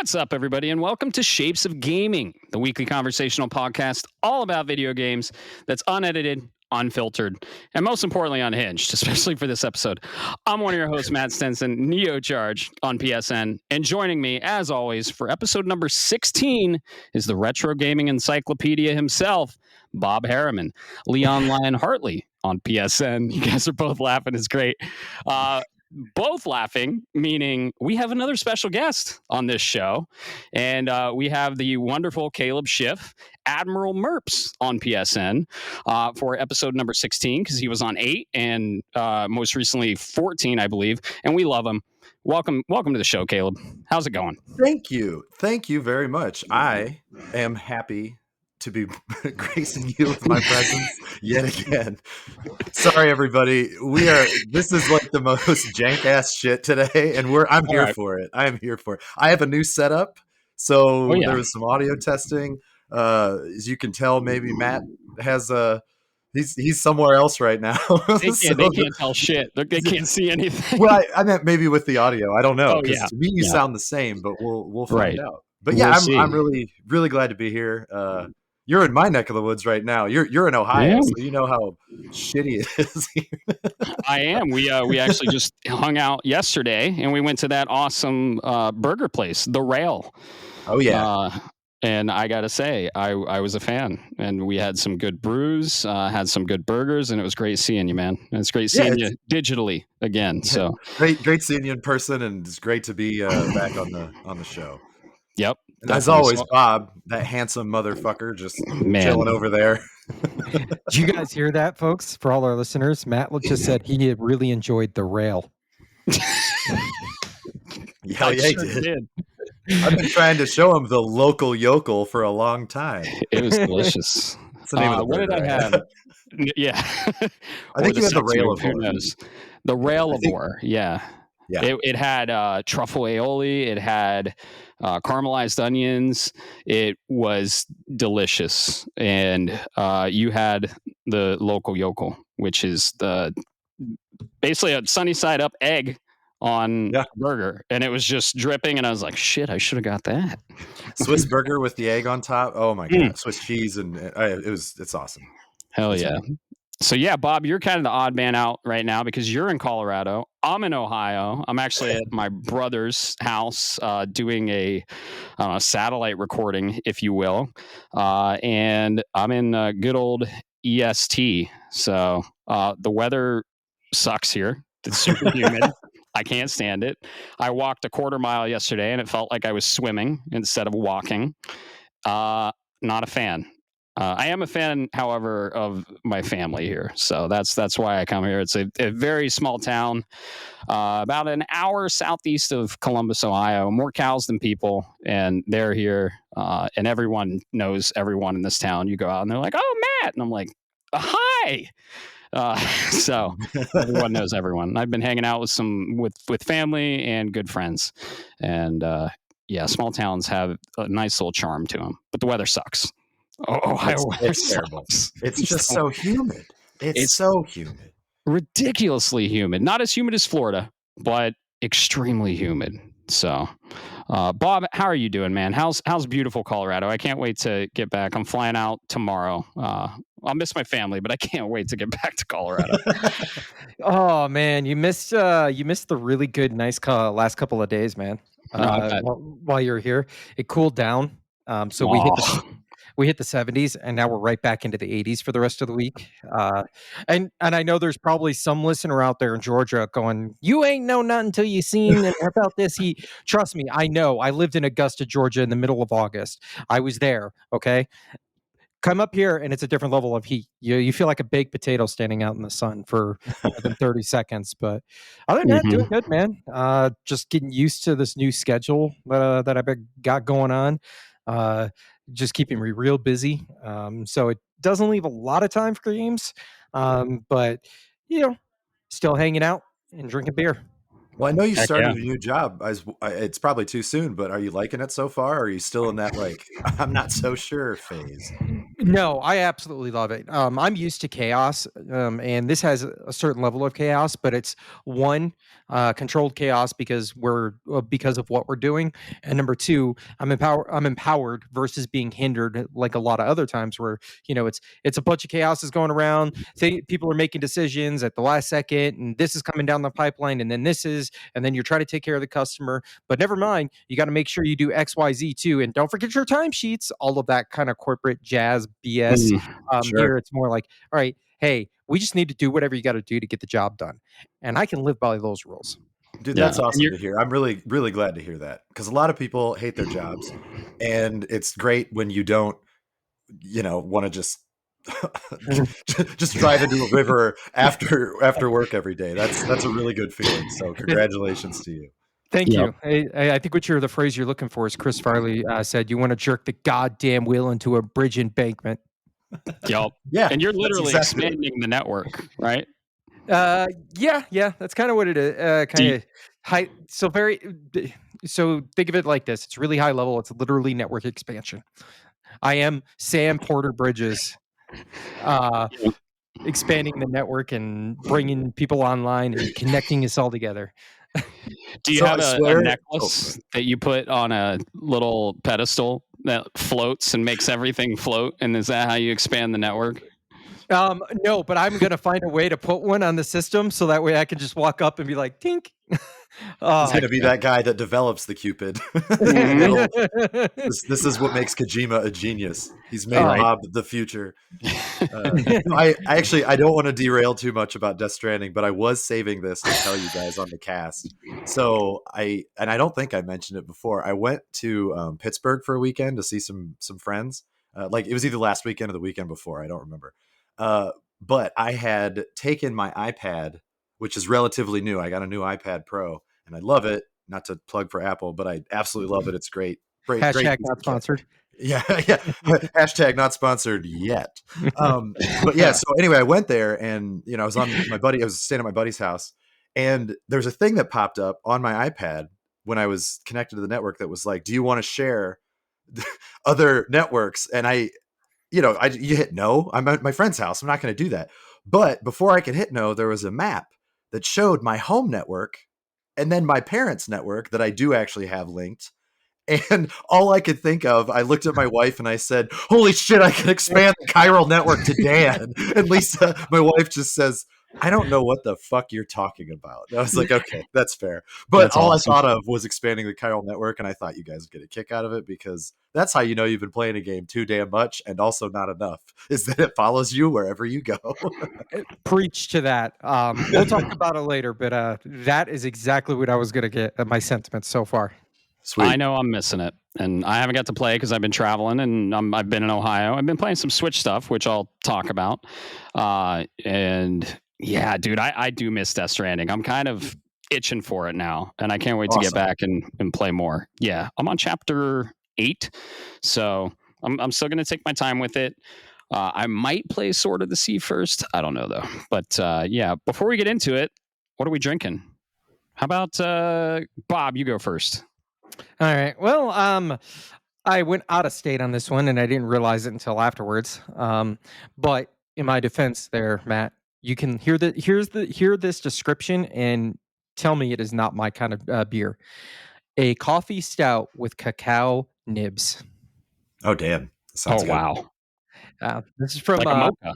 What's up, everybody, and welcome to Shapes of Gaming, the weekly conversational podcast all about video games that's unedited, unfiltered, and most importantly, unhinged, especially for this episode. I'm one of your hosts, Matt Stenson, Neocharge on PSN, and joining me, as always, for episode number 16 is the retro gaming encyclopedia himself, Bob Harriman, Leon Lyon Hartley on PSN. You guys are both laughing. It's great. Both laughing, meaning we have another special guest on this show. And we have the wonderful Caleb Schiff, admiralmerps on PSN for episode number 16, because he was on 8 and most recently 14, I believe. And we love him. Welcome to the show, Caleb. How's it going? Thank you. Thank you very much. I am happy to be gracing you with my presence yet again. Sorry, everybody. This is like the most jank ass shit today, and I'm here for it. I am here for it. I have a new setup, so there was some audio testing. As you can tell, maybe Matt has he's somewhere else right now. They can't tell shit. They can't see anything. Well, I meant maybe with the audio. I don't know. To me, you sound the same, but we'll find out. But yeah, I'm really glad to be here. You're in my neck of the woods right now. You're in Ohio, so you know how shitty it is here. I am. We actually just hung out yesterday, and we went to that awesome burger place, The Rail. Oh yeah. And I gotta say, I was a fan, and we had some good brews, had some good burgers, and it was great seeing you, man. And it's great seeing you digitally again. So great seeing you in person, and it's great to be back on the show. Yep. And as always, Bob, that handsome motherfucker, just chilling over there. Did you guys hear that, folks? For all our listeners, Matt just said he had really enjoyed The Rail. Yeah, he did. I've been trying to show him the local yokel for a long time. It was delicious. That's the name of the what did I have? Yeah. I think you had the Rail of Who knows? The Rail of War, yeah. Yeah. It had truffle aioli. It had caramelized onions. It was delicious. And you had the local yokel, which is basically a sunny side up egg on a burger. And it was just dripping. And I was like, shit, I should have got that. Swiss burger with the egg on top. Oh my God. Swiss cheese. And it's awesome. Hell yeah. So yeah, Bob, you're kind of the odd man out right now because you're in Colorado. I'm in Ohio. I'm actually at my brother's house doing a satellite recording, if you will. And I'm in good old EST. So the weather sucks here. It's super humid. I can't stand it. I walked a quarter mile yesterday and it felt like I was swimming instead of walking. Not a fan. I am a fan, however, of my family here. So that's why I come here. It's a very small town, about an hour southeast of Columbus, Ohio. More cows than people, and they're here. And everyone knows everyone in this town. You go out and they're like, "Oh, Matt," and I'm like, "Hi." So everyone knows everyone. I've been hanging out with family and good friends, and small towns have a nice little charm to them. But the weather sucks. It's terrible. It's just so humid. It's so humid. Ridiculously humid. Not as humid as Florida, but extremely humid. So, Bob, how are you doing, man? How's beautiful Colorado? I can't wait to get back. I'm flying out tomorrow. I'll miss my family, but I can't wait to get back to Colorado. Oh man, you missed the really good, nice last couple of days, man. While you're here, it cooled down. So we hit the 70s, and now we're right back into the 80s for the rest of the week. And I know there's probably some listener out there in Georgia going, "You ain't know nothing until you seen about this heat." Trust me, I know. I lived in Augusta, Georgia, in the middle of August. I was there. Okay, come up here, and it's a different level of heat. You feel like a baked potato standing out in the sun for more than 30 seconds. But other than that, doing good, man. Just getting used to this new schedule that I've got going on. Just keeping me real busy. So it doesn't leave a lot of time for games. But, still hanging out and drinking beer. Well, I know you started a new job. It's probably too soon, but are you liking it so far? Or are you still in that, I'm not so sure phase? No, I absolutely love it. I'm used to chaos, and this has a certain level of chaos, but it's one controlled chaos because of what we're doing, and number two, I'm empowered versus being hindered like a lot of other times where it's a bunch of chaos is going around. People are making decisions at the last second, and this is coming down the pipeline, and then and then you're trying to take care of the customer. But never mind, you got to make sure you do X, Y, Z too, and don't forget your timesheets. All of that kind of corporate jazz BS. Sure. Here, it's more like, all right, hey, we just need to do whatever you got to do to get the job done, and I can live by those rules. Dude, Yeah. that's awesome to hear. I'm really, really glad to hear that because a lot of people hate their jobs, and it's great when you don't, want to just drive into a river after work every day. That's a really good feeling. So congratulations to you. Thank Yep. you. I think the phrase you're looking for is Chris Farley said, "You want to jerk the goddamn wheel into a bridge embankment." Yep. Yeah, And you're that's literally exactly it. expanding the network, right? Yeah, that's kind of what it is. Do Kind you- of high. So think of it like this: it's really high level. It's literally network expansion. I am Sam Porter Bridges, uh, expanding the network and bringing people online and connecting us all together. Do you So have I a swear. necklace that you put on a little pedestal that floats and makes everything float? And is that how you expand the network? No, but I'm gonna find a way to put one on the system so that way I can just walk up and be like, "Tink." He's Uh, going to be that guy that develops the Cupid. Mhm. This is what makes Kojima a genius. He's made uh, Right. Bob the future. No, I don't want to derail too much about Death Stranding, but I was saving this to tell you guys on the cast. So I don't think I mentioned it before. I went to Pittsburgh for a weekend to see some friends. Like it was either last weekend or the weekend before. I don't remember. Uh, but I had taken my iPad, which is relatively new. I got a new iPad Pro, and I love it. Not to plug for Apple, but I absolutely love it. It's great. Great hashtag piece not of kit. sponsored. Yeah, yeah. Hashtag not sponsored yet. But yeah, so anyway, I went there and I was I was staying at my buddy's house, and there's a thing that popped up on my iPad when I was connected to the network that was like, do you want to share other networks? And you hit no. I'm at my friend's house. I'm not going to do that. But before I could hit no, there was a map that showed my home network and then my parents' network that I do actually have linked. And all I could think of, I looked at my wife and I said, "Holy shit, I can expand the chiral network to Dan." And Lisa, my wife, just says, "I don't know what the fuck you're talking about." And I was like, "Okay, that's fair." But That's all I awesome. thought of was expanding the chiral network, and I thought you guys would get a kick out of it because that's how you know you've been playing a game too damn much and also not enough, is that it follows you wherever you go. Preach to that. We'll talk about it later, but that is exactly what I was gonna get at my sentiments so far. I Sweet. know I'm missing it, and I haven't got to play because I've been traveling and I've been in Ohio. I've been playing some Switch stuff, which I'll talk about. And yeah, dude, I do miss Death Stranding. I'm kind of itching for it now, and I can't wait to get Awesome. back and play more. Yeah, I'm on chapter 8, so I'm still gonna take my time with it. I might play Sword of the Sea first. I don't know though. But yeah, before we get into it, what are we drinking? How about Bob? You go first. All right. Well, I went out of state on this one, and I didn't realize it until afterwards. But in my defense, there, Matt, you can hear this description and tell me it is not my kind of beer. A coffee stout with cacao nibs. Oh damn. Oh Sounds good. wow, This is from like a mocha.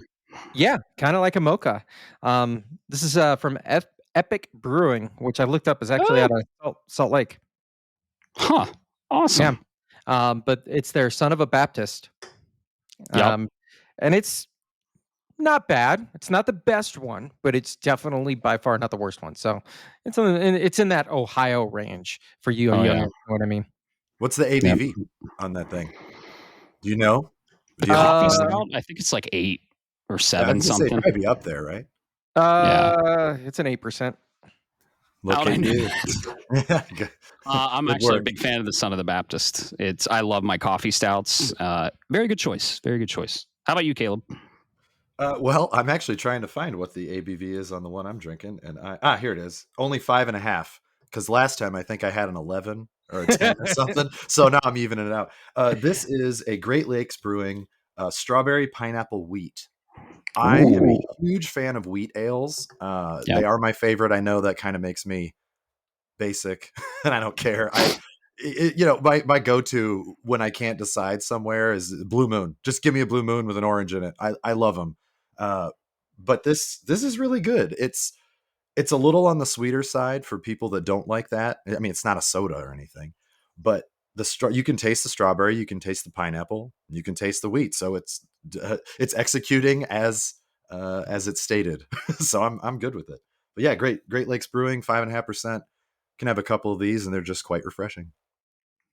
yeah, kind of like a mocha. This is from Epic Brewing, which I looked up is actually Oh, out of Salt Lake. huh. Yeah. Awesome. But it's their Son of a Baptist. Yep. And it's not bad. It's not the best one, but it's definitely by far not the worst one. So it's in that Ohio range for you Oh younger. yeah. You know what I mean? What's the Yep. ABV on that thing? Do you know? The Do you have coffee Uh, stout, I think it's like 8 or I was 7 gonna say something. probably be up there, right? Yeah. it's an 8%. Look Out at I know. you. Good I'm good actually a work. big fan of the Son of the Baptist. I love my coffee stouts. Very good choice. Very good choice. How about you, Caleb? Well, I'm actually trying to find what the ABV is on the one I'm drinking, and here it is. Only 5.5. Because last time I think I had an 11 or a 10 or something. So now I'm evening it out. This is a Great Lakes Brewing strawberry, pineapple, wheat. I am a huge fan of wheat ales. They are my favorite. I know that kind of makes me basic, and I don't care. My go-to when I can't decide somewhere is Blue Moon. Just give me a Blue Moon with an orange in it. I love them. But this is really good. It's a little on the sweeter side for people that don't like that. I mean, it's not a soda or anything, but you can taste the strawberry, you can taste the pineapple, you can taste the wheat. So it's executing as it's stated. So I'm good with it. But yeah, Great Lakes Brewing, 5.5%. Can have a couple of these, and they're just quite refreshing.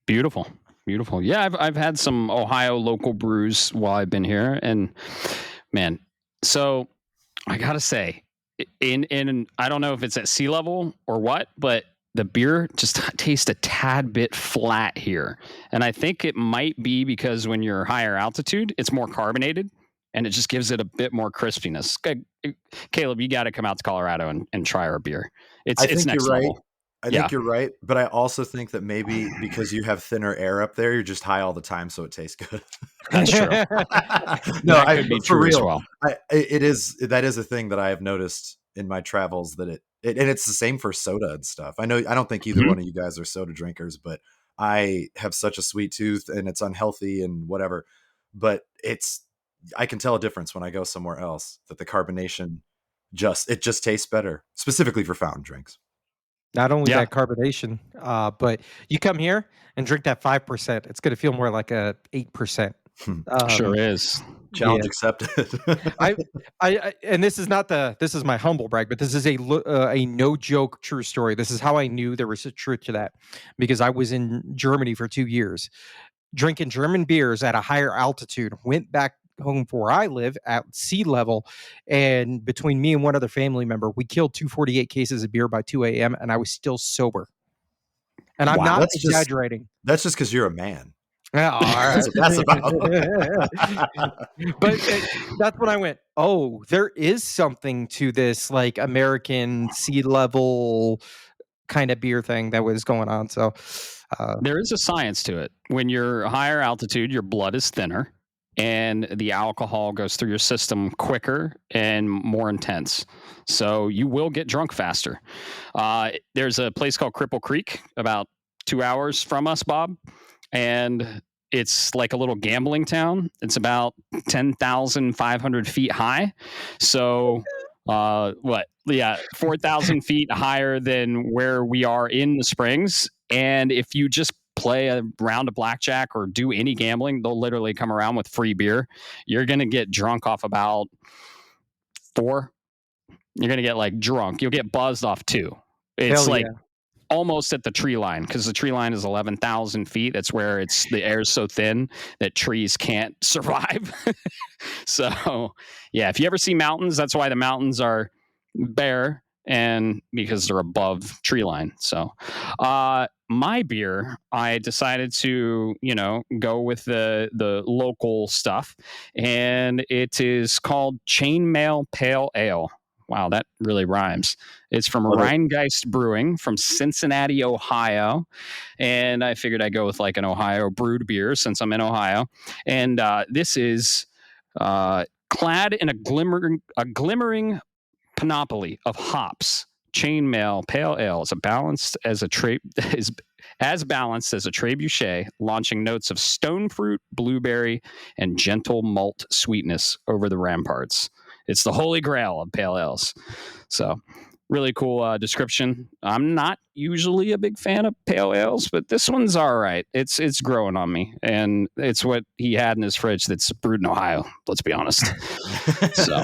Beautiful. Yeah, I've had some Ohio local brews while I've been here, and man, so I gotta say, in I don't know if it's at sea level or what, but the beer just tastes a tad bit flat here, and I think it might be because when you're higher altitude, it's more carbonated, and it just gives it a bit more crispiness. Caleb, you got to come out to Colorado and try our beer. It's next level. I think you're right, but I also think that maybe because you have thinner air up there, you're just high all the time, so it tastes good. That's true. No, that could be for true real. As well. That is a thing that I have noticed in my travels, that and it's the same for soda and stuff. I don't think either one of you guys are soda drinkers, but I have such a sweet tooth, and it's unhealthy and whatever. But I can tell a difference when I go somewhere else, that the carbonation just tastes better, specifically for fountain drinks. Not only that carbonation, but you come here and drink that 5%. It's going to feel more like a 8%. Sure is. Challenge accepted. And this is my humble brag, but this is a no joke true story. This is how I knew there was a truth to that, because I was in Germany for 2 years, drinking German beers at a higher altitude. Went back home for where I live at sea level, and between me and one other family member, we killed 248 cases of beer by 2 a.m. and I was still sober. And I'm not exaggerating. That's just because you're a man. Yeah, all right. That's about. But that's when I went, oh, there is something to this like American sea level kind of beer thing that was going on. So there is a science to it. When you're higher altitude, your blood is thinner, and the alcohol goes through your system quicker and more intense. So you will get drunk faster. There's a place called Cripple Creek about 2 hours from us, Bob, and it's like a little gambling town. It's about 10,500 feet high. So 4,000 feet higher than where we are in the Springs. And if you just play a round of blackjack or do any gambling, they'll literally come around with free beer. You're going to get drunk off about 4. You're going to get like drunk. You'll get buzzed off 2. It's almost at the tree line, because the tree line is 11,000 feet. That's where the air is so thin that trees can't survive. So yeah, if you ever see mountains, that's why the mountains are bare, and because they're above tree line. So my beer, I decided to go with the local stuff, and it is called Chainmail Pale Ale. Wow, that really rhymes. It's from Rheingeist Brewing from Cincinnati, Ohio. And I figured I'd go with like an Ohio brewed beer since I'm in Ohio. And this is clad in a glimmering panoply of hops. Chainmail Pale Ale is as balanced as a trebuchet, launching notes of stone fruit, blueberry, and gentle malt sweetness over the ramparts. It's the holy grail of pale ales. So really cool description. I'm not usually a big fan of pale ales, but this one's all right. It's growing on me, and it's what he had in his fridge that's brewed in Ohio. Let's be honest. So,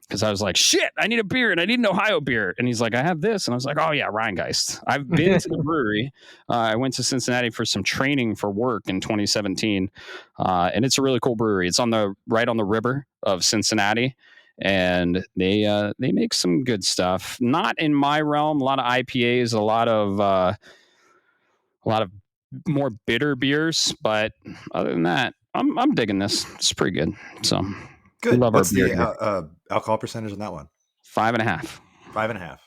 because I was like, shit, I need a beer, and I need an Ohio beer. And he's like, I have this. And I was like, oh yeah, Rheingeist. I've been to the brewery. I went to Cincinnati for some training for work in 2017. And it's a really cool brewery. It's right on the river of Cincinnati. And they make some good stuff. Not in my realm. A lot of IPAs, a lot of more bitter beers. But other than that, I'm digging this. It's pretty good. So good. What's the alcohol percentage on that one? 5.5. 5.5.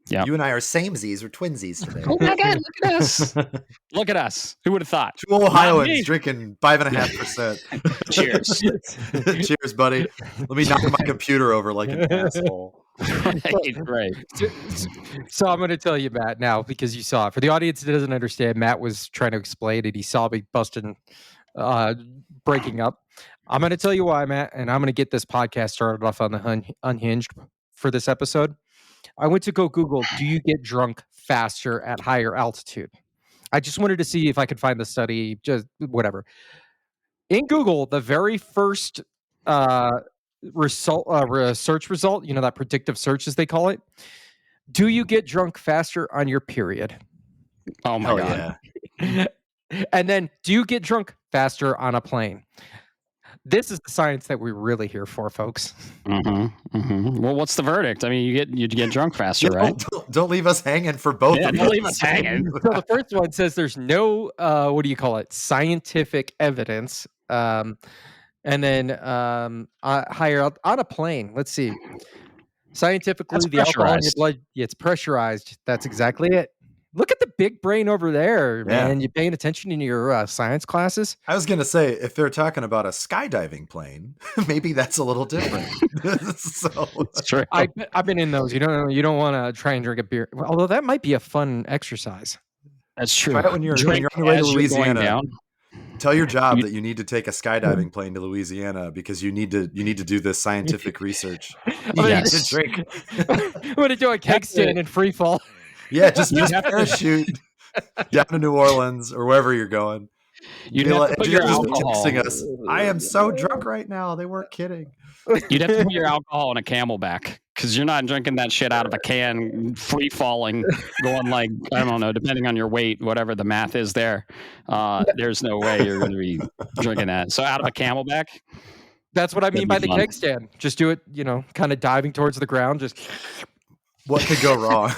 Yeah. You and I are samesies or twinsies today. Oh my God, look at us. Look at us. Who would have thought? Two Ohioans drinking 5.5%. Cheers. Cheers, buddy. Let me knock my computer over like an asshole. Right. So I'm going to tell you, Matt, now because you saw it. For the audience that doesn't understand, Matt was trying to explain it. He saw me busting, breaking up. I'm going to tell you why, Matt, and I'm going to get this podcast started off on the unhinged for this episode. I went to go Google, do you get drunk faster at higher altitude? I just wanted to see if I could find the study, just whatever. In Google, the very first search result, that predictive search as they call it, do you get drunk faster on your period? Oh my God. Yeah. And then, do you get drunk faster on a plane? This is the science that we're really here for, folks. Well, what's the verdict? I mean, you get drunk faster, right? Don't leave us hanging for both of us. Don't leave us hanging. So the first one says there's no, scientific evidence. And then higher up on a plane. Let's see. Scientifically, the alcohol in your blood, it's pressurized. That's exactly it. Look at the big brain over there, man. You paying attention in your science classes? I was going to say, if they're talking about a skydiving plane, maybe that's a little different. So it's true. I've been in those. You don't want to try and drink a beer. Although that might be a fun exercise. That's true. Try it when you're on your way to Louisiana. Tell your job that you need to take a skydiving plane to Louisiana because you need to do this scientific research. You need to drink. I'm going to do a keg stand and free fall. Yeah, just parachute down to New Orleans or wherever you're going. You'd have to put your alcohol. Us. I am so drunk right now. They weren't kidding. You'd have to put your alcohol in a Camelback because you're not drinking that shit out of a can, free falling, going like, I don't know, depending on your weight, whatever the math is there. There's no way you're going to be drinking that. So out of a Camelback. That's what I mean by the keg stand. Just do it, kind of diving towards the ground. Just. What could go wrong?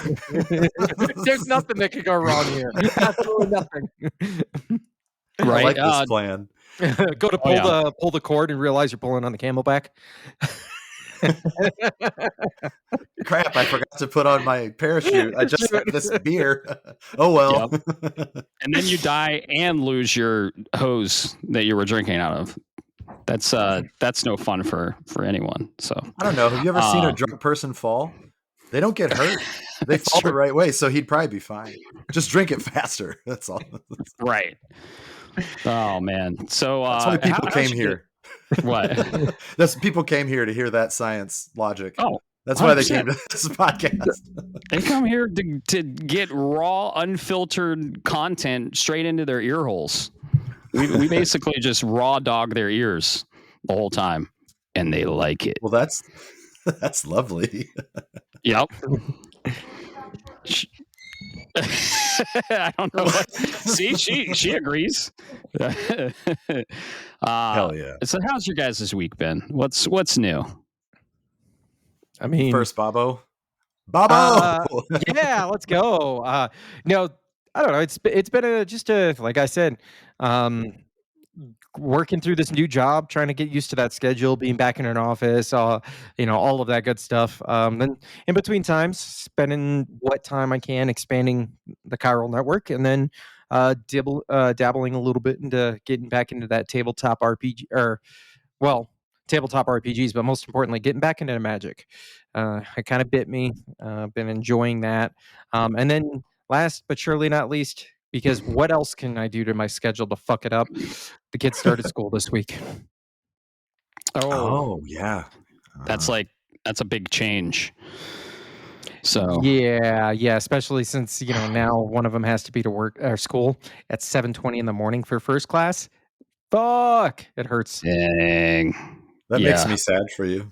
There's nothing that could go wrong here. Absolutely nothing. Right. I like this plan. Go to pull the cord and realize you're pulling on the Camelback. Crap, I forgot to put on my parachute. I just had this beer. Oh well. Yep. And then you die and lose your hose that you were drinking out of. That's no fun for anyone. So I don't know. Have you ever seen a drunk person fall? They don't get hurt. They fall the right way, so he'd probably be fine. Just drink it faster. That's all. Right. Oh man. So that's why people came here. What? That's people came here to hear that science logic. Oh, that's why they came to this podcast. They come here to get raw, unfiltered content straight into their ear holes. We basically just raw dog their ears the whole time, and they like it. Well, that's lovely. Yep. I don't know. See, she agrees. Hell yeah. So, how's your guys' week been? What's new? I mean, first, Bobo. Yeah, let's go. No, I don't know. It's been just like I said, working through this new job, trying to get used to that schedule, being back in an office, all of that good stuff. Then in between times, spending what time I can expanding the chiral network, and then dabbling a little bit into getting back into that tabletop RPG, tabletop RPGs, but most importantly, getting back into Magic. It kind of bit me. Been enjoying that. And then last but surely not least, because what else can I do to my schedule to fuck it up? The kids started school this week. Oh yeah. That's a big change. So yeah, especially since now one of them has to be to work or school at 7:20 in the morning for first class. Fuck, it hurts. Dang. That makes me sad for you.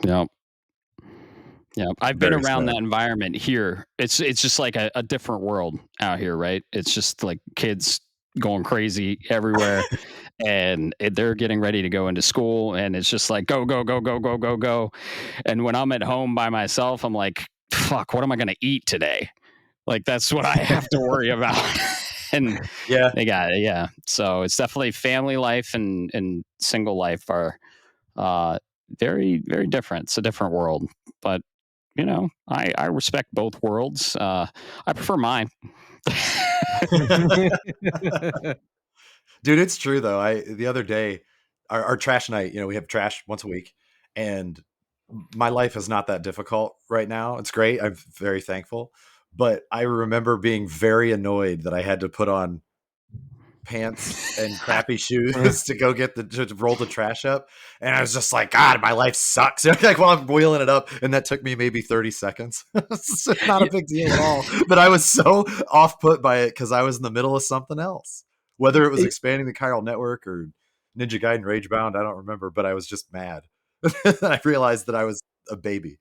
Yep. I've been around that environment here. It's just like a different world out here, right? It's just like kids going crazy everywhere, and they're getting ready to go into school, and it's just like go. And when I'm at home by myself, I'm like, fuck, what am I going to eat today? Like that's what I have to worry about. And they got it. Yeah. So it's definitely family life and single life are very, very different. It's a different world, but I respect both worlds. I prefer mine. Dude, it's true though. The other day, our trash night, we have trash once a week, and my life is not that difficult right now. It's great. I'm very thankful. But I remember being very annoyed that I had to put on pants and crappy shoes to go to roll the trash up. And I was just like, God, my life sucks. Like while I'm wheeling it up, and that took me maybe 30 seconds. It's not a big deal at all. But I was so off put by it because I was in the middle of something else. Whether it was expanding the chiral network or Ninja Gaiden Ragebound, I don't remember, but I was just mad. I realized that I was a baby.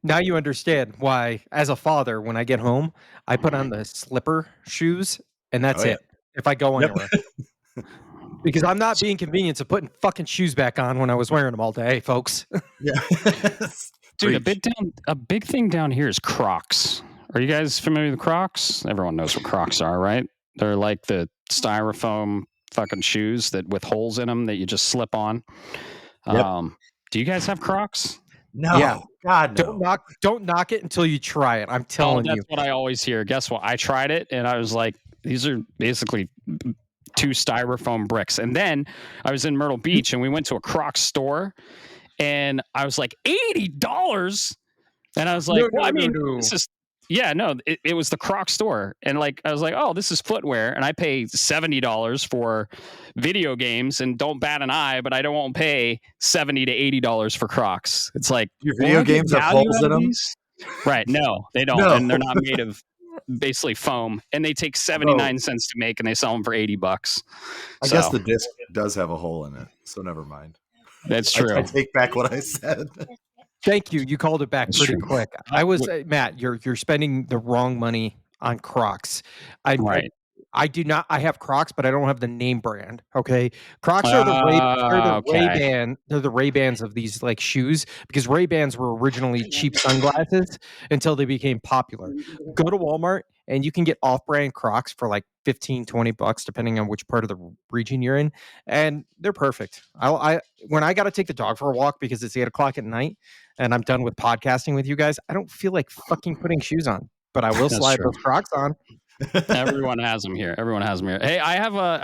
Now you understand why, as a father, when I get home, I put on the slipper shoes, and that's it. If I go anywhere. Because I'm not being convenient of putting fucking shoes back on when I was wearing them all day, folks. Yeah. Dude, a big thing down here is Crocs. Are you guys familiar with Crocs? Everyone knows what Crocs are, right? They're like the styrofoam fucking shoes with holes in them that you just slip on. Yep. Do you guys have Crocs? No. Yeah. God, no. Don't knock it until you try it. I'm telling you. That's what I always hear. Guess what? I tried it and I was like, these are basically 2 styrofoam bricks. And then I was in Myrtle Beach and we went to a Crocs store and I was like, $80. And I was like, this is, it was the Crocs store. And like, I was like, oh, this is footwear. And I pay $70 for video games and don't bat an eye, but I don't want to pay $70 to $80 for Crocs. It's like, your video games have holes in them? Right. No, they don't. No. And they're not made of basically foam, and they take 79 cents to make and they sell them for $80. I guess the disc does have a hole in it, so never mind. That's true. I take back what I said. Thank you. You called it back pretty quick. I was Matt, you're spending the wrong money on Crocs. I do not. I have Crocs, but I don't have the name brand. Okay, Crocs are the Ray-Ban. They're the Ray-Bans of these like shoes because Ray-Bans were originally cheap sunglasses until they became popular. Go to Walmart and you can get off-brand Crocs for like $15-$20 depending on which part of the region you're in, and they're perfect. When I got to take the dog for a walk because it's 8:00 at night and I'm done with podcasting with you guys, I don't feel like fucking putting shoes on, but I will slide those Crocs on. Everyone has them here. Hey, I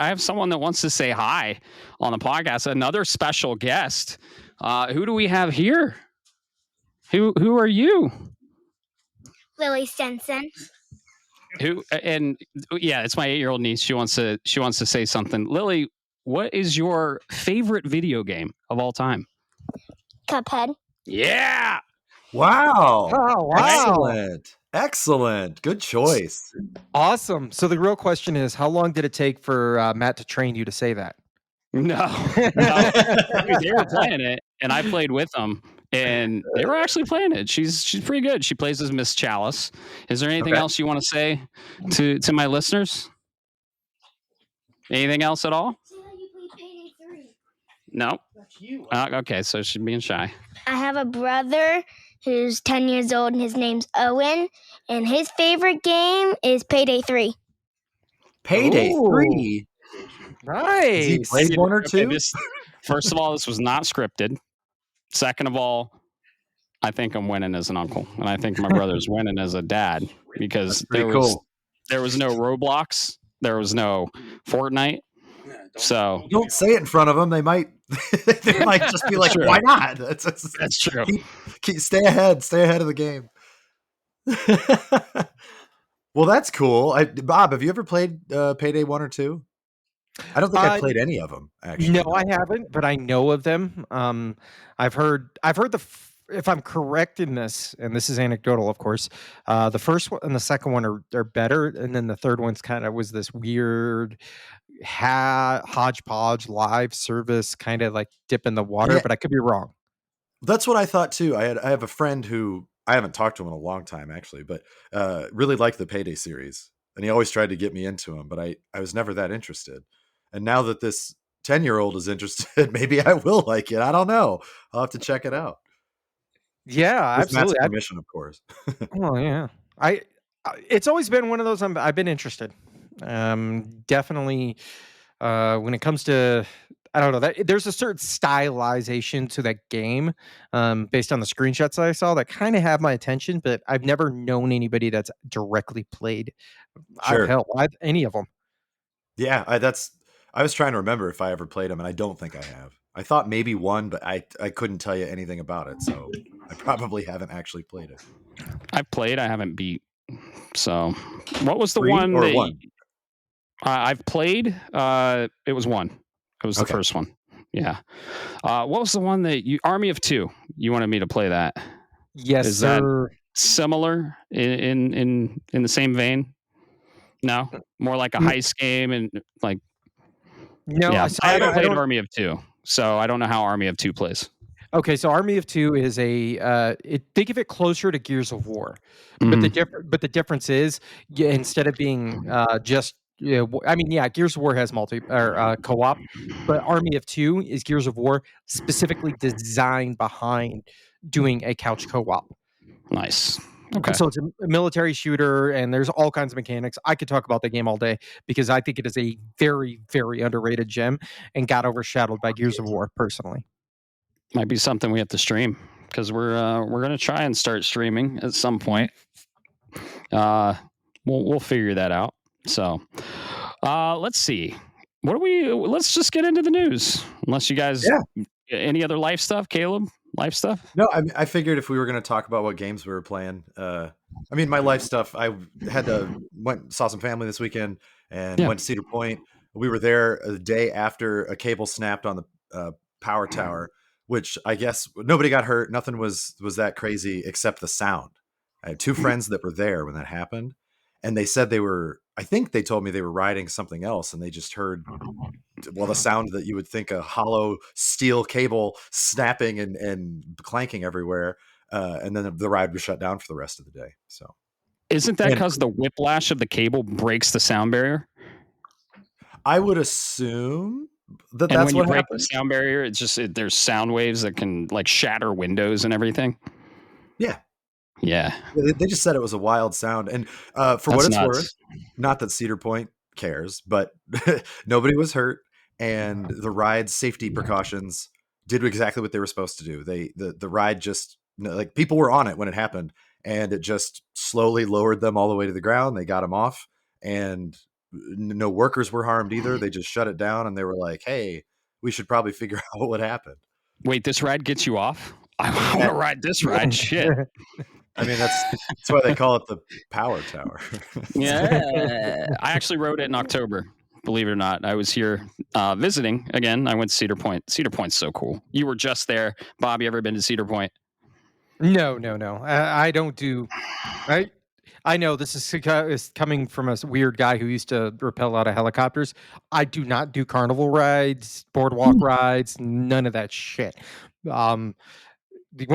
have someone that wants to say hi on the podcast. Another special guest. Who do we have here? Who are you? Lily Stenson. It's my 8-year-old niece. She wants to say something. Lily, what is your favorite video game of all time? Cuphead. Yeah. Wow. Oh, wow. Excellent. Good choice. Awesome. So the real question is, how long did it take for Matt to train you to say that? No. They were playing it, and I played with them, and they were actually playing it. She's pretty good. She plays as Miss Chalice. Is there anything else you want to say to my listeners? Anything else at all? No. Okay, so she's being shy. I have a brother who's 10 years old, and his name's Owen, and his favorite game is Payday 3. Payday 3? Nice. Has he played 1 or 2? First of all, this was not scripted. Second of all, I think I'm winning as an uncle, and I think my brother's winning as a dad because there was no Roblox, there was no Fortnite. So don't say it in front of them. They might just be like, why not? That's true. Stay ahead of the game. Well, that's cool. Bob, have you ever played Payday 1 or 2? I don't think I played any of them, actually. No, I haven't, but I know of them. I've heard if I'm correct in this, and this is anecdotal, of course, the first one and the second one are better, and then the third one's kind of was this weird hodgepodge live service kind of like dip in the water, but I could be wrong. That's what I thought too. I have a friend who I haven't talked to him in a long time actually, but really liked the Payday series, and he always tried to get me into him, but I was never that interested. And now that this 10-year-old is interested, maybe I will like it. I don't know. I'll have to check it out. Yeah, with absolutely. Matt's permission, of course. Oh yeah, it's always been one of those. I've been interested. Definitely. When it comes to, I don't know that there's a certain stylization to that game, based on the screenshots that I saw that kind of have my attention, but I've never known anybody that's directly played. Sure. Any of them. Yeah, I was trying to remember if I ever played them, and I don't think I have. I thought maybe one, but I couldn't tell you anything about it, so I probably haven't actually played it. I've played, I haven't beat. So, what was the 3 one or that 1? I've played? It was 1. It was the Okay. first one. Yeah. What was the one that Army of 2? You wanted me to play that? Yes, Is that sir. similar in the same vein? No, more like a heist game and like. No, Yeah, so I haven't I played don't. Army of 2, so I don't know how Army of 2 plays. Okay, so Army of Two is think of it closer to Gears of War, but the difference is instead of being just I mean, yeah, Gears of War has co-op, but Army of Two is Gears of War specifically designed behind doing a couch co-op. Nice. Okay. So it's a military shooter, and there's all kinds of mechanics. I could talk about the game all day because I think it is a very, very underrated gem and got overshadowed by Gears of War personally. Might be something we have to stream because we're gonna try and start streaming at some point. We'll figure that out. So, let's see. Let's just get into the news. Unless you guys, any other life stuff, Caleb? Life stuff? No, I figured if we were going to talk about what games we were playing, I mean, my life stuff. I saw some family this weekend and went to Cedar Point. We were there a day after a cable snapped on the power tower, which I guess nobody got hurt. Nothing was that crazy except the sound. I had 2 friends that were there when that happened, and they said I think they told me they were riding something else, and they just heard the sound that you would think a hollow steel cable snapping and clanking everywhere. And then the ride was shut down for the rest of the day. So isn't that because the whiplash of the cable breaks the sound barrier? I would assume that's when you what break happened. The sound barrier, it's just there's sound waves that can like shatter windows and everything. Yeah. They just said it was a wild sound, and for what it's worth, not that Cedar Point cares, but nobody was hurt, and the ride's safety precautions did exactly what they were supposed to do. The ride just, like, people were on it when it happened, and it just slowly lowered them all the way to the ground. They got them off, and no workers were harmed either. They just shut it down, and they were like, "Hey, we should probably figure out what happened." Wait, this ride gets you off? I want to ride this ride. Shit. I mean, that's why they call it the power tower. Yeah. I actually rode it in October, believe it or not. I was here visiting again. I went to Cedar Point. Cedar Point's so cool. You were just there. Bob, you ever been to Cedar Point? No. I don't do. I know this is coming from a weird guy who used to rappel out of helicopters. I do not do carnival rides, boardwalk rides, none of that shit. When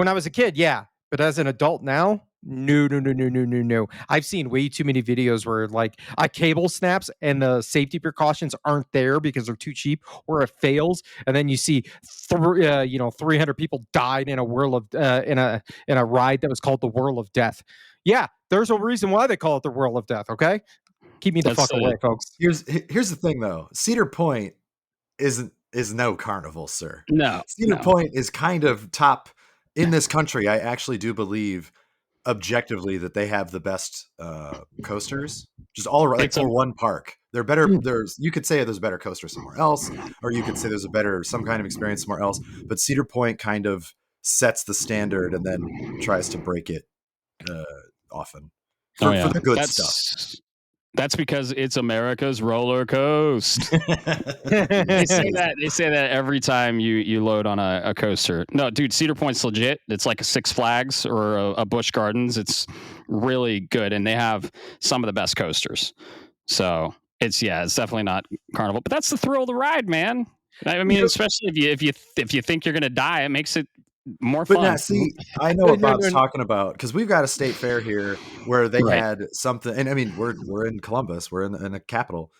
I was a kid, yeah, but as an adult now, no. I've seen way too many videos where like a cable snaps and the safety precautions aren't there because they're too cheap, or it fails, and then you see 300 people died in a whirl of in a ride that was called the Whirl of Death. Yeah, there's a reason why they call it the Whirl of Death. Okay, keep me the fuck away, folks. Here's the thing, though. Cedar Point is no carnival, sir. No. Cedar Point is kind of top in this country. I actually do believe objectively that they have the best coasters, just all right, like for one park. They're better. You could say there's a better coaster somewhere else, or you could say there's a better some kind of experience somewhere else. But Cedar Point kind of sets the standard and then tries to break it often for the good stuff. That's because it's America's roller coaster. They say that every time you load on a coaster. No, dude, Cedar Point's legit. It's like a Six Flags or a Busch Gardens. It's really good, and they have some of the best coasters. So it's definitely not carnival, but that's the thrill of the ride, man. I mean, especially if you think you're gonna die, it makes it more fun. But now, see, I know what Bob's talking about, because we've got a state fair here where they had something, and I mean, we're in Columbus, we're in a capital,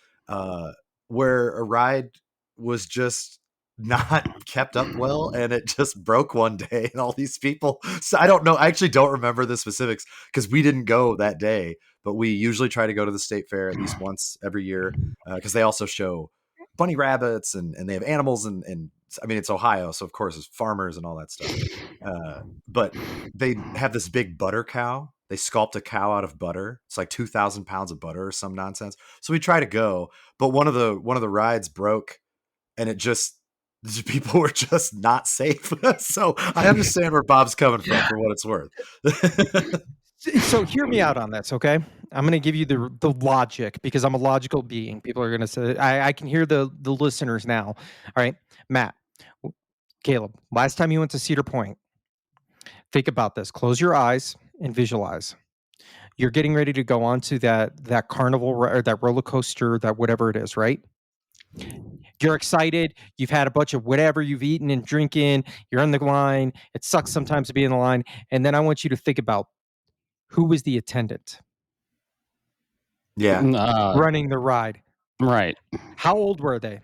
where a ride was just not kept up well, and it just broke one day, and all these people. So I don't know. I actually don't remember the specifics because we didn't go that day, but we usually try to go to the state fair at least once every year because they also show bunny rabbits and they have animals and I mean, it's Ohio, so of course it's farmers and all that stuff. But they have this big butter cow. They sculpt a cow out of butter. It's like 2,000 pounds of butter or some nonsense. So we try to go, but one of the rides broke, and it just people were just not safe. So I understand where Bob's coming from for what it's worth. So hear me out on this, okay? I'm going to give you the logic because I'm a logical being. People are going to say, I can hear the listeners now. All right, Matt, Caleb, last time you went to Cedar Point, think about this. Close your eyes and visualize. You're getting ready to go on to that carnival or that roller coaster, that whatever it is, right? You're excited. You've had a bunch of whatever you've eaten and drinking. You're in the line. It sucks sometimes to be in the line. And then I want you to think about who was the attendant. Yeah. Running the ride. Right. How old were they?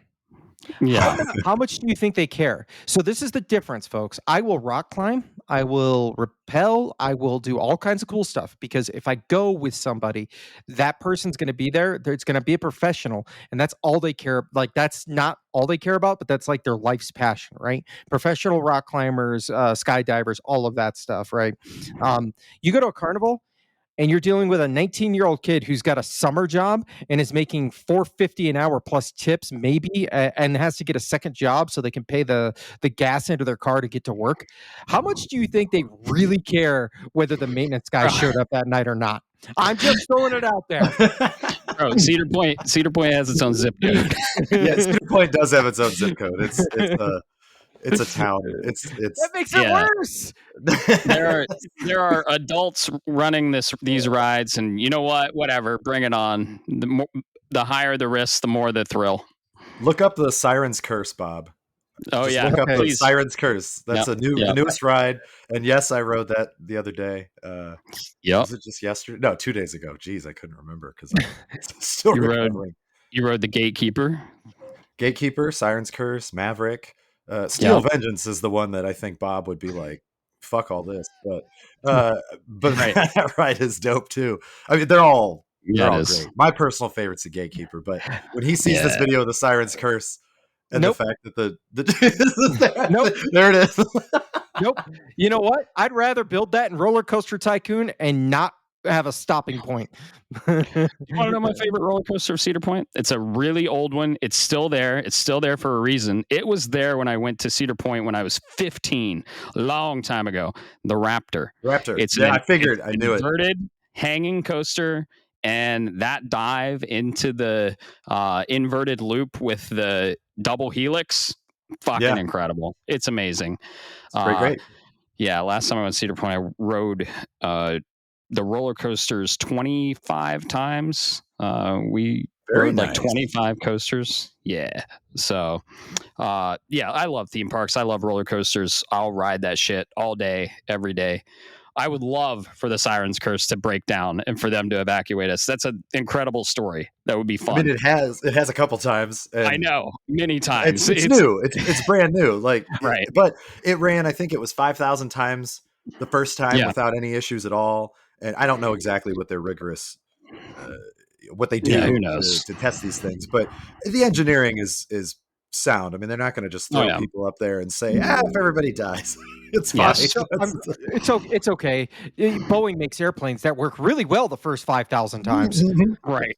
Yeah. How much do you think they care? So this is the difference, folks. I will rock climb. I will rappel. I will do all kinds of cool stuff because if I go with somebody, that person's going to be there. It's going to be a professional, and that's all they care. Like that's not all they care about, but that's like their life's passion, right? Professional rock climbers, skydivers, all of that stuff, right? You go to a carnival, and you're dealing with a 19-year-old kid who's got a summer job and is making $4.50 an hour plus tips, maybe, and has to get a second job so they can pay the gas into their car to get to work. How much do you think they really care whether the maintenance guy showed up that night or not? I'm just throwing it out there. Bro, Cedar Point has its own zip code. Yeah, Cedar Point does have its own zip code. It's a town. It's that makes it worse. There are adults running these rides, and you know what? Whatever, bring it on. The higher the risk, the more the thrill. Look up the Siren's Curse, Bob. Oh Just yeah, look up the please. Siren's Curse. That's the newest ride. And yes, I rode that the other day. Was it just yesterday? No, 2 days ago. Jeez, I couldn't remember because I'm still recovering. You rode the Gatekeeper, Siren's Curse, Maverick. Steel Vengeance is the one that I think Bob would be like, fuck all this. But right. That ride is dope too. I mean, they're all great. My personal favorite's the Gatekeeper, but when he sees this video of the Siren's Curse and the fact that the there it is. Nope. You know what? I'd rather build that in Roller Coaster Tycoon and not have a stopping point. You want to know my favorite roller coaster of Cedar Point? It's a really old one. It's still there. It's still there for a reason. It was there when I went to Cedar Point when I was 15, a long time ago. The Raptor. I figured. I knew it. Inverted hanging coaster, and that dive into the inverted loop with the double helix, fucking incredible. It's amazing. It's great. Yeah, last time I went to Cedar Point, I rode the roller coasters 25 times. We rode like 25 coasters. Yeah. So, I love theme parks. I love roller coasters. I'll ride that shit all day, every day. I would love for the Siren's Curse to break down and for them to evacuate us. That's an incredible story. That would be fun. I mean, it has a couple times. I know, many times. It's new. It's brand new. Like, right. But it ran, I think it was 5,000 times the first time without any issues at all. And I don't know exactly what their rigorous, what they do to test these things, but the engineering is sound. I mean, they're not going to just throw people up there and say, if everybody dies, it's fine. It's okay. Boeing makes airplanes that work really well the first 5,000 times. Right.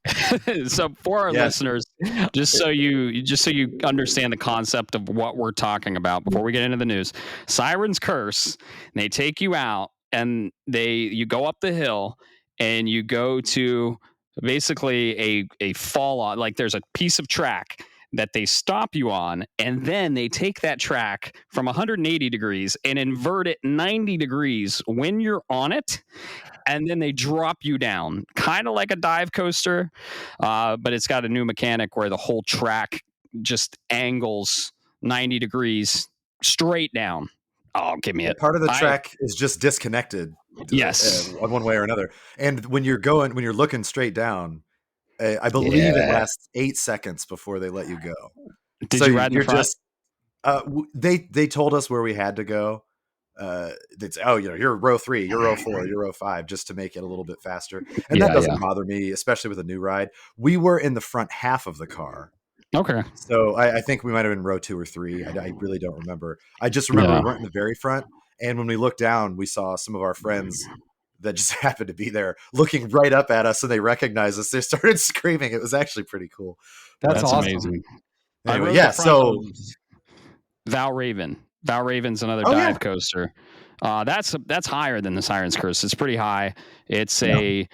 So for our listeners, just so you understand the concept of what we're talking about before we get into the news, Siren's Curse, they take you out and you go up the hill and you go to basically a fall on, like there's a piece of track that they stop you on, and then they take that track from 180 degrees and invert it 90 degrees when you're on it, and then they drop you down, kind of like a dive coaster, but it's got a new mechanic where the whole track just angles 90 degrees straight down. Oh, give me it. Part of the track is just disconnected. Yes. One way or another. And when you're looking straight down, I believe it lasts 8 seconds before they let you go. Did you ride in the front? They told us where we had to go. You're row 3, you're row 4, you're row 5, just to make it a little bit faster. And that doesn't bother me, especially with a new ride. We were in the front half of the car. Okay. So I think we might have been row 2 or 3. I really don't remember. I just remember we weren't in the very front, and when we looked down, we saw some of our friends that just happened to be there looking right up at us, and they recognized us. They started screaming. It was actually pretty cool. That's awesome. Amazing. Anyway, I rode yeah. the front So of Valraven. Valraven's another Oh, dive yeah. coaster. That's higher than the Siren's Curse. It's pretty high. It's it's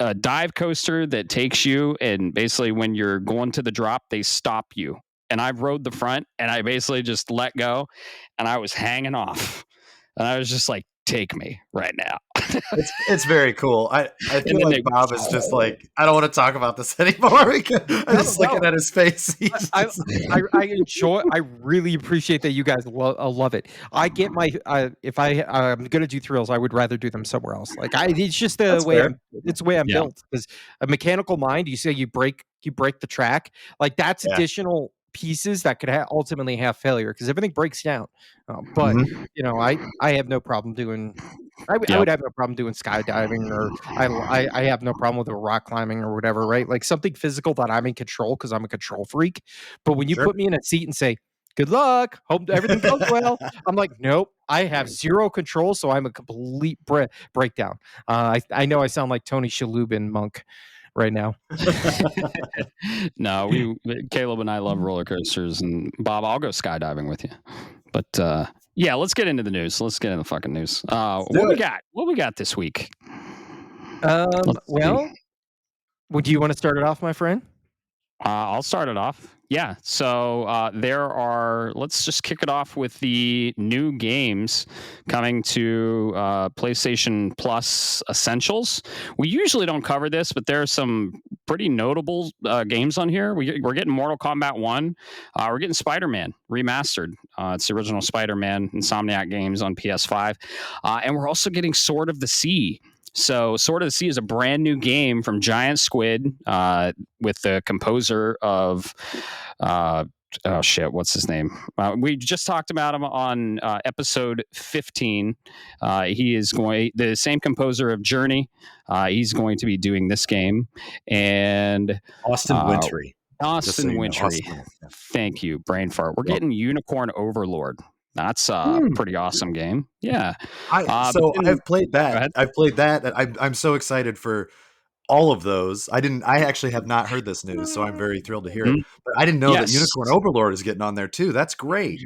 a dive coaster that takes you, and basically when you're going to the drop, they stop you. And I rode the front, and I basically just let go, and I was hanging off, and I was just like, "Take me right now." It's very cool. I feel And then like Bob is just like, I don't want to talk about this anymore. I'm just looking at his face. I enjoy. I really appreciate that you guys love it. I get my I'm gonna do thrills, I would rather do them somewhere else. Like it's just the That's way fair. it's the way I'm Yeah. built. Because a mechanical mind, you say you break the track, like that's Yeah. additional pieces that could ultimately have failure because everything breaks down. But you know, I have no problem doing. I would have no problem doing skydiving, or I have no problem with rock climbing or whatever, right? Like something physical that I'm in control because I'm a control freak. But when you Sure. put me in a seat and say, "Good luck, hope everything goes well," I'm like, nope, I have zero control, so I'm a complete breakdown. I know I sound like Tony Shalhoub in Monk right now. No, Caleb and I love roller coasters, and Bob, I'll go skydiving with you. But yeah, let's get into the news. Let's get into the fucking news. What we got? What we got this week? Well, do you want to start it off, my friend? I'll start it off. Yeah. So let's just kick it off with the new games coming to PlayStation Plus Essentials. We usually don't cover this, but there are some pretty notable games on here. We're getting Mortal Kombat 1. We're getting Spider-Man Remastered. It's the original Spider-Man Insomniac games on PS5. And we're also getting Sword of the Sea. So Sword of the Sea is a brand new game from Giant Squid with the composer of what's his name? We just talked about him on episode 15. He is the same composer of Journey. He's going to be doing this game. And Austin Wintry. Austin Wintry. Thank you, brain fart. We're getting Unicorn Overlord. That's a pretty awesome game. Yeah. I've played that. I'm so excited for all of those. I actually have not heard this news, so I'm very thrilled to hear it. But I didn't know that Unicorn Overlord is getting on there too. That's great.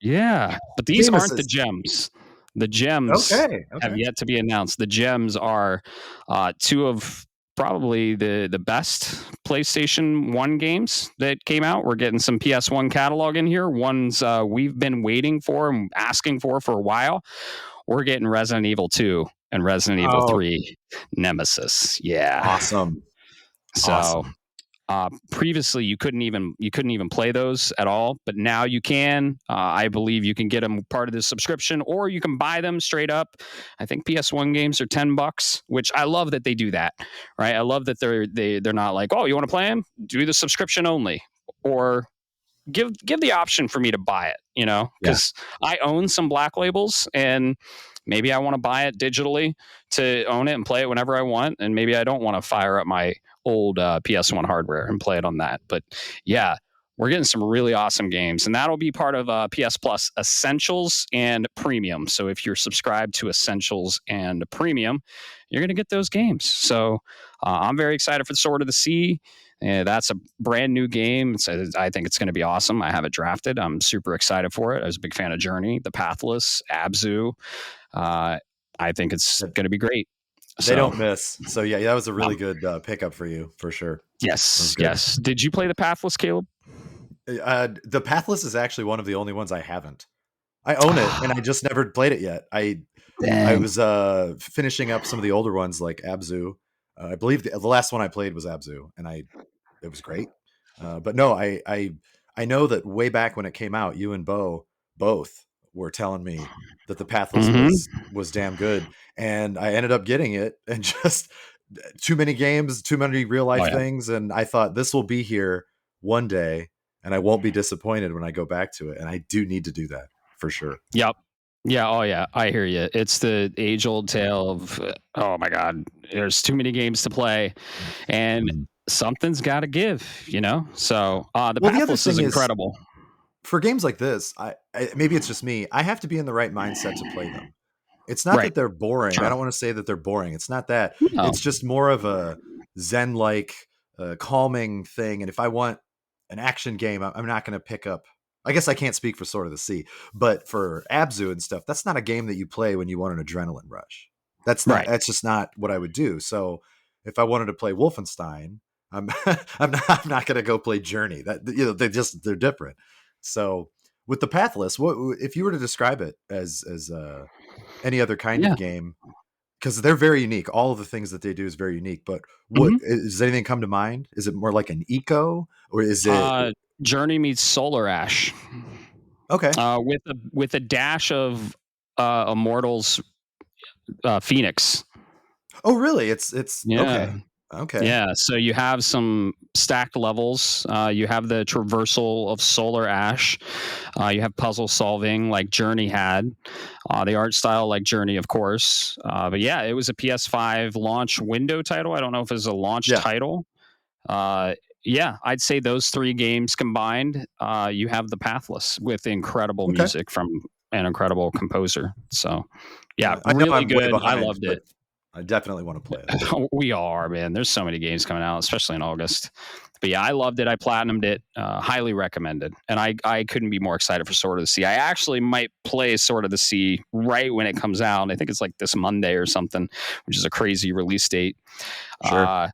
Yeah. But these aren't the gems. The gems have yet to be announced. The gems are two of probably the best PlayStation 1 games that came out. We're getting some PS1 catalog in here. Ones we've been waiting for and asking for a while. We're getting Resident Evil 2 and Resident Evil 3 Nemesis. Yeah. Awesome. So previously you couldn't even play those at all, but now you can. I believe you can get them part of the subscription, or you can buy them straight up. I think PS1 games are $10, which I love that they do that, right? I love that they're not like, oh, you want to play them? Do the subscription only, or give the option for me to buy it, because I own some Black Labels, and maybe I want to buy it digitally to own it and play it whenever I want, and maybe I don't want to fire up my old PS1 hardware and play it on that. But yeah, we're getting some really awesome games, and that'll be part of PS Plus Essentials and Premium. So if you're subscribed to Essentials and Premium, you're going to get those games. So I'm very excited for Sword of the Sea. That's a brand new game. I think it's going to be awesome. I have it drafted. I'm super excited for it. I was a big fan of Journey, The Pathless, Abzu. I think it's going to be great. They don't miss. So yeah, that was a really good pickup for you, for sure. Yes. Did you play The Pathless, Caleb? The Pathless is actually one of the only ones I haven't. I own it, and I just never played it yet. I was finishing up some of the older ones like Abzu. I believe the last one I played was Abzu, and it was great. But no, I know that way back when it came out, you and Bo both were telling me that the Pathless was damn good, and I ended up getting it, and just too many games, too many real life things, and I thought this will be here one day, and I won't be disappointed when I go back to it, and I do need to do that for sure. Yep. Yeah. Oh yeah. I hear you. It's the age old tale of, oh my God, there's too many games to play. And something's got to give, So the Well, the other Pathless is thing is, incredible. for games like this, I maybe it's just me. I have to be in the right mindset to play them. It's not Right. that they're boring. Sure. I don't want to say that they're boring. It's not that. No. It's just more of a zen-like, calming thing. And if I want an action game, I'm not going to pick up. I guess I can't speak for Sword of the Sea, but for Abzu and stuff, that's not a game that you play when you want an adrenaline rush. That's not. Right. That's just not what I would do. So if I wanted to play Wolfenstein, I'm I'm not going to go play Journey. That they're different. So with the Pathless, what if you were to describe it as any other kind of game? Because they're very unique. All of the things that they do is very unique. But what does anything come to mind? Is it more like an eco, or is it Journey meets Solar Ash? Okay, with a dash of Immortals Phoenix. Oh, really? It's okay. Yeah, so you have some stacked levels. You have the traversal of Solar Ash. You have puzzle solving like Journey had. The art style like Journey, of course. But yeah, it was a PS5 launch window title. I don't know if it's a launch title. Yeah, I'd say those three games combined, you have the Pathless with incredible music from an incredible composer. So yeah, really good. I loved it. I definitely want to play it. We are, man. There's so many games coming out, especially in August. But yeah, I loved it. I platinumed it. Highly recommended. And I couldn't be more excited for Sword of the Sea. I actually might play Sword of the Sea right when it comes out. I think it's like this Monday or something, which is a crazy release date. Sure.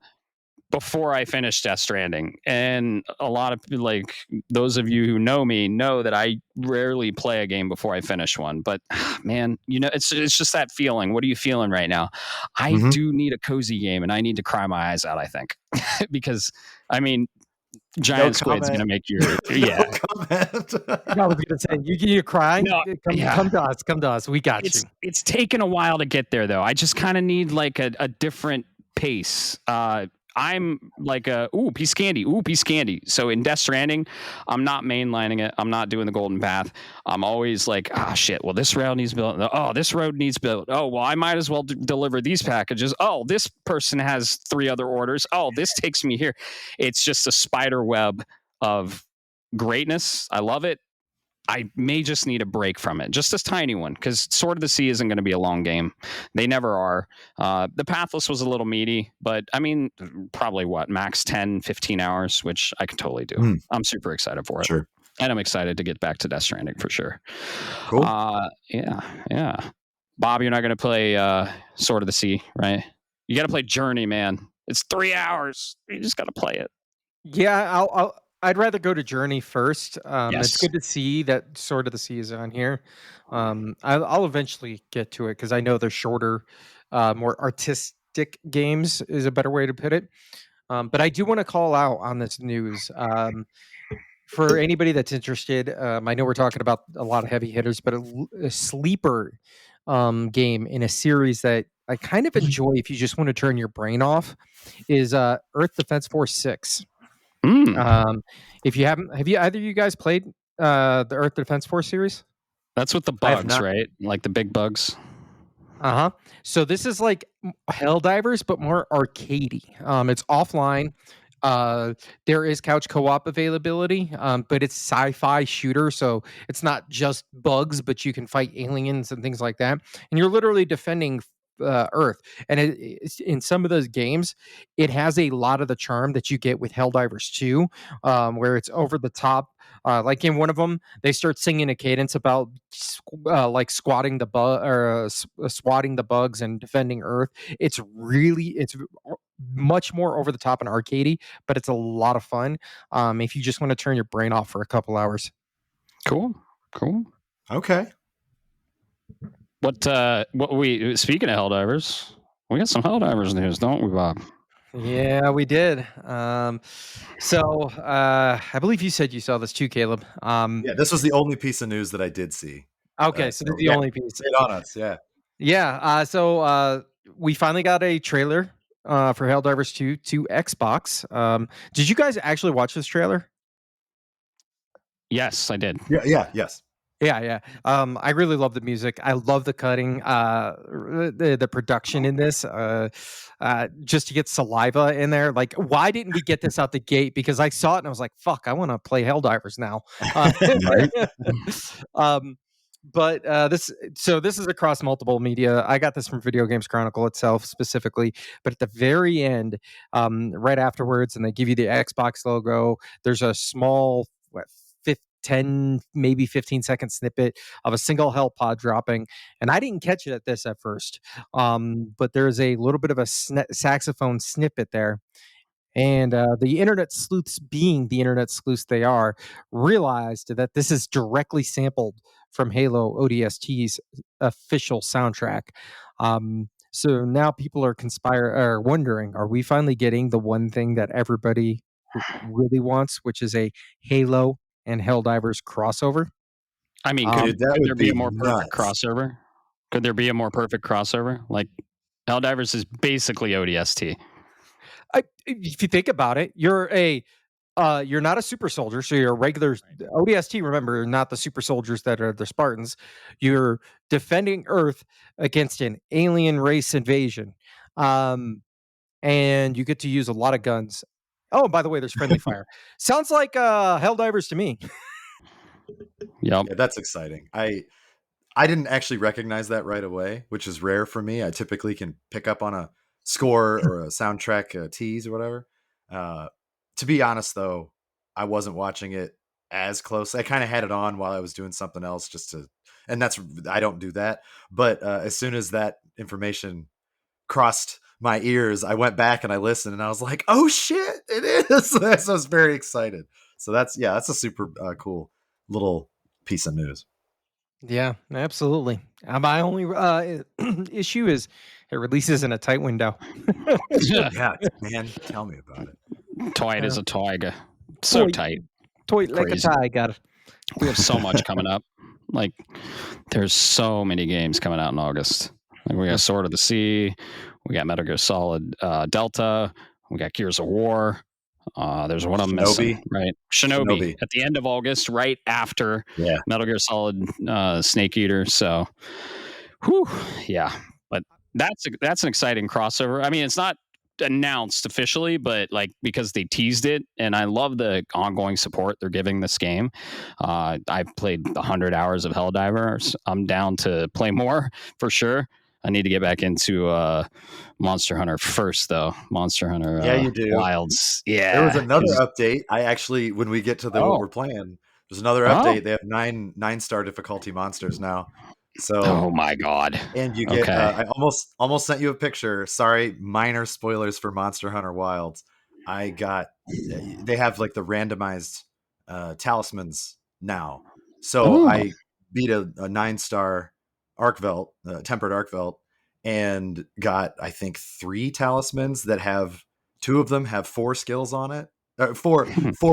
Before I finish Death Stranding. And a lot of like those of you who know me know that I rarely play a game before I finish one. But man, it's just that feeling. What are you feeling right now? I do need a cozy game, and I need to cry my eyes out, I think. Because I mean, Giant Squid's gonna make your I was gonna say you're crying. Come to us. We got you. It's taken a while to get there, though. I just kind of need like a different pace. I'm like piece of candy. So in Death Stranding, I'm not mainlining it. I'm not doing the golden path. I'm always like, shit. Well, this road needs built. Oh, this road needs built. Oh, well, I might as well deliver these packages. Oh, this person has 3 other orders. Oh, this takes me here. It's just a spider web of greatness. I love it. I may just need a break from it, just this tiny one, because Sword of the Sea isn't going to be a long game. They never are. The Pathless was a little meaty, but I mean, probably max 10, 15 hours, which I can totally do. I'm super excited for it. Sure. And I'm excited to get back to Death Stranding for sure. Cool. Yeah. Bob, you're not going to play Sword of the Sea, right? You got to play Journey, man. It's 3 hours. You just got to play it. Yeah, I'd rather go to Journey first. It's good to see that Sword of the Sea is on here. I'll eventually get to it because I know they're shorter, more artistic games is a better way to put it. But I do want to call out on this news. For anybody that's interested, I know we're talking about a lot of heavy hitters, but a sleeper game in a series that I kind of enjoy if you just want to turn your brain off is Earth Defense Force 6. If you haven't, have either of you guys played the Earth Defense Force series? That's with the bugs, right? Like the big bugs. So this is like Helldivers, but more arcadey. It's offline. There is couch co-op availability, but it's sci-fi shooter, so it's not just bugs, but you can fight aliens and things like that. And you're literally defending Earth. And it's, in some of those games, it has a lot of the charm that you get with Helldivers 2, where it's over the top. Like in one of them, they start singing a cadence about like swatting the bugs and defending Earth. It's much more over the top and arcadey, but it's a lot of fun if you just want to turn your brain off for a couple hours. Cool. Okay. Speaking of Helldivers, we got some Helldivers news, don't we, Bob? Yeah, we did. So I believe you said you saw this too, Caleb. Yeah, this was the only piece of news that I did see. Okay, so this is the only piece. Get on us, yeah. Yeah, so we finally got a trailer for Helldivers 2 to Xbox. Did you guys actually watch this trailer? Yes, I did. Yeah, yes. Yeah. I really love the music. I love the cutting, the production in this. Just to get Saliva in there, like, why didn't we get this out the gate? Because I saw it and I was like, "Fuck, I want to play Helldivers now." Right? um, but this is across multiple media. I got this from Video Games Chronicle itself specifically, but at the very end, right afterwards, and they give you the Xbox logo. There's a small 10 maybe 15-second snippet of a single hell pod dropping, and I didn't catch it at this at first, but there's a little bit of a saxophone snippet there, and the internet sleuths, being the internet sleuths they are, realized that this is directly sampled from Halo ODST's official soundtrack. So now people are wondering, are we finally getting the one thing that everybody really wants, which is a Halo and Helldivers crossover? I mean, Dude, that could would there be be a more perfect nuts. crossover? Could there be a more perfect crossover? Like, Helldivers is basically ODST. If you think about it, you're not a super soldier, so you're a regular ODST. Remember, not the super soldiers that are the Spartans. You're defending Earth against an alien race invasion, and you get to use a lot of guns. Oh, by the way, there's friendly fire. Sounds like Helldivers to me. Yep. Yeah, that's exciting. I didn't actually recognize that right away, which is rare for me. I typically can pick up on a score or a soundtrack tease or whatever. Uh, to be honest, though, I wasn't watching it as close. I kind of had it on while I was doing something else, and I don't do that. But as soon as that information crossed my ears, I went back and I listened, and I was like, "Oh shit, it is!" So I was very excited. So that's a super cool little piece of news. Yeah, absolutely. My only issue is it releases in a tight window. Yeah, man, tell me about it. Tight as a tiger. So tight. Toy like a Crazy. tiger. We have so much coming up. Like, there's so many games coming out in August. Like, we got Sword of the Sea, we got Metal Gear Solid Delta, we got Gears of War. There's one I'm missing, right? Shinobi at the end of August, right after Metal Gear Solid Snake Eater. So, whew, yeah. But that's an exciting crossover. I mean, it's not announced officially, but like, because they teased it, and I love the ongoing support they're giving this game. I've played 100 hours of Helldivers. I'm down to play more for sure. I need to get back into Monster Hunter first, though. Monster Hunter you do. Wilds. Yeah. There was another update. I actually, when we get to what we're playing, there's another update. They have 9-star difficulty monsters now. So, oh my god! And you get. I almost sent you a picture. Sorry, minor spoilers for Monster Hunter Wilds. I got. They have like the randomized talismans now. So I beat a 9-star Arcvelt, tempered Arcvelt, and got, I think, 3 talismans that have 2 of them have 4 skills on it. 4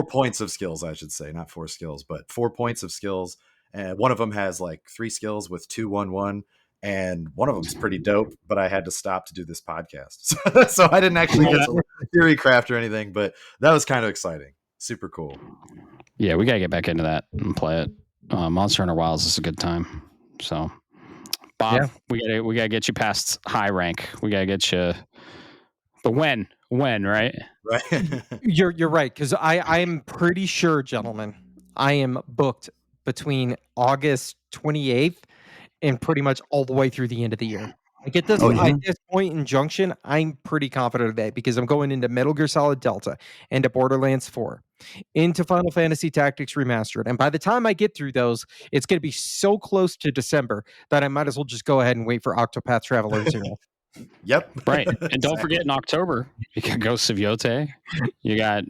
points of skills, I should say, not 4 skills, but 4 points of skills. And one of them has like 3 skills with 2-1-1, and one of them's pretty dope. But I had to stop to do this podcast, so I didn't actually get to theory craft or anything. But that was kind of exciting, super cool. Yeah, we gotta get back into that and play it. Monster Hunter Wilds is a good time. So, Bob, we gotta get you past high rank. We gotta get you. But when, right? Right. You're right, because I'm pretty sure, gentlemen, I am booked between August 28th and pretty much all the way through the end of the year. Like at this point in Junction, I'm pretty confident of that, because I'm going into Metal Gear Solid Delta, into Borderlands 4, into Final Fantasy Tactics Remastered. And by the time I get through those, it's going to be so close to December that I might as well just go ahead and wait for Octopath Traveler 0. Yep. Right. And don't forget, in October, you got Ghosts of Yote. You got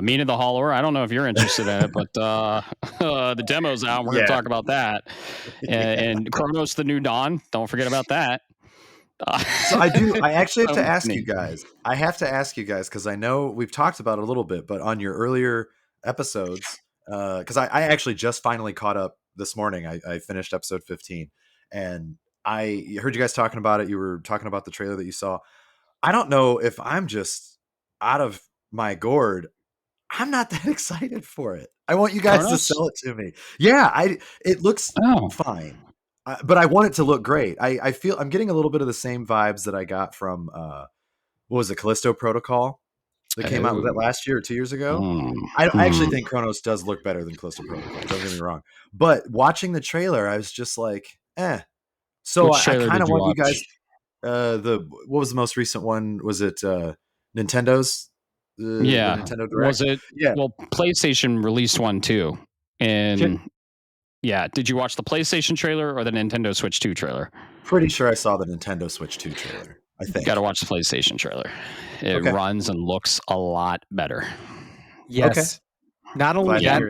Mina the Hollower. I don't know if you're interested in it, but the demo's out. We're going to talk about that. And Chronos the New Dawn. Don't forget about that. So I actually have to ask you guys. I have to ask you guys, because I know we've talked about it a little bit, but on your earlier episodes, because I actually just finally caught up this morning. I finished episode 15, and I heard you guys talking about it. You were talking about the trailer that you saw. I don't know if I'm just out of my gourd. I'm not that excited for it. I want you guys to sell it to me. Yeah, it looks fine, but I want it to look great. I feel I'm getting a little bit of the same vibes that I got from what was it, Callisto Protocol that came out with that last year or 2 years ago. I actually think Chronos does look better than Callisto Protocol. Don't get me wrong, but watching the trailer, I was just like, eh. So Which I trailer kind did of you want you watch? guys. What was the most recent one? Was it Nintendo's? Yeah. The Nintendo Direct? Was it? Yeah. Well, PlayStation released one too. And yeah, did you watch the PlayStation trailer or the Nintendo Switch 2 trailer? Pretty sure I saw the Nintendo Switch 2 trailer. I think. Got to watch the PlayStation trailer. It runs and looks a lot better. Yes. Okay. Not only that,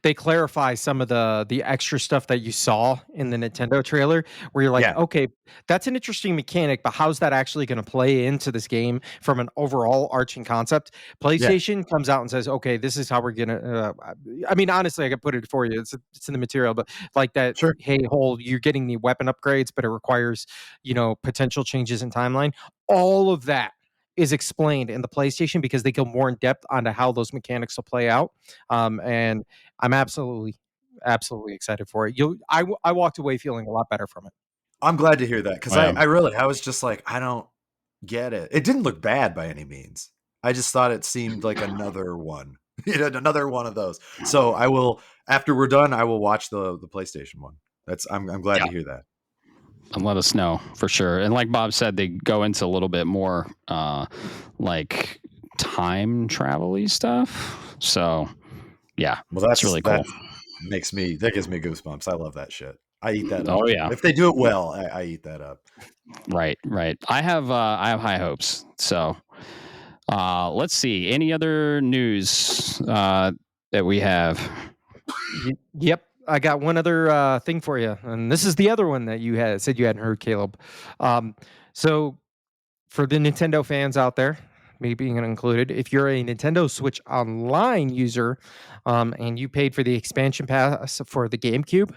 they clarify some of the extra stuff that you saw in the Nintendo trailer, where you're like, okay, that's an interesting mechanic, but how's that actually going to play into this game from an overall arching concept? PlayStation comes out and says, okay, this is how we're gonna. I mean, honestly, I could put it for you. It's in the material, but like that. Sure. Hey, you're getting the weapon upgrades, but it requires potential changes in timeline. All of that is explained in the PlayStation because they go more in depth onto how those mechanics will play out. And I'm absolutely excited for it. I walked away feeling a lot better from it. I'm glad to hear that because I was just like, I don't get it. It didn't look bad by any means. I just thought it seemed like another one, another one of those. So I will, after we're done, I will watch the PlayStation one. I'm glad to hear that. And let us know for sure. And like Bob said, they go into a little bit more like time travel-y stuff. So yeah, that's really cool. That gives me goosebumps. I love that shit. I eat that up. Oh yeah. If they do it well, I eat that up. Right. I have high hopes. So let's see. Any other news that we have? Yep. I got one other thing for you, and this is the other one that you said you hadn't heard, Caleb. So for the Nintendo fans out there, me being included, if you're a Nintendo Switch Online user and you paid for the expansion pass for the GameCube,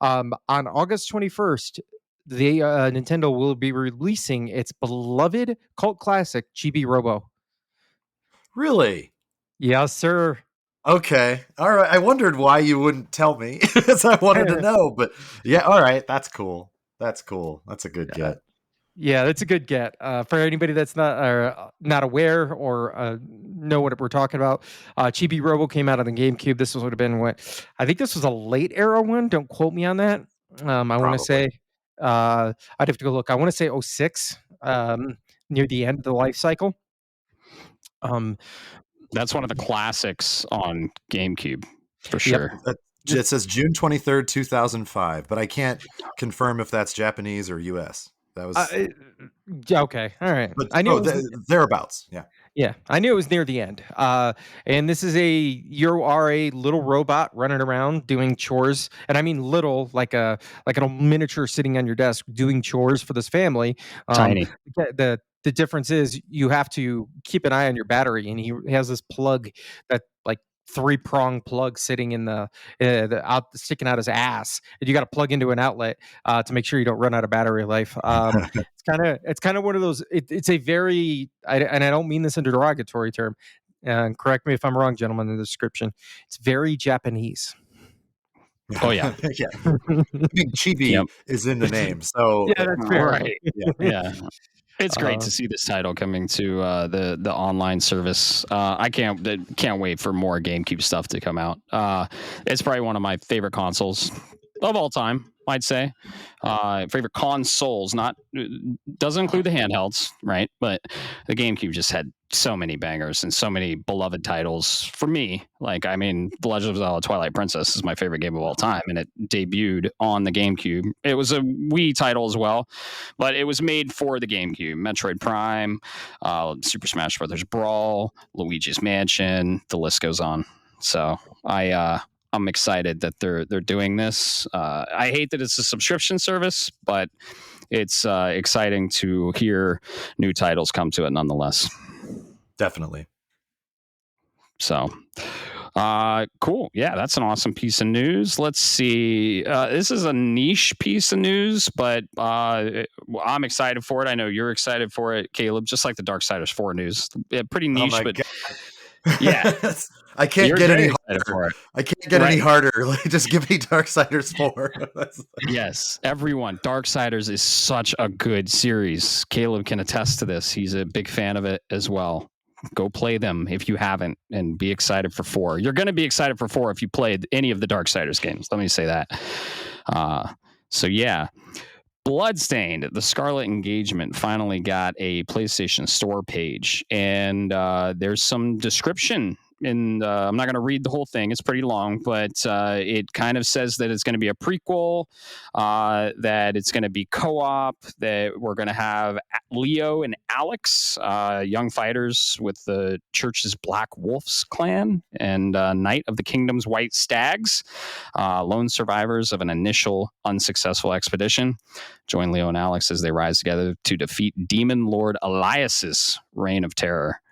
on August 21st, Nintendo will be releasing its beloved cult classic, Chibi Robo. Really? Yes, sir. Okay. All right. I wondered why you wouldn't tell me because I wanted to know, but yeah. All right. That's cool. That's a good get. Yeah, that's a good get. For anybody that's not aware or know what we're talking about, Chibi Robo came out on the GameCube. This would have been I think this was a late era one. Don't quote me on that. I want to say, I'd have to go look. I want to say 06, near the end of the life cycle. That's one of the classics on GameCube for sure. Yep. It says June 23rd, 2005, but I can't confirm if that's Japanese or US. That was okay. All right. But I knew thereabouts. Yeah. Yeah, I knew it was near the end. And this is you are a little robot running around doing chores, and I mean little, like a miniature sitting on your desk doing chores for this family. Tiny. The difference is you have to keep an eye on your battery, and he has this plug that like 3-prong plug sitting in sticking out his ass, and you got to plug into an outlet to make sure you don't run out of battery life. It's kind of one of those. It's a very, and I don't mean this in a derogatory term. Correct me if I'm wrong, gentlemen. In the description, it's very Japanese. Oh yeah, yeah. I mean, Chibi is in the name, so yeah, that's fair. Right. Yeah. It's great to see this title coming to the online service. I can't wait for more GameCube stuff to come out. It's probably one of my favorite consoles of all time, I'd say. Favorite consoles, doesn't include the handhelds, right? But the GameCube just had so many bangers and so many beloved titles for me. Like, I mean, The Legend of Zelda Twilight Princess is my favorite game of all time, and it debuted on the GameCube. It was a Wii title as well, but it was made for the GameCube. Metroid Prime, Super Smash Bros. Brawl, Luigi's Mansion, the list goes on. So I'm excited that they're doing this. I hate that it's a subscription service, but it's exciting to hear new titles come to it nonetheless. Definitely. So, cool. Yeah, that's an awesome piece of news. Let's see. This is a niche piece of news, but I'm excited for it. I know you're excited for it, Caleb, just like the Darksiders 4 news. Pretty niche, but God. yeah. I can't You're get very any excited harder. for it. I can't get any harder. Like, just give me Darksiders 4. Yes, everyone. Darksiders is such a good series. Caleb can attest to this. He's a big fan of it as well. Go play them if you haven't, and be excited for 4. You're going to be excited for 4 if you played any of the Darksiders games. Let me say that. So yeah, Bloodstained, the Scarlet Engagement, finally got a PlayStation Store page, and there's some description. And I'm not going to read the whole thing; it's pretty long, but it kind of says that it's going to be a prequel, that it's going to be co-op, that we're going to have Leo and Alex, young fighters with the Church's Black Wolves clan, and Knight of the Kingdom's White Stags, lone survivors of an initial unsuccessful expedition. Join Leo and Alex as they rise together to defeat Demon Lord Elias's reign of terror.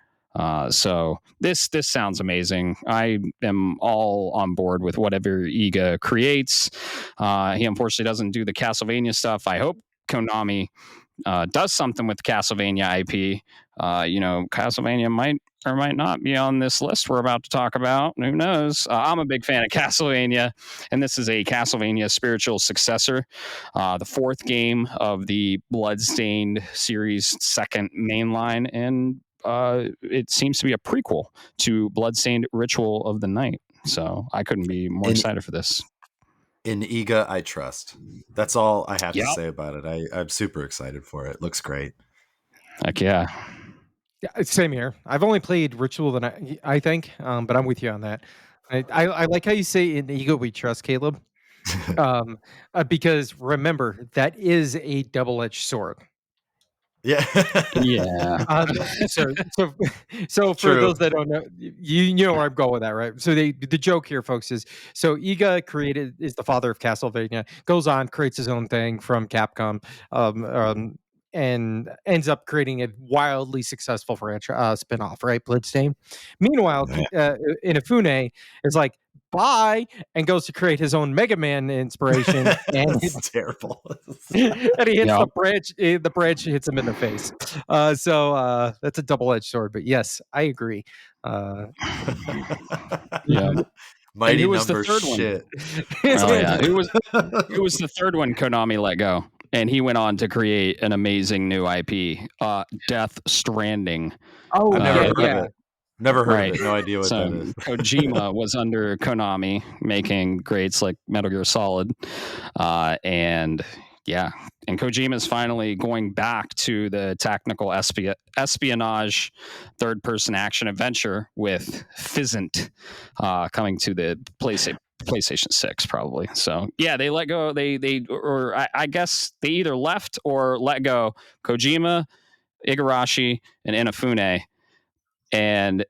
So this sounds amazing. I am all on board with whatever Iga creates. He unfortunately doesn't do the Castlevania stuff. I hope Konami does something with the Castlevania IP. Castlevania might or might not be on this list we're about to talk about. Who knows? I'm a big fan of Castlevania, and this is a Castlevania spiritual successor, the 4th game of the Bloodstained series' second mainline, and it seems to be a prequel to Bloodstained Ritual of the Night. So I couldn't be more excited for this. In Iga, I trust. That's all I have to say about it. I'm super excited for it. Looks great. Heck yeah. Same here. I've only played Ritual of the Night, I think, but I'm with you on that. I like how you say in Iga we trust, Caleb, because remember, that is a double-edged sword. Yeah. So for those that don't know, you know where I'm going with that, right? So the joke here, folks, is so Iga is the father of Castlevania, goes on, creates his own thing from Capcom, and ends up creating a wildly successful spinoff, right? Bloodstained. Meanwhile, Inafune is like, bye, and goes to create his own Mega Man inspiration, and it's terrible. And he hits the branch. The branch hits him in the face. So that's a double-edged sword. But yes, I agree. Yeah. Mighty who was the number third shit. One? Who was the third one Konami let go? And he went on to create an amazing new IP, Death Stranding. Oh, Never heard of it. No idea what that is. Kojima was under Konami making greats like Metal Gear Solid. And Kojima's finally going back to the technical espionage third-person action adventure with Fizzant, coming to the PlayStation 6 probably. So yeah, they let go. I guess they either left or let go Kojima, Igarashi, and Inafune. And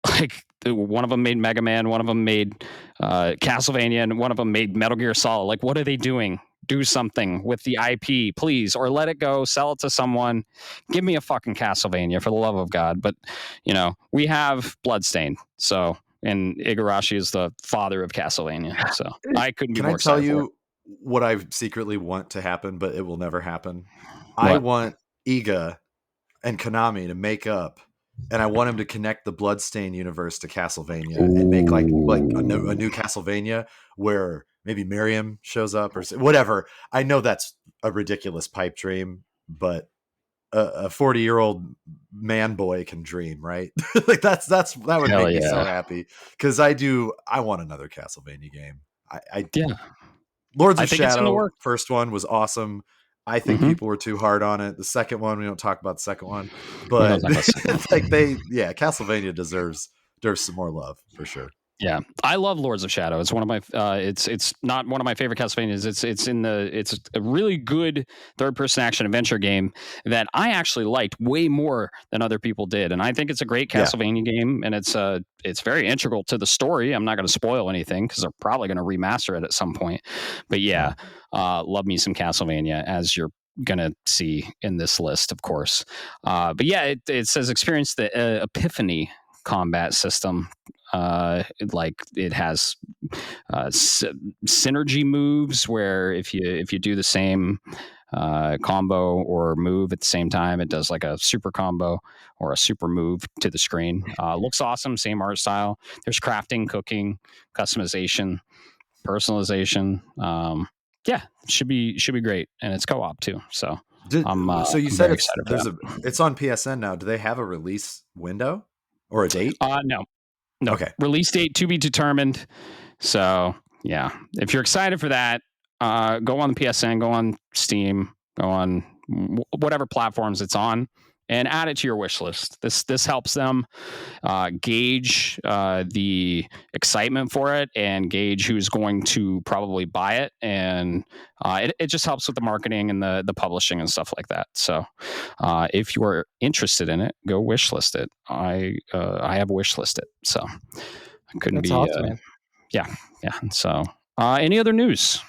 like one of them made Mega Man, one of them made Castlevania, and one of them made Metal Gear Solid. Like, what are they doing? Do something with the IP, please, or let it go, sell it to someone. Give me a fucking Castlevania, for the love of God. But we have Bloodstained, so, and Igarashi is the father of Castlevania, so I couldn't be more excited. Can I tell you what I secretly want to happen, but it will never happen? What? I want Iga and Konami to make up, and I want him to connect the Bloodstained universe to Castlevania and make like a new Castlevania where maybe Miriam shows up or whatever. I know that's a ridiculous pipe dream, but a 40-year-old man boy can dream, right? Like that would make me so happy, because I want another Castlevania game. Lords of Shadow, first one was awesome. I think people were too hard on it. The second one, we don't talk about the second one, but Castlevania deserves some more love for sure. Yeah, I love Lords of Shadow. It's one of my. It's not one of my favorite Castlevanias. It's a really good third-person action adventure game that I actually liked way more than other people did, and I think it's a great Castlevania game, and it's very integral to the story. I'm not going to spoil anything because they're probably going to remaster it at some point. But love me some Castlevania, as you're gonna see in this list, of course. But yeah, it says experience the Epiphany combat system. Like it has synergy moves where if you do the same combo or move at the same time. It does like a super combo or a super move to the screen. Looks awesome. Same art style. There's crafting, cooking, customization, personalization. Yeah, should be great, and it's co-op too. So so you I'm said very excited for that. it's on PSN now. Do they have a release window or a date? No. Okay. Release date to be determined. So yeah, if you're excited for that, go on the PSN, go on Steam, go on whatever platforms it's on, and add it to your wish list. This helps them gauge the excitement for it and gauge who's going to probably buy it, and it just helps with the marketing and the publishing and stuff like that. So if you are interested in it, go wish list it. I have wish listed, so I couldn't That's be awesome, man. yeah. So any other news?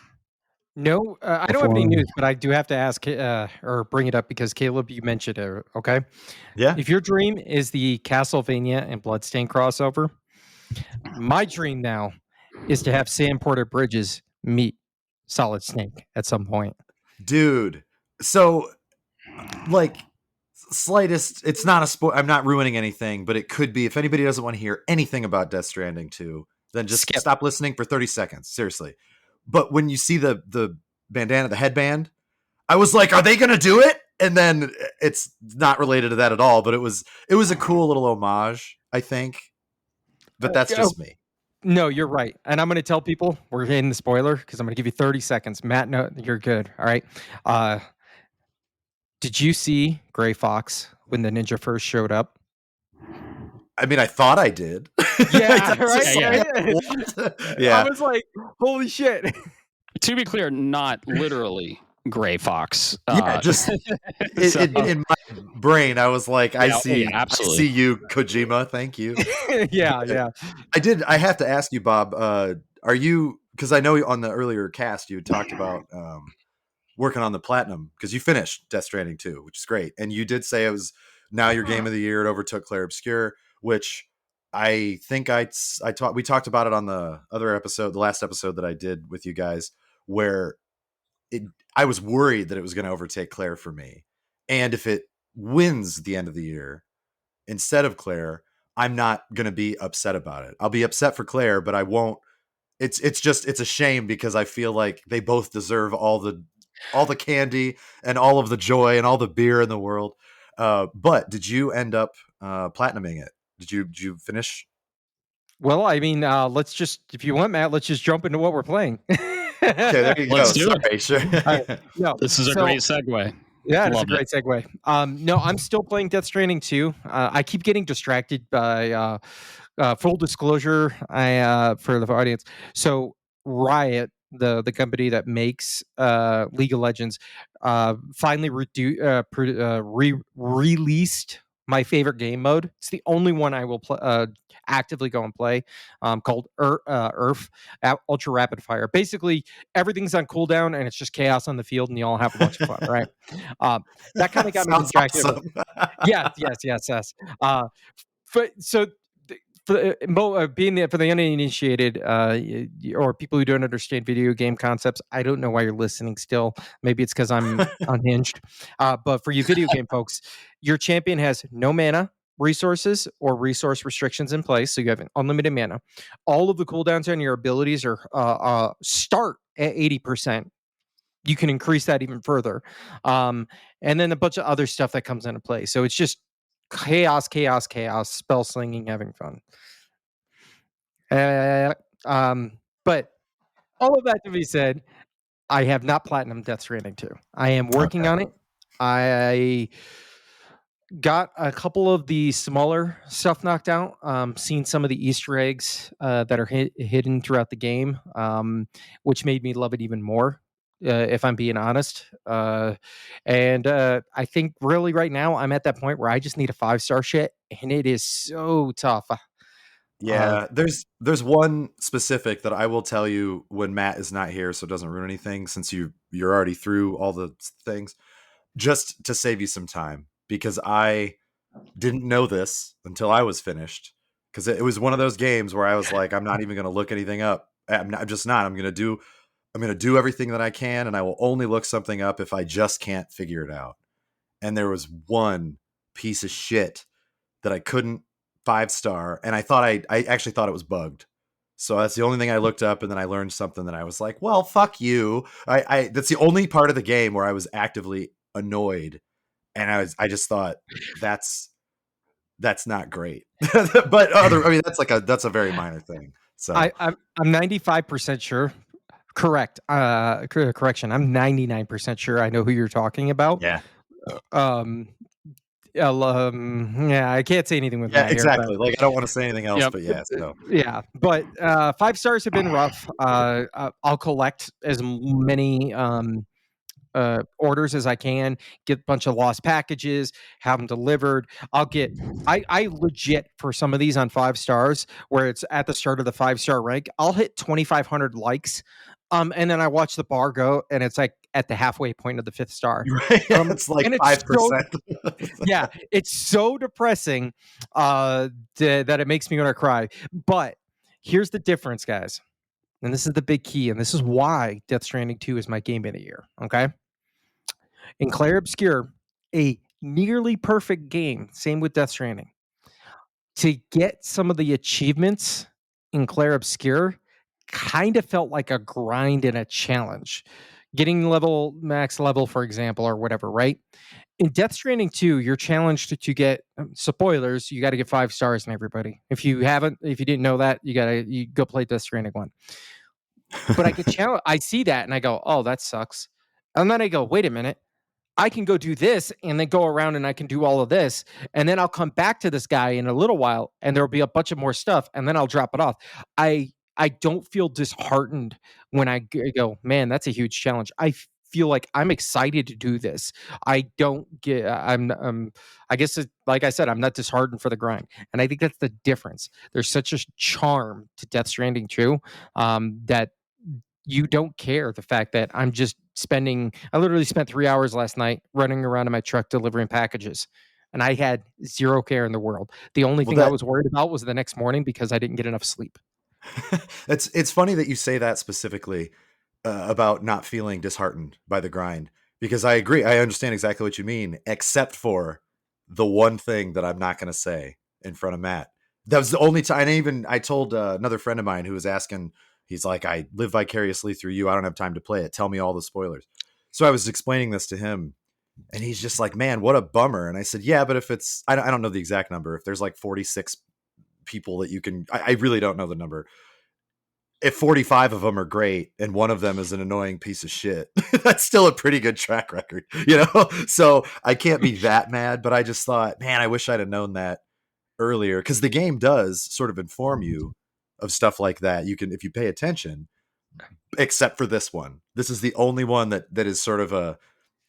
No, I don't have any news, but I do have to ask or bring it up because Caleb, you mentioned it. Okay, Yeah. if your dream is the Castlevania and Bloodstain crossover, my dream now is to have Sam Porter Bridges meet Solid Snake at some point. Dude. So like slightest, it's not a spoil. I'm not ruining anything, but it could be. If anybody doesn't want to hear anything about Death Stranding 2, then just Skip. stop listening for 30 seconds. Seriously. But when you see the bandana, the headband, I was like, are they going to do it? And then it's not related to that at all, but it was a cool little homage, I think. But that's just me. No, you're right. And I'm going to tell people we're in the spoiler because I'm going to give you 30 seconds. Matt, no, you're good. All right. Did you see Gray Fox when the ninja first showed up? I mean, I thought I did. Yeah, right? Yeah. I was like, holy shit. To be clear, not literally Gray Fox. Yeah, just in my brain, I was like, I see you, Kojima. Thank you. Yeah. I have to ask you, Bob, are you, because I know on the earlier cast you talked about working on the platinum, because you finished Death Stranding 2, which is great. And you did say it was now your game of the year. It overtook Clair Obscur, which I think we talked about it on the other episode, the last episode that I did with you guys, where I was worried that it was going to overtake Claire for me. And if it wins the end of the year instead of Claire, I'm not going to be upset about it. I'll be upset for Claire, but I won't. It's a shame because I feel like they both deserve all the candy and all of the joy and all the beer in the world. But did you end up platinuming it? Did you finish? Well, I mean, let's just, if you want, Matt, let's just jump into what we're playing. Okay, there you Let's go. do Sorry, it. Sure. No, this is a great segue. Yeah, it's a great segue. No, I'm still playing Death Stranding 2. I keep getting distracted by full disclosure. For the audience, so Riot, the company that makes League of Legends, finally released my favorite game mode. It's the only one I will actively go and play, called Earth Ultra Rapid Fire. Basically, everything's on cooldown and it's just chaos on the field, and you all have a bunch of fun, right? That kind of got me distracted. Awesome. Yes. But so. For the uninitiated or people who don't understand video game concepts, I don't know why you're listening still. Maybe it's because I'm unhinged. But for you video game folks, your champion has no mana resources or resource restrictions in place, so you have unlimited mana. All of the cooldowns on your abilities are start at 80%. You can increase that even further, and then a bunch of other stuff that comes into play. So it's just chaos, spell slinging, having fun. But all of that to be said, I have not platinum Death Stranding 2. I am working on it. I got a couple of the smaller stuff knocked out. Seen some of the Easter eggs that are hidden throughout the game, which made me love it even more. If I'm being honest. And I think really right now I'm at that point where I just need a 5-star shit, and it is so tough. Yeah, there's one specific that I will tell you when Matt is not here, so it doesn't ruin anything since you're already through all the things, just to save you some time, because I didn't know this until I was finished, because it was one of those games where I was like, I'm not even going to look anything up. I'm just not. I'm going to do I'm going to do everything that I can, and I will only look something up if I just can't figure it out. And there was one piece of shit that I couldn't 5-star, and I actually thought it was bugged. So that's the only thing I looked up, and then I learned something that I was like, well, fuck you. That's the only part of the game where I was actively annoyed, and I just thought that's not great. But that's a very minor thing. So I'm 95% sure. Correct. Correction. I'm 99% sure I know who you're talking about. yeah. Yeah, I can't say anything with Yeah, Matt exactly. here, Like, I don't want to say anything else, Yep. but yeah. So yeah, but 5 stars have been rough. I'll collect as many orders as I can, get a bunch of lost packages, have them delivered. I legit for some of these on 5 stars where it's at the start of the 5-star rank, I'll hit 2,500 likes. And then I watch the bar go, and it's like at the halfway point of the 5th star. right? It's like 5%. Yeah, it's so depressing that it makes me want to cry. But here's the difference, guys. And this is the big key, and this is why Death Stranding 2 is my game of the year. Okay. In Clair Obscur, a nearly perfect game. Same with Death Stranding. To get some of the achievements in Clair Obscur kind of felt like a grind and a challenge. Getting max level, for example, or whatever, right? In Death Stranding 2, you're challenged to get spoilers. You got to get 5 stars in everybody. If you didn't know that, you go play Death Stranding 1. But I get challenge. I see that and I go, oh, that sucks. And then I go, wait a minute. I can go do this and then go around and I can do all of this. And then I'll come back to this guy in a little while and there'll be a bunch of more stuff and then I'll drop it off. I don't feel disheartened when I go, man, that's a huge challenge. I feel like I'm excited to do this. I don't get, I guess, like I said, I'm not disheartened for the grind. And I think that's the difference. There's such a charm to Death Stranding 2 that you don't care the fact that I literally spent 3 hours last night running around in my truck delivering packages. And I had zero care in the world. The only thing I was worried about was the next morning because I didn't get enough sleep. It's funny that you say that specifically about not feeling disheartened by the grind, because I agree. I understand exactly what you mean, except for the one thing that I'm not going to say in front of Matt. That was the only time. I told another friend of mine who was asking, he's like, I live vicariously through you. I don't have time to play it. Tell me all the spoilers. So I was explaining this to him and he's just like, man, what a bummer. And I said, yeah, but if it's, I don't know the exact number. If there's like 46 people that you can, I really don't know the number. If 45 of them are great and one of them is an annoying piece of shit, that's still a pretty good track record, So I can't be that mad, but I just thought, man, I wish I'd have known that earlier, because the game does sort of inform you of stuff like that. You can, if you pay attention, except for this one. This is the only one that is sort of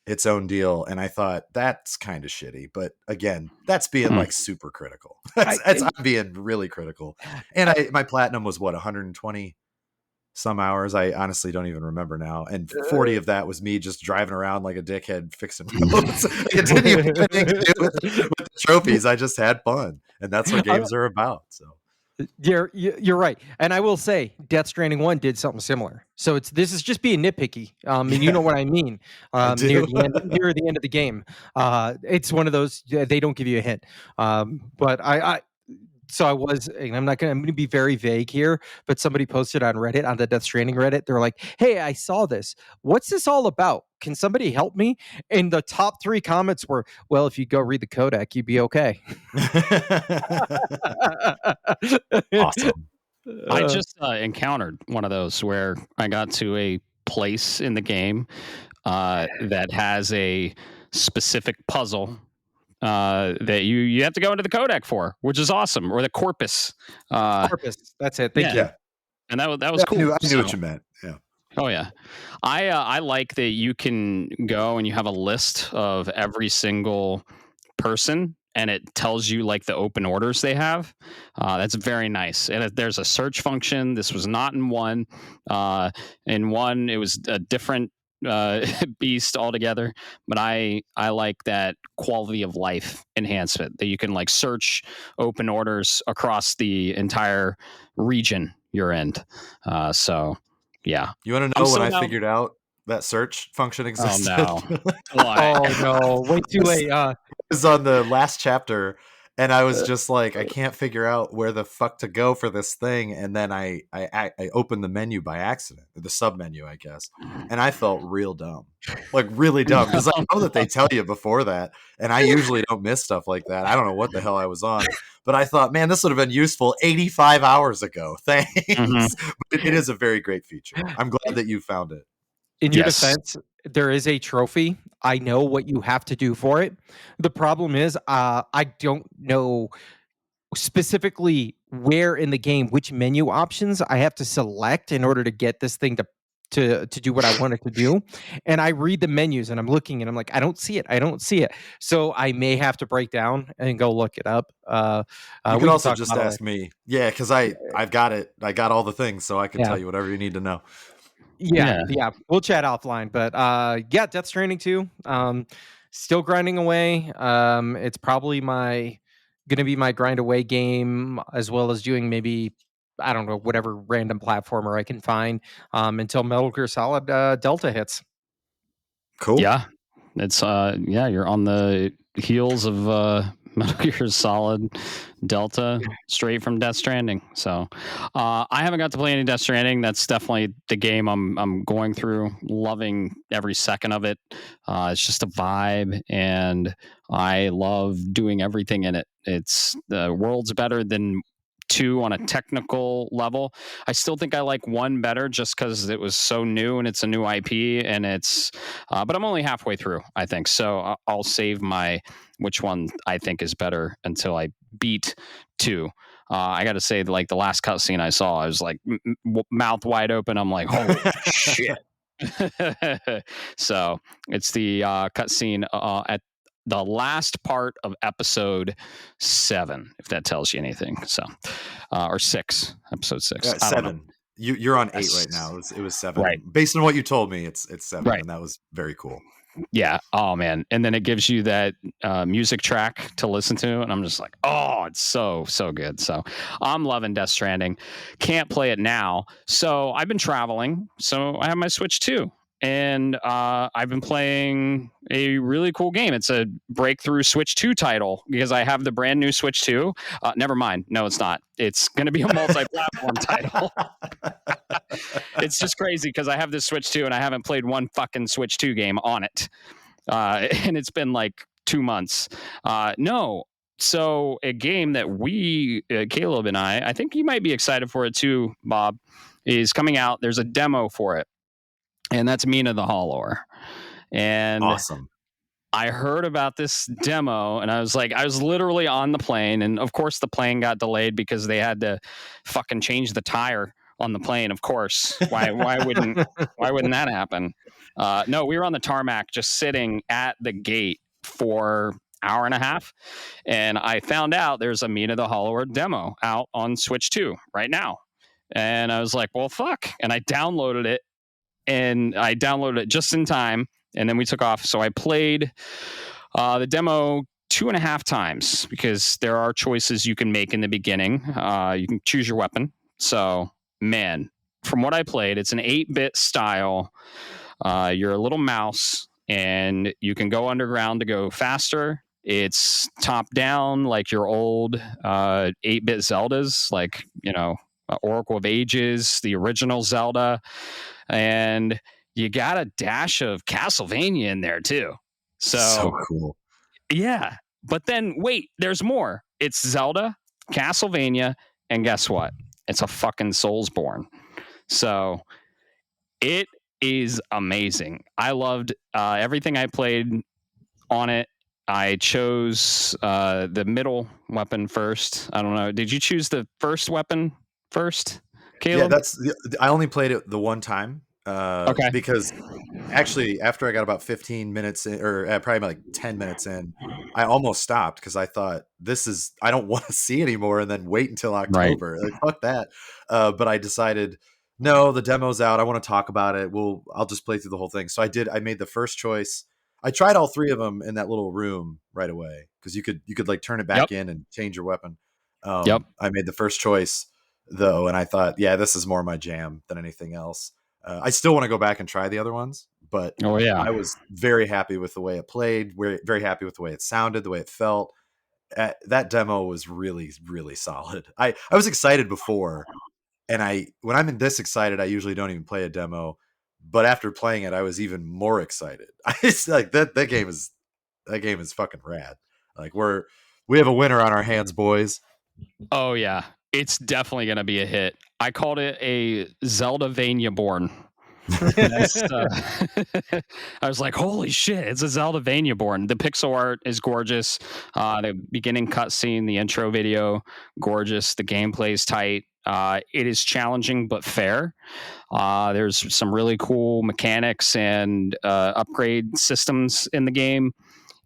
its own deal. And I thought that's kind of shitty, but again, that's being like super critical. I'm being really critical. And my platinum was 120 some hours. I honestly don't even remember now. And 40 of that was me just driving around like a dickhead fixing roads. It didn't even have anything to do with the trophies. I just had fun, and that's what games are about. So you're right. And I will say Death Stranding 1 did something similar. So this is just being nitpicky. And you know what I mean. Near the end of the game. It's one of those, they don't give you a hint. But so I was, and I'm going to be very vague here, but somebody posted on Reddit, on the Death Stranding Reddit. They're like, hey, I saw this. What's this all about? Can somebody help me? And the top 3 comments were, well, if you go read the codec, you'd be okay. Awesome. I just encountered one of those where I got to a place in the game that has a specific puzzle that you have to go into the codec for, which is awesome, or the corpus. Corpus, that's it. Thank you. And that was cool. I knew what you meant. Yeah. Oh yeah, I like that you can go and you have a list of every single person, and it tells you like the open orders they have. That's very nice. And there's a search function. This was not in one. In one, it was a different beast altogether. But I like that quality of life enhancement that you can like search open orders across the entire region you're in. So Yeah. You want to know when I figured out that search function existed? Oh no! Why? Oh no! Way too late. It was on the last chapter, and I was just like, I can't figure out where the fuck to go for this thing. And then I opened the menu by accident, the sub menu, I guess, and I felt real dumb, like really dumb, because I know that they tell you before that, and I usually don't miss stuff like that. I don't know what the hell I was on, but I thought, man, this would have been useful 85 hours ago. Thanks. Mm-hmm. But it is a very great feature. I'm glad that you found it. In your defense, there is a trophy. I know what you have to do for it. The problem is, I don't know specifically where in the game, which menu options I have to select in order to get this thing to do what I want it to do. And I read the menus and I'm looking and I'm like, I don't see it. I don't see it. So I may have to break down and go look it up. You can also just ask me. Yeah, because I've got it. I got all the things, so I can tell you whatever you need to know. Yeah. We'll chat offline. But yeah, Death Stranding 2. Still grinding away. It's probably gonna be my grind away game, as well as doing maybe, I don't know, whatever random platformer I can find until Metal Gear Solid Delta hits. Cool. Yeah. It's you're on the heels of Metal Gear Solid Delta, straight from Death Stranding. So I haven't got to play any Death Stranding. That's definitely the game I'm going through, loving every second of it. It's just a vibe, and I love doing everything in it. It's the world's better than 2 on a technical level. I still think I like 1 better just because it was so new and it's a new IP, and it's but I'm only halfway through, I think, so I'll save my which one I think is better until I beat 2. I gotta say, like, the last cutscene I saw, I was like mouth wide open. I'm like, holy shit. So it's the cutscene at the last part of episode 7, if that tells you anything. So, or 6, episode 6. 7. You're on 8 right now. It was 7. Right. Based on what you told me, it's 7, right. And that was very cool. Yeah. Oh man. And then it gives you that music track to listen to, and I'm just like, oh, it's so good. So I'm loving Death Stranding. Can't play it now. So I've been traveling. So I have my Switch too. And I've been playing a really cool game. It's a breakthrough Switch 2 title because I have the brand new Switch 2. Never mind. No, it's not. It's going to be a multi-platform title. It's just crazy because I have this Switch 2 and I haven't played one fucking Switch 2 game on it. And it's been like 2 months. No. So a game that we, Caleb and I think you might be excited for it too, Bob, is coming out. There's a demo for it. And that's Mina the Hollower. And awesome. I heard about this demo and I was literally on the plane. And of course the plane got delayed because they had to fucking change the tire on the plane. Of course. Why wouldn't that happen? No, we were on the tarmac just sitting at the gate for hour and a half. And I found out there's a Mina the Hollower demo out on Switch 2 right now. And I was like, well, fuck. And I downloaded it. And I downloaded it just in time, and then we took off. So I played the demo 2.5 times because there are choices you can make in the beginning. You can choose your weapon. So, man, from what I played, it's an 8-bit style. You're a little mouse, and you can go underground to go faster. It's top down like your old 8-bit Zeldas, like, Oracle of Ages, the original Zelda. And you got a dash of Castlevania in there too. So cool. Yeah. But then wait, there's more. It's Zelda, Castlevania, and guess what? It's a fucking Soulsborne. So it is amazing. I loved everything I played on it. I chose the middle weapon first. I don't know. Did you choose the first weapon first, Caleb? Yeah, I only played it the one time. Okay. Because actually, after I got about 15 minutes in, or probably like 10 minutes in, I almost stopped because I thought I don't want to see anymore, and then wait until October. Right. Like, fuck that. But I decided, no, the demo's out. I want to talk about it. I'll just play through the whole thing. So I did. I made the first choice. I tried all 3 of them in that little room right away because you could like turn it back in and change your weapon. I made the first choice though, and I thought, yeah, this is more my jam than anything else. I still want to go back and try the other ones, but Oh yeah. I was very happy with the way it played. Very happy with the way it sounded, the way it felt. That demo was really, really solid. I was excited before, and when I'm this excited, I usually don't even play a demo. But after playing it, I was even more excited. It's like that game is fucking rad. Like we have a winner on our hands, boys. Oh yeah, it's definitely gonna be a hit. I called it a Zelda-vania born. I was like, holy shit, it's a Zelda-vania born. The pixel art is gorgeous. The beginning cutscene, the intro video, gorgeous. The gameplay is tight. It is challenging but fair. There's some really cool mechanics and upgrade systems in the game.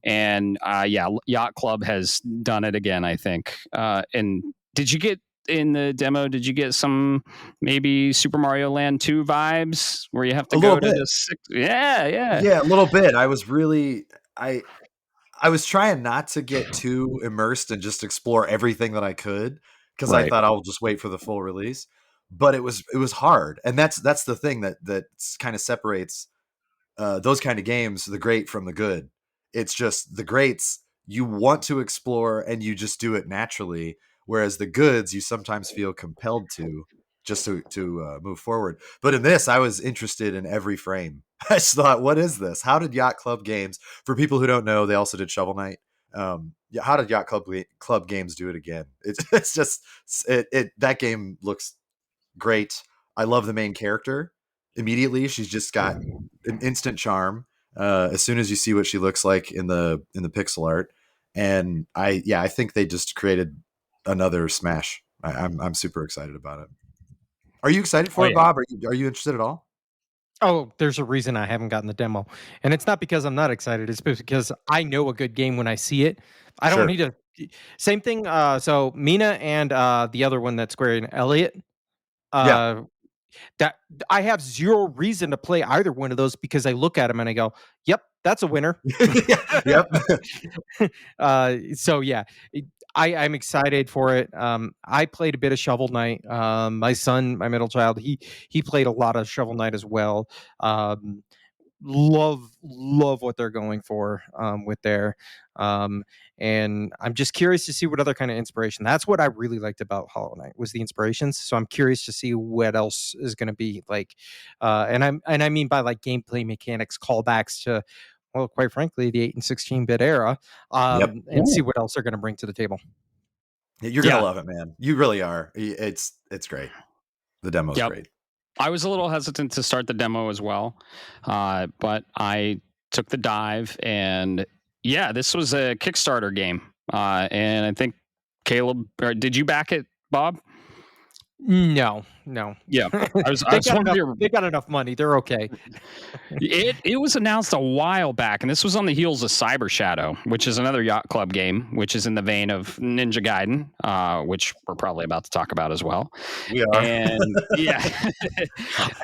And Yacht Club has done it again, I think. And did you get in the demo? Did you get some maybe Super Mario Land 2 vibes where you have to go to the six? Yeah, a little bit. I was really I was trying not to get too immersed and just explore everything that I could because I thought I'll just wait for the full release. But it was hard, and that's the thing that kind of separates those kind of games, the great from the good. It's just the greats you want to explore and you just do it naturally, whereas the goods you sometimes feel compelled to just to move forward. But in this, I was interested in every frame. I just thought, what is this? How did Yacht Club Games? For people who don't know, they also did Shovel Knight. How did Yacht Club Games do it again? It's just that game looks great. I love the main character. Immediately, she's just got an instant charm. As soon as you see what she looks like in the pixel art, and I think they just created another smash. I'm super excited about it. Are you excited for it, Bob? Are you interested at all? Oh, there's a reason I haven't gotten the demo. And it's not because I'm not excited. It's because I know a good game when I see it. I don't need to. Same thing. So Mina and the other one that's Square and Elliot. That I have zero reason to play either one of those because I look at them and I go, "Yep, that's a winner." Yep. So yeah, I'm excited for it. I played a bit of Shovel Knight. My son, my middle child, he played a lot of Shovel Knight as well. Love what they're going for with their and I'm just curious to see what other kind of inspiration. That's what I really liked about Hollow Knight was the inspirations. So I'm curious to see what else is going to be like. And I mean by like gameplay mechanics, callbacks to, well, quite frankly, the 8 and 16-bit era, and see what else they're going to bring to the table. You're gonna love it, man. You really are. It's great. The demo's great. I was a little hesitant to start the demo as well, but I took the dive, and this was a Kickstarter game, and I think Caleb, did you back it, Bob? No. Yeah, they got enough money. They're okay. It was announced a while back, and this was on the heels of Cyber Shadow, which is another Yacht Club game, which is in the vein of Ninja Gaiden, which we're probably about to talk about as well. We are.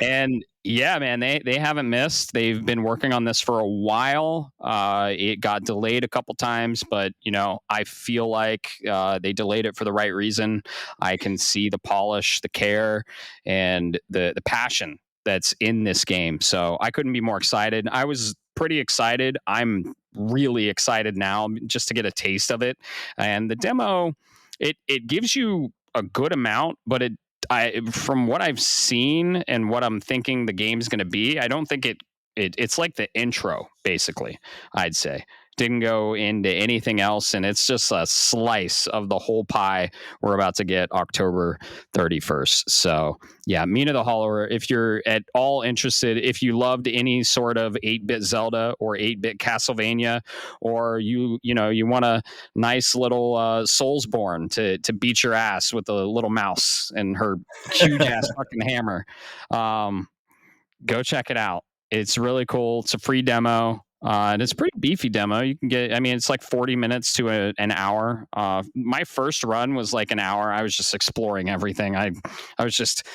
And man, they haven't missed. They've been working on this for a while. It got delayed a couple times, but I feel like they delayed it for the right reason. I can see the polish, the care, and the passion that's in this game. So I couldn't be more excited. I was pretty excited. I'm really excited now just to get a taste of it. And the demo, it gives you a good amount, but from what I've seen and what I'm thinking the game's going to be, I don't think it's like the intro, basically, I'd say. Didn't go into anything else, and it's just a slice of the whole pie we're about to get October 31st. So yeah, Mina the Hollower, if you're at all interested, if you loved any sort of 8-bit Zelda or 8-bit Castlevania, or you want a nice little Soulsborne to beat your ass with a little mouse and her huge ass fucking hammer, go check it out. It's really cool. It's a free demo. And it's a pretty beefy demo. You can get, it's like 40 minutes to an hour. My first run was like an hour. I was just exploring everything. I was just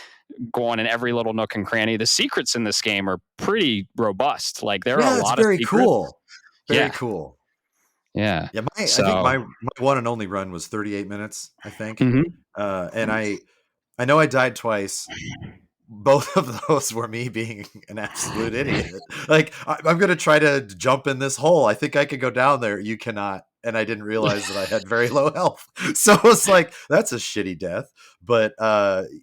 going in every little nook and cranny. The secrets in this game are pretty robust. Like there are a lot of secrets. Cool. Very cool. Yeah. I think my one and only run was 38 minutes, I think. Mm-hmm. And I know I died twice, both of those were me being an absolute idiot. Like, I'm going to try to jump in this hole. I think I could go down there. You cannot. And I didn't realize that I had very low health. So it's like, that's a shitty death. But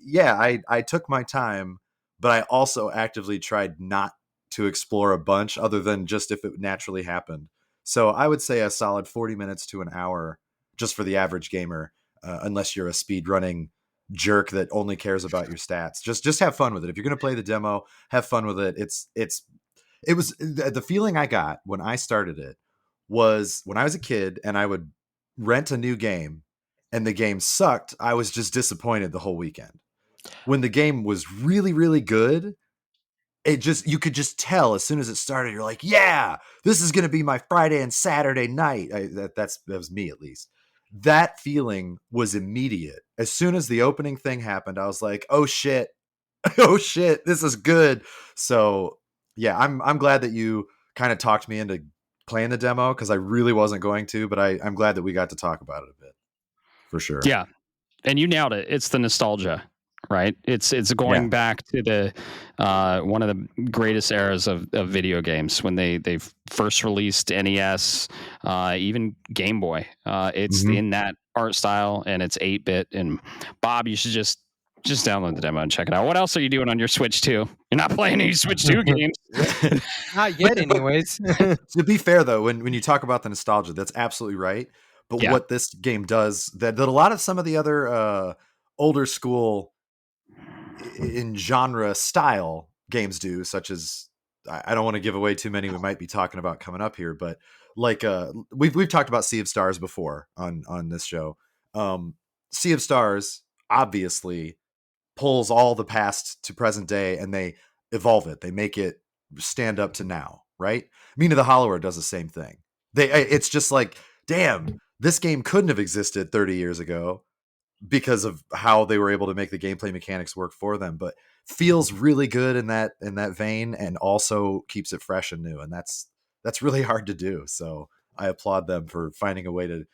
yeah, I took my time, but I also actively tried not to explore a bunch other than just if it naturally happened. So I would say a solid 40 minutes to an hour just for the average gamer, unless you're a speed running jerk that only cares about your stats. Just have fun with it. If you're going to play the demo, have fun with it. It was the feeling I got when I started it was when I was a kid and I would rent a new game and the game sucked, I was just disappointed the whole weekend. When the game was really, really good, you could just tell as soon as it started, you're like, yeah, this is going to be my Friday and Saturday night. That was me, at least. That feeling was immediate. As soon as the opening thing happened, I was like, oh shit, oh shit, this is good. So yeah, I'm glad that you kind of talked me into playing the demo because I really wasn't going to, but I'm glad that we got to talk about it a bit for sure. Yeah, and you nailed it. It's the nostalgia, right? It's going back to the one of the greatest eras of video games when they first released NES, even Game Boy. It's in that art style and it's 8-bit. And Bob, you should just download the demo and check it out. What else are you doing on your Switch 2? You're not playing any Switch 2 games. Not yet, anyways. To be fair, though, when you talk about the nostalgia, that's absolutely right. But what this game does that a lot of some of the other older school in genre style games do, such as I don't want to give away too many we might be talking about coming up here, but like we've talked about Sea of Stars before on this show. Sea of Stars obviously pulls all the past to present day and they evolve it. They make it stand up to now, right? Mina the Hollower does the same thing. It's just like, damn, this game couldn't have existed 30 years ago because of how they were able to make the gameplay mechanics work for them, but feels really good in that vein and also keeps it fresh and new. And that's really hard to do. So I applaud them for finding a way to,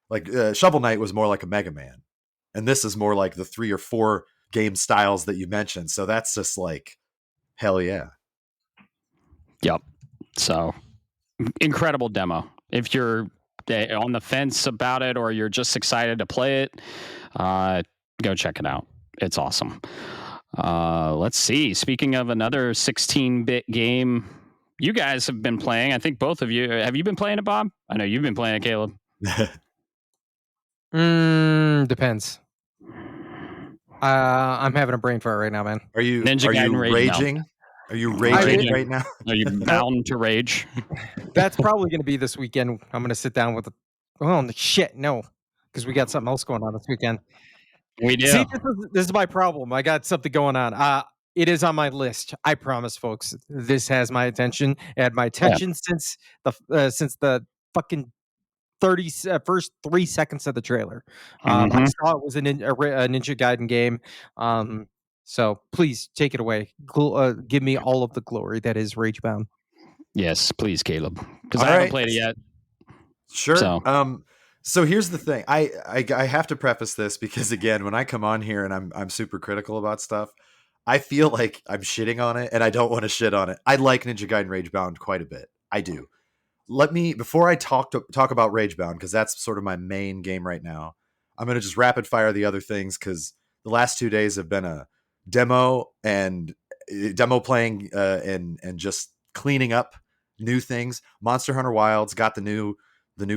like, Shovel Knight was more like a Mega Man, and this is more like the 3 or 4 game styles that you mentioned. So that's just like, hell yeah. Yep. So incredible demo. If you're on the fence about it or you're just excited to play it, go check it out. It's awesome. Let's see. Speaking of another 16-bit game, you guys have been playing. I think both of you. Have you been playing it, Bob? I know you've been playing it, Caleb. Depends. I'm having a brain fart right now, man. Are you Gaiden raging? Are you raging right now? Are you bound to rage? That's probably going to be this weekend. I'm going to sit down with no, because we got something else going on this weekend. We do. See, this is my problem. I got something going on. It is on my list. I promise, folks. This has my attention. It had my attention since the fucking first 3 seconds of the trailer. I saw it was a Ninja Gaiden game. So please take it away. Give me all of the glory that is Ragebound. Yes, please, Caleb. Because I haven't played it yet. Sure. So here's the thing. I have to preface this because, again, when I come on here and I'm super critical about stuff, I feel like I'm shitting on it, and I don't want to shit on it. I like Ninja Gaiden Ragebound quite a bit. I do. Before I talk about Ragebound, because that's sort of my main game right now, I'm going to just rapid fire the other things because the last 2 days have been a demo playing and just cleaning up new things. Monster Hunter Wilds got the new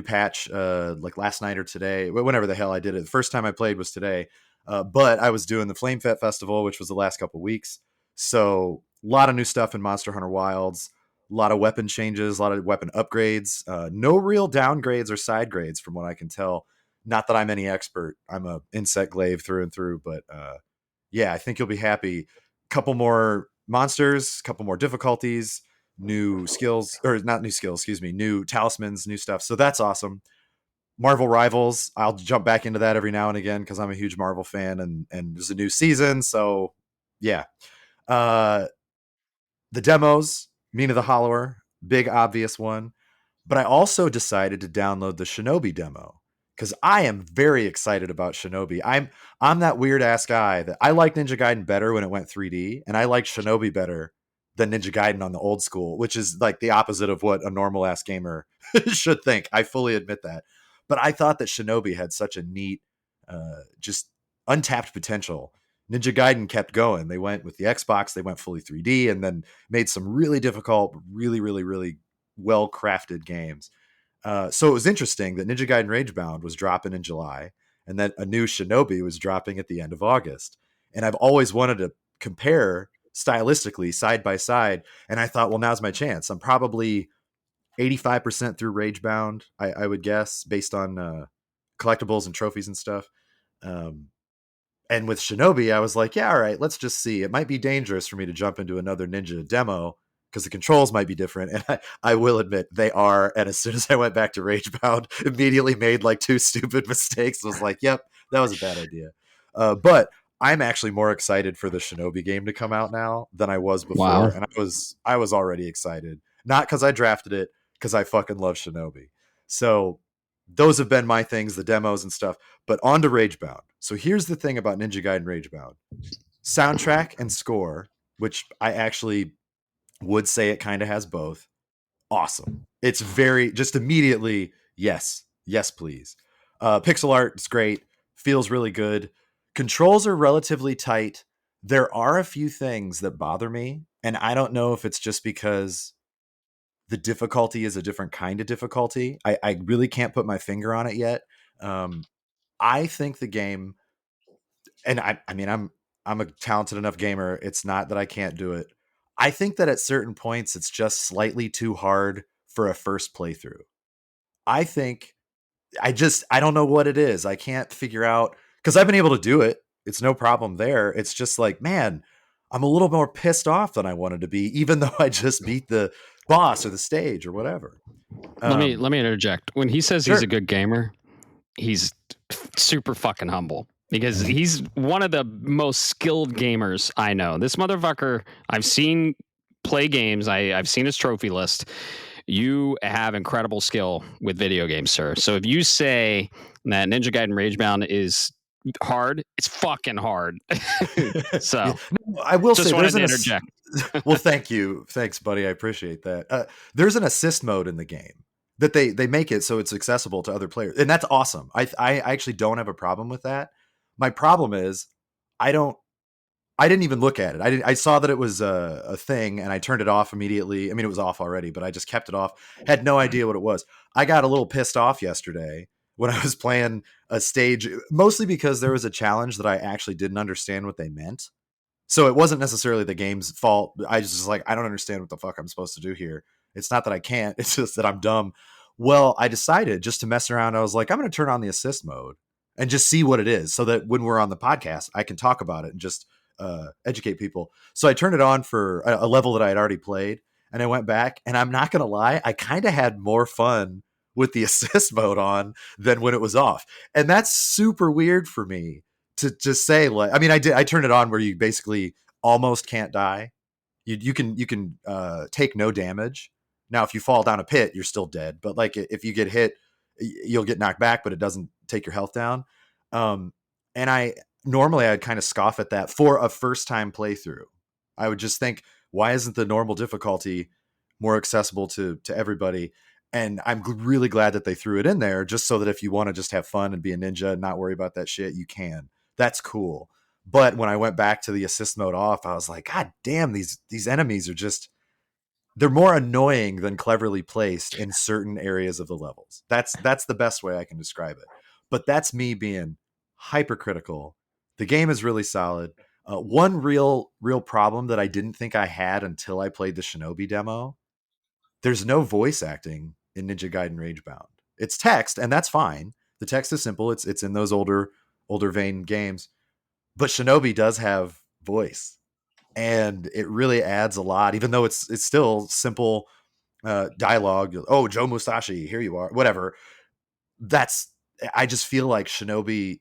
patch like last night or today, whenever the hell I did it. The first time I played was today, but I was doing the Flame Fet Festival, which was the last couple weeks. So a lot of new stuff in Monster Hunter Wilds. A lot of weapon changes, a lot of weapon upgrades, no real downgrades or side grades from what I can tell. Not that I'm any expert. I'm a insect glaive through and through, but yeah, I think you'll be happy. Couple more monsters, couple more difficulties, new skills, or not new skills, excuse me, new talismans, new stuff. So that's awesome. Marvel Rivals, I'll jump back into that every now and again because I'm a huge Marvel fan and there's a new season. So yeah. The demos, Mina the Hollower, big obvious one. But I also decided to download the Shinobi demo because I am very excited about Shinobi. I'm that weird ass guy that I like Ninja Gaiden better when it went 3D, and I like Shinobi better than Ninja Gaiden on the old school, which is like the opposite of what a normal ass gamer should think. I fully admit that. But I thought that Shinobi had such a neat, just untapped potential. Ninja Gaiden kept going. They went with the Xbox, they went fully 3D, and then made some really difficult, really well crafted games. So it was interesting that Ninja Gaiden Ragebound was dropping in July, and that a new Shinobi was dropping at the end of August. And I've always wanted to compare stylistically side by side, and I thought, well, now's my chance. I'm probably 85% through Ragebound, I would guess, based on collectibles and trophies and stuff. Um, and with Shinobi, I was like, yeah, all right, let's just see. It might be dangerous for me to jump into another Ninja demo because the controls might be different. And I will admit they are. And as soon as I went back to Ragebound, immediately made like 2 stupid mistakes. I was like, yep, that was a bad idea. But I'm actually more excited for the Shinobi game to come out now than I was before. Wow. And I was already excited. Not because I drafted it, because I fucking love Shinobi. So those have been my things, the demos and stuff. But on to Ragebound. So here's the thing about Ninja Gaiden Ragebound. Soundtrack and score, which I actually would say it kind of has both. Awesome. It's very, just immediately, yes, please. Pixel art is great. Feels really good. Controls are relatively tight. There are a few things that bother me. And I don't know if it's just because the difficulty is a different kind of difficulty. I really can't put my finger on it yet. I think the game, and I mean, I'm a talented enough gamer. It's not that I can't do it. I think that at certain points, it's just slightly too hard for a first playthrough. I think I don't know what it is. I can't figure out, because I've been able to do it. It's no problem there. It's just like, man, I'm a little more pissed off than I wanted to be, even though I just beat the boss or the stage or whatever. Let me interject. When he says Sure. he's a good gamer, he's super fucking humble because he's one of the most skilled gamers I know. This motherfucker, I've seen play games. I've seen his trophy list. You have incredible skill with video games, sir. So if you say that Ninja Gaiden Ragebound is hard, it's fucking hard. So Yeah. I will just say wanted there's to an interject. well, thank you. Thanks, buddy. I appreciate that. There's an assist mode in the game that they make it so it's accessible to other players. And that's awesome. I actually don't have a problem with that. My problem is I didn't even look at it. I saw that it was a thing and I turned it off immediately. I mean, it was off already, but I just kept it off. Had no idea what it was. I got a little pissed off yesterday when I was playing a stage, mostly because there was a challenge that I actually didn't understand what they meant. So it wasn't necessarily the game's fault. I was just like, I don't understand what the fuck I'm supposed to do here. It's not that I can't. It's just that I'm dumb. Well, I decided just to mess around. I was like, I'm going to turn on the assist mode and just see what it is so that when we're on the podcast, I can talk about it and just educate people. So I turned it on for a level that I had already played, and I went back, and I'm not going to lie, I kind of had more fun with the assist mode on than when it was off. And that's super weird for me to say. Like, I mean, I turned it on where you basically almost can't die. You can take no damage. Now, if you fall down a pit, you're still dead. But like if you get hit, you'll get knocked back, but it doesn't take your health down. And normally I'd kind of scoff at that for a first time playthrough. I would just think, why isn't the normal difficulty more accessible to everybody? And I'm really glad that they threw it in there, just so that if you want to just have fun and be a ninja and not worry about that shit, you can. That's cool. But when I went back to the assist mode off, I was like, God damn, these enemies are just, they're more annoying than cleverly placed in certain areas of the levels. That's the best way I can describe it. But that's me being hypercritical. The game is really solid. One real problem that I didn't think I had until I played the Shinobi demo, there's no voice acting in Ninja Gaiden Ragebound. It's text, and that's fine. The text is simple. It's in those older vein games. But Shinobi does have voice, and it really adds a lot, even though it's still simple dialogue. Oh, Joe Musashi, here you are, whatever. I just feel like Shinobi,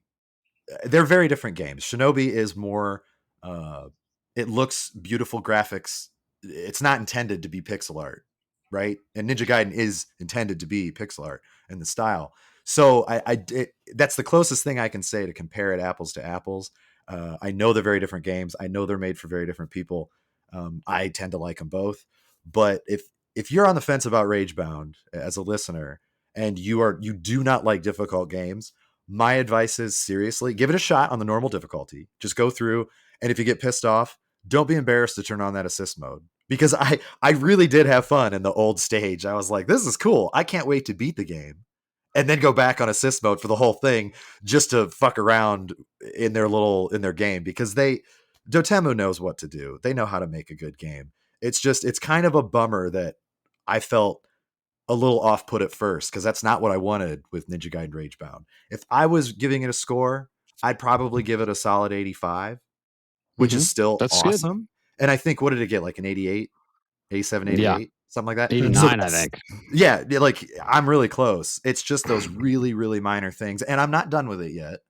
they're very different games. Shinobi is more, it looks beautiful graphics. It's not intended to be pixel art. right? And Ninja Gaiden is intended to be pixel art in the style. So that's the closest thing I can say to compare it apples to apples. I know they're very different games. I know they're made for very different people. I tend to like them both. But if you're on the fence about Ragebound as a listener and you do not like difficult games, my advice is seriously give it a shot on the normal difficulty. Just go through, and if you get pissed off, don't be embarrassed to turn on that assist mode. Because I really did have fun in the old stage. I was like, this is cool. I can't wait to beat the game. And then go back on assist mode for the whole thing just to fuck around in their game, because Dotemu knows what to do. They know how to make a good game. It's kind of a bummer that I felt a little off put at first, because that's not what I wanted with Ninja Gaiden Ragebound. If I was giving it a score, I'd probably give it a solid 85, which is still That's awesome. Good. And I think, what did it get? Like an 88, 87, 88, yeah. something like that. 89, I think. Yeah, like I'm really close. It's just those really, really minor things. And I'm not done with it yet.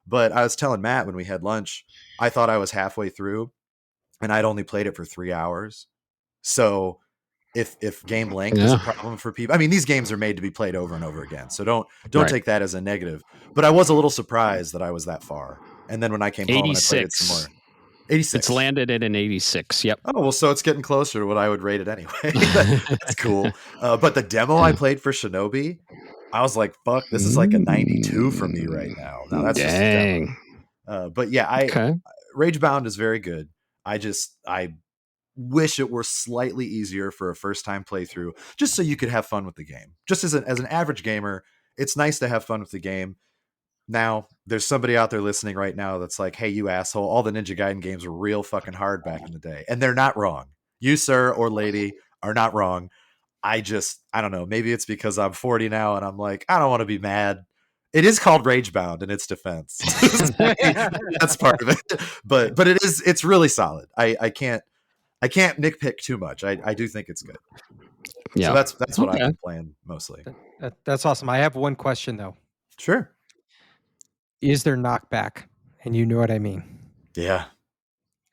But I was telling Matt when we had lunch, I thought I was halfway through and I'd only played it for 3 hours. So if game length is a problem for people, I mean, these games are made to be played over and over again. So don't take that as a negative. But I was a little surprised that I was that far. And then when I came home and I played it some more. 86. It's landed at an 86. Yep. Oh, well, so it's getting closer to what I would rate it anyway. That's cool. But the demo I played for Shinobi, I was like, fuck, this is like a 92 for me right now. Now that's just a demo. But yeah, Ragebound is very good. I wish it were slightly easier for a first time playthrough, just so you could have fun with the game. Just as an average gamer, it's nice to have fun with the game. Now, there's somebody out there listening right now that's like, hey, you asshole, all the Ninja Gaiden games were real fucking hard back in the day. And they're not wrong. You, sir or lady, are not wrong. I don't know. Maybe it's because I'm 40 now and I'm like, I don't want to be mad. It is called Ragebound in its defense. That's part of it. But it's really solid. I can't nitpick too much. I do think it's good. Yeah. So that's what I've been playing mostly. That's awesome. I have one question though. Sure. Is there knockback? And you know what I mean. Yeah.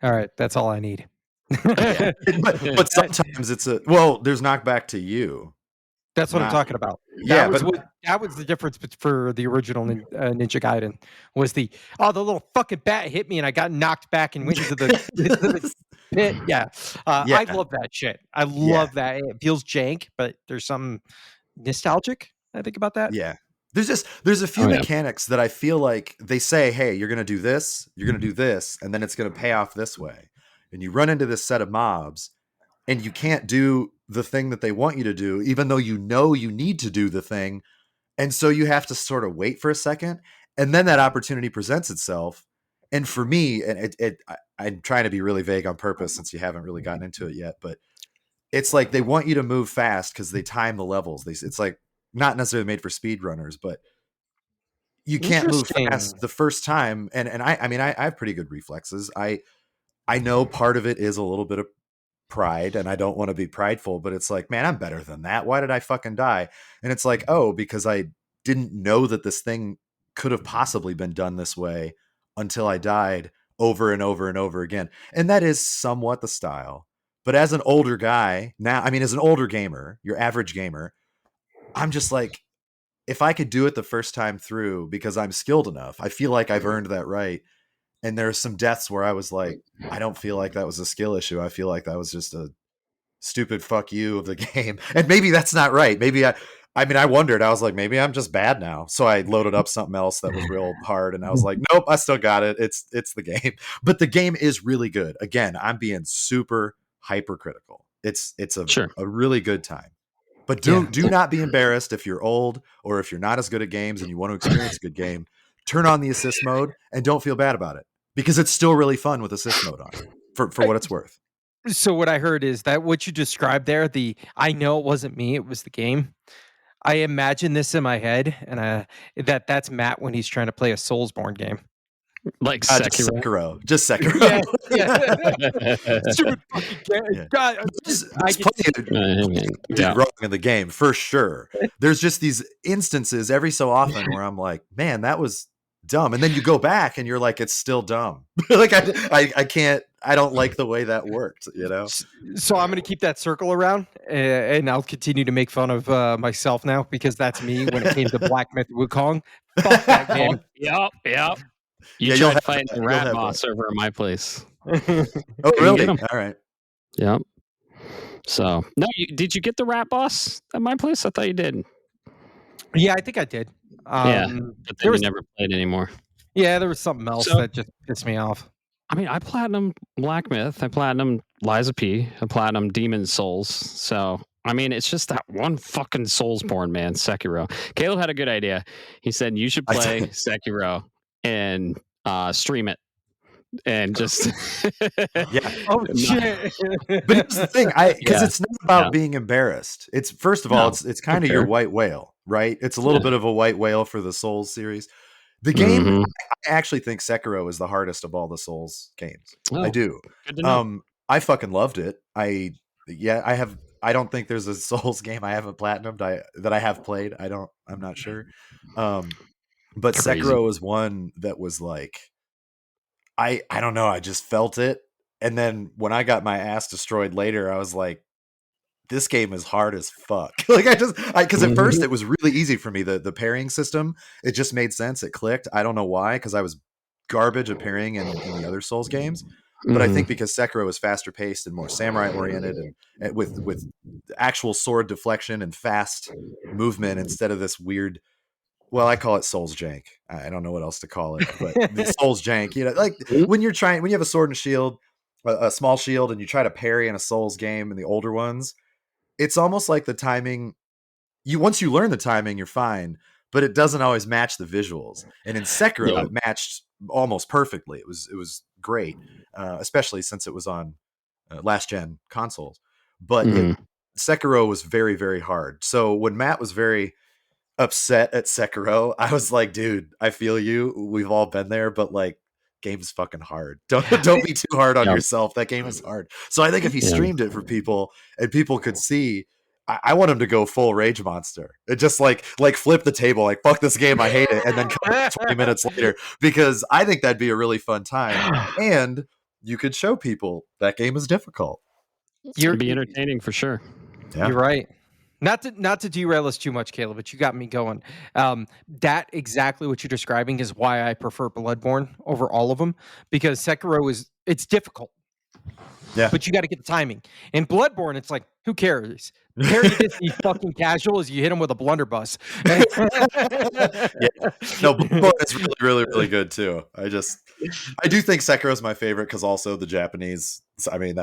All right. That's all I need. Yeah. But sometimes there's knockback to you. That's what I'm talking about. That was the difference for the original Ninja Gaiden. Was the little fucking bat hit me and I got knocked back and went into the pit. Yeah. I love that shit. I love that. It feels jank, but there's some nostalgic, I think, about that. Yeah. There's a few mechanics that I feel like they say, hey, you're going to do this, and then it's going to pay off this way. And you run into this set of mobs and you can't do the thing that they want you to do, even though you know you need to do the thing. And so you have to sort of wait for a second, and then that opportunity presents itself. And for me, and I'm trying to be really vague on purpose since you haven't really gotten into it yet, but it's like they want you to move fast because they time the levels. It's like not necessarily made for speedrunners, but you can't move fast the first time. And I mean, I have pretty good reflexes. I know part of it is a little bit of pride, and I don't want to be prideful, but it's like, man, I'm better than that. Why did I fucking die? And it's like, oh, because I didn't know that this thing could have possibly been done this way until I died over and over and over again. And that is somewhat the style. But as an older guy now, I mean, as an older gamer, your average gamer, I'm just like, if I could do it the first time through because I'm skilled enough, I feel like I've earned that right. And there's some deaths where I was like, I don't feel like that was a skill issue. I feel like that was just a stupid fuck you of the game. And maybe that's not right. Maybe I wondered, I was like, maybe I'm just bad now. So I loaded up something else that was real hard. And I was like, nope, I still got it. It's the game. But the game is really good. Again, I'm being super hypercritical. It's a really good time. But do not be embarrassed if you're old or if you're not as good at games and you want to experience a good game. Turn on the assist mode and don't feel bad about it, because it's still really fun with assist mode on for what it's worth. So what I heard is that what you described there, I know it wasn't me, it was the game. I imagine this in my head, and that's Matt when he's trying to play a Soulsborne game. Like Sekiro. Just Sekiro. Yeah. Stupid fucking game. Yeah. God, there's plenty wrong in the game, for sure. There's just these instances every so often where I'm like, man, that was dumb. And then you go back and you're like, it's still dumb. Like I can't, I don't like the way that worked, you know? So I'm going to keep that circle around, and I'll continue to make fun of myself now, because that's me when it came to Black Myth Wukong. Fuck that game. Yep. You you'll tried have fighting that. the You'll rat have boss that. over at my place. Oh, Couldn't really? get him. All right. Yep. So, no, did you get the rat boss at my place? I thought you did. Yeah, I think I did. Yeah, but then you never played anymore. Yeah, there was something else that just pissed me off. I mean, I platinum Black Myth, I platinum Liza P, I platinum Demon Souls. So, I mean, it's just that one fucking Soulsborne, man, Sekiro. Caleb had a good idea. He said you should play Sekiro and stream it. And just Oh shit! But here's the thing, because it's not about being embarrassed. It's first of all, it's kind of your white whale, right? It's a little bit of a white whale for the Souls series. The game, I actually think Sekiro is the hardest of all the Souls games. I do. Good to know. I fucking loved it. I don't think there's a Souls game I haven't platinumed that I have played. I'm not sure. But crazy. Sekiro was one that was like, I don't know. I just felt it. And then when I got my ass destroyed later, I was like, this game is hard as fuck. Like because at first it was really easy for me. The parrying system, it just made sense. It clicked. I don't know why, because I was garbage at parrying in the other Souls games. But I think because Sekiro is faster paced and more samurai oriented, and with actual sword deflection and fast movement instead of this weird. Well, I call it Souls jank. I don't know what else to call it, but the Souls jank, like when you have a sword and shield, a small shield, and you try to parry in a Souls game in the older ones, it's almost like the timing. Once you learn the timing, you're fine, but it doesn't always match the visuals. And in Sekiro, it matched almost perfectly. It was great, especially since it was on last gen consoles. But Sekiro was very, very hard. So when Matt was very upset at Sekiro, I was like, dude, I feel you. We've all been there, but like, game is fucking hard. Don't be too hard on yourself. That game is hard. So I think if he streamed it for people and people could see, I want him to go full rage monster. It just like flip the table, like fuck this game, I hate it, and then come back 20 minutes later, because I think that'd be a really fun time. And you could show people that game is difficult. It'd be entertaining for sure. Yeah. You're right. Not to derail us too much, Caleb, but you got me going. That exactly what you're describing is why I prefer Bloodborne over all of them, because Sekiro it's difficult. Yeah. But you got to get the timing. In Bloodborne, it's like, who cares? Parry this, you fucking casual, as you hit him with a blunderbuss. Yeah. No, Bloodborne is really, really, really good too. I do think Sekiro is my favorite because also the Japanese. I mean,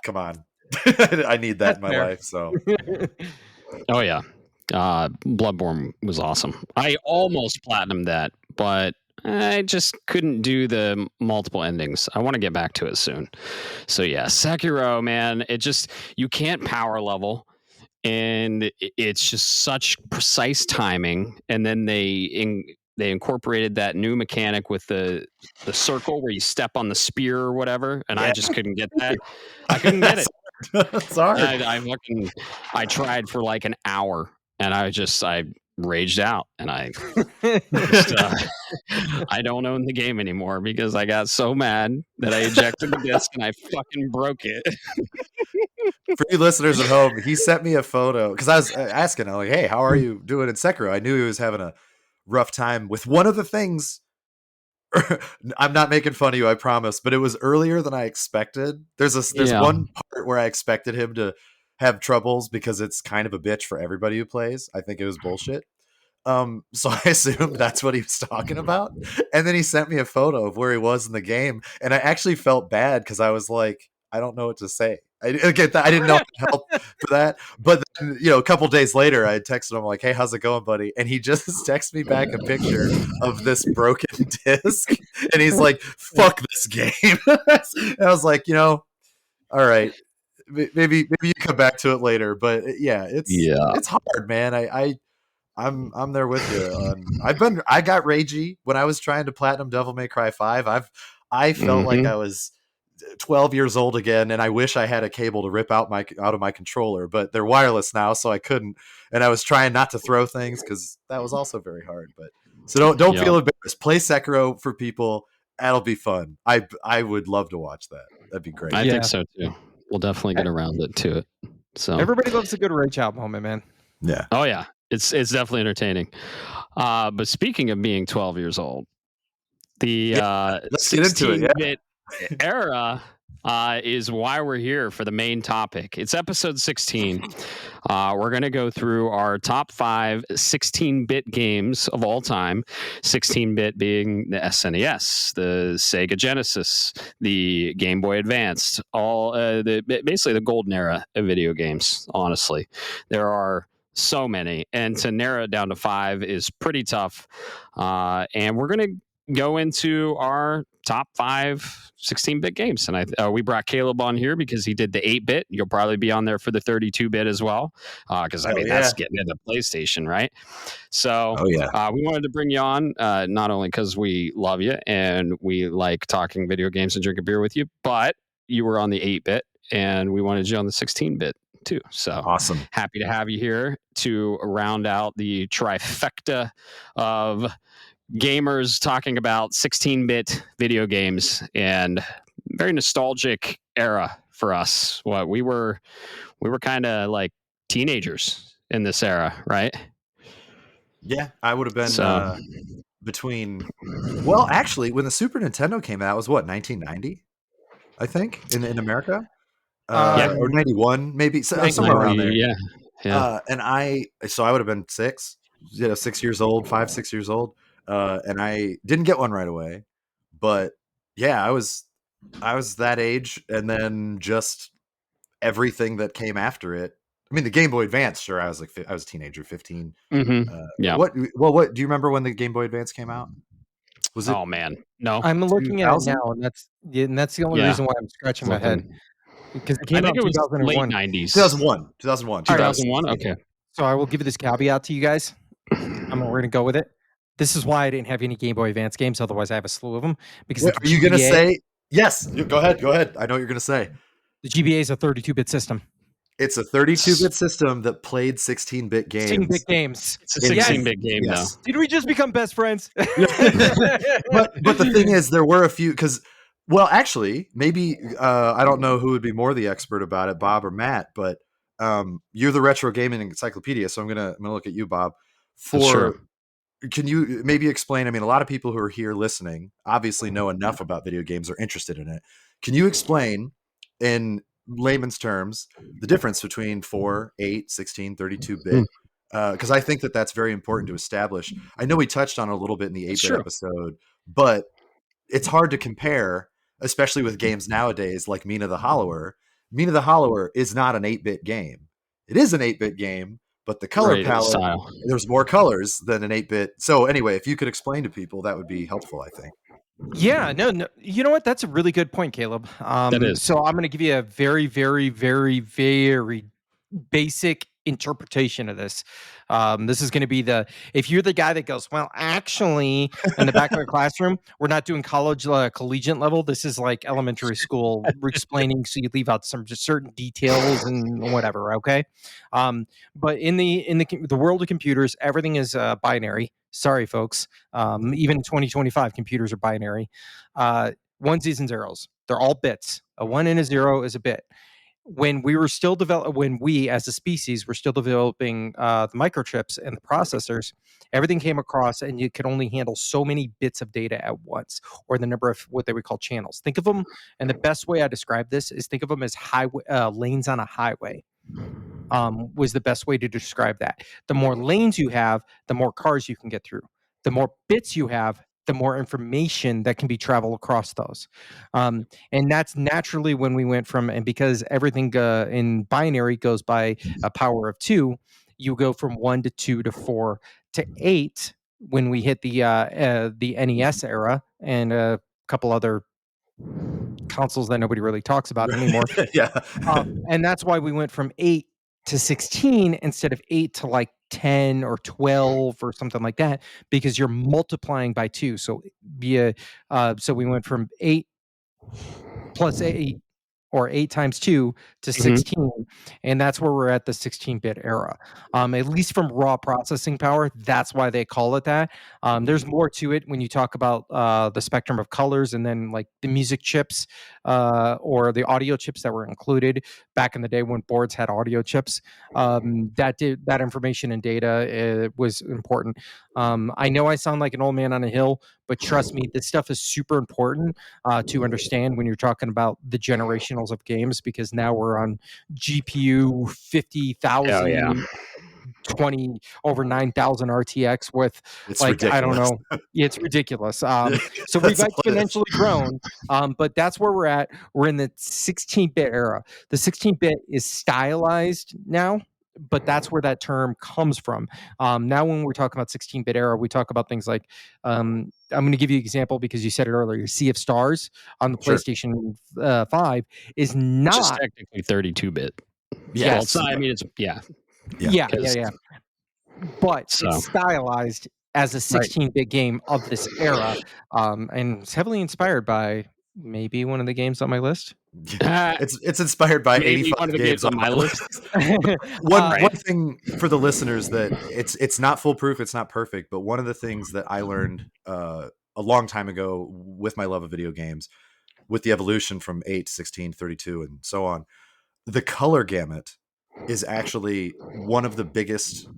come on. I need that in my life. So, oh yeah, Bloodborne was awesome. I almost platinumed that, but I just couldn't do the multiple endings. I want to get back to it soon. So yeah, Sekiro, man, you can't power level, and it's just such precise timing. And then they incorporated that new mechanic with the circle where you step on the spear or whatever, and I just couldn't get that. I couldn't get it. Sorry. I tried for like an hour, and I raged out, and I don't own the game anymore because I got so mad that I ejected the disc and I fucking broke it. For you listeners at home, he sent me a photo because I was asking, I'm like, hey, how are you doing in Sekiro? I knew he was having a rough time with one of the things. I'm not making fun of you, I promise, but it was earlier than I expected. There's one part where I expected him to have troubles because it's kind of a bitch for everybody who plays. I think it was bullshit. So I assumed that's what he was talking about. And then he sent me a photo of where he was in the game, and I actually felt bad because I was like, I don't know what to say. I didn't know how to help for that. But then, a couple days later, I texted him like, "Hey, how's it going, buddy?" And he just texted me back a picture of this broken disc, and he's like, "Fuck this game." And I was like, all right, maybe you come back to it later. But it's hard, man. I'm there with you. I got ragey when I was trying to platinum Devil May Cry 5. I felt like I was 12 years old again, and I wish I had a cable to rip out of my controller, but they're wireless now, so I couldn't. And I was trying not to throw things because that was also very hard. But So don't feel embarrassed. Play Sekiro for people. That'll be fun. I would love to watch that. That'd be great. I think so too. We'll definitely get around to it. So everybody loves a good rage out moment, man. Yeah. Oh yeah, it's definitely entertaining. But speaking of being 12 years old, the let's get into it. 16-bit era is why we're here for the main topic. It's episode 16. We're going to go through our top 5 16-bit games of all time. 16-bit being the SNES, the Sega Genesis, the Game Boy Advanced, all basically the golden era of video games. Honestly, there are so many, and to narrow it down to 5 is pretty tough. And we're going to go into our top 5 16-bit games, and we brought Caleb on here because he did the 8-bit. You'll probably be on there for the 32-bit as well, because that's getting into PlayStation, right? So we wanted to bring you on, not only because we love you and we like talking video games and drinking beer with you, but you were on the 8-bit and we wanted you on the 16-bit too. So awesome. Happy to have you here to round out the trifecta of gamers talking about 16-bit video games, and very nostalgic era for us. We were kind of like teenagers in this era, right? Yeah, I would have been between. Well, actually, when the Super Nintendo came out, it was what, 1990? I think in America, or 91, maybe somewhere around there. Yeah. And I would have been 6 years old, 5, 6 years old. And I didn't get one right away, but yeah, I was that age, and then just everything that came after it. I mean, the Game Boy Advance, sure, I was a teenager, 15. Yeah. What do you remember when the Game Boy Advance came out? Was it? Oh man, no. I'm looking at it now, and that's the only reason why I'm scratching my head, because it came out in 2001. Late 90s. 2001. Okay. So I will give you this caveat to you guys. We're going to go with it. This is why I didn't have any Game Boy Advance games. Otherwise, I have a slew of them. Because are you going to say yes? Go ahead. I know what you're going to say. The GBA is a 32-bit system. It's a 32-bit system that played 16-bit games. 16-bit games. It's a 16-bit game, though. Did we just become best friends? But the thing is, there were a few well, actually, maybe I don't know who would be more the expert about it, Bob or Matt. But you're the retro gaming encyclopedia, so I'm gonna look at you, Bob. Can you maybe explain? I mean, a lot of people who are here listening obviously know enough about video games, are interested in it. Can you explain in layman's terms the difference between 4, 8, 16, 32-bit? Because I think that's very important to establish. I know we touched on it a little bit in the 8-bit episode, but it's hard to compare, especially with games nowadays like Mina the Hollower. Mina the Hollower is not an 8-bit game. It is an 8-bit game, but the color palette, there's more colors than an 8-bit. So anyway, if you could explain to people, that would be helpful, I think. Yeah, no, you know what? That's a really good point, Caleb. That is. So I'm going to give you a very, very, very, very basic interpretation of this. This is going to be if you're the guy that goes, well, actually, in the back of the classroom, we're not doing collegiate level. This is like elementary school explaining, so you leave out some just certain details and whatever. Okay, but in the world of computers, everything is binary. Sorry, folks. Even in 2025, computers are binary. Onesies and zeros. They're all bits. A 1 and a 0 is a bit. When we as a species were still developing the microchips and the processors, everything came across, and you could only handle so many bits of data at once, or the number of what they would call channels. Think of them, and the best way I describe this is think of them as highway lanes on a highway. Was the best way to describe that. The more lanes you have, the more cars you can get through. The more bits you have, the more information that can be traveled across those. And that's naturally when we went from, and because everything in binary goes by a power of 2, you go from 1 to 2 to 4 to 8 when we hit the NES era and a couple other consoles that nobody really talks about anymore. And that's why we went from 8 to 16 instead of 8 to like 10 or 12 or something like that, because you're multiplying by 2. So so we went from 8 plus 8 or 8 times 2 to 16, and that's where we're at the 16-bit era. At least from raw processing power, that's why they call it that. There's more to it when you talk about the spectrum of colors, and then like the music chips or the audio chips that were included back in the day when boards had audio chips. That information and data was important. I know I sound like an old man on a hill, but trust me, this stuff is super important to understand when you're talking about the generationals of games, because now we're on GPU 50,000 20 over 9,000 RTX with It's like, ridiculous. I don't know. It's ridiculous. So we've exponentially grown, but that's where we're at. We're in the 16-bit era. The 16-bit is stylized now, but that's where that term comes from. Now, when we're talking about 16-bit era, we talk about things like, I'm going to give you an example because you said it earlier. Sea of Stars on the PlayStation 5 is not just technically 32-bit. Yes. Well, it's not, I mean, it's yeah. But it's stylized as a 16-bit game of this era, and it's heavily inspired by maybe one of the games on my list. It's inspired by 85 games on my list. One thing for the listeners, that it's not foolproof, it's not perfect, but one of the things that I learned a long time ago with my love of video games, with the evolution from 8, 16, 32, and so on, the color gamut is actually one of the biggest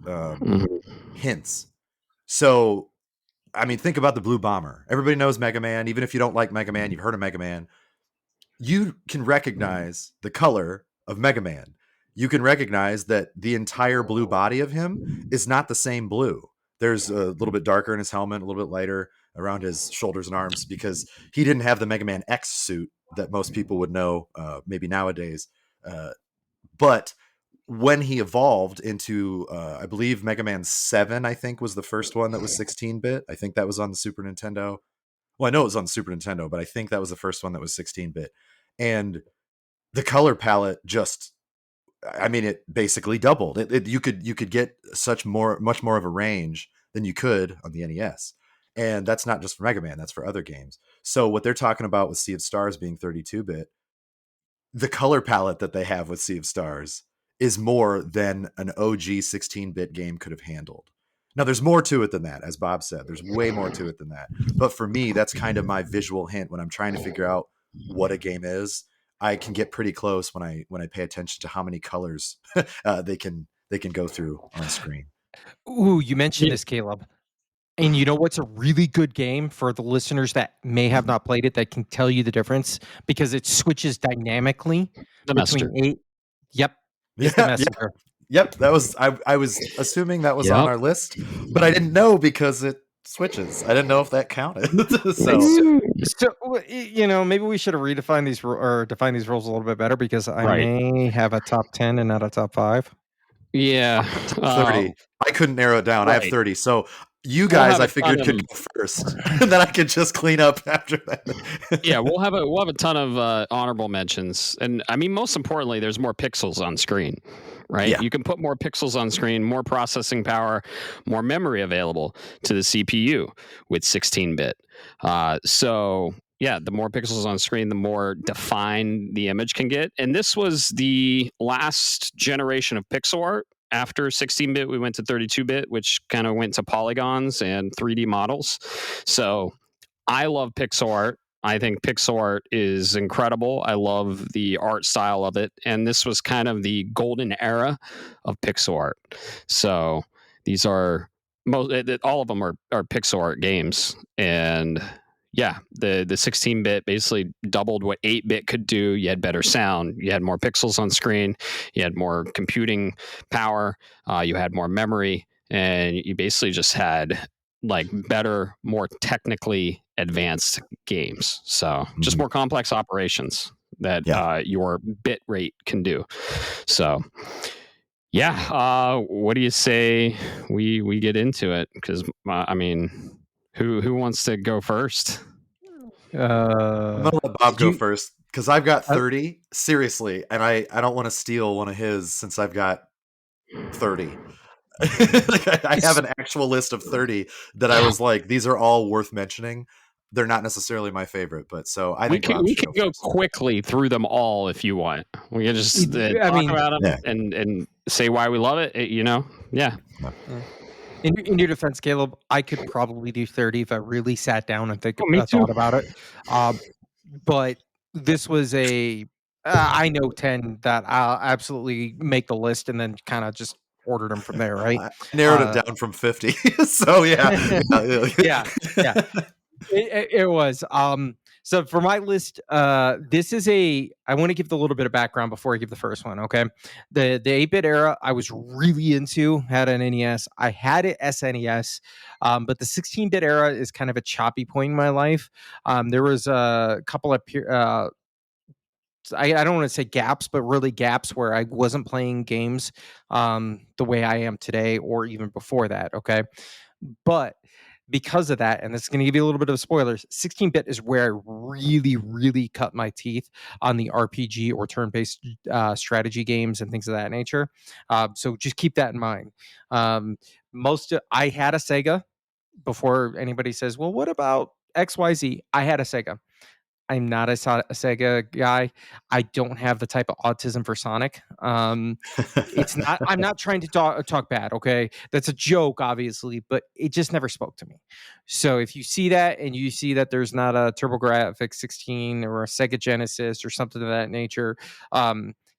hints. So, I mean, think about the Blue Bomber. Everybody knows Mega Man. Even if you don't like Mega Man, you've heard of Mega Man. You can recognize the color of Mega Man. You can recognize that the entire blue body of him is not the same blue. There's a little bit darker in his helmet, a little bit lighter around his shoulders and arms, because he didn't have the Mega Man X suit that most people would know maybe nowadays. But when he evolved into, I believe Mega Man 7, I think, was the first one that was 16-bit. I think that was on the Super Nintendo. Well, I know it was on the Super Nintendo, but I think that was the first one that was 16-bit. And the color palette just, I mean, it basically doubled. You could get much more of a range than you could on the NES. And that's not just for Mega Man, that's for other games. So what they're talking about with Sea of Stars being 32-bit, the color palette that they have with Sea of Stars is more than an OG 16-bit game could have handled. Now, there's more to it than that, as Bob said. There's way more to it than that. But for me, that's kind of my visual hint when I'm trying to figure out what a game is. I can get pretty close when I pay attention to how many colors they can go through on screen. Ooh, you mentioned this, Caleb. And you know what's a really good game for the listeners that may have not played it, that can tell you the difference, because it switches dynamically between 8. Yep. It's the Messenger. Yep. That was I was assuming that was on our list, but I didn't know because it switches. I didn't know if that counted. so you know, maybe we should have redefined these or defined these rules a little bit better, because I may have a top 10 and not a top 5. Yeah. 30. I couldn't narrow it down. I have 30. So you guys, I figured, could go first, and then I could just clean up after that. Yeah, we'll have a ton of honorable mentions, and I mean, most importantly, there's more pixels on screen, right? Yeah. You can put more pixels on screen, more processing power, more memory available to the CPU with 16-bit. So yeah, the more pixels on screen, the more defined the image can get. And this was the last generation of pixel art. After 16-bit, we went to 32-bit, which kind of went to polygons and 3D models. So I love pixel art. I think pixel art is incredible. I love the art style of it. And this was kind of the golden era of pixel art. So these are all of them are pixel art games. And yeah, the 16-bit basically doubled what 8-bit could do. You had better sound, you had more pixels on screen, you had more computing power, you had more memory, and you basically just had like better, more technically advanced games. So just more complex operations that your bit rate can do. So yeah, what do you say we get into it? Because I mean, who wants to go first? I'm gonna let Bob go first, because I've got 30. Seriously, and I don't want to steal one of his, since I've got 30. I have an actual list of 30 that I was like, these are all worth mentioning. they're not necessarily my favorite, but so I We think Bob we should can go go first. quickly through them all if you want. We can just I talk mean, about them Yeah. and say why we love it. Yeah. in your defense, Caleb, I could probably do 30 if I really sat down and Oh, me too. thought about it. But this was I know 10 that I'll absolutely make the list and then kind of just ordered them from there, right? I narrowed it down from 50. So yeah. Yeah. It was. So for my list, this is I want to give a little bit of background before I give the first one. Okay, the 8-bit era I was really into. Had an NES. I had an SNES, but the 16-bit era is kind of a choppy point in my life. There was a couple of I don't want to say gaps, but really gaps where I wasn't playing games the way I am today, or even before that. Okay, but because of that, and this is going to give you a little bit of spoilers, 16-bit is where I really, really cut my teeth on the RPG or turn-based strategy games and things of that nature. So just keep that in mind. I had a Sega before anybody says, well, what about XYZ? I had a Sega. I'm not a Sega guy. I don't have the type of autism for Sonic. It's not. I'm not trying to talk bad. Okay, that's a joke, obviously, but it just never spoke to me. So if you see that and you see that there's not a TurboGrafx 16 or a Sega Genesis or something of that nature,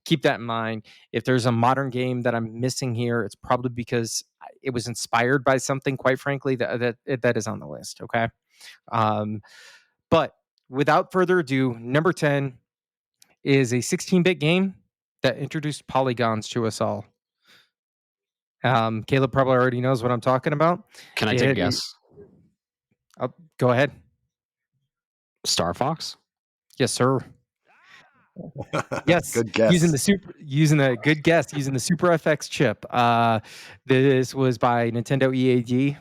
keep that in mind. If there's a modern game that I'm missing here, it's probably because it was inspired by something. Quite frankly, that is on the list. Okay, but without further ado, number 10 is a 16-bit game that introduced polygons to us all. Caleb probably already knows what I'm talking about. Can I take a guess? Go ahead. Star Fox? Yes, sir. Yes, good guess. Using the Super FX chip. This was by Nintendo EAD,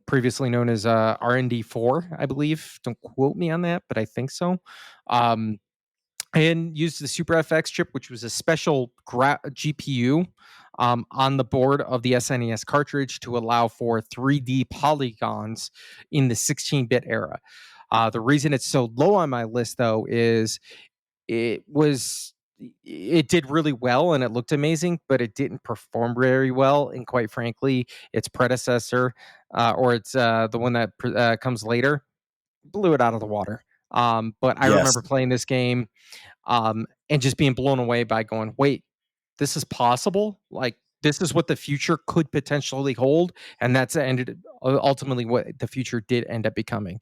previously known as R&D4, I believe. Don't quote me on that, but I think so. And used the Super FX chip, which was a special GPU on the board of the SNES cartridge to allow for 3D polygons in the 16-bit era. The reason it's so low on my list, though, is it did really well and it looked amazing, but it didn't perform very well. And quite frankly, its predecessor, or it's the one that comes later, blew it out of the water. But I remember playing this game and just being blown away by going, wait, this is possible? Like, this is what the future could potentially hold, and that's ultimately what the future did end up becoming.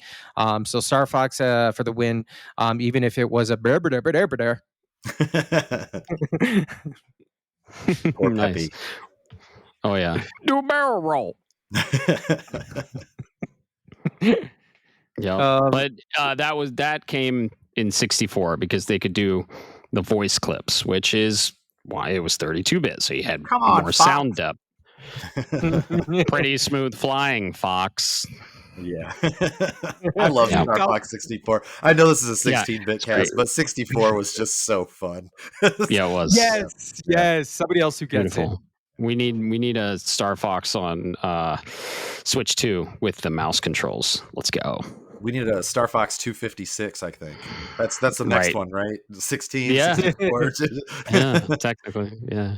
So Star Fox for the win, even if it was a Poor nice. Peppy. Oh yeah, do a barrel roll. Yeah, but that came in 64 because they could do the voice clips, which is why it was 32-bit, so you had more sound depth. Pretty smooth flying, Fox. Yeah. I love Star Fox 64. I know this is a 16-bit cast, but 64 was just so fun. Yeah, it was. Yes. Somebody else who gets it. We need a Star Fox on Switch 2 with the mouse controls. Let's go. We need a Star Fox 256, I think. That's the next one, right? 16, yeah. 64. Yeah, technically, yeah.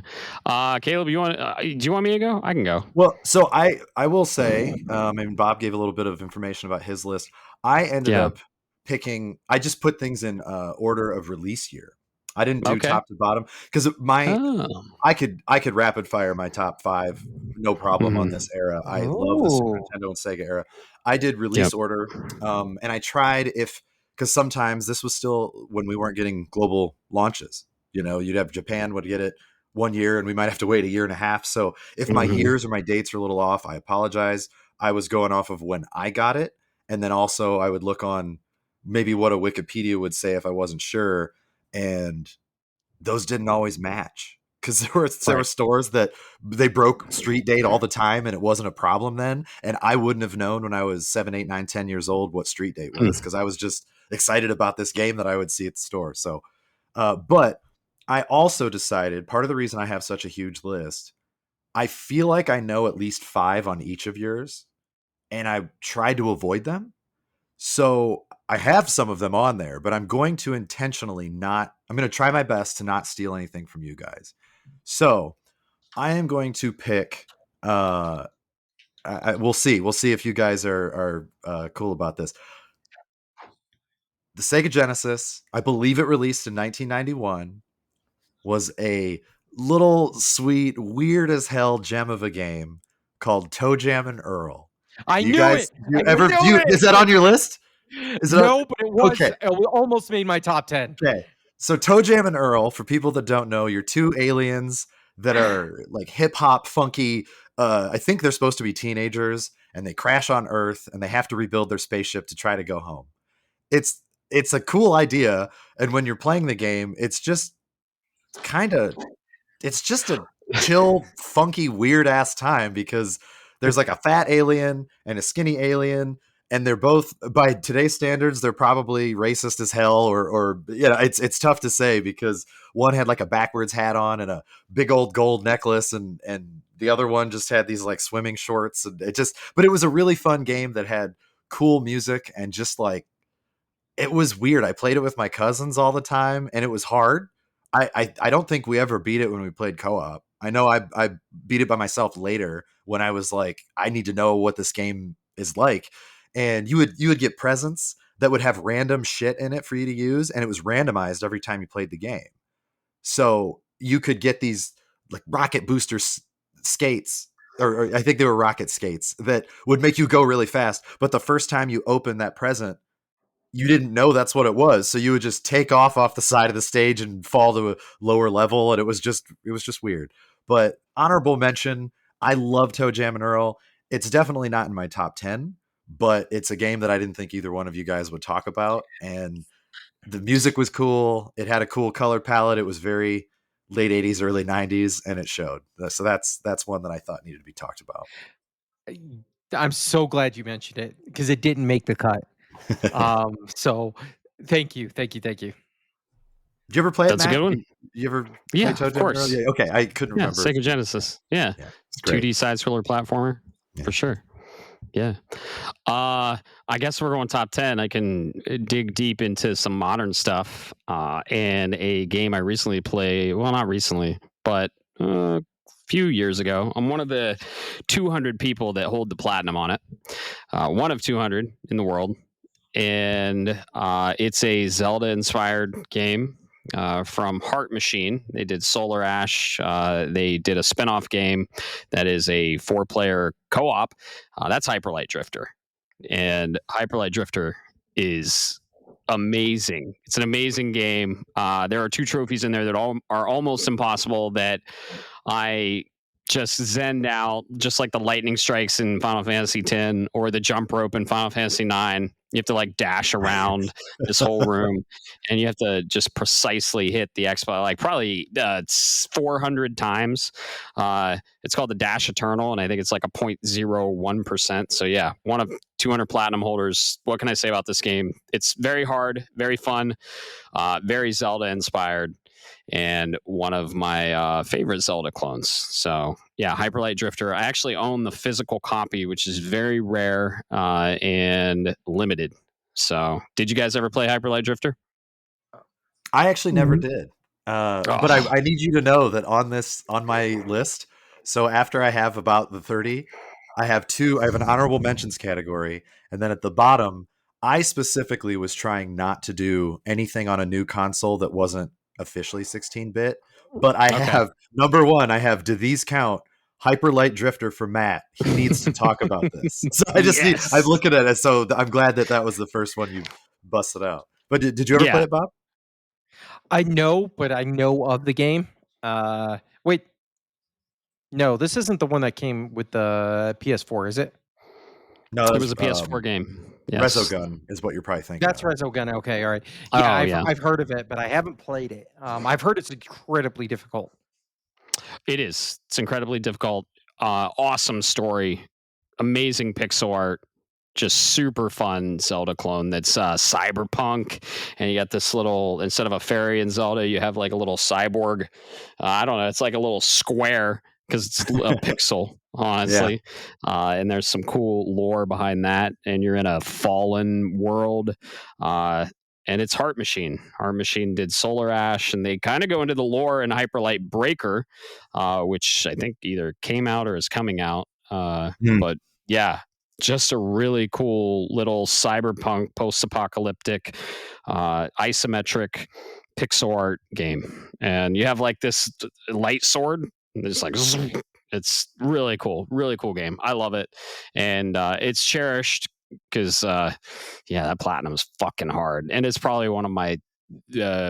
Caleb, do you want me to go? I can go. Well, so I will say, and Bob gave a little bit of information about his list. I ended up picking. I just put things in order of release year. I didn't do top to bottom because I could rapid fire my top 5 no problem on this era. I love the Super Nintendo and Sega era. I did release order, and I tried because sometimes this was still when we weren't getting global launches. You'd have Japan would get it 1 year, and we might have to wait a year and a half. So if my years or my dates are a little off, I apologize. I was going off of when I got it, and then also I would look on maybe what a Wikipedia would say if I wasn't sure, and those didn't always match. Because there were stores that they broke street date all the time, and it wasn't a problem then. And I wouldn't have known when I was 7, 8, 9, 10 years old what street date was because I was just excited about this game that I would see at the store. So, but I also decided part of the reason I have such a huge list, I feel like I know at least 5 on each of yours, and I tried to avoid them. So I have some of them on there, but I'm going to intentionally not. I'm going to try my best to not steal anything from you guys. So I am going to pick. We'll see. We'll see if you guys are cool about this. The Sega Genesis, I believe it released in 1991, was a little sweet, weird as hell gem of a game called Toe Jam and Earl. I Do you knew guys, it. you I ever knew view? it. Is that on your list? Is it No, but it was. okay? It almost made my top 10. Okay. So Toe Jam and Earl, for people that don't know, you're two aliens that are like hip hop funky. I think they're supposed to be teenagers, and they crash on Earth, and they have to rebuild their spaceship to try to go home. It's a cool idea, and when you're playing the game, it's just a chill, funky, weird ass time because there's like a fat alien and a skinny alien, and they're both, by today's standards, they're probably racist as hell, or it's tough to say because one had like a backwards hat on and a big old gold necklace, and the other one just had these like swimming shorts, and but it was a really fun game that had cool music and just like it was weird. I played it with my cousins all the time, and it was hard. I don't think we ever beat it when we played co-op. I know I beat it by myself later when I was like, I need to know what this game is like. And you would get presents that would have random shit in it for you to use, and it was randomized every time you played the game. So you could get these like rocket booster skates, or I think they were rocket skates that would make you go really fast. But the first time you open that present, you didn't know that's what it was, so you would just take off the side of the stage and fall to a lower level, and it was just weird. But honorable mention, I love Toe Jam and Earl. It's definitely not in my top 10, but it's a game that I didn't think either one of you guys would talk about, and the music was cool. It had a cool color palette. It was very late 80s, early 90s, and it showed. So that's one that I thought needed to be talked about. I'm so glad you mentioned it because it didn't make the cut. So thank you. Did you ever play it, That's Matt? a good one. You ever Yeah, play Toe of Jam course. Yeah, okay, I couldn't remember. Sega Genesis. Yeah. It's great. 2D side scroller platformer for sure. Yeah. I guess we're going top 10. I can dig deep into some modern stuff and a game I recently played. Well, not recently, but a few years ago. I'm one of the 200 people that hold the platinum on it. One of 200 in the world. And it's a Zelda-inspired game from Heart Machine. They did Solar Ash. They did a spin-off game that is a 4-player co-op. That's Hyper Light Drifter. And Hyper Light Drifter is amazing. It's an amazing game. There are 2 trophies in there that are almost impossible that I just zenned out, just like the lightning strikes in Final Fantasy X or the jump rope in Final Fantasy IX. You have to like dash around this whole room, and you have to just precisely hit the X-Button, like probably 400 times. It's called the Dash Eternal, and I think it's like a 0.01%. So yeah, one of 200 platinum holders. What can I say about this game? It's very hard, very fun, very Zelda inspired, and one of my favorite Zelda clones. So yeah, Hyper Light Drifter. I actually own the physical copy, which is very rare and limited. So did you guys ever play Hyper Light Drifter? I actually never did. But I need you to know that on my list, so after I have about the 30, I have an honorable mentions category, and then at the bottom, I specifically was trying not to do anything on a new console that wasn't officially 16-bit, but I have number 1, do these count? Hyper Light Drifter for Matt. He needs to talk about this. So I'm looking at it, so I'm glad that was the first one you busted out. But did you ever play it, Bob? I know, but I know of the game. Wait. No, this isn't the one that came with the PS4, is it? No, it was a PS4 game. Yes. Resogun is what you're probably thinking. That's Resogun. Okay, all right. Yeah, I've heard of it, but I haven't played it. I've heard it's incredibly difficult. It is. It's incredibly difficult. Awesome story. Amazing pixel art. Just super fun Zelda clone that's cyberpunk, and you got this little, instead of a fairy in Zelda, you have like a little cyborg. I don't know, it's like a little square because it's a pixel. honestly. And there's some cool lore behind that. And you're in a fallen world. And it's Heart Machine. Heart Machine did Solar Ash, and they kind of go into the lore in Hyperlight Breaker, which I think either came out or is coming out. But yeah, just a really cool little cyberpunk post-apocalyptic isometric pixel art game. And you have like this light sword, and it's like it's really cool game. I love it, and it's cherished because that platinum is fucking hard, and it's probably one of my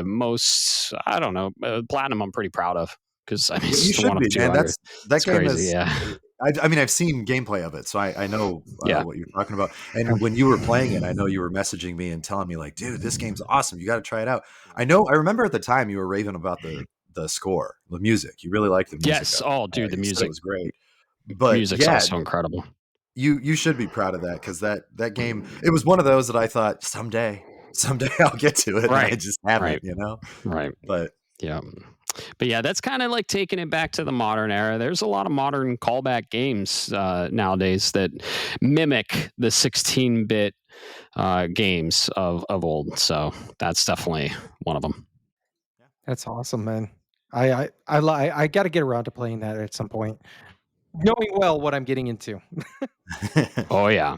most, I don't know, platinum I'm pretty proud of, because I mean, You it's should one be, of man. 200. That It's game crazy. is. Yeah. I mean, I've seen gameplay of it, so I know what you're talking about. And when you were playing it, I know you were messaging me and telling me like, "Dude, this game's awesome. You got to try it out." I remember at the time you were raving about the score, the music. You really liked the music. Yes. Oh, dude, the you said music it was great. But music's also incredible. You should be proud of that, because that game, it was one of those that I thought someday I'll get to it, Right. and I just haven't, Right. you know. Right. But yeah. But yeah, that's kind of like taking it back to the modern era. There's a lot of modern callback games nowadays that mimic the 16-bit games of old. So that's definitely one of them. That's awesome, man. I got to get around to playing that at some point, knowing well what I'm getting into. Oh yeah.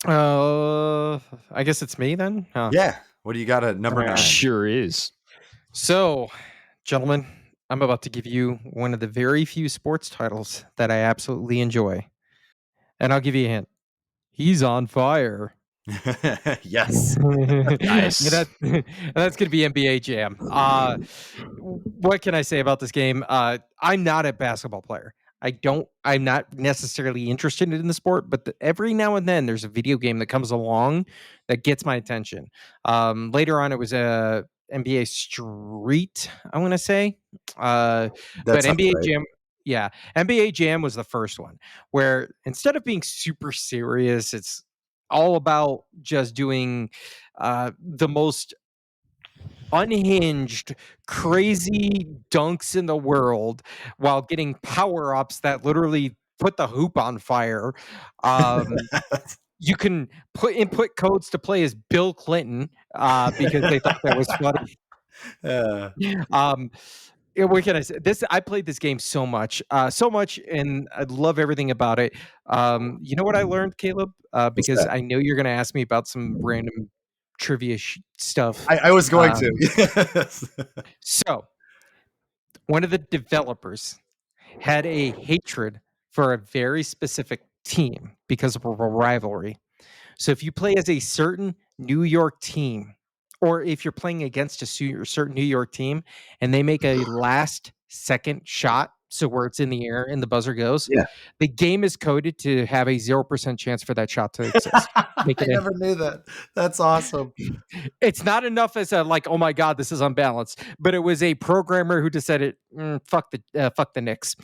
I guess it's me then. Yeah. What do you got at number 9? Sure is. So, gentlemen, I'm about to give you one of the very few sports titles that I absolutely enjoy. And I'll give you a hint. He's on fire. Yes. Nice. That's going to be NBA Jam. What can I say about this game? I'm not a basketball player. I'm not necessarily interested in the sport, but every now and then there's a video game that comes along that gets my attention. Later on, it was a NBA Street, I want to say. But NBA right. Jam, yeah, NBA Jam was the first one where instead of being super serious, it's all about just doing the most unhinged, crazy dunks in the world while getting power-ups that literally put the hoop on fire. You can input codes to play as Bill Clinton because they thought that was funny. What can I say? I played this game so much, and I love everything about it. You know what I learned, Caleb? Because I know you're going to ask me about some random trivia stuff. I was going to. Yes. So, one of the developers had a hatred for a very specific team because of a rivalry. So, if you play as a certain New York team, or if you're playing against a certain New York team and they make a last second shot, so where it's in the air and the buzzer goes, the game is coded to have a 0% chance for that shot to exist. I never knew that. That's awesome. It's not enough as a like, oh my god, this is unbalanced, but it was a programmer who decided, fuck the Knicks.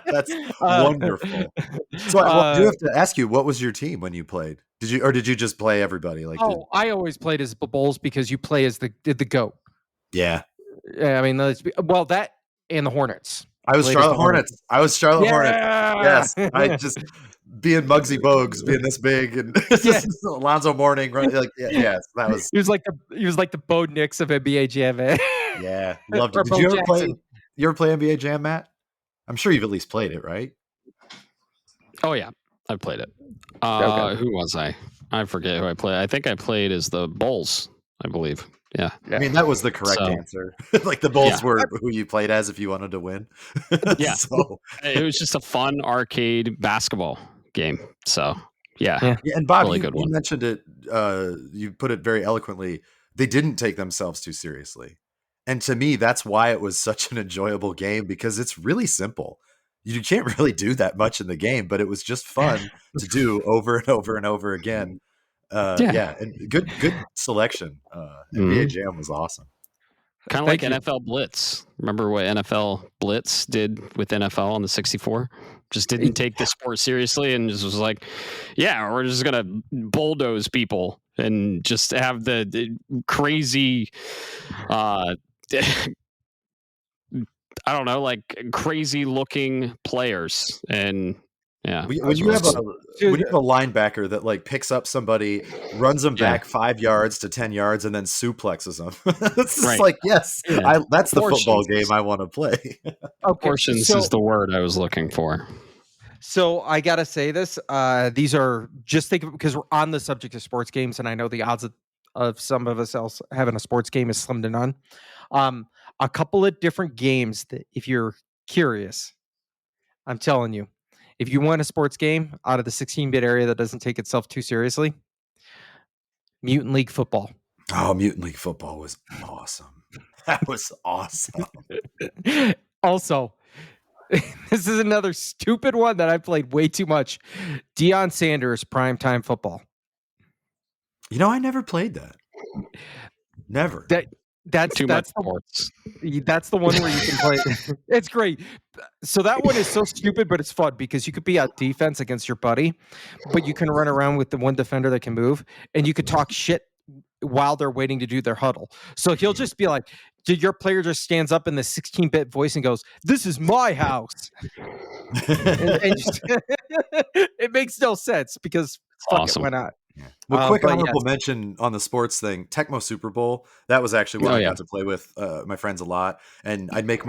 That's wonderful. So I do have to ask you, what was your team when you played? Did you just play everybody? Like, I always played as the Bulls because you play as the GOAT. Yeah. I mean, that and the Hornets. I was Charlotte Hornets. Hornets. Yes. I just being Muggsy Bogues, being this big, and Alonzo Mourning, right? Like, yes, that was. He was like the Bo Nix of NBA Jam, man. Yeah, loved it. Did you ever play NBA Jam, Matt? I'm sure you've at least played it, right? Oh yeah, I've played it. Who was I? I forget who I played. I think I played as the Bulls, I believe. Yeah. I mean, that was the correct answer. Like, the Bulls were who you played as if you wanted to win. Yeah. So it was just a fun arcade basketball game. So yeah. And Bob, really you mentioned it. You put it very eloquently. They didn't take themselves too seriously. And to me, that's why it was such an enjoyable game, because it's really simple. You can't really do that much in the game, but it was just fun to do over and over and over again. And good selection. NBA Jam was awesome. Kind of like NFL Blitz. Remember what NFL Blitz did with NFL on the 64? Just didn't take the sport seriously and just was like, yeah, we're just going to bulldoze people and just have the crazy I don't know, like crazy looking players. And yeah, When you have a linebacker that like picks up somebody, runs them back 5 yards to 10 yards, and then suplexes them, it's just like, yes, that's the football game I want to play. Proportions is the word I was looking for. So I gotta say this. These are just because we're on the subject of sports games, and I know the odds of some of us else having a sports game is slim to none. A couple of different games that, if you're curious, I'm telling you, if you want a sports game out of the 16-bit area that doesn't take itself too seriously, Mutant League Football. Oh, Mutant League Football was awesome. That was awesome. Also, this is another stupid one that I played way too much. Deion Sanders Primetime Football. You know, I never played that. Never. That's the one where you can play. It's great. So that one is so stupid, but it's fun because you could be out defense against your buddy, but you can run around with the one defender that can move, and you could talk shit while they're waiting to do their huddle. So he'll just be like, your player just stands up in the 16-bit voice and goes, "This is my house." and just, it makes no sense because awesome. Why not? Well, quick honorable mention on the sports thing, Tecmo Super Bowl. That was actually what I got to play with my friends a lot, and I'd make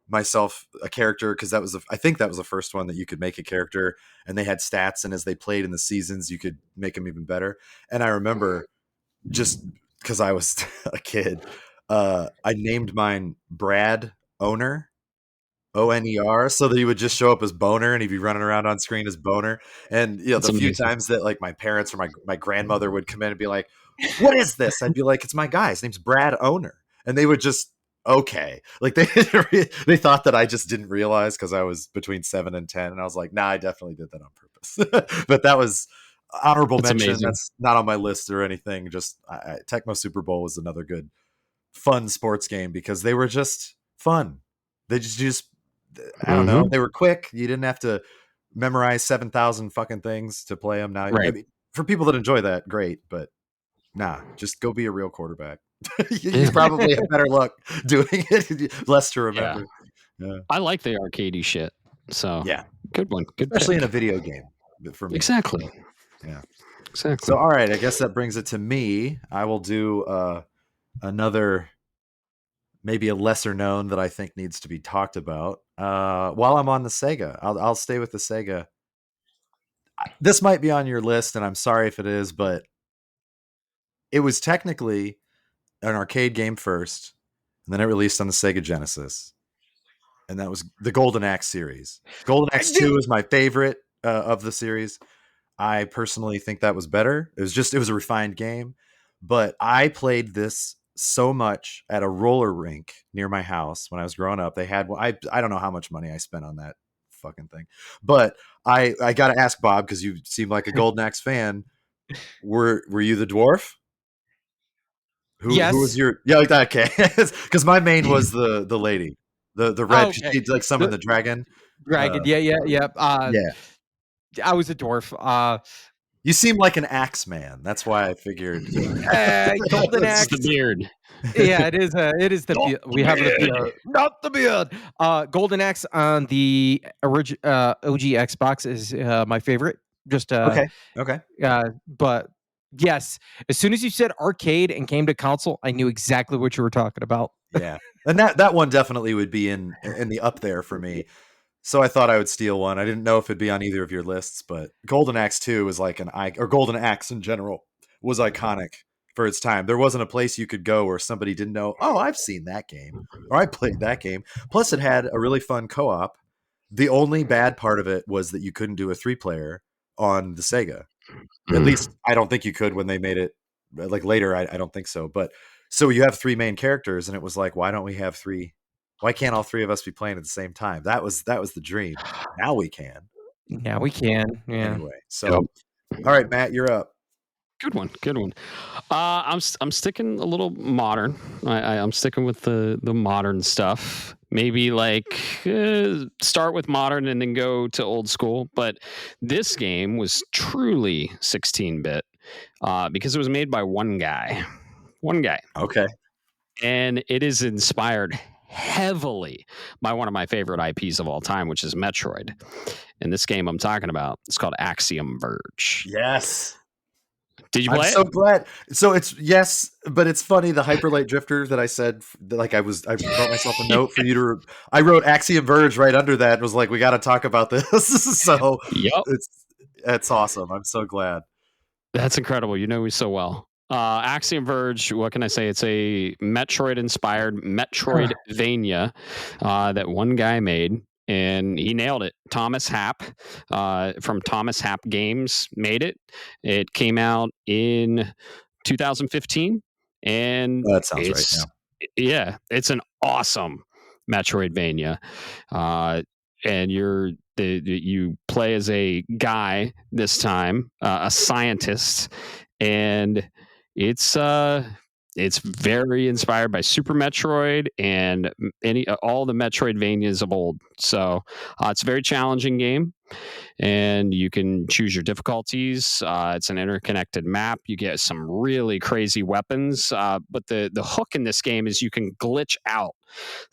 myself a character because I think that was the first one that you could make a character, and they had stats, and as they played in the seasons, you could make them even better. And I remember, just because I was a kid, I named mine Brad Owner. Oner, so that he would just show up as Boner, and he'd be running around on screen as Boner. And you know, the few times that like my parents or my grandmother would come in and be like, "What is this?" I'd be like, "It's my guy. His name's Brad Owner," and they would just like they thought that I just didn't realize because I was between 7 and 10, and I was like, "Nah, I definitely did that on purpose." But that was honorable mention. Amazing. That's not on my list or anything. Just Tecmo Super Bowl was another good, fun sports game because they were just fun. They just I don't know. They were quick. You didn't have to memorize 7,000 fucking things to play them. Now, I mean, for people that enjoy that, great. But nah, just go be a real quarterback. You probably have better luck doing it. Less to remember. Yeah. I like the arcadey shit. So yeah, good one. Good, especially in a video game. For me, exactly. Yeah, exactly. So all right, I guess that brings it to me. I will do another. Maybe a lesser known that I think needs to be talked about. While I'm on the Sega, I'll stay with the Sega. This might be on your list, and I'm sorry if it is, but it was technically an arcade game first, and then it released on the Sega Genesis, and that was the Golden Axe series. Golden Axe 2 is my favorite of the series. I personally think that was better. It was a refined game, but I played this so much at a roller rink near my house when I was growing up. They had, I don't know how much money I spent on that fucking thing, but I got to ask Bob, because you seem like a Golden Axe fan. Were you the dwarf? Yes. Who was your, like that? Okay. Because my main was the lady, the red, she'd like summon the dragon. Yeah. I was a dwarf. You seem like an axe man. That's why I figured. Golden Axe. The beard. Yeah, it is. It is the beard. We have the beard, not the beard. Golden Axe on the OG Xbox is my favorite. Just okay. But yes, as soon as you said arcade and came to console, I knew exactly what you were talking about. Yeah, and that one definitely would be in the up there for me. So I thought I would steal one. I didn't know if it'd be on either of your lists, but Golden Axe 2 was like or Golden Axe in general was iconic for its time. There wasn't a place you could go where somebody didn't know, oh, I've seen that game, or I played that game. Plus, it had a really fun co-op. The only bad part of it was that you couldn't do a 3-player on the Sega. At least I don't think you could when they made it. Like later, I don't think so. But so you have 3 main characters, and it was like, why don't we have 3? Why can't all 3 of us be playing at the same time? That was the dream. Now we can. Now we can. Yeah. Anyway, so all right, Matt, you're up. Good one. I'm sticking a little modern. I'm sticking with the modern stuff. Maybe like start with modern and then go to old school. But this game was truly 16-bit because it was made by one guy. Okay. And it is inspired heavily by one of my favorite IPs of all time, which is Metroid. And this game I'm talking about, it's called Axiom Verge. Yes. Did you I'm play so it? glad. So it's yes, but it's funny. The Hyperlight Drifter that I said, like I wrote myself a note for you to. I wrote Axiom Verge right under that. And was like, we got to talk about this. So Yep. it's awesome. I'm so glad. That's incredible. You know me so well. Axiom Verge, what can I say? It's a Metroid-inspired Metroidvania that one guy made, and he nailed it. Thomas Happ from Thomas Happ Games made it. It came out in 2015, and That sounds right. it's it's an awesome Metroidvania. And you play as a guy this time, a scientist, and it's very inspired by Super Metroid and all the Metroidvanias of old. So it's a very challenging game, and you can choose your difficulties. It's an interconnected map. You get some really crazy weapons, but the hook in this game is you can glitch out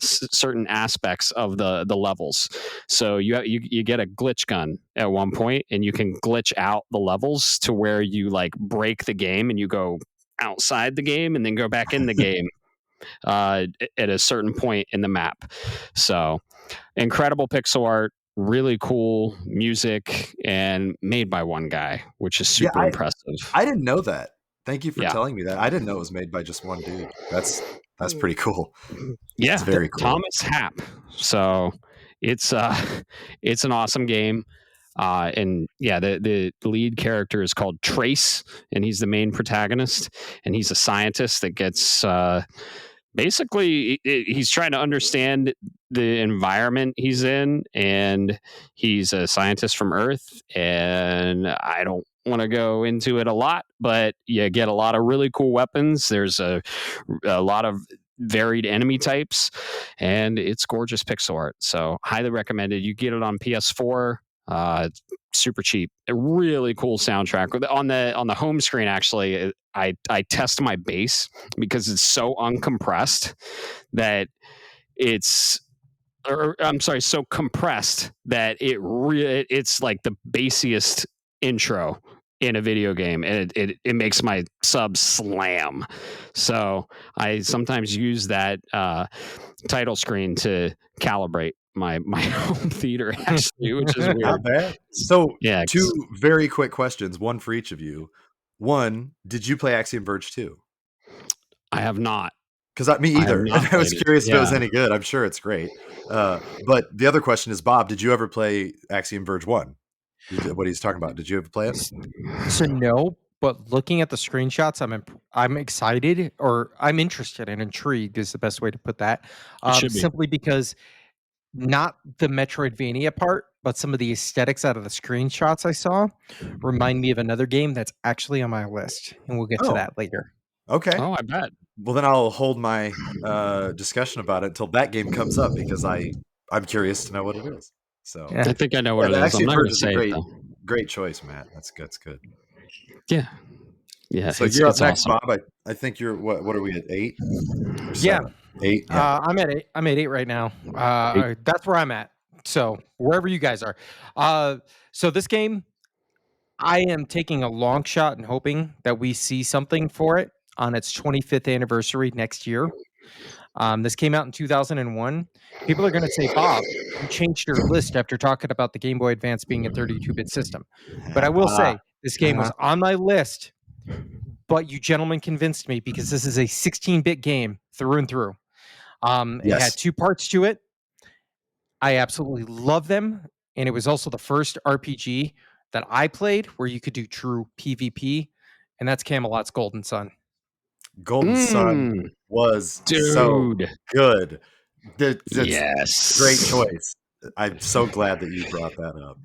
certain aspects of the levels. So you get a glitch gun at one point, and you can glitch out the levels to where you like break the game and you go outside the game and then go back in the game at a certain point in the map. So incredible pixel art, really cool music, and made by one guy, which is super impressive. I didn't know that. Thank you for telling me that. I didn't know it was made by just one dude. That's pretty cool. Yeah, it's very cool. Thomas Happ. So it's an awesome game. And yeah, the lead character is called Trace, and he's the main protagonist, and he's a scientist that gets basically he's trying to understand the environment he's in, and he's a scientist from Earth, and I don't want to go into it a lot, but you get a lot of really cool weapons. There's a lot of varied enemy types, and it's gorgeous pixel art. So highly recommended. You get it on PS4. Super cheap. A really cool soundtrack. On the home screen, actually, I test my bass because it's so uncompressed that it's so compressed that it's like the bassiest intro in a video game, and it makes my sub slam. So I sometimes use that title screen to calibrate my home theater, actually, which is weird. Not bad. So two very quick questions, one for each of you. One, did you play Axiom Verge 2? I have not. Because me either. I was curious if it was any good. I'm sure it's great. But the other question is, Bob, did you ever play Axiom Verge 1? What he's talking about. Did you ever play it? So no, but looking at the screenshots, I'm excited, or I'm interested and intrigued is the best way to put that. Simply because not the Metroidvania part, but some of the aesthetics out of the screenshots I saw remind me of another game that's actually on my list, and we'll get to that later. Okay. Oh, I bet. Well, then I'll hold my discussion about it until that game comes up, because I'm curious to know what it is. So I think I know what it is. I'm not going to say it, though. Great choice, Matt. That's good. Yeah. Yeah. So you're up next, awesome. Bob. I think you're what are we at 8? Yeah. 8. Yeah. I'm at 8. I'm at 8 right now. That's where I'm at. So wherever you guys are. So this game, I am taking a long shot and hoping that we see something for it on its 25th anniversary next year. This came out in 2001. People are going to say, Bob, you changed your list after talking about the Game Boy Advance being a 32-bit system. But I will say, this game was on my list, but you gentlemen convinced me, because this is a 16-bit game through and through. It had 2 parts to it. I absolutely love them. And it was also the first RPG that I played where you could do true PvP, and that's Camelot's Golden Sun. Golden Sun was so good. Yes. Great choice. I'm so glad that you brought that up.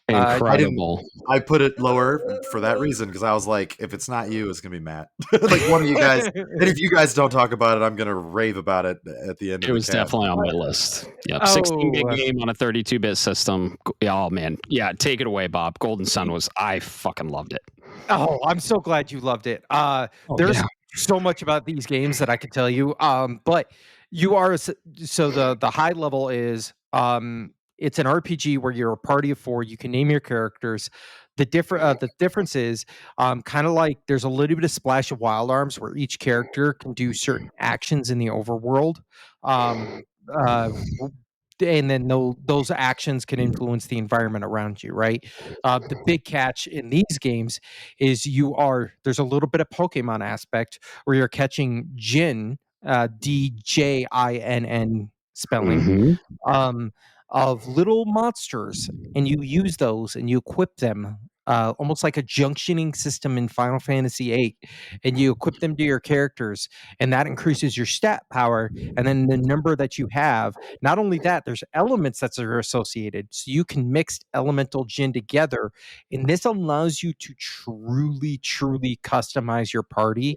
Incredible. I put it lower for that reason, because I was like, if it's not you, it's going to be Matt. Like one of you guys. And if you guys don't talk about it, I'm going to rave about it at the end of the It was definitely on my list. Yep. 16-bit game on a 32-bit system. Oh, man. Yeah, take it away, Bob. Golden Sun I fucking loved it. Oh, I'm so glad you loved it. There's so much about these games that I could tell you. But You are so the high level is it's an RPG where you're a party of 4. You can name your characters. The difference is kind of like there's a little bit of splash of wild arms where each character can do certain actions in the overworld. Um, and then those actions can influence the environment around you, right? The big catch in these games is there's a little bit of Pokemon aspect where you're catching Jin, DJINN spelling, Mhm. um, of little monsters, and you use those and you equip them. Almost like a junctioning system in Final Fantasy VIII, and you equip them to your characters, and that increases your stat power, and then the number that you have. Not only that, there's elements that are associated, so you can mix elemental Jin together, and this allows you to truly customize your party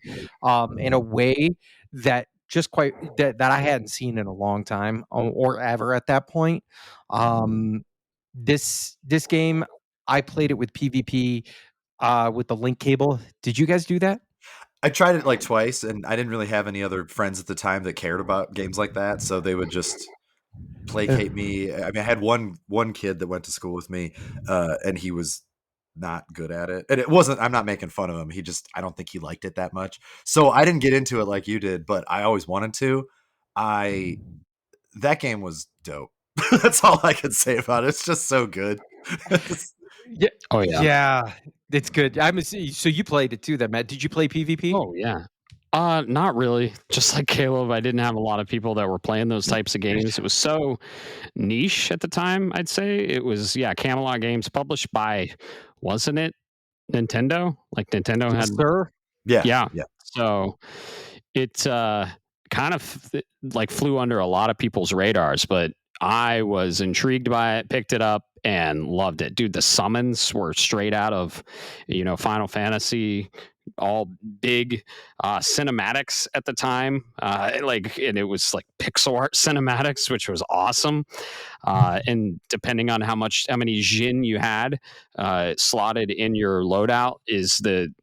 in a way that that I hadn't seen in a long time or ever at that point. This game, I played it with PvP with the link cable. Did you guys do that? I tried it like twice, and I didn't really have any other friends at the time that cared about games like that, so they would just placate me. I mean, I had one kid that went to school with me, and he was not good at it. And it wasn't. I'm not making fun of him. I don't think he liked it that much. So I didn't get into it like you did, but I always wanted to. I That game was dope. That's all I can say about it. It's just so good. Yeah. Oh yeah. Yeah, it's good. So you played it too, then, Matt. Did you play PvP? Oh yeah. Not really. Just like Caleb, I didn't have a lot of people that were playing those types of games. It was so niche at the time, I'd say. It was, Camelot Games published by, wasn't it Nintendo? Like Nintendo Yes, had, sir. yeah. Yeah. So it kind of like flew under a lot of people's radars, but I was intrigued by it, picked it up, and loved it. Dude, the summons were straight out of, Final Fantasy, all big cinematics at the time. And it was like pixel art cinematics, which was awesome. And depending on how many Jin you had slotted in your loadout,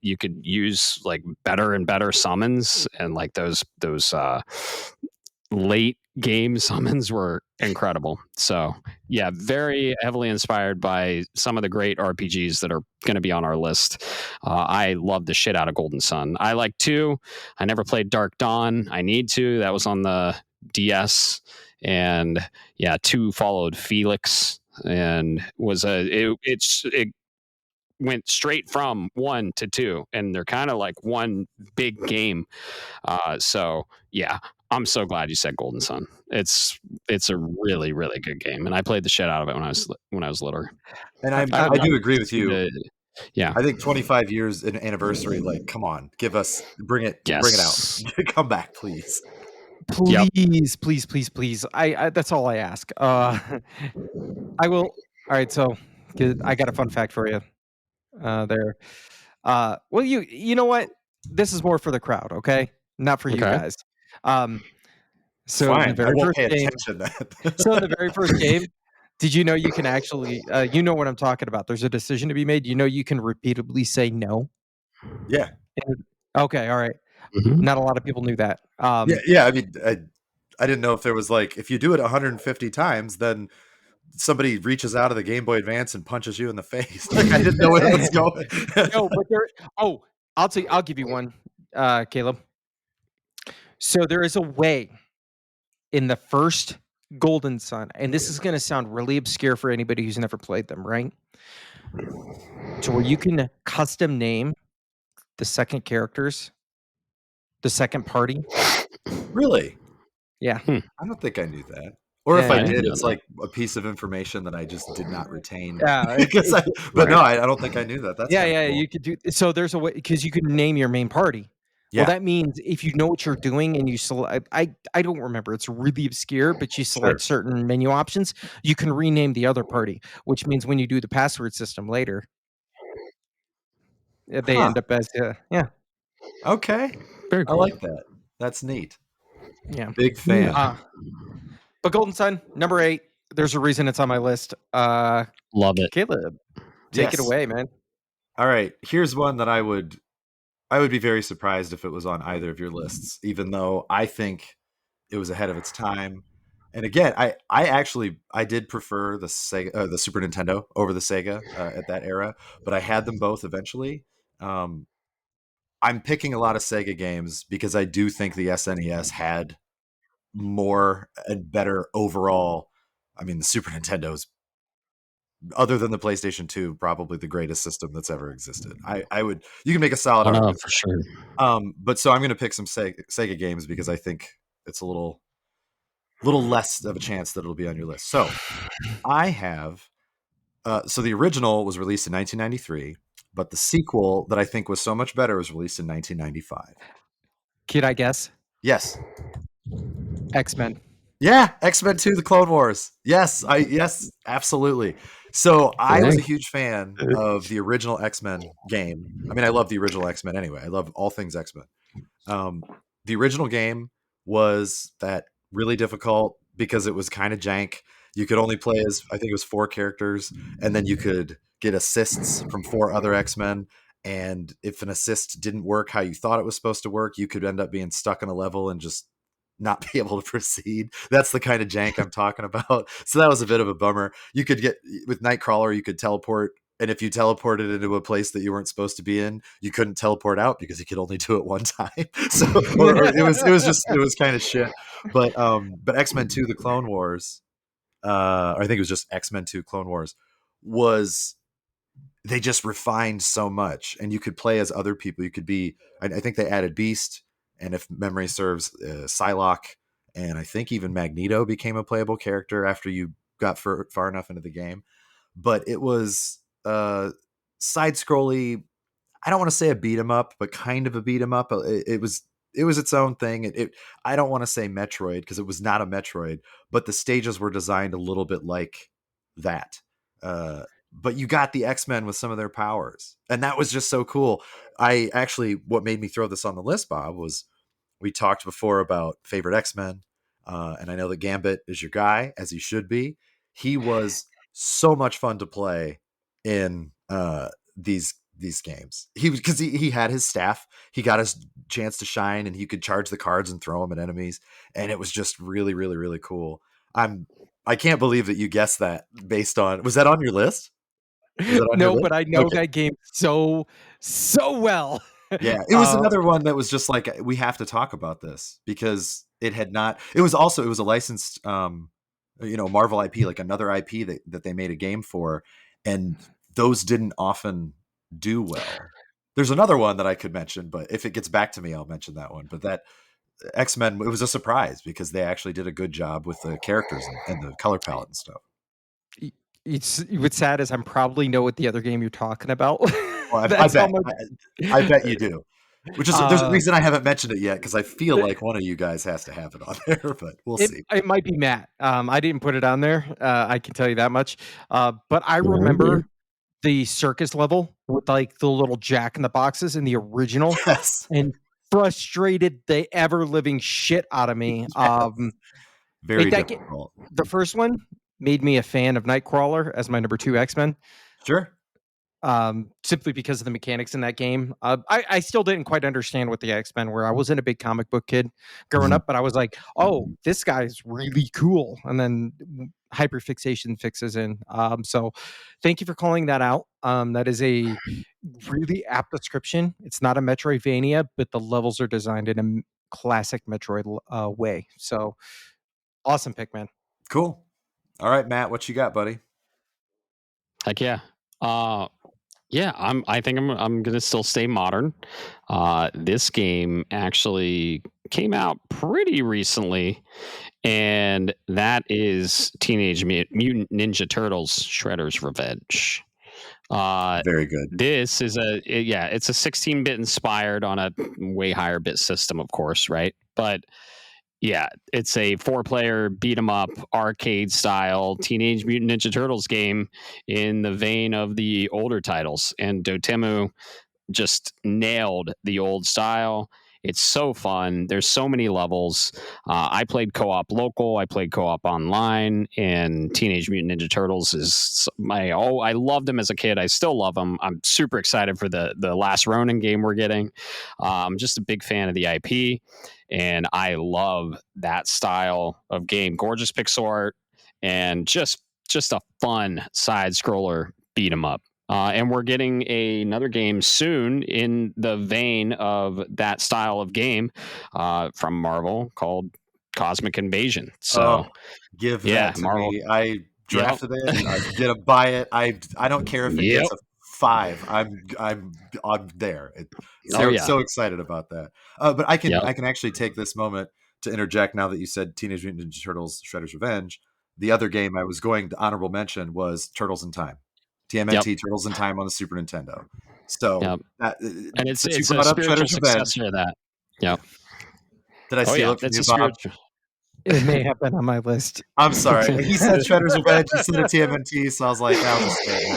you could use like better and better summons, and like those late game summons were incredible. So yeah, very heavily inspired by some of the great RPGs that are going to be on our list. I love the shit out of Golden Sun. I like 2. I never played Dark Dawn. I need to. That was on the DS, and 2 followed Felix, and it went straight from 1 to 2, and they're kind of like one big game. So yeah, I'm so glad you said Golden Sun. It's a really, really good game, and I played the shit out of it when I was little. And I I would do love agree with you. Yeah, I think 25 years in anniversary, like, come on, bring it yes, out. Come back, please. Yep. Please. I that's all I ask. I will. All right, so I got a fun fact for you. There. Well, you know what? This is more for the crowd, okay? Not for you Okay. guys. So in the Fine, I very won't first pay game, attention then. so in the very first game, did you know you can actually, you know what I'm talking about? There's a decision to be made. You know you can repeatedly say no. Yeah. Okay, all right. Mhm. Not a lot of people knew that. Yeah. I mean, I didn't know if there was like, if you do it 150 times, then somebody reaches out of the Game Boy Advance and punches you in the face. Like, I didn't know where it was going. No, but I'll give you one, Caleb. So there is a way in the first Golden Sun, and this is going to sound really obscure for anybody who's never played them, right? To where you can custom name the second characters, the second party. Really? Yeah. I don't think I knew that. Or if Yeah, I yeah. did, it's like a piece of information that I just did not retain. Yeah, But no, I don't think I knew that. That's kinda cool. you could do so. There's a way because you can name your main party. Well, Yeah. that means if you know what you're doing and you select, I don't remember. It's really obscure, but you select certain menu options. You can rename the other party, which means when you do the password system later, they Huh. end up as yeah. Okay. Very I cool. like that. That's neat. Yeah. Big fan. But Golden Sun, number 8. There's a reason it's on my list. Love it. Caleb, take it Yes. away, man. All right. Here's one that I would be very surprised if it was on either of your lists, even though I think It was ahead of its time. And again, I did prefer the Sega, the Super Nintendo over the Sega at that era, but I had them both eventually. Um, I'm picking a lot of Sega games because I do think the SNES had more and better overall. I mean, the Super Nintendo's, other than the PlayStation 2, probably the greatest system that's ever existed. I would, you can make a solid Oh, no, argument. for sure. But so I'm going to pick some Sega games because I think it's a little less of a chance that it'll be on your list. So I have, so the original was released in 1993, but the sequel that I think was so much better was released in 1995. Can I guess? Yes. X-Men. Yeah, X-Men 2: The Clone Wars. Yes, absolutely. So I was a huge fan of the original X-Men game. I mean, I love the original X-Men anyway. I love all things X-Men. The original game was that really difficult because it was kind of jank. You could only play as, I think it was 4 characters, and then you could get assists from 4 other X-Men. And if an assist didn't work how you thought it was supposed to work, you could end up being stuck in a level and just not be able to proceed. That's the kind of jank I'm talking about. So that was a bit of a bummer. You could get, with Nightcrawler, you could teleport, and if you teleported into a place that you weren't supposed to be in, you couldn't teleport out because you could only do it one time. So, or it was kind of shit. But X-Men 2: The Clone Wars, or I think it was just X-Men 2: Clone Wars, was, they just refined so much, and you could play as other people. You could be, I think they added Beast, and if memory serves, Psylocke, and I think even Magneto became a playable character after you got far enough into the game. But it was side scrolly. I don't want to say a beat 'em up, but kind of a beat 'em up. It was its own thing. I don't want to say Metroid because it was not a Metroid, but the stages were designed a little bit like that. But you got the X-Men with some of their powers, and that was just so cool. What made me throw this on the list, Bob, was we talked before about favorite X-Men, and I know that Gambit is your guy, as he should be. He was so much fun to play in these games. Because he had his staff, he got his chance to shine, and he could charge the cards and throw them at enemies, and it was just really, really, really cool. I can't believe that you guessed that based on, was that on your list? Was that on your No, list? but I know Okay. that game so well. Yeah, it was another one that was just like, we have to talk about this because it had not. It was a licensed, Marvel IP, like another IP that they made a game for, and those didn't often do well. There's another one that I could mention, but if it gets back to me, I'll mention that one. But that X-Men, it was a surprise because they actually did a good job with the characters and the color palette and stuff. What's sad is I'm probably know what the other game you're talking about. Well, That's how much. I bet you do. Which is, there's a reason I haven't mentioned it yet, because I feel like one of you guys has to have it on there, but we'll see. It might be Matt. I didn't put it on there. I can tell you that much. But I remember the circus level with like the little jack in the boxes in the original, Yes. and frustrated the ever living shit out of me. Yes. Very difficult. The first one made me a fan of Nightcrawler as my number 2 X-Men. Sure. Simply because of the mechanics in that game. I still didn't quite understand what the X-Men were. I wasn't a big comic book kid growing up, but I was like, oh, this guy's really cool. And then hyperfixation fixes in. So thank you for calling that out. That is a really apt description. It's not a Metroidvania, but the levels are designed in a classic Metroid way. So awesome pick, man. Cool. All right, Matt, what you got, buddy? Heck yeah. Yeah, I think I'm gonna still stay modern. This game actually came out pretty recently, and that is Teenage Mutant Ninja Turtles: Shredder's Revenge. Very good. This is it's a 16-bit inspired on a way higher bit system, of course, right? But yeah, it's a 4-player beat 'em up arcade style Teenage Mutant Ninja Turtles game in the vein of the older titles, and Dotemu just nailed the old style. It's so fun. There's so many levels. I played co-op local. I played co-op online, and Teenage Mutant Ninja Turtles is I loved them as a kid. I still love them. I'm super excited for the Last Ronin game we're getting. I'm just a big fan of the IP, and I love that style of game. Gorgeous pixel art, and just a fun side scroller beat 'em up. And we're getting another game soon in the vein of that style of game from Marvel called Cosmic Invasion. So, give yeah, that to Marvel. me. I drafted it. I'm gonna buy it. I don't care if it gets a 5. I'm there. So excited about that. But I can actually take this moment to interject now that you said Teenage Mutant Ninja Turtles: Shredder's Revenge. The other game I was going to honorable mention was Turtles in Time. TMNT Turtles in Time on the Super Nintendo. So and it's a brought up spiritual Shredder's Revenge. successor to that. Yep. Did I steal it from you, Bob? It may have been on my list. I'm sorry. He said Shredder's Revenge. He said a TMNT, so I was like, I'll just say it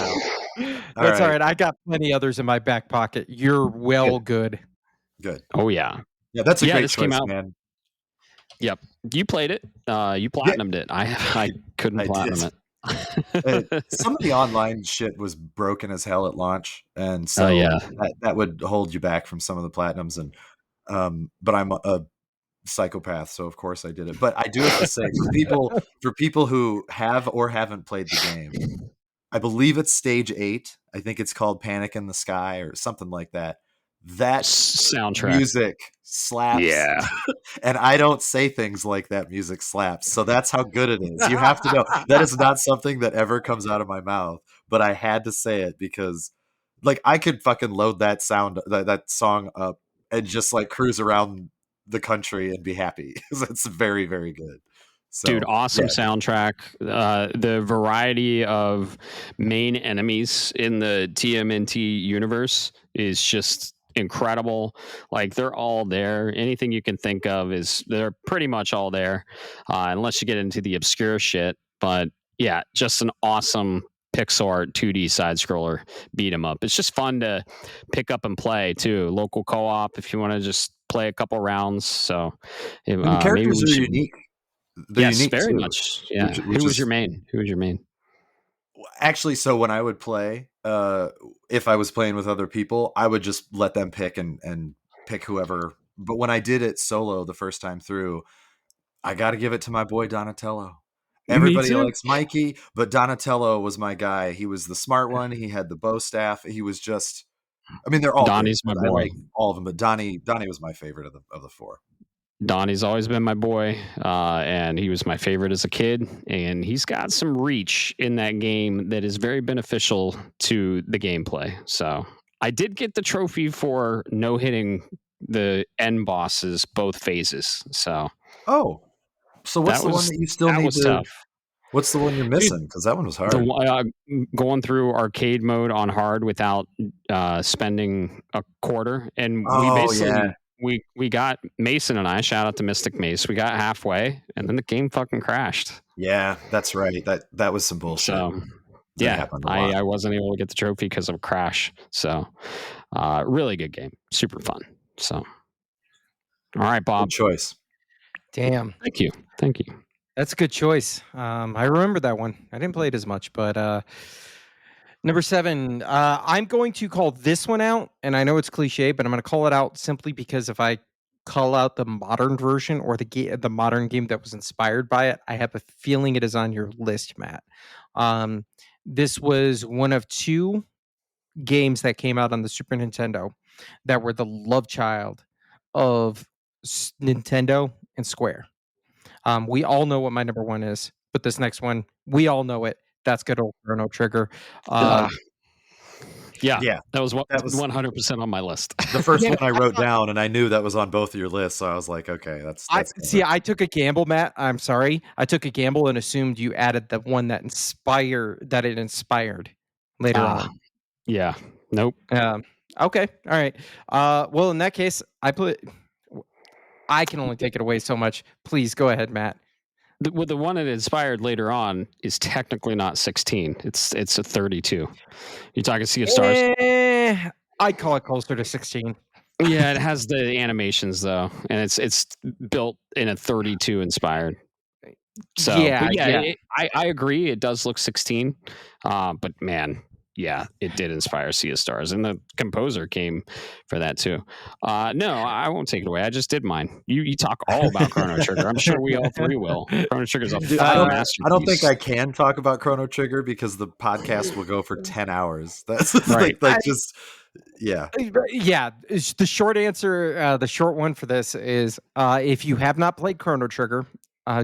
now. That's all right. I got plenty others in my back pocket. You're good. Oh yeah. Yeah, that's a great choice, man. Yep. You played it. You platinumed it. I couldn't platinum it. Some of the online shit was broken as hell at launch, and so that would hold you back from some of the platinums. And but I'm a psychopath, so of course I did it. But I do have to say, for people who have or haven't played the game, I believe it's stage 8. I think it's called Panic in the Sky or something like that. That soundtrack music slaps. Yeah. And I don't say things like that music slaps. So that's how good it is. You have to know that is not something that ever comes out of my mouth, but I had to say it because like I could fucking load that song up and just like cruise around the country and be happy. It's very, very good. So, dude, awesome soundtrack. The variety of main enemies in the TMNT universe is just incredible. Like they're all there. Anything you can think of they're pretty much all there, unless you get into the obscure shit. But yeah, just an awesome pixel art 2D side scroller beat 'em up. It's just fun to pick up and play too. Local co-op if you want to just play a couple rounds. So and the characters are unique. They're unique very too, much. Yeah. Who was your main? Actually, so when I would play, if I was playing with other people, I would just let them pick and pick whoever. But when I did it solo the first time through, I got to give it to my boy Donatello. Everybody likes Mikey, but Donatello was my guy. He was the smart one. He had the bow staff. He was just, I mean, they're all Donnie's good. my boy. I like all of them, but Donnie was my favorite of the 4. Donnie's always been my boy, and he was my favorite as a kid. And he's got some reach in that game that is very beneficial to the gameplay. So I did get the trophy for no hitting the end bosses both phases. So so what's the one that you still need to? Tough. What's the one you're missing? Because that one was hard. Going through arcade mode on hard without spending a quarter, and we basically. We got Mason and I, shout out to Mystic Mace. We got halfway and then the game fucking crashed. Yeah, that's right. That was some bullshit. So, yeah, I wasn't able to get the trophy because of a crash. So, really good game. Super fun. So, all right, Bob. Good choice. Damn. Thank you. That's a good choice. I remember that one. I didn't play it as much, but number 7, I'm going to call this one out, and I know it's cliche, but I'm going to call it out simply because if I call out the modern version or the modern game that was inspired by it, I have a feeling it is on your list, Matt. This was one of 2 games that came out on the Super Nintendo that were the love child of Nintendo and Square. We all know what my number 1 is, but this next one, we all know it. That's good old Chrono Trigger. Yeah, that was 100% on my list. The first one I wrote down, and I knew that was on both of your lists, so I was like, okay, that's I took a gamble, Matt. I'm sorry. I took a gamble and assumed you added the one that it inspired later on. Yeah. Nope. Okay. All right. Well, in that case, I can only take it away so much. Please go ahead, Matt. The one that inspired later on is technically not 16. It's a 32. You're talking Sea of Stars? I'd call it closer to 16. Yeah, it has the animations though, and it's built in a 32 inspired. So, Yeah, but yeah. I agree. It does look 16, but man, yeah, it did inspire Sea of Stars, and the composer came for that too. No, I won't take it away. I just did mine. You talk all about Chrono Trigger. I'm sure we all three will. Chrono Trigger is a Dude, fucking I don't think masterpiece. I can talk about Chrono Trigger because the podcast will go for 10 hours. That's Right. like just yeah. Yeah, the short answer, the short one for this is if you have not played Chrono Trigger,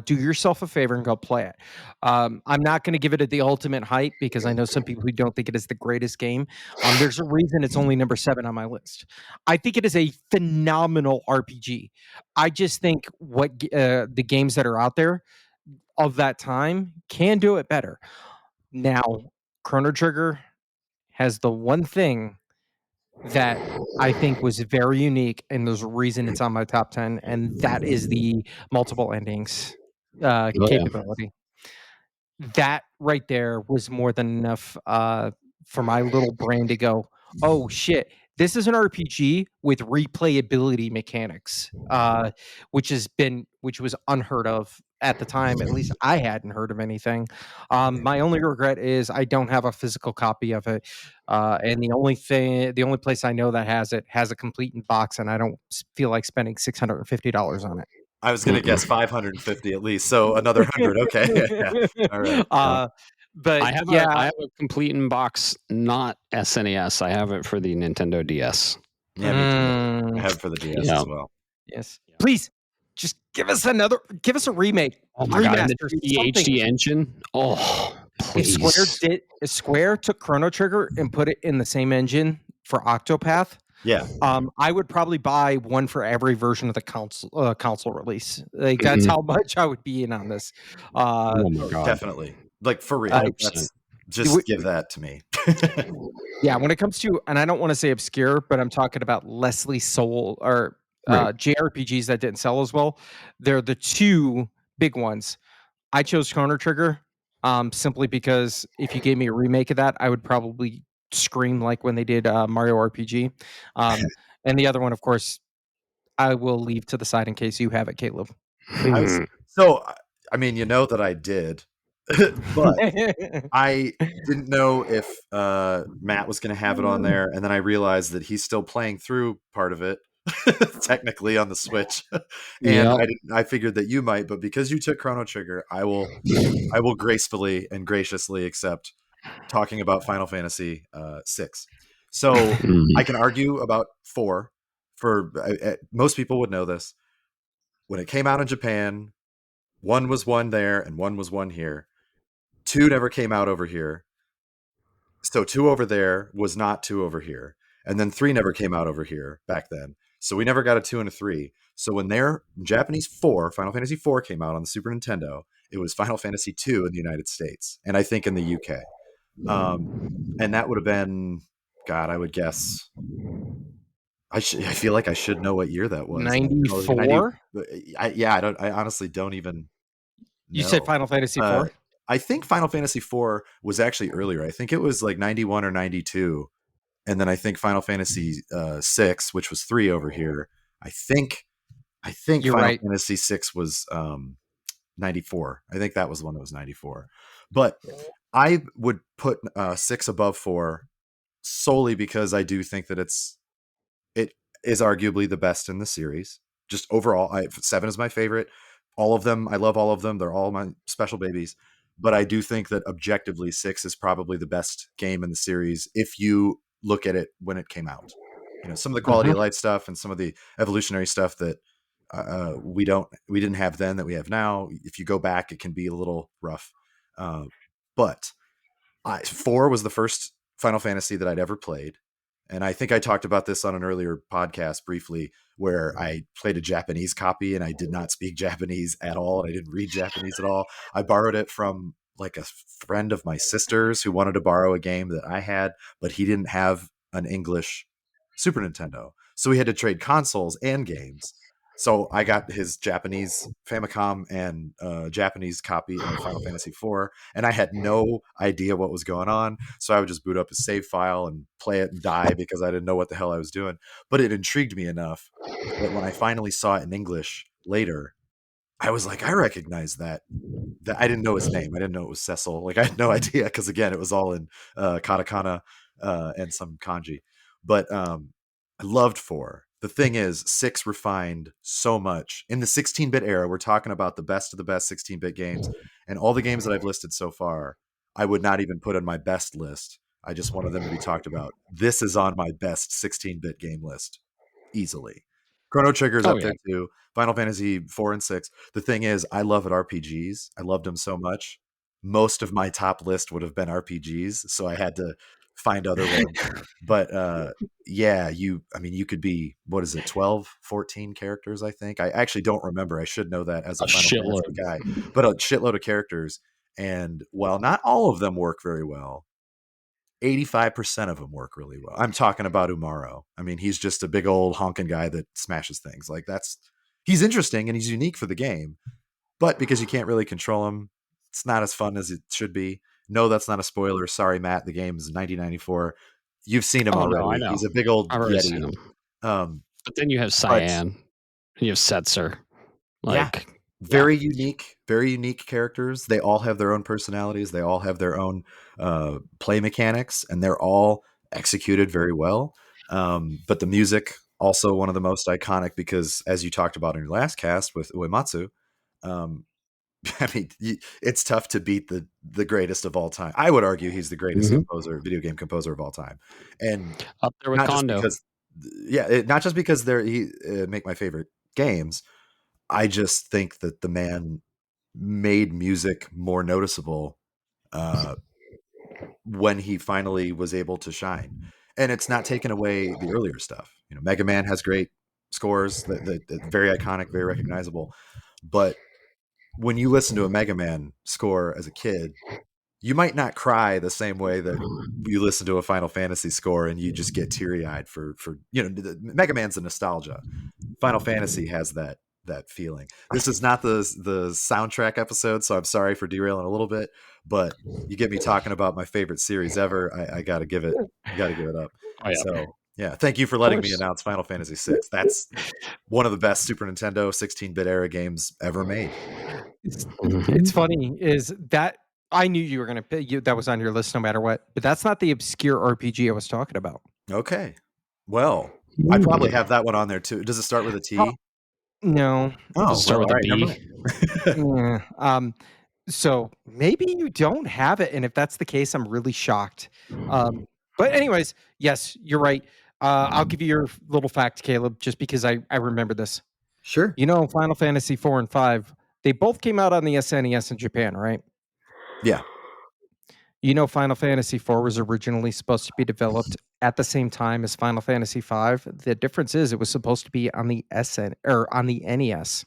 do yourself a favor and go play it. I'm not going to give it the ultimate hype because I know some people who don't think it is the greatest game. There's a reason it's only number 7 on my list. I think it is a phenomenal RPG. I just think the games that are out there of that time can do it better. Now, Chrono Trigger has the one thing that I think was very unique, and there's a reason it's on my top 10, and that is the multiple endings Oh, yeah. capability. That right there was more than enough for my little brain to go, "Oh shit, this is an RPG with replayability mechanics," which was unheard of at the time. At least I hadn't heard of anything. My only regret is I don't have a physical copy of it, and the only place I know that has it has a complete in box, and I don't feel like spending $650 on it. I was gonna guess 550 at least, so another 100. Okay, yeah. All right. But I yeah, have a complete in box, not SNES. I have it for the Nintendo DS. Yeah, me too. I have it for the DS Yeah. as well. Yes. Please, just give us a remake. Oh my god, and the remaster, 3D something. HD engine. Oh, please. If Square took Chrono Trigger and put it in the same engine for Octopath, Yeah. I would probably buy one for every version of the console release. Like that's how much I would be in on this. Oh my god. Definitely. Like for real. 100%. That's just give that to me. Yeah, when it comes to, and I don't want to say obscure, but I'm talking about Leslie Soul or Right. JRPGs that didn't sell as well. They're the two big ones. I chose Chrono Trigger simply because if you gave me a remake of that, I would probably scream like when they did Mario RPG. And the other one, of course, I will leave to the side in case you have it, Caleb. So, I mean, you know that I did, but I didn't know if Matt was going to have it on there, and then I realized that he's still playing through part of it, technically on the Switch, and Yep. I figured that you might, but because you took Chrono Trigger, I will gracefully and graciously accept talking about Final Fantasy 6. So I can argue about 4. For most people would know this. When it came out in Japan, 1 was 1 there and 1 was 1 here. 2 never came out over here. So 2 over there was not 2 over here. And then 3 never came out over here back then. So we never got a 2 and a 3. So when their Japanese 4, Final Fantasy 4 came out on the Super Nintendo, it was Final Fantasy 2 in the United States, and I think in the UK. And that would have been, God, I would guess. I feel like I should know what year that was. 94? I honestly don't even know. You said Final Fantasy 4? I think Final Fantasy 4 was actually earlier. I think it was like 91 or 92. And then I think Final Fantasy 6, which was 3 over here. I think You're Final right. Fantasy 6 was 94. I think that was the one that was 94. But I would put 6 above 4 solely because I do think that it is arguably the best in the series. Just overall, 7 is my favorite. All of them, I love all of them. They're all my special babies. But I do think that objectively 6 is probably the best game in the series if you look at it when it came out. You know, some of the quality of life stuff and some of the evolutionary stuff that we didn't have then that we have now. If you go back, it can be a little rough. But 4 was the first Final Fantasy that I'd ever played. And I think I talked about this on an earlier podcast briefly, where I played a Japanese copy and I did not speak Japanese at all. And I didn't read Japanese at all. I borrowed it from like a friend of my sister's who wanted to borrow a game that I had, but he didn't have an English Super Nintendo. So we had to trade consoles and games. So I got his Japanese Famicom and Japanese copy of Final Fantasy IV, and I had no idea what was going on. So I would just boot up a save file and play it and die because I didn't know what the hell I was doing. But it intrigued me enough that when I finally saw it in English later, I was like, I recognize that. I didn't know his name. I didn't know it was Cecil. Like I had no idea because again, it was all in katakana and some kanji. But I loved 4. The thing is, 6 refined so much in the 16-bit era. We're talking about the best of the best 16-bit games, and all the games that I've listed so far, I would not even put on my best list. I just wanted them to be talked about. This is on my best 16-bit game list easily. Chrono Trigger's Oh up yeah. there too. Final Fantasy 4 and 6. The thing is, I love it RPGs. I loved them so much. Most of my top list would have been RPGs, so I had to find other ones. But yeah, you could be, what is it, 12, 14 characters, I think. I actually don't remember. I should know that as a Final Fantasy guy. But a shitload of characters. And while not all of them work very well, 85% of them work really well. I'm talking about Umaro. I mean, he's just a big old honking guy that smashes things. Like he's interesting and he's unique for the game, but because you can't really control him, it's not as fun as it should be. No, that's not a spoiler. Sorry, Matt. The game is 1994. You've seen him Oh no, already. I know. He's a big old I've already seen yeti. him. Um, But then you have but Cyan, and you have Setzer. yeah, Like, very unique characters. They all have their own personalities. They all have their own play mechanics, and they're all executed very well. But the music, also one of the most iconic, because as you talked about in your last cast with Uematsu, um, I mean, it's tough to beat the greatest of all time. I would argue he's the greatest video game composer of all time, and up there with not just Kondo. because, not just because he make my favorite games. I just think that the man made music more noticeable when he finally was able to shine. And it's not taking away the earlier stuff. Mega Man has great scores that very iconic, very recognizable. But when you listen to a Mega Man score as a kid, you might not cry the same way that you listen to a Final Fantasy score and you just get teary eyed for Mega Man's a nostalgia. Final Fantasy has that feeling. This is not the soundtrack episode, so I'm sorry for derailing a little bit, but you get me talking about my favorite series ever. I gotta give it up. Oh yeah. So yeah, thank you for letting me announce Final Fantasy VI. That's one of the best Super Nintendo 16-bit era games ever made. It's funny is that I knew you were going to pick that was on your list no matter what, but that's not the obscure RPG I was talking about. Okay. Well, I probably have that one on there too. Does it start with a T? No. Oh, start with a B. Yeah. So maybe you don't have it, and if that's the case, I'm really shocked. But anyways, yes, you're right. I'll give you your little fact, Caleb, just because I remember this. Sure. Final Fantasy 4 and 5, they both came out on the SNES in Japan, right? Yeah. Final Fantasy 4 was originally supposed to be developed at the same time as Final Fantasy 5. The difference is it was supposed to be on the on the NES.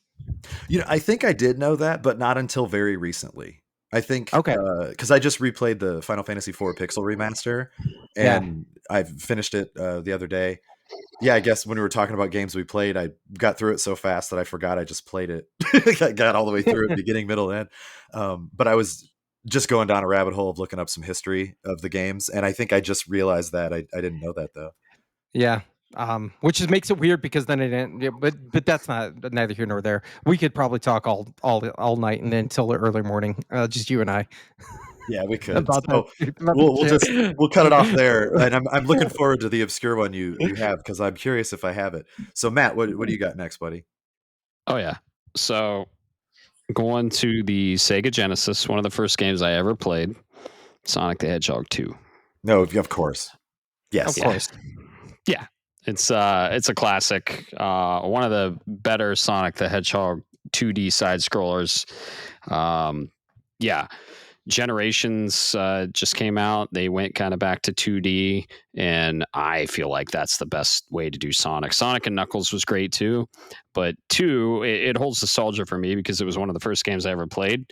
I think I did know that, but not until very recently. I think Okay. Because I just replayed the Final Fantasy IV Pixel remaster, and I finished it the other day. Yeah, I guess when we were talking about games we played, I got through it so fast that I forgot I just played it. I got all the way through it, beginning, middle, end. But I was just going down a rabbit hole of looking up some history of the games, and I think I just realized that. I didn't know that, though. Yeah. Which just makes it weird because then it didn't. Yeah, but that's neither here nor there. We could probably talk all night and until the early morning, just you and I. Yeah, we could. About So we'll cut it off there, and I'm looking forward to the obscure one you have because I'm curious if I have it. So Matt, what do you got next, buddy? Oh yeah. So going to the Sega Genesis, one of the first games I ever played, Sonic the Hedgehog 2. No, of course. Yes. Of course. Yeah. It's a classic. One of the better Sonic the Hedgehog 2D side scrollers. Yeah. Generations just came out. They went kind of back to 2D, and I feel like that's the best way to do Sonic. Sonic and Knuckles was great too, but 2, it holds nostalgia for me because it was one of the first games I ever played,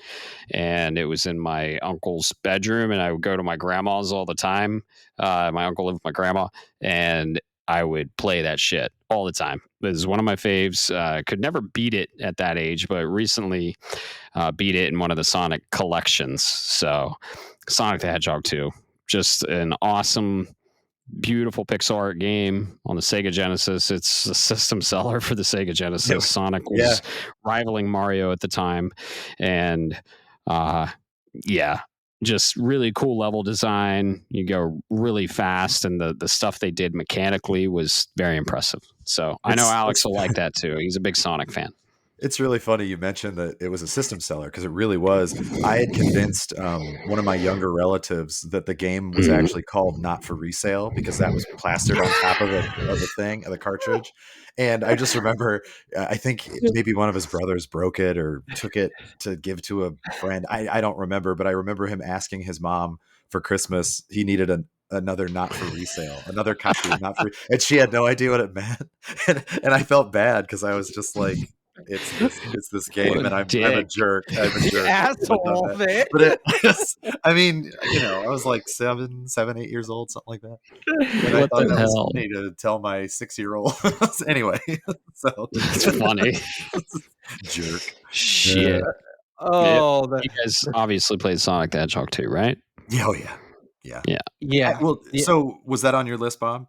and it was in my uncle's bedroom, and I would go to my grandma's all the time. My uncle lived with my grandma, and I would play that shit all the time. It was one of my faves. Could never beat it at that age, but recently beat it in one of the Sonic collections. So Sonic the Hedgehog 2, just an awesome, beautiful pixel art game on the Sega Genesis. It's a system seller for the Sega Genesis. Yep. Sonic was rivaling Mario at the time. And just really cool level design. You go really fast, and the stuff they did mechanically was very impressive. So I know Alex will like that too. He's a big Sonic fan. It's really funny you mentioned that it was a system seller, because it really was. I had convinced one of my younger relatives that the game was actually called Not for Resale, because that was plastered on top of the cartridge. And I just remember, I think maybe one of his brothers broke it or took it to give to a friend. I don't remember, but I remember him asking his mom for Christmas. He needed another Not for Resale, another copy of Not for, and she had no idea what it meant. And I felt bad, because I was just like, it's this game, and I'm a jerk. I'm a jerk. Asshole, man. But I mean, I was like 7, 8 years old, something like that. And I thought that was funny to tell my 6-year-old. Anyway, so it's funny. Jerk. Shit. Oh, you guys obviously played Sonic the Hedgehog 2, right? Oh yeah. So was that on your list, Bob?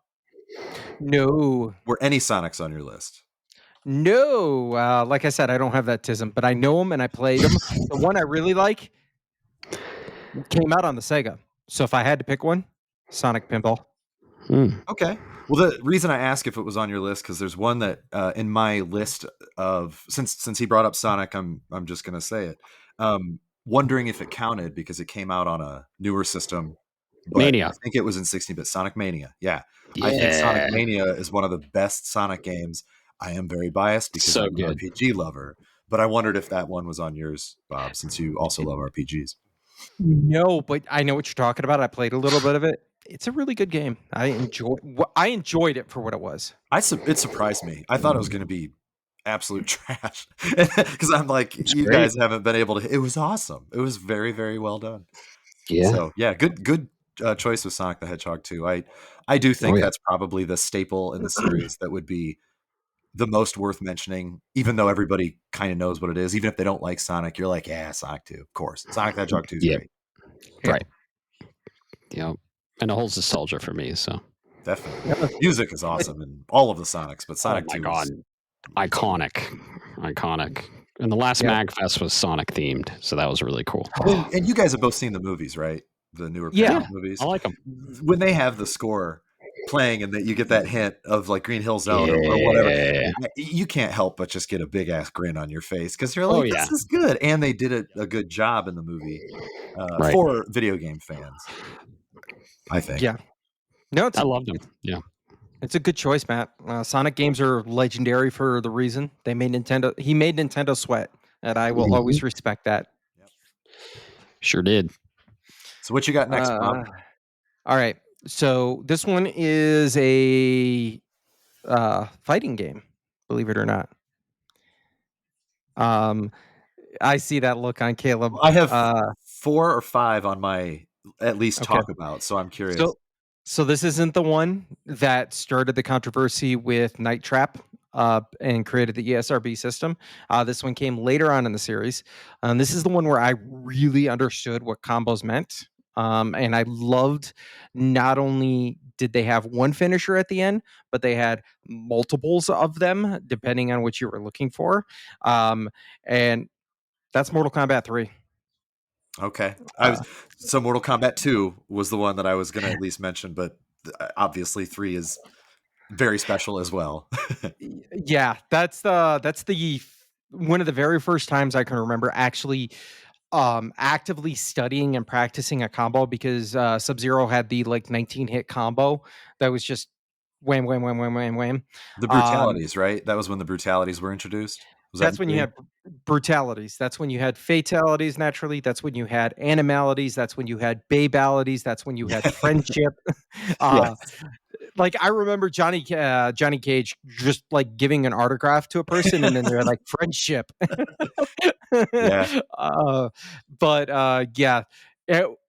No. Were any Sonics on your list? No, like I said, I don't have that tism, but I know them and I played them. The one I really like came out on the Sega. So if I had to pick one, Sonic Pinball. Okay. Well, the reason I ask if it was on your list, because there's one that in my list of, since he brought up Sonic, I'm just gonna say it. Wondering if it counted because it came out on a newer system. Mania. I think it was in 16-bit. Sonic Mania. Yeah. I think Sonic Mania is one of the best Sonic games. I am very biased because I'm an RPG lover, but I wondered if that one was on yours, Bob, since you also love RPGs. No, but I know what you're talking about. I played a little bit of it. It's a really good game. I enjoyed it for what it was. It surprised me. I thought it was going to be absolute trash, because I'm like, you guys haven't been able to. It was awesome. It was very, very well done. Yeah. So yeah, good choice with Sonic the Hedgehog 2. I do think that's probably the staple in the series that would be the most worth mentioning, even though everybody kind of knows what it is. Even if they don't like Sonic, you're like, yeah, Sonic 2, of course. Sonic the Hedgehog 2 is great. Right. Yep. And it holds nostalgia for me, so. Definitely. Music is awesome in all of the Sonics, but Sonic 2 is iconic. And the last MagFest was Sonic themed, so that was really cool. Well, and you guys have both seen the movies, right? The newer movies. I like them. When they have the score playing and that you get that hint of like Green Hill Zone or whatever, you can't help but just get a big ass grin on your face, because you're like, this is good. And they did a good job in the movie for video game fans, I think. Yeah. No, I love them. Yeah. It's a good choice, Matt. Sonic games are legendary for the reason he made Nintendo sweat, and I will always respect that. Yep. Sure did. So what you got next, Bob? All right. So this one is a fighting game, believe it or not. I see that look on Caleb. I have 4 or 5 on my at least talk about, so I'm curious. So this isn't the one that started the controversy with Night Trap and created the ESRB system. This one came later on in the series. This is the one where I really understood what combos meant. And I loved, not only did they have one finisher at the end, but they had multiples of them depending on what you were looking for. And that's Mortal Kombat 3. Okay. So Mortal Kombat 2 was the one that I was going to at least mention, but obviously 3 is very special as well. Yeah, that's the one of the very first times I can remember actually actively studying and practicing a combo, because Sub-Zero had the 19 hit combo that was just wham wham wham wham wham wham. The brutalities, right? That was when the brutalities were introduced. That's when you had brutalities. That's when you had fatalities, naturally. That's when you had animalities. That's when you had babalities. That's when you had friendship. Like, I remember Johnny Cage just giving an autograph to a person, and then they're like, friendship. But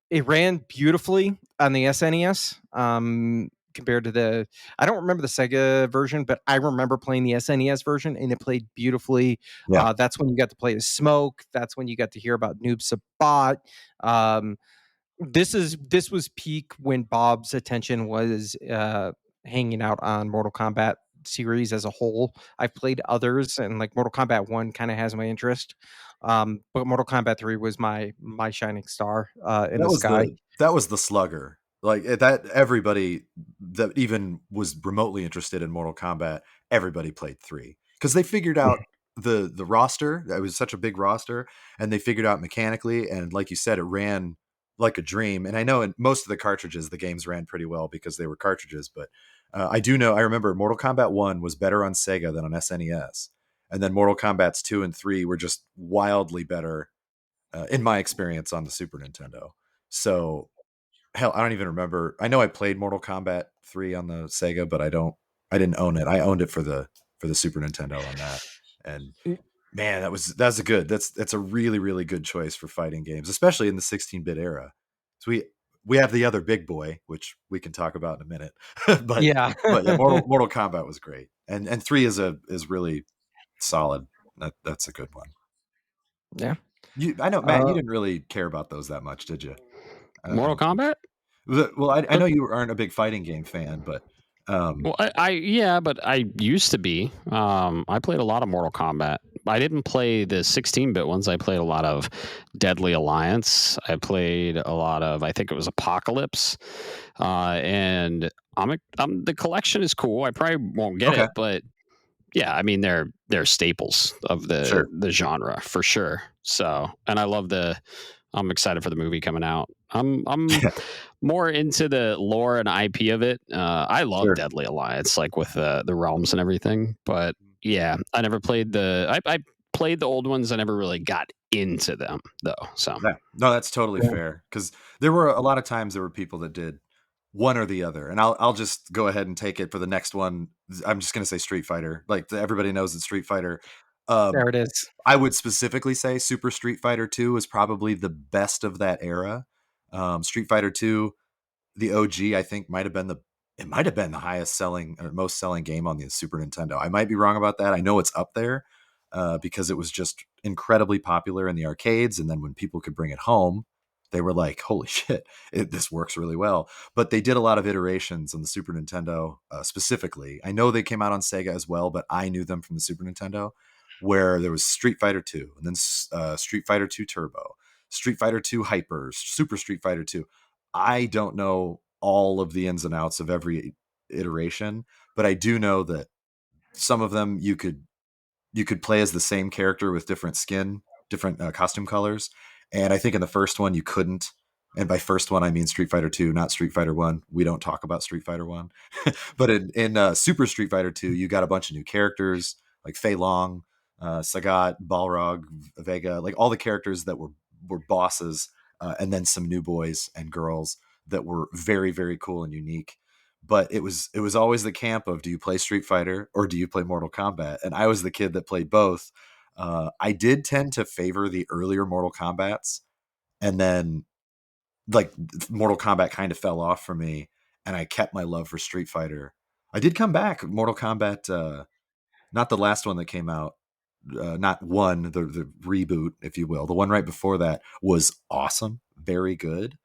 it ran beautifully on the SNES. compared to I don't remember the Sega version, but I remember playing the SNES version, and it played beautifully. Yeah. That's when you got to play as Smoke. That's when you got to hear about Noob Sabat. This was peak when Bob's attention was hanging out on Mortal Kombat series as a whole. I've played others, and like Mortal Kombat 1 kind of has my interest. But Mortal Kombat 3 was my shining star in the sky. That was the slugger. Like that, everybody that even was remotely interested in Mortal Kombat, everybody played 3 because they figured out the roster. It was such a big roster, and they figured out mechanically, and like you said, it ran like a dream. And I know in most of the cartridges, the games ran pretty well because they were cartridges. But I do know, I remember Mortal Kombat 1 was better on Sega than on SNES, and then Mortal Kombat's 2 and 3 were just wildly better, in my experience, on the Super Nintendo. So hell, I don't even remember. I know I played Mortal Kombat 3 on the Sega, but I didn't own it. I owned it for the Super Nintendo on that. And man, that's a really, really good choice for fighting games, especially in the 16-bit era. So we have the other big boy, which we can talk about in a minute. but Yeah. yeah, Mortal Kombat was great. And 3 is really solid. That's a good one. Yeah. I know, Matt, you didn't really care about those that much, did you? Mortal Kombat? Well, I know you aren't a big fighting game fan, but Well, but I used to be. I played a lot of Mortal Kombat. I didn't play the 16-bit ones. I played a lot of Deadly Alliance. I played a lot of, I think it was Apocalypse. And the collection is cool. I probably won't get Okay. it, but yeah, I mean they're staples of Sure. the genre for sure. So, and I'm excited for the movie coming out. I'm more into the lore and IP of it. I love Sure. Deadly Alliance, like with the realms and everything. But yeah, I never played I played the old ones. I never really got into them though. So Yeah. No, that's totally fair, because there were a lot of times there were people that did one or the other, and I'll just go ahead and take it for the next one. I'm just gonna say Street Fighter. Like everybody knows it's Street Fighter. There it is. I would specifically say Super Street Fighter 2 was probably the best of that era. Street Fighter 2, the OG, I think might have been the highest selling or most selling game on the Super Nintendo. I might be wrong about that. I know it's up there, because it was just incredibly popular in the arcades, and then when people could bring it home, they were like, "Holy shit, this works really well." But they did a lot of iterations on the Super Nintendo, specifically. I know they came out on Sega as well, but I knew them from the Super Nintendo, where there was Street Fighter 2, and then Street Fighter 2 Turbo, Street Fighter 2 Hyper, Super Street Fighter 2. I don't know all of the ins and outs of every iteration, but I do know that some of them you could play as the same character with different skin, different costume colors. And I think in the first one you couldn't. And by first one I mean Street Fighter 2, not Street Fighter 1. We don't talk about Street Fighter 1. But in Super Street Fighter 2, you got a bunch of new characters like Fei Long, Sagat, Balrog, Vega, like all the characters that were bosses, and then some new boys and girls that were very, very cool and unique. But it was always the camp of, do you play Street Fighter or do you play Mortal Kombat? And I was the kid that played both. I did tend to favor the earlier Mortal Kombats, and then like Mortal Kombat kind of fell off for me, and I kept my love for Street Fighter. I did come back Mortal Kombat, not the last one that came out, not one, the reboot, if you will. The one right before that was awesome, very good,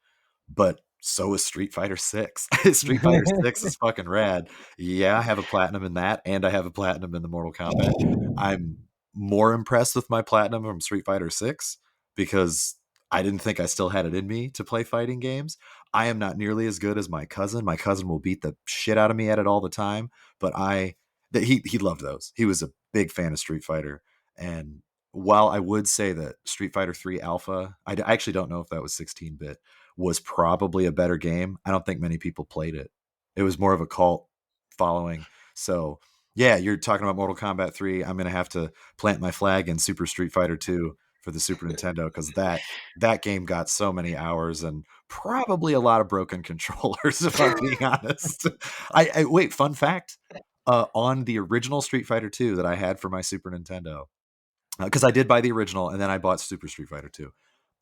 but so is Street Fighter 6. Street Fighter 6 is fucking rad. Yeah, I have a platinum in that, and I have a platinum in the Mortal Kombat. I'm more impressed with my platinum from Street Fighter 6 because I didn't think I still had it in me to play fighting games. I am not nearly as good as my cousin. My cousin will beat the shit out of me at it all the time, but he loved those. He was a big fan of Street Fighter. And while I would say that Street Fighter 3 Alpha, I actually don't know if that was 16-bit, was probably a better game, I don't think many people played it. It was more of a cult following. So yeah, you're talking about Mortal Kombat 3. I'm gonna have to plant my flag in Super Street Fighter 2 for the Super Nintendo, because that game got so many hours and probably a lot of broken controllers, if I'm being honest. I wait, fun fact. On the original Street Fighter 2 that I had for my Super Nintendo, because I did buy the original and then I bought Super Street Fighter 2.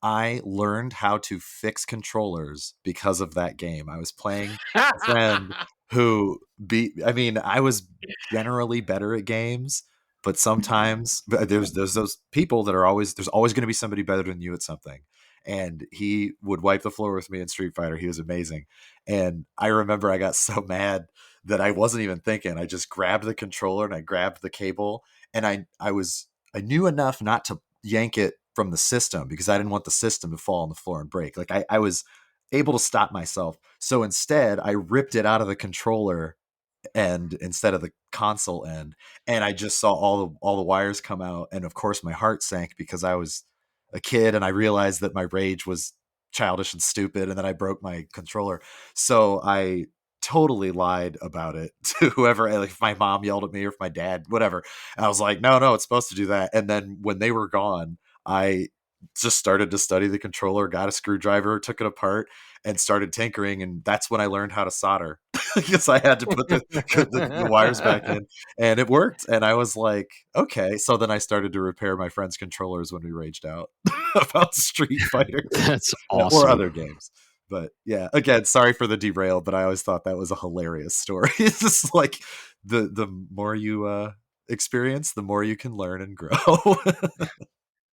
I learned how to fix controllers because of that game. I was playing a friend who beat. I mean, I was generally better at games, but sometimes there's those people that are always there's always going to be somebody better than you at something. And he would wipe the floor with me in Street Fighter. He was amazing. And I remember I got so mad that I wasn't even thinking. I just grabbed the controller and I grabbed the cable, and I knew enough not to yank it from the system because I didn't want the system to fall on the floor and break. Like I was able to stop myself. So instead, I ripped it out of the controller end instead of the console end, and I just saw all the wires come out, and of course my heart sank because I was a kid and I realized that my rage was childish and stupid, and then I broke my controller. So I totally lied about it to whoever, like if my mom yelled at me or if my dad, whatever. I was like, no, it's supposed to do that. And then when they were gone, I just started to study the controller, got a screwdriver, took it apart, and started tinkering. And that's when I learned how to solder because I had to put the wires back in, and it worked. And I was like, okay. So then I started to repair my friend's controllers when we raged out about Street Fighter. That's awesome. Or other games. But yeah, again, sorry for the derail, but I always thought that was a hilarious story. It's just like the more you experience, the more you can learn and grow.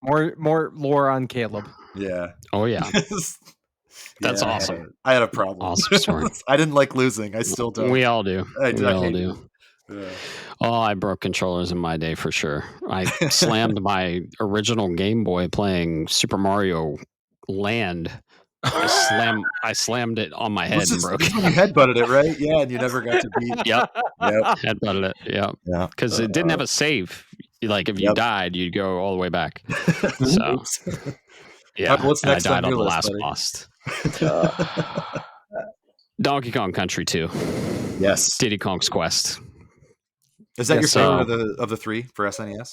More lore on Caleb. Yeah. Oh yeah. That's awesome. I had a problem. Awesome story. I didn't like losing. I still don't. We all do. I all do. Yeah. Oh, I broke controllers in my day for sure. I slammed my original Game Boy playing Super Mario Land. I slammed it on my head and broke it. You headbutted it, right? Yeah, and you never got to beat. Yep. Headbutted it. Yep. Yeah. Because it didn't have a save. Like if you died, you'd go all the way back. So yeah. What's next? I died on the list, last boss. Donkey Kong Country 2. Yes. Diddy Kong's Quest. Is that your favorite of the three for SNES?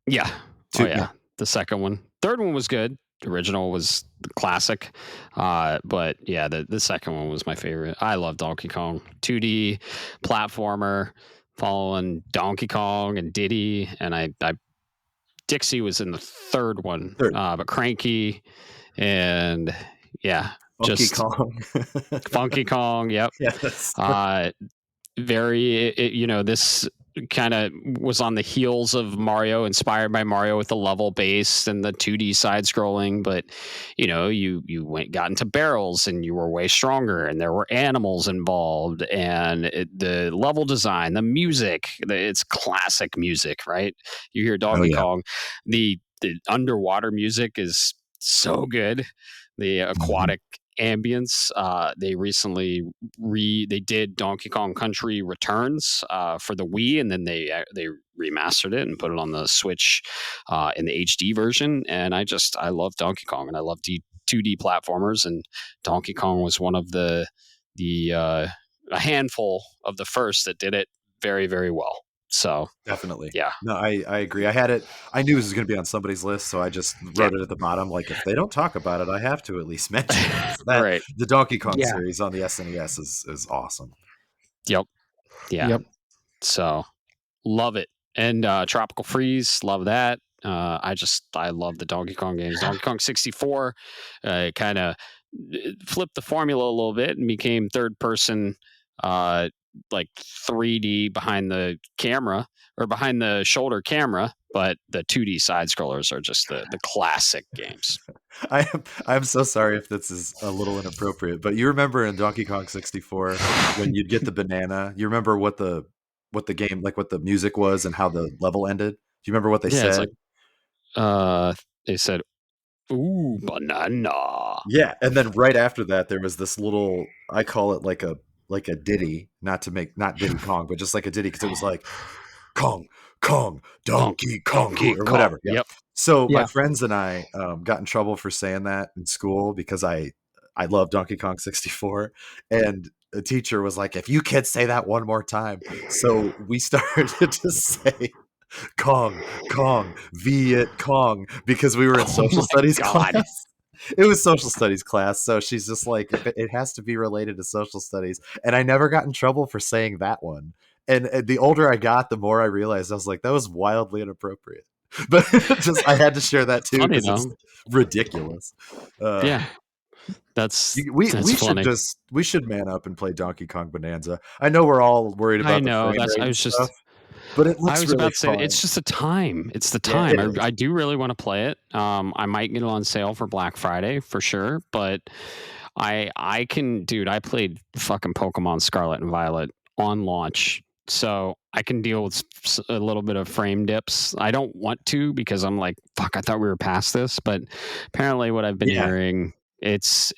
Yeah. The second one. Third one was good. The original was the classic. But yeah, the second one was my favorite. I love Donkey Kong. 2D platformer following Donkey Kong and Diddy. And I Dixie was in the third one. But Cranky and yeah. Funky Kong. Yep. Yes. This kind of was on the heels of Mario, inspired by Mario with the level base and the 2D side scrolling. But you got into barrels and you were way stronger, and there were animals involved, and the level design, the music, it's classic music, right? You hear Donkey Kong, the underwater music is so good. The aquatic ambience. They recently they did Donkey Kong Country Returns for the Wii, and then they remastered it and put it on the Switch in the HD version. And I love Donkey Kong, and I love 2D platformers, and Donkey Kong was one of a handful of the first that did it very, very well. So definitely. Yeah. No, I agree. I had it. I knew this was going to be on somebody's list, so I just wrote it at the bottom. Like, if they don't talk about it, I have to at least mention it. Right. The Donkey Kong series on the SNES is awesome. Yep. Yeah. Yep. So love it. And Tropical Freeze, love that. I love the Donkey Kong games. Donkey Kong 64 kind of flipped the formula a little bit and became third person like 3D behind the camera or behind the shoulder camera, but the 2D side scrollers are just the classic games. I'm so sorry if this is a little inappropriate, but you remember in Donkey Kong 64 when you'd get the banana, you remember what the game, like what the music was and how the level ended? Do you remember what they said? It's like, they said, "Ooh, banana." Yeah, and then right after that there was this little, I call it like a ditty, not Diddy Kong, but just like a ditty, because it was like Kong, Donkey Kong, or whatever. Yeah. Yep. So my friends and I got in trouble for saying that in school because I love Donkey Kong 64, and a teacher was like, if you kids say that one more time. So we started to say Kong, Viet Cong, because we were in social studies class. It was social studies class, so she's just like, it has to be related to social studies. And I never got in trouble for saying that one. And the older I got, the more I realized, I was like, that was wildly inappropriate. But just I had to share that too, because it's ridiculous. Yeah. We funny. we should man up and play Donkey Kong Bonanza. I know we're all worried about the frame rate and stuff, but it looks really about to say fun. it's just the time. It's the Yeah, time. I do really want to play it. I might get it on sale for Black Friday for sure, but I can, dude. I played fucking Pokemon Scarlet and Violet on launch, so I can deal with a little bit of frame dips. I don't want to because I'm like, fuck. I thought we were past this, but apparently, what I've been hearing, it's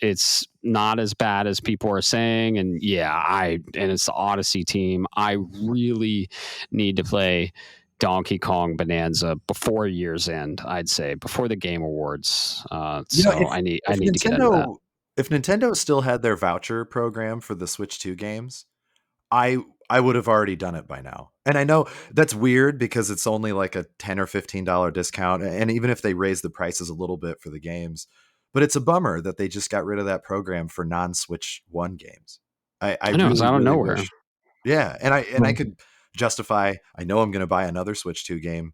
not as bad as people are saying, and it's the Odyssey team. I really need to play Donkey Kong Bonanza before year's end. I'd say before the Game Awards. I need to get into that. If Nintendo still had their voucher program for the Switch 2 games, I would have already done it by now. And I know that's weird because it's only like a $10 or $15 discount. And even if they raise the prices a little bit for the games, but it's a bummer that they just got rid of that program for non-Switch 1 games. I know, really, it's out of really nowhere. wish. Yeah, and I could justify, I know I'm going to buy another Switch 2 game.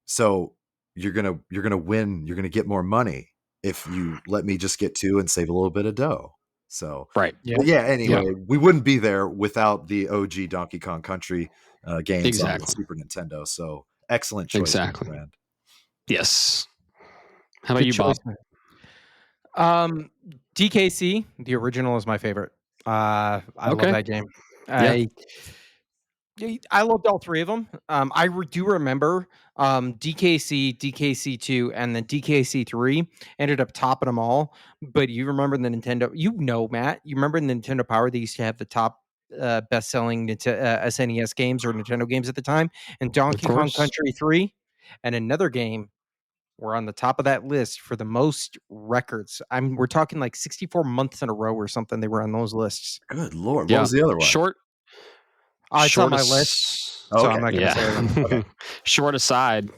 So you're going to win, you're going to get more money if you let me just get 2 and save a little bit of dough. So, right. But anyway, we wouldn't be there without the OG Donkey Kong Country games on the Super Nintendo. So excellent choice, my friend. Yes. How about you, choice, Bob? DKC, the original, is my favorite. I love that game. I loved all three of them. I do remember DKC, DKC2, and then DKC3 ended up topping them all. But you remember the Nintendo, Matt, you remember the Nintendo Power, they used to have the top best-selling SNES games or Nintendo games at the time. And Donkey Kong Country 3 and another game were on the top of that list for the most records. We're talking like 64 months in a row or something. They were on those lists. Good Lord. What was the other one? It's on my list, so I'm not going to say it. Okay. Short aside,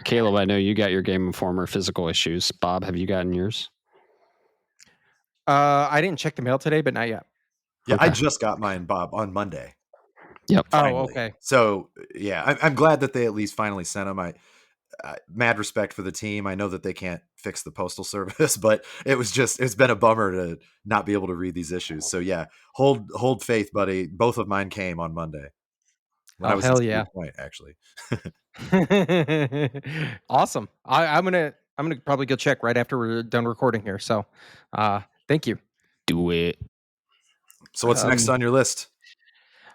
Caleb, I know you got your Game Informer physical issues. Bob, have you gotten yours? I didn't check the mail today, but not yet. Yeah, I just got mine, Bob, on Monday. Yep. Finally. Oh, okay. So, yeah, I'm glad that they at least finally sent them. Mad respect for the team. I know that they can't fix the postal service, but it's been a bummer to not be able to read these issues. So yeah, hold faith, buddy. Both of mine came on Monday. When I was hell yeah. Point, actually. Awesome. I'm gonna probably go check right after we're done recording here. So thank you. Do it. So what's next on your list?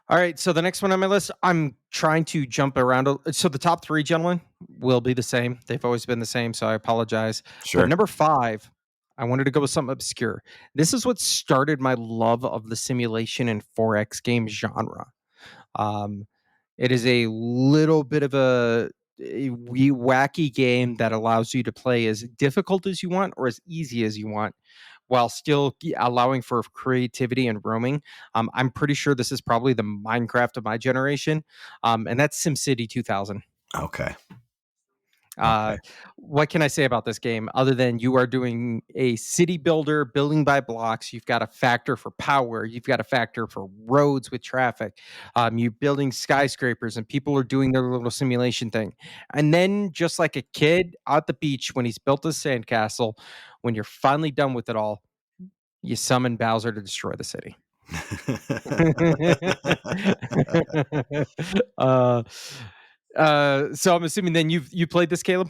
All right, so the next one on my list, I'm trying to jump around. So the top 3, gentlemen, will be the same. They've always been the same, so I apologize. Sure. But number 5, I wanted to go with something obscure. This is what started my love of the simulation and 4X game genre. It is a little bit of a wacky game that allows you to play as difficult as you want or as easy as you want, while still allowing for creativity and roaming. I'm pretty sure this is probably the Minecraft of my generation, and that's SimCity 2000. Okay. What can I say about this game other than you are doing a city builder, building by blocks? You've got a factor for power. You've got a factor for roads with traffic. You're building skyscrapers and people are doing their little simulation thing. And then just like a kid at the beach when he's built a sandcastle, when you're finally done with it all, you summon Bowser to destroy the city. So I'm assuming then you played this, Caleb?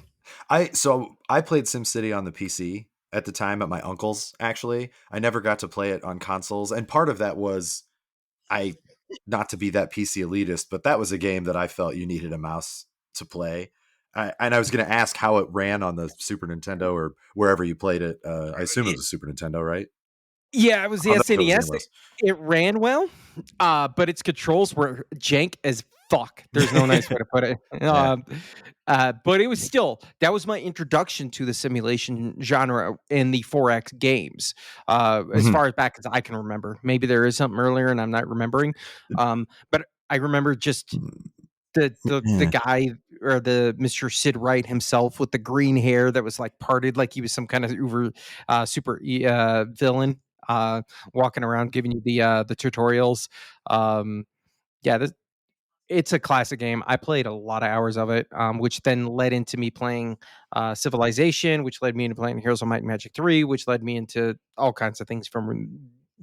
I played SimCity on the PC at the time at my uncle's. Actually, I never got to play it on consoles, and part of that was not to be that PC elitist, but that was a game that I felt you needed a mouse to play. And I was going to ask how it ran on the Super Nintendo or wherever you played it. I assume it was a Super Nintendo, right? Yeah, it was the SNES. It ran well, but its controls were jank as fuck. There's no nice way to put it. But it was still, that was my introduction to the simulation genre in the 4X games, as far as back as I can remember. Maybe there is something earlier and I'm not remembering. But I remember just the guy or the Mr. Sid Wright himself with the green hair that was like parted like he was some kind of super villain. Walking around giving you the tutorials. it's a classic game. I played a lot of hours of it, which then led into me playing Civilization, which led me into playing Heroes of Might and Magic 3, which led me into all kinds of things from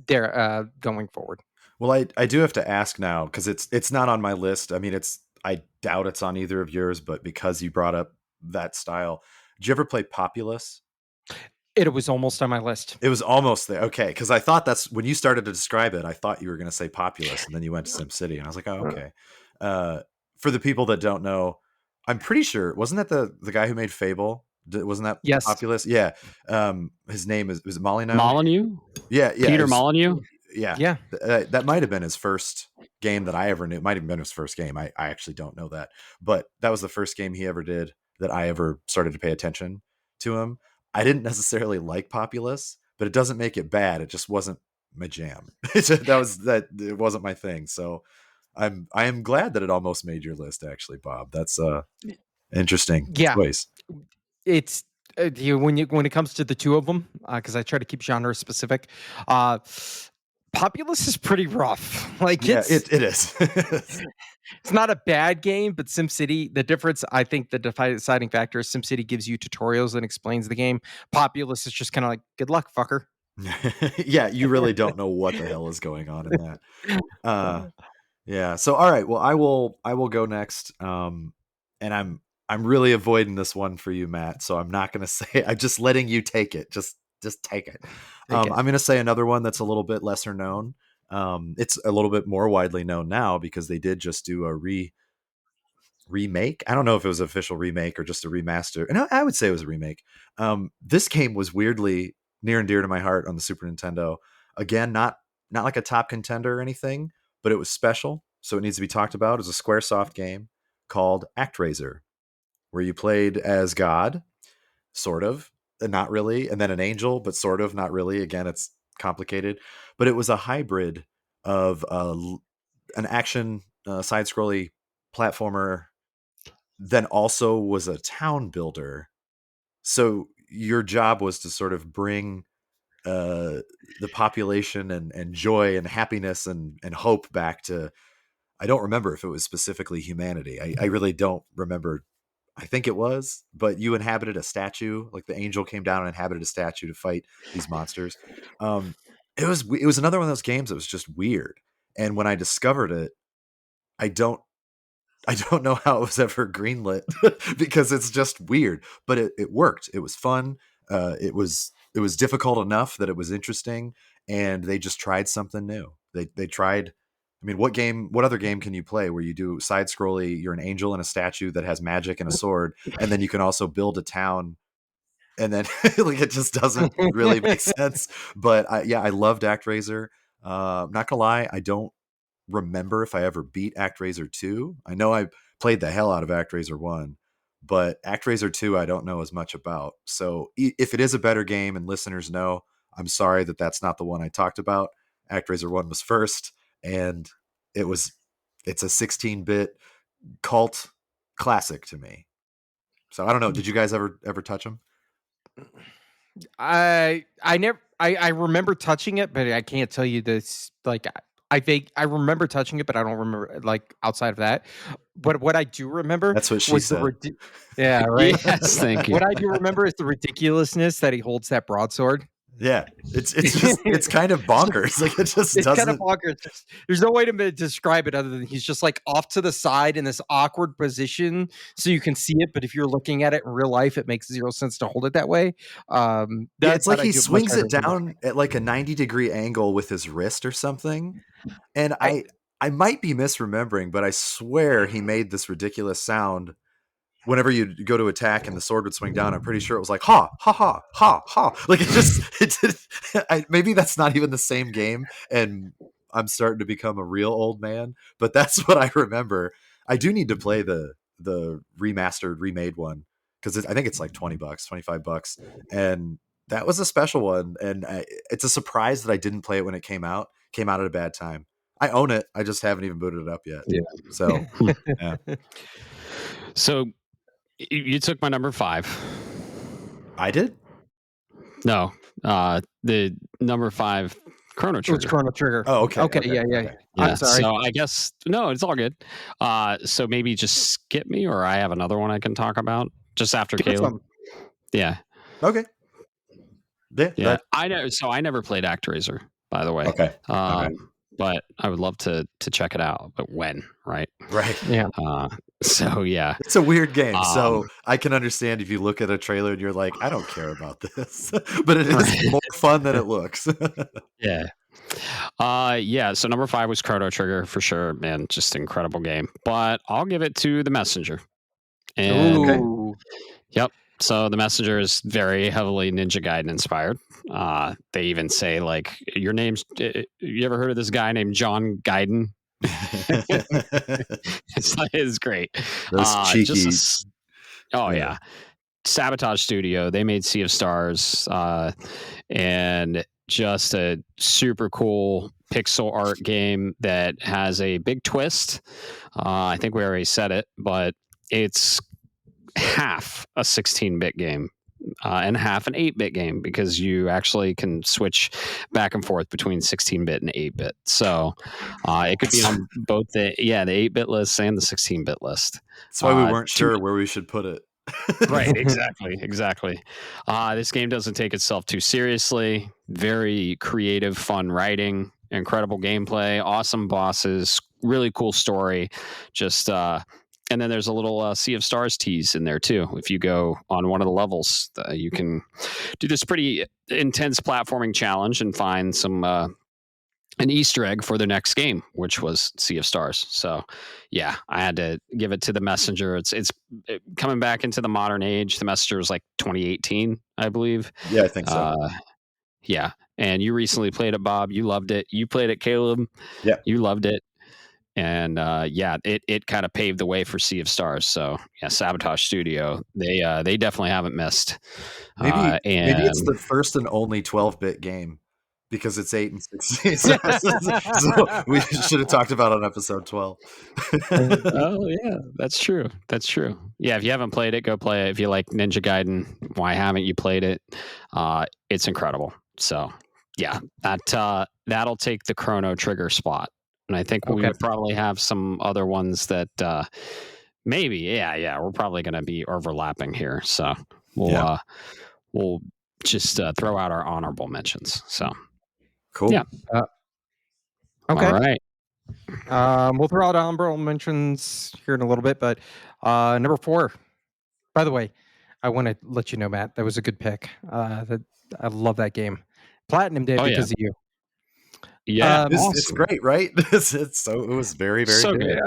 there going forward. Well, I do have to ask now because it's not on my list. I mean, I doubt it's on either of yours, but because you brought up that style, did you ever play Populous? It was almost on my list. It was almost there. Okay, because I thought that's when you started to describe it. I thought you were going to say Populous, and then you went to SimCity, and I was like, oh, okay. For the people that don't know, I'm pretty sure wasn't that the guy who made Fable? Wasn't that Yes. Populous? Yeah. His name was it Molyneux? Molyneux? Yeah. Peter Molyneux? Yeah. That might have been his first game that I ever knew. It might have been his first game. I actually don't know that. But that was the first game he ever did that I ever started to pay attention to him. I didn't necessarily like Populous, but it doesn't make it bad. It just wasn't my jam. It wasn't my thing. So I am glad that it almost made your list, actually, Bob. That's interesting choice. It's when it comes to the two of them, because I try to keep genre specific. Populous is pretty rough. Like it is. It's not a bad game, but SimCity, the difference, I think the deciding factor is SimCity gives you tutorials and explains the game. Populous is just kind of like, good luck, fucker. Yeah, you really don't know what the hell is going on in that. Yeah. So all right, well, I will go next. And I'm really avoiding this one for you, Matt. So I'm not going to say. I'm just letting you take it. Just take it. I'm going to say another one that's a little bit lesser known. It's a little bit more widely known now because they did just do a remake. I don't know if it was an official remake or just a remaster. And I would say it was a remake. This game was weirdly near and dear to my heart on the Super Nintendo. Again, not like a top contender or anything, but it was special, so it needs to be talked about. It was a Squaresoft game called ActRaiser, where you played as God, sort of, and not really, and then an angel, but sort of, not really. Again, it's complicated, but it was a hybrid of an action side-scrolly platformer, then also was a town builder. So your job was to sort of bring the population and joy and happiness and hope back to, I don't remember if it was specifically humanity. I really don't remember. I think it was, but you inhabited a statue, like the angel came down and inhabited a statue to fight these monsters. It was another one of those games that was just weird. And when I discovered it, I don't know how it was ever greenlit because it's just weird, but it worked. It was fun. It was difficult enough that it was interesting, and they just tried something new. They tried. I mean, what other game can you play where you do side scrolly? You're an angel and a statue that has magic and a sword, and then you can also build a town. And then like it just doesn't really make sense. But I loved ActRaiser. Not gonna lie, I don't remember if I ever beat ActRaiser 2. I know I played the hell out of ActRaiser 1, but ActRaiser 2 I don't know as much about. So if it is a better game and listeners know, I'm sorry that that's not the one I talked about. ActRaiser 1 was first, and it's a 16-bit cult classic to me. So I don't know. Did you guys ever touch them? I remember touching it, but I can't tell you this. Like I remember touching it, but I don't remember like outside of that. But what I do remember, that's what she said. Yeah, right. Yes, thank you. What I do remember is the ridiculousness that he holds that broadsword. Yeah, it's just it's kind of bonkers. Like it just doesn't. Kind of bonkers. There's no way to describe it other than he's just like off to the side in this awkward position, so you can see it. But if you're looking at it in real life, it makes zero sense to hold it that way. It's like he swings it down at like a 90-degree angle with his wrist or something. And I might be misremembering, but I swear he made this ridiculous sound whenever you go to attack and the sword would swing down. I'm pretty sure it was like ha ha ha ha ha. Like it did. Maybe that's not even the same game, and I'm starting to become a real old man. But that's what I remember. I do need to play the remastered, remade one because I think it's like $20, $25, and that was a special one. And it's a surprise that I didn't play it when it came out. Came out at a bad time. I own it. I just haven't even booted it up yet. Yeah. So, yeah. So you took my number 5. I did? No. The number 5 Chrono It was Trigger. Chrono Trigger. Oh, okay. Yeah. Yeah, I'm sorry. so I guess no, it's all good. So maybe just skip me, or I have another one I can talk about just after Give it Caleb. some. Okay. Yeah. I never played ActRaiser, by the way. Okay. But I would love to check it out. But when, right? Right. Yeah. So yeah, it's a weird game. So I can understand if you look at a trailer and you're like, I don't care about this, but it is more fun than it looks. Yeah. So number 5 was Chrono Trigger for sure, man. Just an incredible game. But I'll give it to The Messenger. And Ooh. Yep. So The Messenger is very heavily Ninja Gaiden inspired. They even say like, your name's. You ever heard of this guy named John Gaiden? It's great. Those cheeky. Yeah. Sabotage Studio. They made Sea of Stars, and just a super cool pixel art game that has a big twist. I think we already said it, but it's half a 16-bit game. And half an 8-bit game, because you actually can switch back and forth between 16-bit and 8-bit. So it could be on both the 8-bit list and the 16-bit list. That's why we weren't sure where we should put it. Right, exactly. This game doesn't take itself too seriously. Very creative, fun writing, incredible gameplay, awesome bosses, really cool story. Just and then there's a little Sea of Stars tease in there too. If you go on one of the levels, you can do this pretty intense platforming challenge and find some an Easter egg for the next game, which was Sea of Stars. So, yeah, I had to give it to The Messenger. It's coming back into the modern age. The Messenger was like 2018, I believe. Yeah, I think so. Yeah, and you recently played it, Bob. You loved it. You played it, Caleb. Yeah, you loved it. And it kind of paved the way for Sea of Stars. So yeah, Sabotage Studio, they definitely haven't missed. Maybe it's the first and only 12-bit game, because it's 8 and 16. So we should have talked about it on episode 12. Oh yeah, that's true. Yeah, if you haven't played it, go play it. If you like Ninja Gaiden, why haven't you played it? It's incredible. So yeah, that'll take the Chrono Trigger spot. And I think we would probably have some other ones that maybe, we're probably going to be overlapping here. So we'll just throw out our honorable mentions. So cool. Yeah. Okay. All right. We'll throw out honorable mentions here in a little bit, but number 4. By the way, I want to let you know, Matt, that was a good pick. I love that game. Platinum did because of you. Yeah, it's great, right? It was very, very good.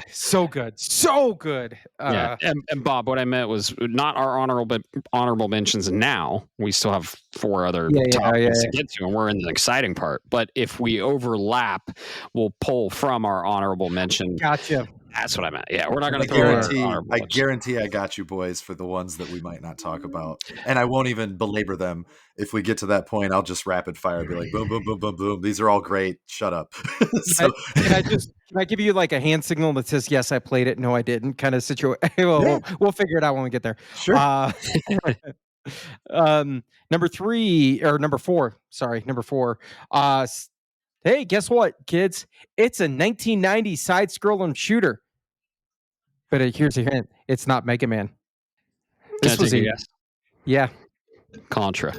So good. Yeah, and Bob, what I meant was not our honorable mentions. Now we still have 4 other topics to get to, and we're in the exciting part. But if we overlap, we'll pull from our honorable mention. Gotcha. That's what I meant. Yeah, we're not going to throw. I guarantee I got you, boys, for the ones that we might not talk about, and I won't even belabor them. If we get to that point, I'll just rapid fire, be like, boom, boom, boom, boom, boom. These are all great. Shut up. Can I give you like a hand signal that says yes, I played it, no, I didn't, kind of situation? We'll figure it out when we get there. Sure. Number 4. Sorry, number 4. Hey, guess what, kids? It's a 1990 side-scrolling shooter. But here's a hint: it's not Mega Man. This was Contra.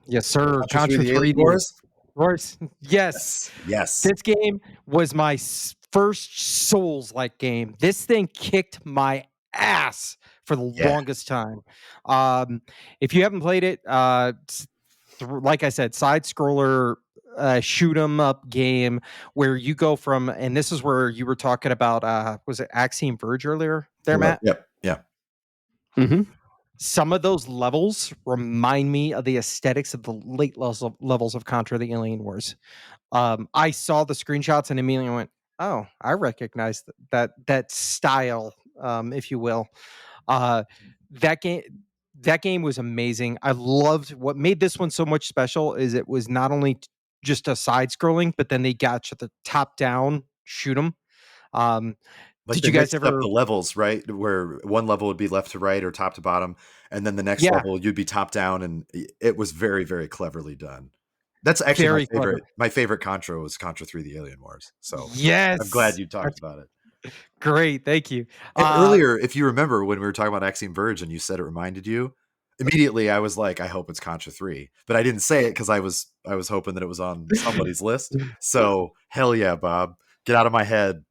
Yes, sir. Contra 3 Wars. Yes. This game was my first Souls-like game. This thing kicked my ass for the longest time. If you haven't played it, like I said, side-scroller shoot 'em up game where you go from, and this is where you were talking about, was it Axiom Verge earlier there, Matt? Yep. Yeah. Mm-hmm. Some of those levels remind me of the aesthetics of the late levels of Contra the Alien Wars. I saw the screenshots and immediately went, oh, I recognize that style, if you will. That game was amazing. I loved what made this one so much special is it was not only just a side scrolling, but then they got you the top down shoot 'em. Did you guys ever up the levels, right? Where one level would be left to right or top to bottom, and then the next level you'd be top down, and it was very, very cleverly done. That's actually Very clever. My favorite Contra was Contra 3: The Alien Wars. So Yes, I'm glad you talked about it. Great, thank you. And earlier, if you remember when we were talking about Axiom Verge and you said it reminded you, immediately I was like, I hope it's Contra 3. But I didn't say it because I was hoping that it was on somebody's list. So hell yeah, Bob. Get out of my head.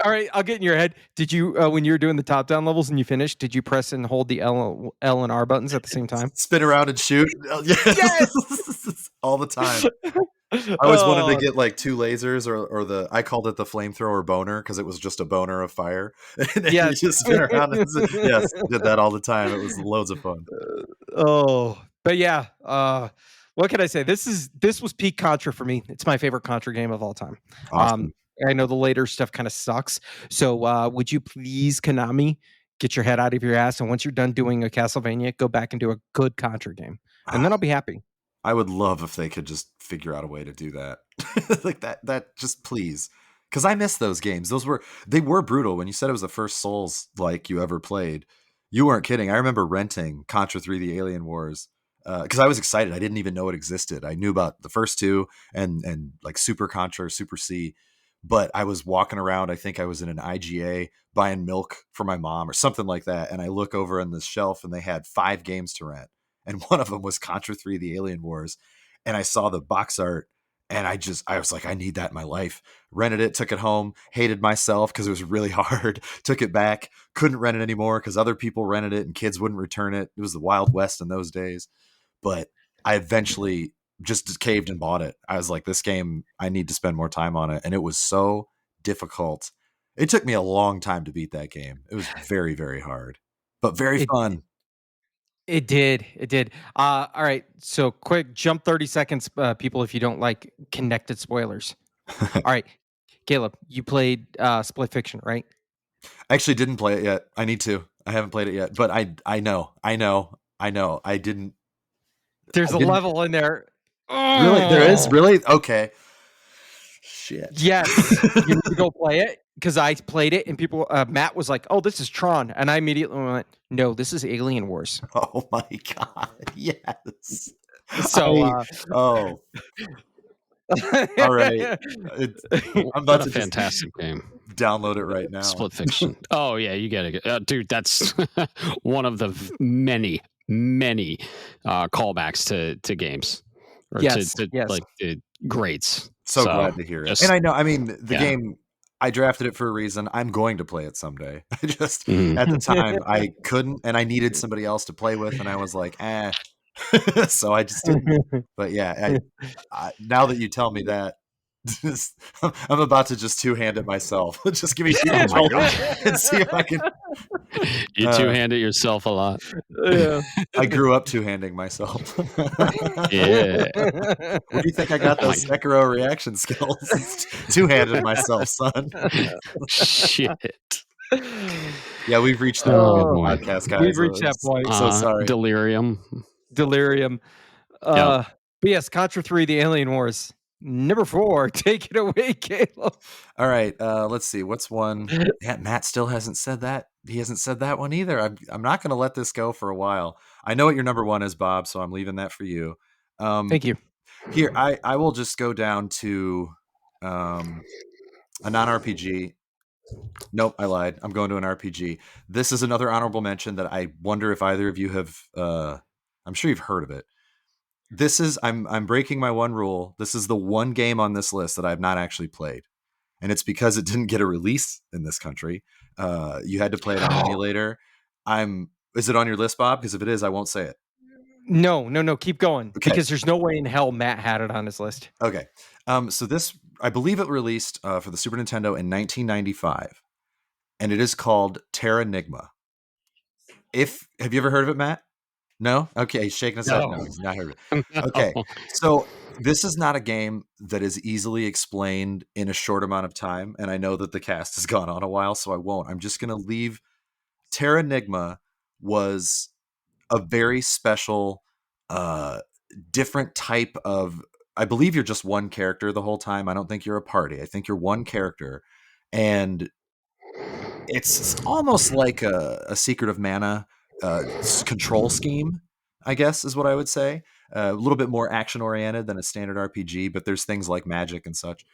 All right, I'll get in your head. Did you, when you were doing the top-down levels and you finished, did you press and hold the L and R buttons at the same time? Spin around and shoot. Yes! All the time. I always wanted to get like 2 lasers or I called it the flamethrower boner because it was just a boner of fire. And Yes. you just spin around. Yes, did that all the time. It was loads of fun. But yeah, what can I say? This was peak Contra for me. It's my favorite Contra game of all time. Awesome. I know the later stuff kind of sucks. So would you please, Konami, get your head out of your ass, and once you're done doing a Castlevania, go back and do a good Contra game, and then I'll be happy. I would love if they could just figure out a way to do that. Like that just please. Because I miss those games. They were brutal. When you said it was the first Souls like you ever played, you weren't kidding. I remember renting Contra 3: The Alien Wars because I was excited. I didn't even know it existed. I knew about the first two and like Super Contra or Super C, but I was walking around. I think I was in an IGA buying milk for my mom or something like that. And I look over on the shelf and they had 5 games to rent. And one of them was Contra 3: The Alien Wars. And I saw the box art and I was like, I need that in my life. Rented it, took it home, hated myself because it was really hard. Took it back, couldn't rent it anymore because other people rented it and kids wouldn't return it. It was the Wild West in those days. But I eventually just caved and bought it. I was like, this game, I need to spend more time on it. And it was so difficult. It took me a long time to beat that game. It was very, very hard, but very fun. It did. All right. So quick jump 30 seconds, people, if you don't like connected spoilers. All right. Caleb, you played Split Fiction, right? I actually didn't play it yet. I need to. I haven't played it yet, but I know. I didn't. There's a level in there. Really? There is? Really? Okay. Shit. Yes. You need to go play it because I played it and people, Matt was like, oh, this is Tron. And I immediately went, no, this is Alien Wars. Oh my God. Yes. So, all right. I'm about to fantastic game. Download it right now. Split Fiction. Oh yeah, you get it, dude. That's one of the many callbacks to games, or yes. Like greats. So glad to hear it. And I know, I mean, the game, I drafted it for a reason. I'm going to play it someday. I just at the time I couldn't, and I needed somebody else to play with, and I was like, so I just didn't. But yeah, I, now that you tell me that, I'm about to just 2-hand it myself. Just give me 2 and see if I can. You 2-hand it yourself a lot. Yeah. I grew up 2-handing myself. Yeah. Where do you think I got those Sekiro reaction skills? 2-handed myself, son. Shit. Yeah, we've reached that podcast, guys. We've reached that point. So sorry. Delirium. But yes, Contra 3: The Alien Wars. Number 4, take it away, Caleb. All right, let's see. What's one? Yeah, Matt still hasn't said that. He hasn't said that one either. I'm not going to let this go for a while. I know what your number 1 is, Bob, so I'm leaving that for you. Thank you. Here, I will just go down to a non-RPG. Nope, I lied. I'm going to an RPG. This is another honorable mention that I wonder if either of you have. I'm sure you've heard of it. This is I'm breaking my one rule. This is the one game on this list that I've not actually played, and it's because it didn't get a release in this country. You had to play it on emulator. Is it on your list, Bob? Because if it is, I won't say it. No. Keep going. Okay. Because there's no way in hell Matt had it on his list. Okay. So this, I believe it released for the Super Nintendo in 1995, and it is called Terranigma. Have you ever heard of it, Matt? No? Okay, he's shaking his head. No, he's not heard of it. Okay, so this is not a game that is easily explained in a short amount of time, and I know that the cast has gone on a while, so I won't. I'm just going to leave. Terranigma was a very special, different type of. I believe you're just one character the whole time. I don't think you're a party. I think you're one character, and it's almost like a Secret of Mana control scheme. I guess is what I would say. A little bit more action oriented than a standard RPG, but there's things like magic and such.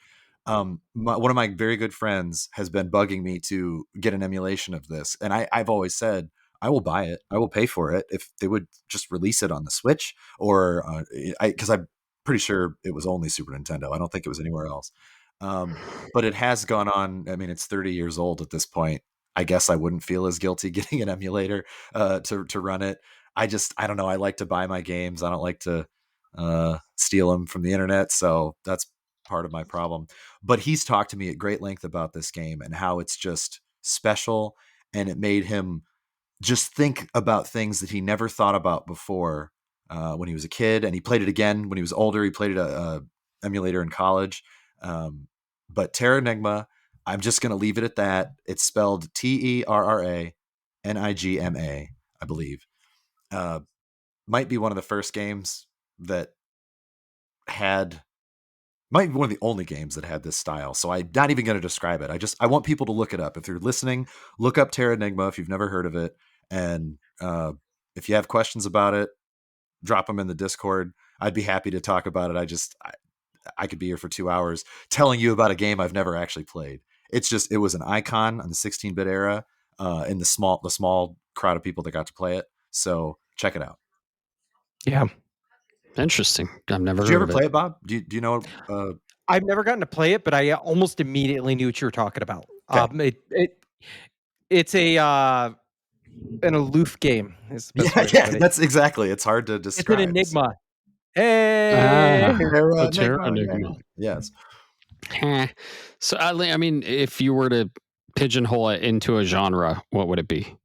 One of my very good friends has been bugging me to get an emulation of this, and I've always said I will buy it. I will pay for it if they would just release it on the Switch, or because I'm pretty sure it was only Super Nintendo. I don't think it was anywhere else. But it has gone on. I mean, it's 30 years old at this point. I guess I wouldn't feel as guilty getting an emulator to run it. I don't know. I like to buy my games. I don't like to steal them from the internet. So that's part of my problem. But he's talked to me at great length about this game and how it's just special, and it made him just think about things that he never thought about before when he was a kid. And he played it again when he was older. He played it a emulator in college. But Terra Nigma, I'm just going to leave it at that. It's spelled TerraNigma, I believe. Might be one of the first games that might be one of the only games that had this style. So I'm not even going to describe it. I want people to look it up. If you're listening, look up Terra Nigma if you've never heard of it. And if you have questions about it, drop them in the Discord. I'd be happy to talk about it. I could be here for 2 hours telling you about a game I've never actually played. It was an icon on the 16-bit era in the small crowd of people that got to play it. So check it out. Yeah. Interesting. I've never Did you heard ever of play it. it, Bob? Do you know? I've never gotten to play it, but I almost immediately knew what you were talking about. Okay. It's an aloof game. Is the best way to put it. That's exactly. It's hard to describe. It's an enigma. Hey, Terra Nigma. Yes. So I mean, if you were to pigeonhole it into a genre, what would it be?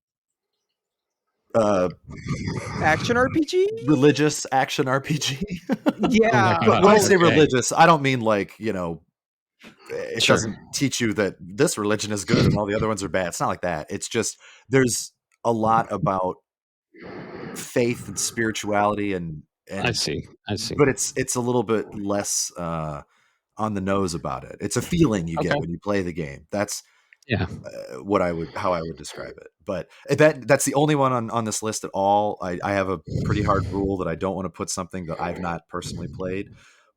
Action RPG? Religious action RPG. Yeah. Oh my God. When I say religious, I don't mean like, it Sure. doesn't teach you that this religion is good and all the other ones are bad. It's not like that. It's just there's a lot about faith and spirituality and I see. But it's a little bit less on the nose about it. It's a feeling you get when you play the game. That's how I would describe it. But that's the only one on this list at all. I have a pretty hard rule that I don't want to put something that I've not personally played.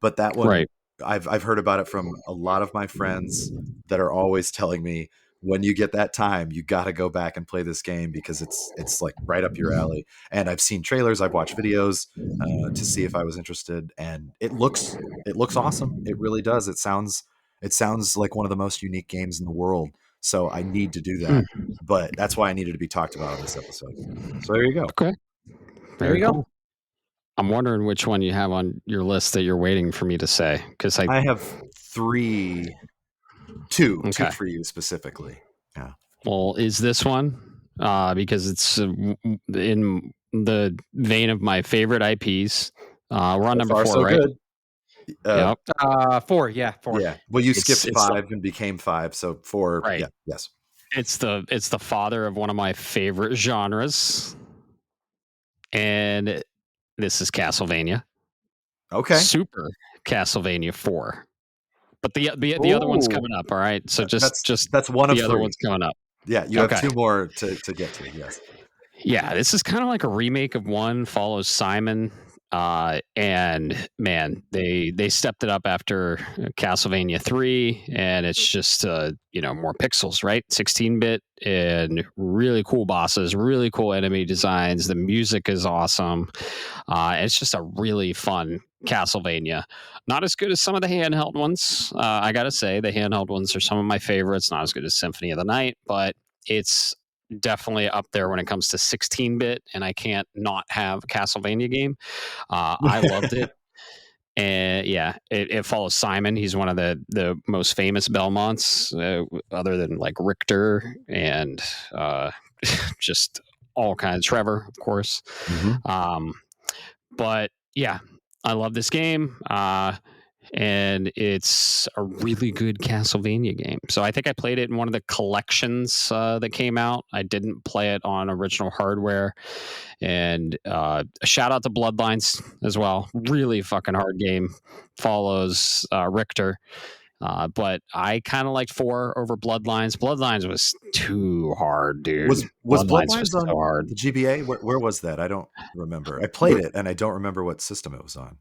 But that one, right. I've heard about it from a lot of my friends that are always telling me, when you get that time, you got to go back and play this game because it's like right up your alley. And I've seen trailers, I've watched videos to see if I was interested, and it looks awesome. It really does. It sounds like one of the most unique games in the world. So I need to do that. But that's why I needed to be talked about on this episode. So there you go. Okay. There you go. I'm wondering which one you have on your list that you're waiting for me to say, because I have two for you specifically. Yeah. Well, is this one? Because it's in the vein of my favorite IPs. We're on number 4, right? Good. Yep. 4, yeah, 4. Yeah. Well, you skipped 5 and became 5, so 4. Right. Yeah. Yes. It's the father of one of my favorite genres, and this is Castlevania. Okay. Super Castlevania 4. But the other one's coming up. All right. So that's one of the other 3. one's coming up. Yeah, you have 2 more to get to. Yes. Yeah, this is kind of like a remake of 1, follows Simon. And man, they stepped it up after Castlevania 3, and it's just more pixels, right? 16-bit and really cool bosses, really cool enemy designs. The music is awesome. It's just a really fun Castlevania. Not as good as some of the handheld ones. I gotta say, the handheld ones are some of my favorites. Not as good as Symphony of the Night, but it's definitely up there when it comes to 16-bit, and I can't not have a Castlevania game. I loved it. And yeah, it follows Simon. He's one of the most famous Belmonts, other than like Richter and just all kinds. Trevor, of course. Mm-hmm. But yeah, I love this game. And it's a really good Castlevania game. So I think I played it in one of the collections that came out. I didn't play it on original hardware. And a shout out to Bloodlines as well. Really fucking hard game. Follows Richter. But I kind of liked 4 over Bloodlines. Bloodlines was too hard, dude. Was Bloodlines was Bloodlines on so hard. the GBA? Where was that? I don't remember. I played it, and I don't remember what system it was on.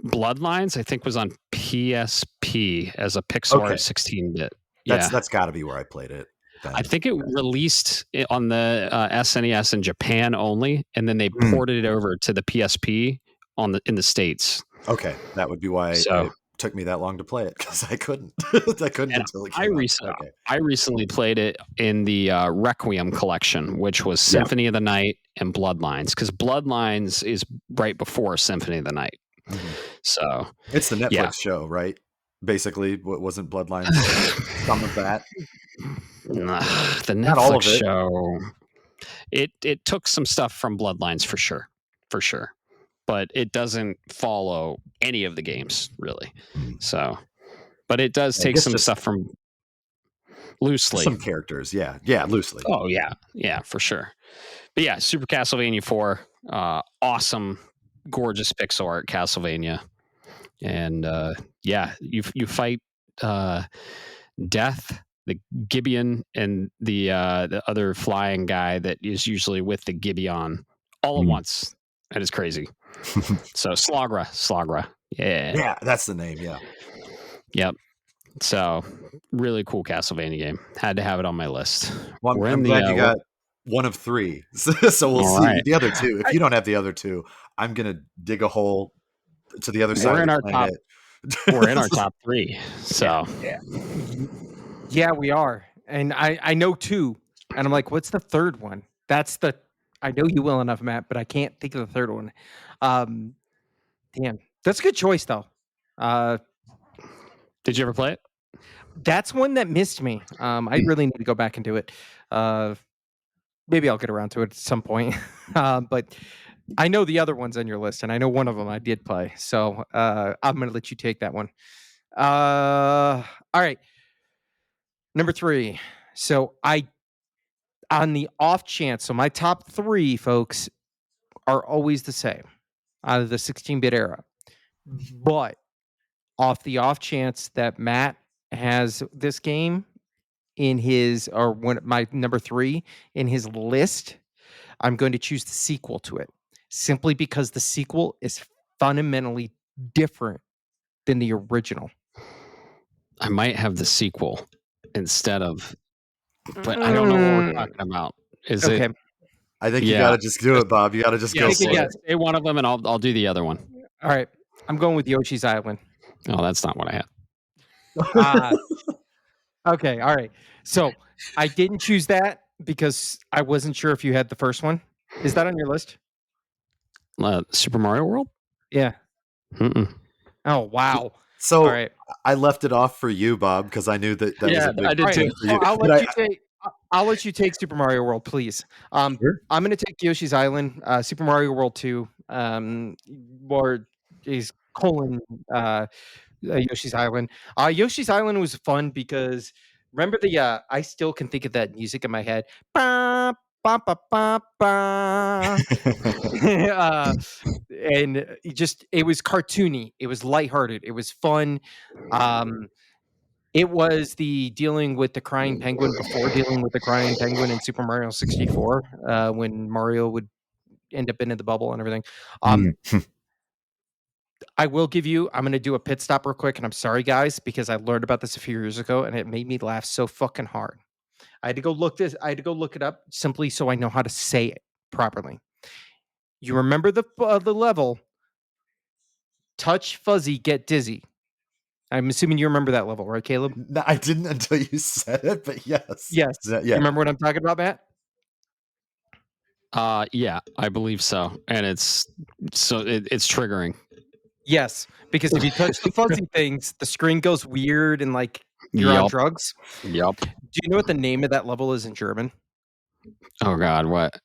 Bloodlines, I think, was on PSP as a pixel art 16-bit. Yeah, That's got to be where I played it. Then. I think it released on the SNES in Japan only, and then they ported it over to the PSP in the States. Okay, that would be why it took me that long to play it, because I couldn't. I couldn't until it came out. I recently played it in the Requiem collection, which was Symphony of the Night and Bloodlines, because Bloodlines is right before Symphony of the Night. Mm-hmm. So it's the Netflix show, right? Basically, what wasn't Bloodlines some of that? The Netflix show, it took some stuff from Bloodlines for sure, but it doesn't follow any of the games really. So, but it does take some stuff from loosely, some characters, yeah, loosely. Oh yeah, for sure. But yeah, Super Castlevania 4, awesome, gorgeous pixel art Castlevania, and you fight Death, the Gibeon, and the other flying guy that is usually with the Gibeon all at once. That is crazy. So Slagra. Yeah, that's the name. Yeah. Yep. So really cool Castlevania game. Had to have it on my list. Well, I'm glad you got one of 3. So we'll see the other 2. If you don't have the other 2, I'm gonna dig a hole to the other side of the planet. We're in our top 3. So yeah, we are. And I know 2, and I'm like, what's the third one? I know you well enough, Matt, but I can't think of the third one. Damn, that's a good choice though. Did you ever play it? That's one that missed me. I really need to go back and do it. Maybe I'll get around to it at some point. But I know the other ones on your list, and I know one of them I did play. So I'm going to let you take that one. All right. Number 3. So on the off chance, so my top 3, folks, are always the same out of the 16-bit era. But off the off chance that Matt has this game in his, or my number 3 in his list, I'm going to choose the sequel to it, simply because the sequel is fundamentally different than the original. I might have the sequel instead of, but I don't know what we're talking about. Is it? I think you got to just do it, Bob. You got to just go for it. Say one of them, and I'll do the other one. All right, I'm going with Yoshi's Island. Oh, that's not what I had. Okay, all right. So I didn't choose that because I wasn't sure if you had the first one. Is that on your list? Super Mario World? Yeah. Mm-mm. Oh, wow. So I left it off for you, Bob, because I knew that was a big I did too. for you. I'll let you take Super Mario World, please. Sure. I'm going to take Yoshi's Island, Super Mario World 2, or is colon Yoshi's Island. Yoshi's Island was fun because remember I still can think of that music in my head. Ba, ba, ba, ba, ba. And it was cartoony. It was lighthearted. It was fun. It was the dealing with the crying penguin before dealing with the crying penguin in Super Mario 64, when Mario would end up into the bubble and everything. I will give you, I'm going to do a pit stop real quick, and I'm sorry, guys, because I learned about this a few years ago, and it made me laugh so fucking hard. I had to go look it up simply so I know how to say it properly. You remember the level, touch fuzzy, get dizzy. I'm assuming you remember that level, right, Caleb? No, I didn't until you said it, but yes. Yes. Yeah. You remember what I'm talking about, Matt? Yeah, I believe so. And it's triggering. Yes, because if you touch the fuzzy things, the screen goes weird and like you're on drugs. Yep. Do you know what the name of that level is in German? Oh God, what?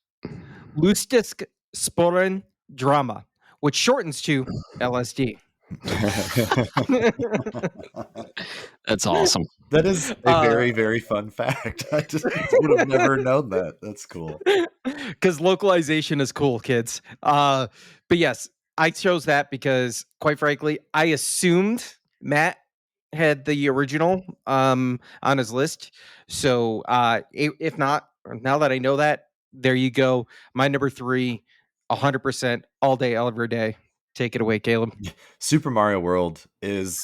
Lustig Sporen Drama, which shortens to LSD. That's awesome. That is a very, very fun fact. I just would have never known that. That's cool. Because localization is cool, kids. But yes, I chose that because, quite frankly, I assumed, Matt, had the original on his list. So if not, now that I know that, there you go. My number 3, 100% all day, every day. Take it away, Caleb. Super Mario World is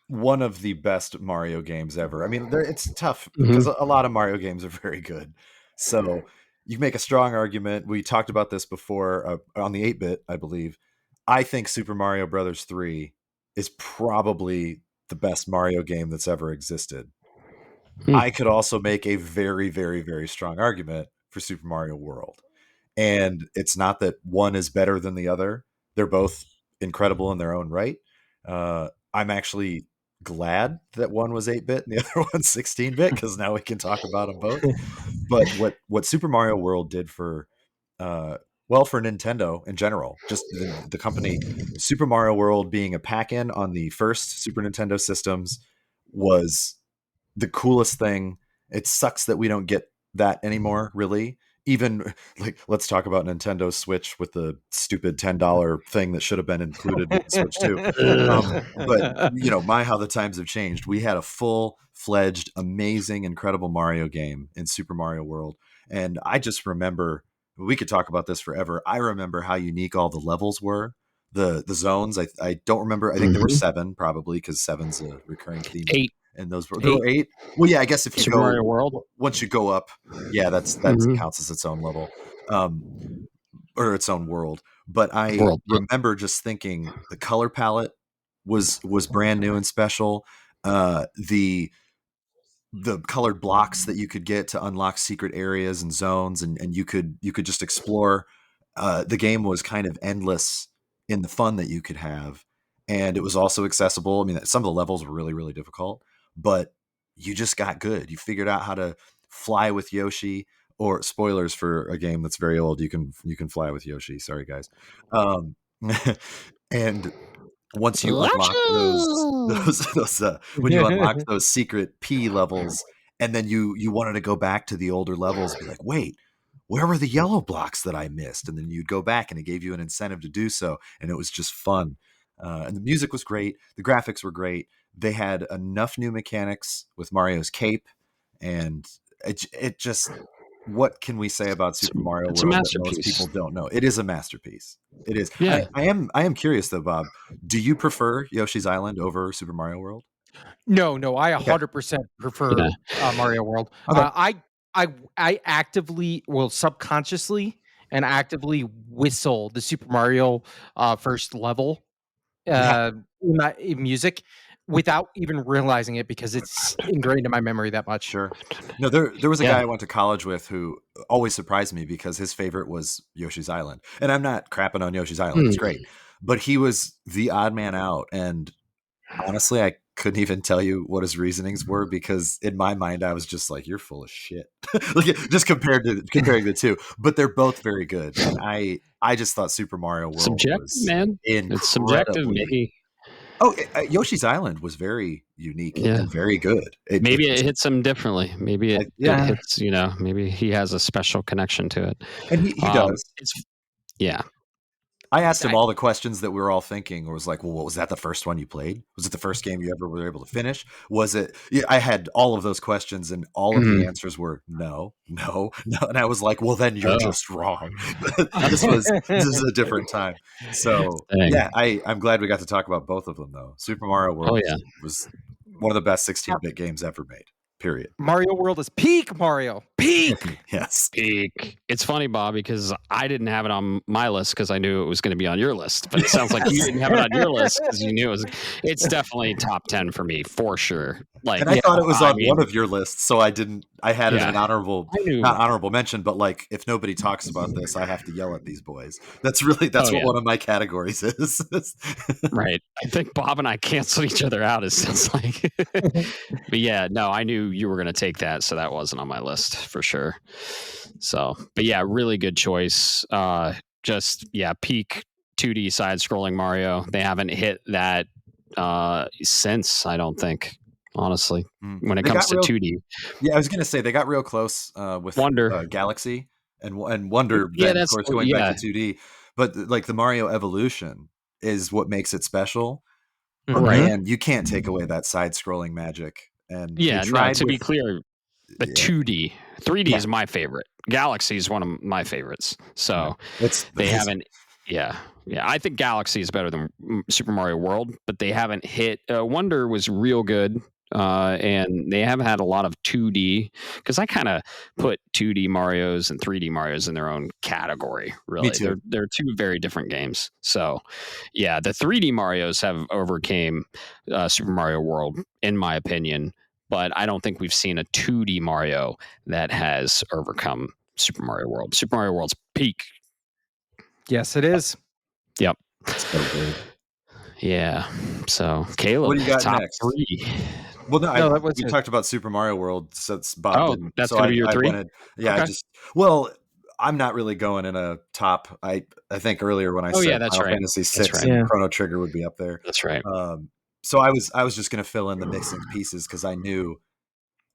one of the best Mario games ever. I mean, it's tough because a lot of Mario games are very good. So you make a strong argument. We talked about this before on the 8-bit, I believe. I think Super Mario Brothers 3 is probably the best Mario game that's ever existed. I could also make a very, very, very strong argument for Super Mario World. And it's not that one is better than the other. They're both incredible in their own right. I'm actually glad that one was 8-bit and the other one's 16-bit because now we can talk about them both. But what Super Mario World did for for Nintendo in general, just the company, Super Mario World being a pack-in on the first Super Nintendo systems was the coolest thing. It sucks that we don't get that anymore, really. Even like, let's talk about Nintendo Switch with the stupid $10 thing that should have been included with the Switch too. But how the times have changed. We had a full-fledged, amazing, incredible Mario game in Super Mario World, and I just remember. We could talk about this forever. I remember how unique all the levels were. The zones. I don't remember. I think there were 7 probably because 7's a recurring theme. 8. And those were 8. Well, yeah, I guess if you Super go Mario World, once you go up, yeah, that counts as its own level, or its own world. But I remember just thinking the color palette was brand new and special. The colored blocks that you could get to unlock secret areas and zones, and you could just explore. The game was kind of endless in the fun that you could have, and it was also accessible. I mean, some of the levels were really, really difficult, but you just got good. You figured out how to fly with Yoshi, or spoilers for a game that's very old. You can fly with Yoshi. Sorry, guys. And once you unlock when you unlock those secret P levels, and then you wanted to go back to the older levels, be like, wait, where were the yellow blocks that I missed? And then you'd go back, and it gave you an incentive to do so, and it was just fun. And the music was great. The graphics were great. They had enough new mechanics with Mario's cape, and it just. What can we say about Super Mario World that most people don't know? It is a masterpiece. It is. Yeah. I am curious though, Bob. Do you prefer Yoshi's Island over Super Mario World? No, I 100% prefer Mario World. Okay. I actively, subconsciously and actively whistle the Super Mario first level in my music without even realizing it because it's ingrained in my memory that much. Sure. No, there was a guy I went to college with who always surprised me because his favorite was Yoshi's Island. And I'm not crapping on Yoshi's Island. It's great. But he was the odd man out. And honestly, I couldn't even tell you what his reasonings were because in my mind, I was just like, you're full of shit. Like, just comparing the two. But they're both very good. And I just thought Super Mario World was man. It's subjective, maybe. Oh, Yoshi's Island was very unique and very good. Maybe it hits him differently. Maybe it hits, maybe he has a special connection to it. And he does. I asked him all the questions that we were all thinking. Or was like, well, what was that the first one you played? Was it the first game you ever were able to finish? Was it? Yeah, I had all of those questions, and all of the answers were no. And I was like, well, then you're just wrong. This is a different time. So I'm glad we got to talk about both of them, though. Super Mario World was one of the best 16-bit games ever made. Period. Mario World is peak Mario. Peak. Yes. Peak. It's funny, Bob, because I didn't have it on my list because I knew it was going to be on your list. But it sounds like you didn't have it on your list because you knew it's definitely top 10 for me, for sure. And I thought it was on one of your lists, so I didn't. I had it as an not honorable mention. But like, if nobody talks about this, I have to yell at these boys. That's what one of my categories is. Right. I think Bob and I canceled each other out. It sounds like. But yeah, no, I knew you were going to take that, so that wasn't on my list for sure. So, but yeah, really good choice. Peak 2D side-scrolling Mario. They haven't hit that since, I don't think. Honestly, when it comes to 2D. Yeah, I was going to say they got real close with Wonder Galaxy and Wonder. Then, of course, going back to 2D. But like the Mario Evolution is what makes it special. But Right. man, you can't take away that side-scrolling magic. And they Yeah, no, tried to be with clear, the yeah, 2D. 3D yeah, is my favorite. Galaxy is one of my favorites. So it's they haven't. Yeah, yeah. I think Galaxy is better than Super Mario World, but they haven't hit. Wonder was real good, and they have had a lot of 2D. Because I kind of put 2D Mario's and 3D Mario's in their own category. me Really, too. they're two very different games. So, yeah, the 3D Mario's have overcame Super Mario World, in my opinion. But I don't think we've seen a 2D Mario that has overcome Super Mario World. Super Mario World's peak. Yes, it is. Yep. So good. Yeah. So What Caleb, do you got top next? 3. Well, No, that was we it. talked about Super Mario World since Bob Oh, didn't. that's So gonna be your I 3? wanted, yeah, Okay. well, I'm not really going in a top. I think earlier when I Oh said yeah, that's Final right. Fantasy That's 6 right. and Yeah. Chrono Trigger would be up there. That's right. So I was just going to fill in the missing pieces because I knew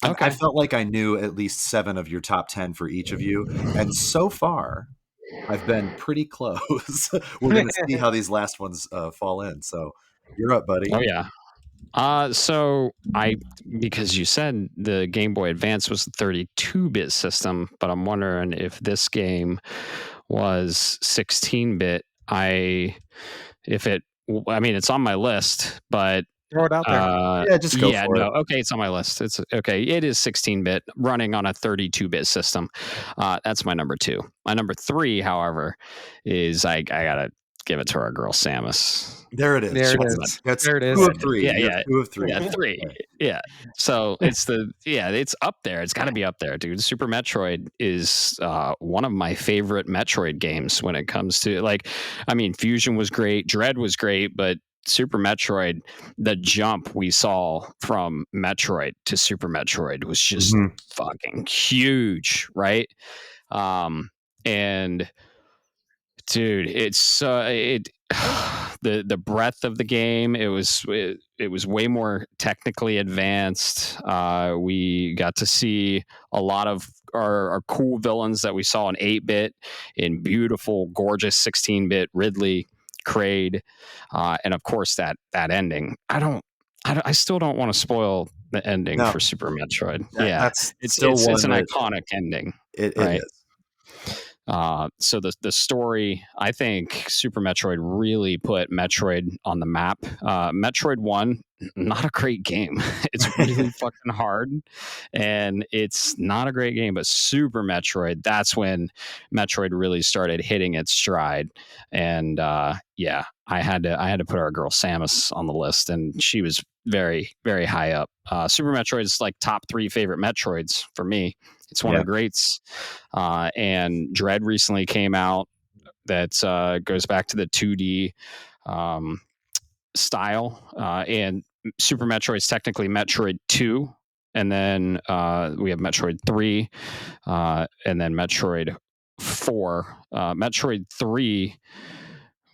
I Okay. felt like I knew at least 7 of your top 10 for each of you, and so far I've been pretty close. We're going to see how these last ones fall in. So you're up, buddy. Oh yeah. So because you said the Game Boy Advance was the 32-bit system, but I'm wondering if this game was 16-bit. I mean, it's on my list, but Throw it out there. Yeah, just go yeah, for no, it. okay, it's on my list. It's okay. It is 16-bit running on a 32-bit system. That's my number 2. My number 3, however, is I gotta give it to our girl Samus. There it is. There it She's is. That's There it 2 is. of 3. Yeah, You're yeah. 2 of 3. Yeah, 3. Right. Yeah. So it's up there. It's got to be up there, dude. Super Metroid is one of my favorite Metroid games when it comes to I mean, Fusion was great, Dread was great, but Super Metroid, the jump we saw from Metroid to Super Metroid was just fucking huge, right? And dude, it's the breadth of the game. It was way more technically advanced. We got to see a lot of our cool villains that we saw in 8-bit, in beautiful, gorgeous 16-bit Ridley, Kraid, and of course that ending. I still don't want to spoil the ending No, for Super Metroid. that's it's still it's one an that iconic ending, it right? is. So the story, I think Super Metroid really put Metroid on the map. Metroid 1, not a great game. It's really fucking hard, and it's not a great game. But Super Metroid, that's when Metroid really started hitting its stride. And yeah, I had to put our girl Samus on the list, and she was very, very high up. Super Metroid is like top 3 favorite Metroids for me. It's one of the greats. And Dread recently came out that goes back to the 2D style. And Super Metroid is technically Metroid 2. And then we have Metroid 3. And then Metroid 4. Metroid 3.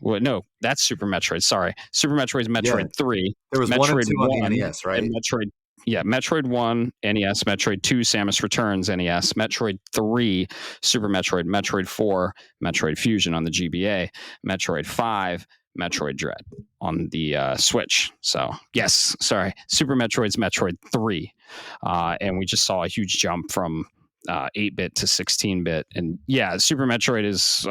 Well, no, that's Super Metroid. Sorry. Super Metroid is Metroid 3. There was 1 and 2 on the NES, right? And Metroid 1, NES, Metroid 2, Samus Returns, NES, Metroid 3, Super Metroid, Metroid 4, Metroid Fusion on the GBA, Metroid 5, Metroid Dread on the Switch. So, yes, sorry, Super Metroid's Metroid 3. And we just saw a huge jump from 8-bit to 16-bit. And yeah, Super Metroid is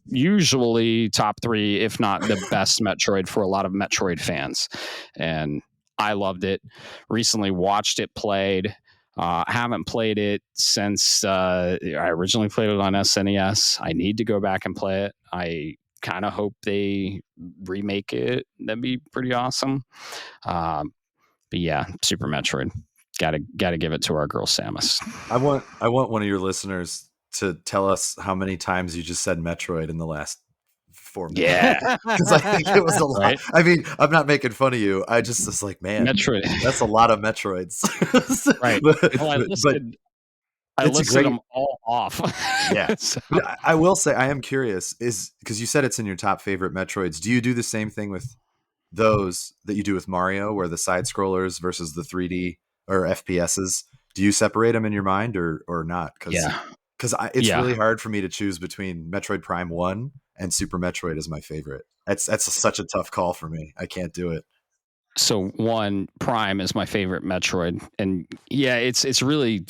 usually top 3, if not the best Metroid for a lot of Metroid fans. And I loved it. Recently watched it played. Haven't played it since I originally played it on SNES. I need to go back and play it. I kind of hope they remake it. That'd be pretty awesome. But yeah, Super Metroid. Gotta give it to our girl Samus. I want one of your listeners to tell us how many times you just said Metroid in the last 4 minutes. Yeah, because I think it was a lot. Right? I mean, I'm not making fun of you. I just was like, man, Metroid. that's a lot of Metroids. Right. Well, I listed them all off. Yeah. So, But I will say, I am curious, is because you said it's in your top favorite Metroids. Do you do the same thing with those that you do with Mario, where the side scrollers versus the 3D or FPSs? Do you separate them in your mind or not? yeah. Because it's really hard for me to choose between Metroid Prime 1 and Super Metroid as my favorite. That's such a tough call for me. I can't do it. So one, Prime is my favorite Metroid, and yeah, it's really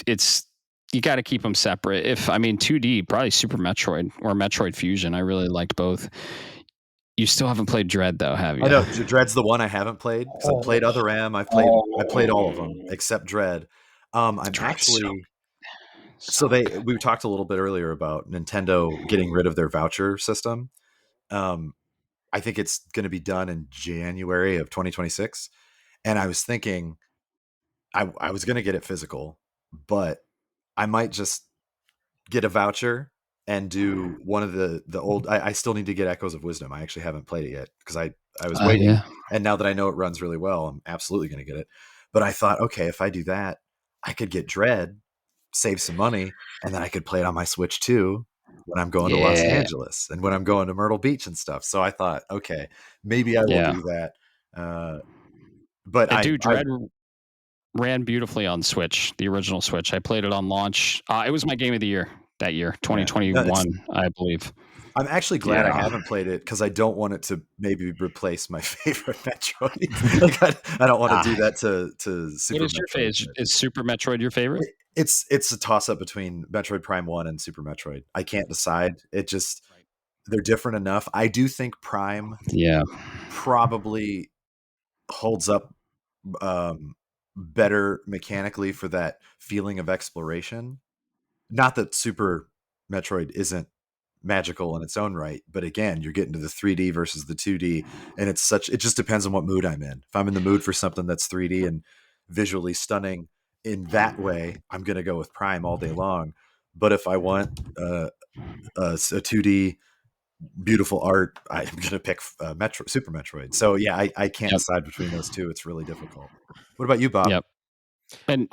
you got to keep them separate. 2D, probably Super Metroid or Metroid Fusion. I really liked both. You still haven't played Dread though, have you? I know Dread's the one I haven't played because I've played Other M. I played all of them except Dread. I'm Dread's actually so we talked a little bit earlier about Nintendo getting rid of their voucher system. I think it's going to be done in January of 2026, and I was thinking I was going to get it physical, but I might just get a voucher and do one of the old. I still need to get Echoes of Wisdom. I actually haven't played it yet because I was waiting, yeah. And now that I know it runs really well, I'm absolutely going to get it. But I thought, okay, if I do that, I could get Dread, save some money, and then I could play it on my Switch too when I'm going to Los Angeles and when I'm going to Myrtle Beach and stuff. So I thought, okay, maybe I will do that. But Dread ran beautifully on Switch, the original Switch. I played it on launch. It was my game of the year that year, 2021, I believe. I'm actually glad I haven't played it because I don't want it to maybe replace my favorite Metroid. I don't want to do that to Super Metroid. What is your favorite? Is Super Metroid your favorite? It's a toss-up between Metroid Prime 1 and Super Metroid. I can't decide. They're different enough. I do think Prime probably holds up better mechanically for that feeling of exploration. Not that Super Metroid isn't magical in its own right, but again, you're getting to the 3D versus the 2D, and it just depends on what mood I'm in. If I'm in the mood for something that's 3D and visually stunning in that way, I'm going to go with Prime all day long. But if I want a 2D beautiful art, I'm going to pick Super Metroid. So yeah, I can't decide between those two. It's really difficult. What about you, Bob? Yep. And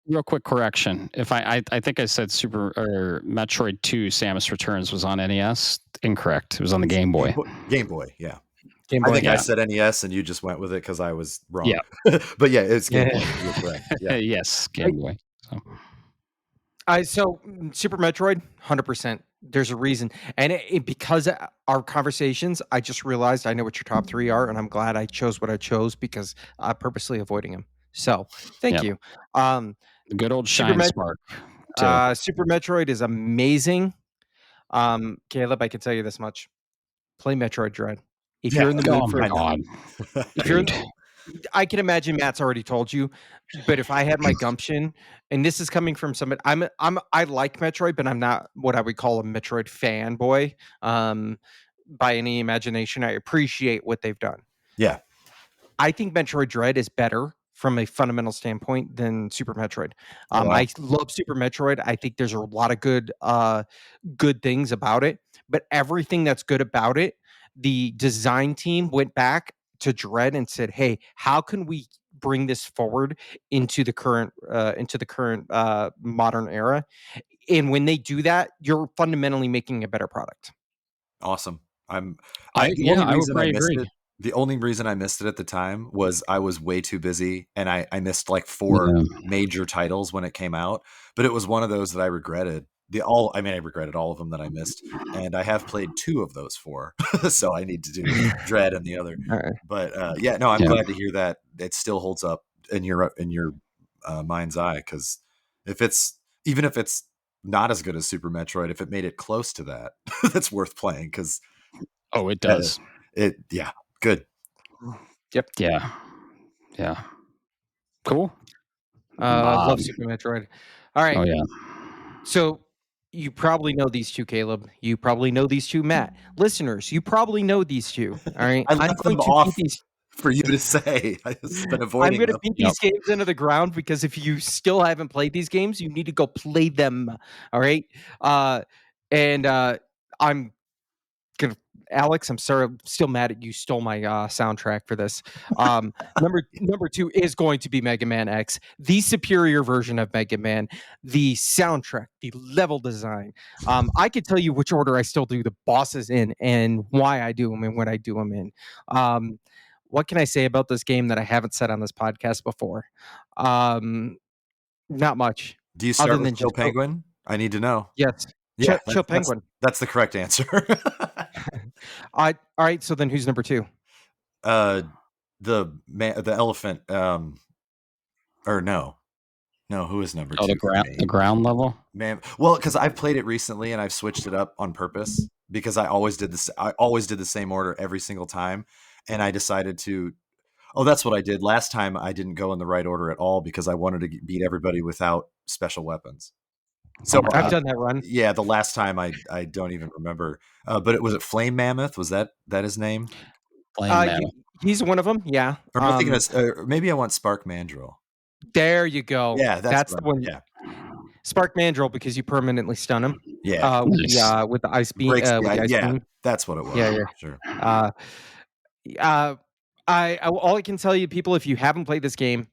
real quick correction. If I think I said Super or Metroid 2 Samus Returns was on NES. Incorrect. It was on the Game Boy. Game Boy, yeah. Game Boy, I think I said NES and you just went with it because I was wrong. Yeah. But yeah, it's Game Boy. You're correct. Yeah. Yes, Game Boy. So Super Metroid, 100%. There's a reason. And because our conversations, I just realized I know what your top three are, and I'm glad I chose what I chose because I'm purposely avoiding them. So thank you. The good old Shine Spark. Super Metroid is amazing. Caleb, I can tell you this much. Play Metroid Dread. If you're in the mood for it. If you're I can imagine Matt's already told you, but if I had my gumption, and this is coming from somebody, I like Metroid, but I'm not what I would call a Metroid fanboy. By any imagination, I appreciate what they've done. Yeah, I think Metroid Dread is better from a fundamental standpoint than Super Metroid. I love Super Metroid. I think there's a lot of good things about it, but everything that's good about it, the design team went back to Dread and said, "Hey, how can we bring this forward into the current modern era?" And when they do that, you're fundamentally making a better product. Awesome. The only reason I missed it at the time was I was way too busy, and I missed like 4 major titles when it came out. But it was one of those that I regretted. I regretted all of them that I missed, and I have played 2 of those 4, so I need to do Dread and the other. Right. But I'm glad to hear that it still holds up in your mind's eye, because even if it's not as good as Super Metroid, if it made it close to that, that's worth playing. Because it does. Good. Yep. Yeah. Cool. Love Super Metroid. All right. Oh yeah. So you probably know these two, Caleb. You probably know these two, Matt. Listeners, you probably know these two. All right. I'm going to off for you to say. I've been avoiding. I'm going to beat these games into the ground, because if you still haven't played these games, you need to go play them. All right. I'm gonna, Alex, I'm sorry, I'm still mad at you. Stole my soundtrack for this. Number 2 is going to be Mega Man X, the superior version of Mega Man. The soundtrack, the level design. I could tell you which order I still do the bosses in, and why I do them and what I do them in. What can I say about this game that I haven't said on this podcast before? Not much. Do you start with Chill Penguin? I need to know. Yes. Yeah, Chill Penguin. That's the correct answer. All right. So then, who's number 2? the elephant. Or no, who is number 2? The ground level. Man, well, because I've played it recently and I've switched it up on purpose because I always did this. I always did the same order every single time, and I decided to. Oh, that's what I did last time. I didn't go in the right order at all because I wanted to beat everybody without special weapons. So I've done that run. Yeah, the last time I don't even remember. But it was it Flame Mammoth? Was that his name? Flame Mammoth. He's one of them. Yeah. Or am I thinking of, maybe I want Spark Mandrill. There you go. Yeah, that's the one. Yeah. Spark Mandrill because you permanently stun him. Yeah. With the ice beam. Beam. That's what it was. Yeah. Sure. All I can tell you, people, if you haven't played this game,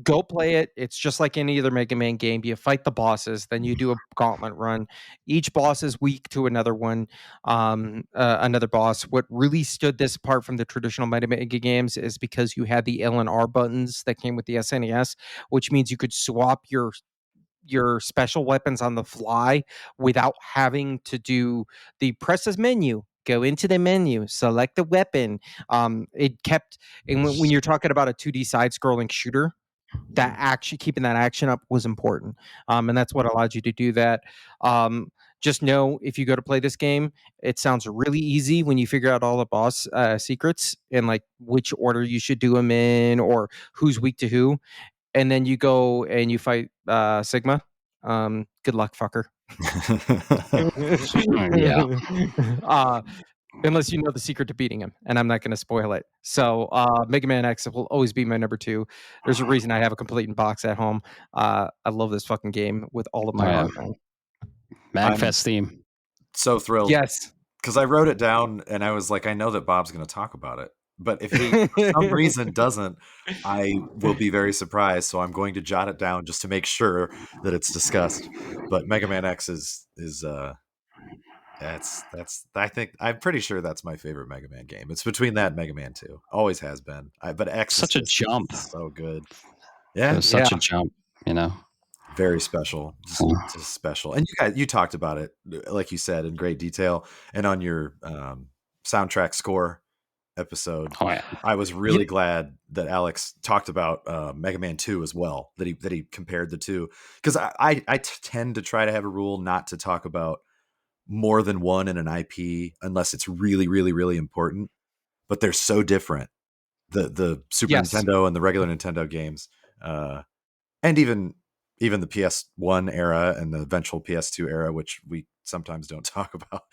go play it. It's just like any other Mega Man game. You fight the bosses, then you do a gauntlet run. Each boss is weak to another one, another boss. What really stood this apart from the traditional Mega Man games is because you had the L and R buttons that came with the SNES, which means you could swap your special weapons on the fly without having to do the press as menu. Go into the menu, select the weapon. It kept, and when you're talking about a 2D side-scrolling shooter, that action, keeping that action up was important, and that's what allowed you to do that. Just know if you go to play this game, it sounds really easy when you figure out all the boss secrets and like which order you should do them in or who's weak to who, and then you go and you fight Sigma. Good luck, fucker. Yeah. Unless you know the secret to beating him, and I'm not going to spoil it. So Mega Man X will always be my number 2. There's a reason I have a complete box at home. I love this fucking game with all of my heart, man. Magfest theme. So thrilled. Yes. Because I wrote it down and I was like, I know that Bob's going to talk about it. But if he for some reason doesn't, I will be very surprised. So I'm going to jot it down just to make sure that it's discussed. But Mega Man X is I'm pretty sure that's my favorite Mega Man game. It's between that and Mega Man 2. Always has been. But X such a jump. So good. Yeah. Such a jump, Very special. Just special. And you talked about it, like you said, in great detail. And on your soundtrack score episode, I was really glad that Alex talked about Mega Man 2 as well, that he compared the two. Because I tend to try to have a rule not to talk about more than one in an IP unless it's really, really, really important. But they're so different. The Super Nintendo and the regular Nintendo games, and even the PS1 era and the eventual PS2 era, which we sometimes don't talk about,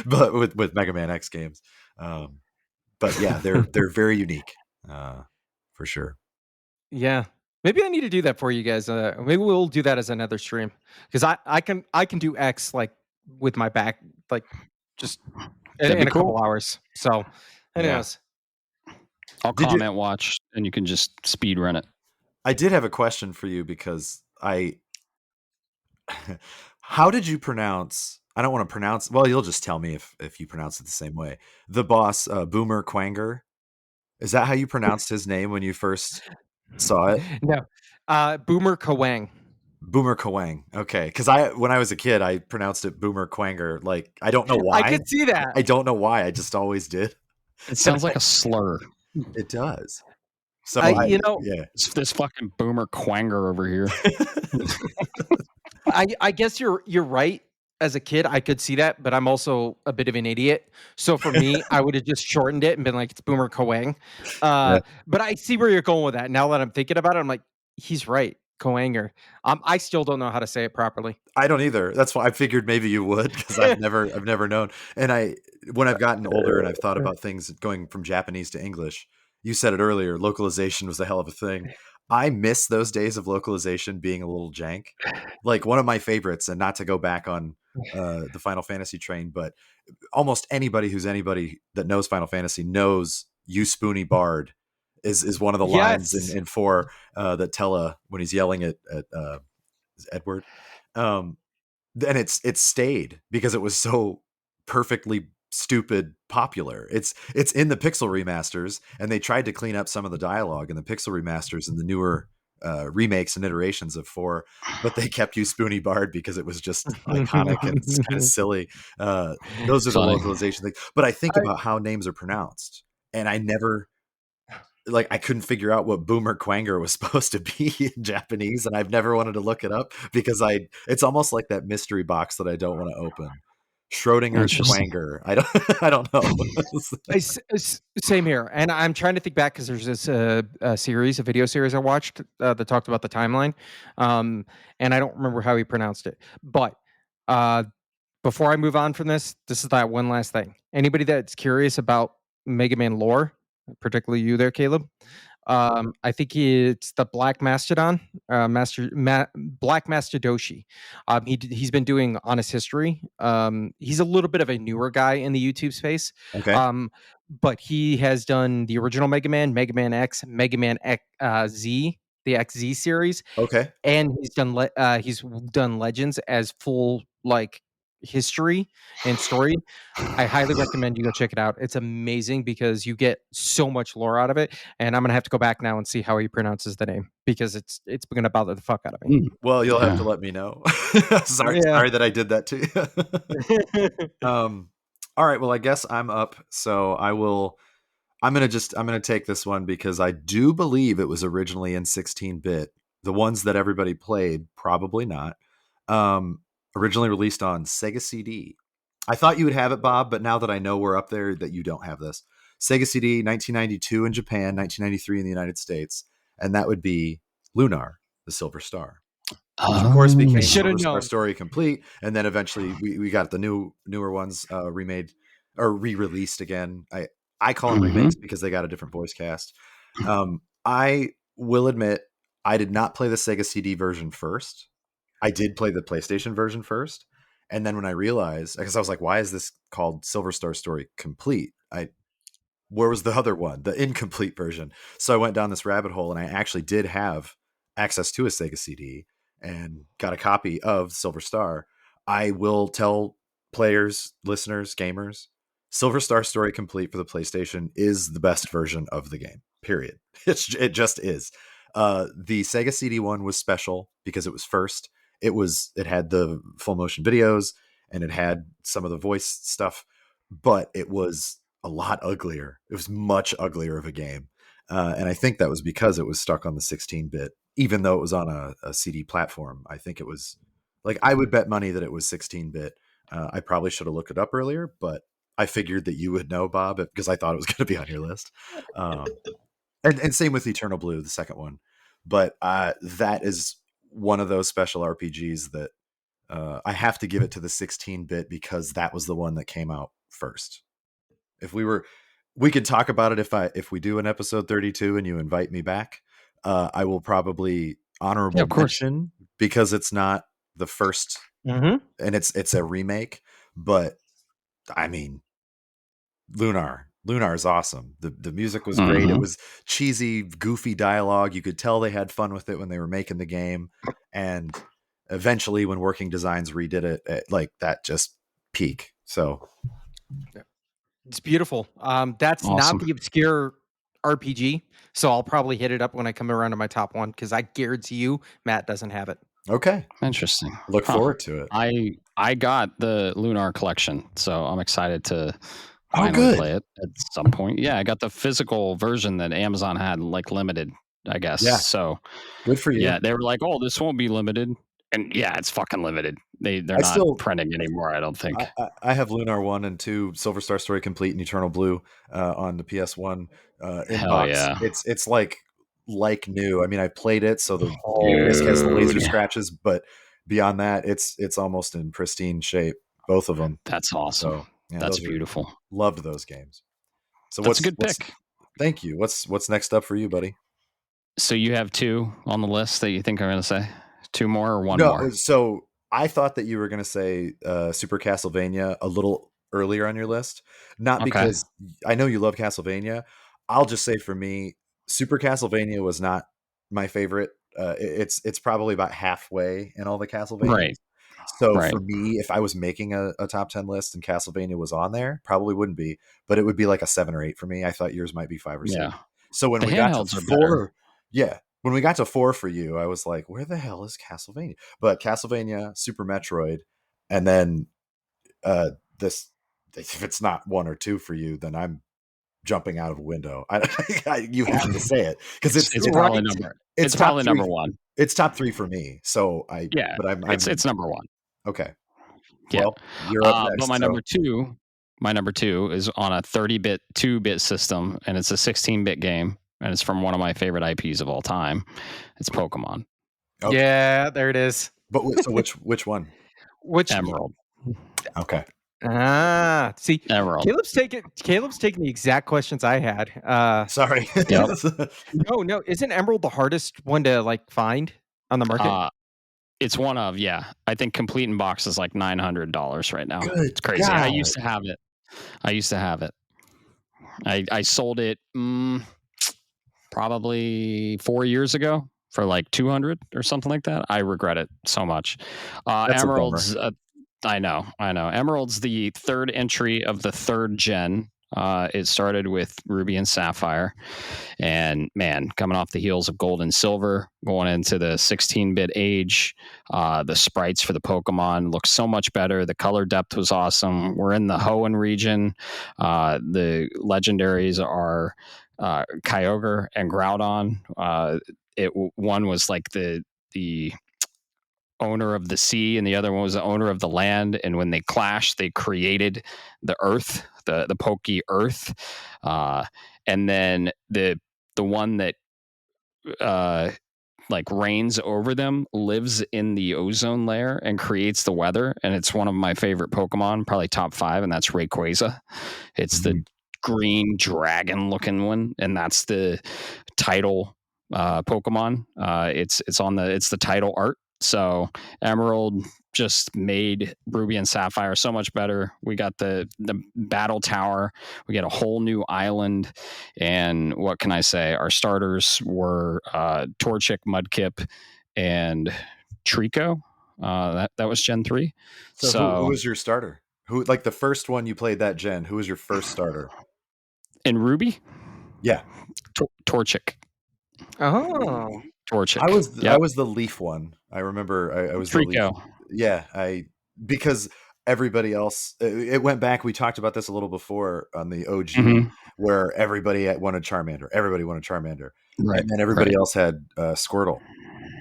but with Mega Man X games. But yeah, they're very unique, for sure. Yeah. Maybe I need to do that for you guys. Maybe we'll do that as another stream because I can do X like with my back, like just in a couple hours. So, anyways, I'll comment watch and you can just speed run it. I did have a question for you because how did you pronounce? I don't want to pronounce. Well, you'll just tell me if you pronounce it the same way. The boss, Boomer Quanger. Is that how you pronounced his name when you first saw it? No, Boomer Kawang. Boomer Kawang. Okay, because when I was a kid, I pronounced it Boomer Quanger. Like I don't know why. I could see that. I don't know why. I just always did. It sounds like a slur. It does. So this fucking Boomer Quanger over here. I guess you're right. As a kid, I could see that, but I'm also a bit of an idiot. So for me, I would have just shortened it and been like, it's Boomer Kawang. But I see where you're going with that. Now that I'm thinking about it, I'm like, he's right. Koanger. I still don't know how to say it properly. I don't either. That's why I figured maybe you would, because I've never known. And when I've gotten older and I've thought about things going from Japanese to English, you said it earlier, localization was a hell of a thing. I miss those days of localization being a little jank. Like one of my favorites, and not to go back on the Final Fantasy train, but almost anybody that knows Final Fantasy knows "You Spoony Bard" is one of the lines in 4 that Tella, when he's yelling at Edward, and it's stayed because it was so perfectly stupid popular. It's in the Pixel remasters, and they tried to clean up some of the dialogue in the Pixel remasters and the newer remakes and iterations of 4, but they kept "You Spoony Bard" because it was just iconic and kind of silly. Those are the localization things. But I think about how names are pronounced, and I never I couldn't figure out what Boomer Quanger was supposed to be in Japanese, and I've never wanted to look it up because it's almost like that mystery box that I don't want to open. Schrodinger's Quanger. I don't know. Same here, and I'm trying to think back because there's this a video series I watched that talked about the timeline, and I don't remember how he pronounced it. But before I move on from this is that one last thing. Anybody that's curious about Mega Man lore, particularly you there, Caleb, I think it's the Black Mastodon, Black Mastodoshi. He's been doing Honest History. He's a little bit of a newer guy in the YouTube space. Okay. But he has done the original Mega Man X, Mega Man X, Z, the XZ series. Okay. And he's done Legends as full history and story. I highly recommend you go check it out. It's amazing because you get so much lore out of it. And I'm gonna have to go back now and see how he pronounces the name because it's gonna bother the fuck out of me. Well, you'll have to let me know. Sorry that I did that to you. All right. Well, I guess I'm up. So I'm gonna take this one because I do believe it was originally in 16-bit. The ones that everybody played, probably not. Originally released on Sega CD. I thought you would have it, Bob, but now that I know we're up there, that you don't have this. Sega CD, 1992 in Japan, 1993 in the United States, and that would be Lunar, the Silver Star. Which of course became Silver Star Story Complete, and then eventually we got the newer ones remade or re-released again. I call them remakes because they got a different voice cast. I will admit I did not play the Sega CD version first. I did play the PlayStation version first. And then when I realized, because I was like, why is this called Silver Star Story Complete? Where was the other one, the incomplete version? So I went down this rabbit hole and I actually did have access to a Sega CD and got a copy of Silver Star. I will tell players, listeners, gamers, Silver Star Story Complete for the PlayStation is the best version of the game, period. It just is. The Sega CD one was special because it was first. It had the full motion videos and it had some of the voice stuff, but it was a lot uglier. It was much uglier of a game. And I think that was because it was stuck on the 16-bit, even though it was on a CD platform. I think it was I would bet money that it was 16-bit. I probably should have looked it up earlier, but I figured that you would know, Bob, because I thought it was going to be on your list. And same with Eternal Blue, the second one. But that is one of those special RPGs that I have to give it to the 16-bit because that was the one that came out first. If we could talk about it if we do an episode 32 and you invite me back, I will probably honorable mention because it's not the first and it's a remake, but I mean, Lunar is awesome. The music was great. It was cheesy, goofy dialogue. You could tell they had fun with it when they were making the game. And eventually when Working Designs redid it, that just peak. So it's beautiful. That's not the obscure RPG. So I'll probably hit it up when I come around to my top one because I guarantee you Matt doesn't have it. Okay. Interesting. Look forward to it. I got the Lunar collection, so I'm excited to finally play it at some point. Yeah, I got the physical version that Amazon had limited, I guess. Yeah. So good for you. Yeah, they were like, "Oh, this won't be limited." And yeah, it's fucking limited. They're not printing anymore, I don't think. I have Lunar 1 and 2, Silver Star Story Complete and Eternal Blue on the PS1 in box. Yeah. It's like new. I mean, I played it, so the disc has the laser scratches, but beyond that, it's almost in pristine shape. Both of them. That's awesome. So, yeah, that's beautiful. Loved those games. So that's a good pick. Thank you. What's next up for you, buddy? So you have two on the list that you think I'm going to say? Two more or one more? So I thought that you were going to say Super Castlevania a little earlier on your list. Not because I know you love Castlevania. I'll just say for me, Super Castlevania was not my favorite. It's probably about halfway in all the Castlevania. Right. So for me, if I was making a top 10 list and Castlevania was on there, probably wouldn't be, but it would be like a 7 or 8 for me. I thought yours might be 5 or 6. Yeah. So when we got to 4, when we got to 4 for you, I was like, where the hell is Castlevania? But Castlevania, Super Metroid, and then this, if it's not 1 or 2 for you, then I'm jumping out of a window. You have to say it because it's probably number. It's probably number one. It's top 3 for me. So it's number one. Okay. Yeah. Well, you're up next. But my number two is on a 30-bit 2-bit system, and it's a 16-bit game, and it's from one of my favorite IPs of all time. It's Pokemon. Okay. Yeah, there it is. But so which one? Which Emerald? Okay. See, Emerald. Caleb's taking the exact questions I had. Sorry. Yep. No. Isn't Emerald the hardest one to like find on the market? It's one of, I think complete in box is like $900 right now. Good it's crazy. God. I used to have it. I sold it probably 4 years ago for like 200 or something like that. I regret it so much. Emerald's I know. Emerald's the third entry of the third gen. It started with Ruby and Sapphire, and man, coming off the heels of Gold and Silver, going into the 16-bit age, the sprites for the Pokemon look so much better. The color depth was awesome. We're in the Hoenn region. The legendaries are Kyogre and Groudon. One was like the owner of the sea, and the other one was the owner of the land. And when they clashed, they created the Earth, the Pokey Earth. And then the one that like reigns over them lives in the ozone layer and creates the weather. And it's one of my favorite Pokemon, probably top 5, and that's Rayquaza. It's the green dragon looking one, and that's the title Pokemon. It's the title art. So Emerald just made Ruby and Sapphire so much better. We got the battle tower. We get a whole new island. And what can I say? Our starters were Torchic, Mudkip, and Trico. That was Gen 3. So who was your starter? Who, like the first one you played that gen? Who was your first starter? In Ruby? Yeah. Torchic. Oh. Torchic. I was the Leaf one. I remember I was Trico. The Leaf. Because everybody else, it went back. We talked about this a little before on the OG, where everybody wanted Charmander. Right. And then everybody else had Squirtle.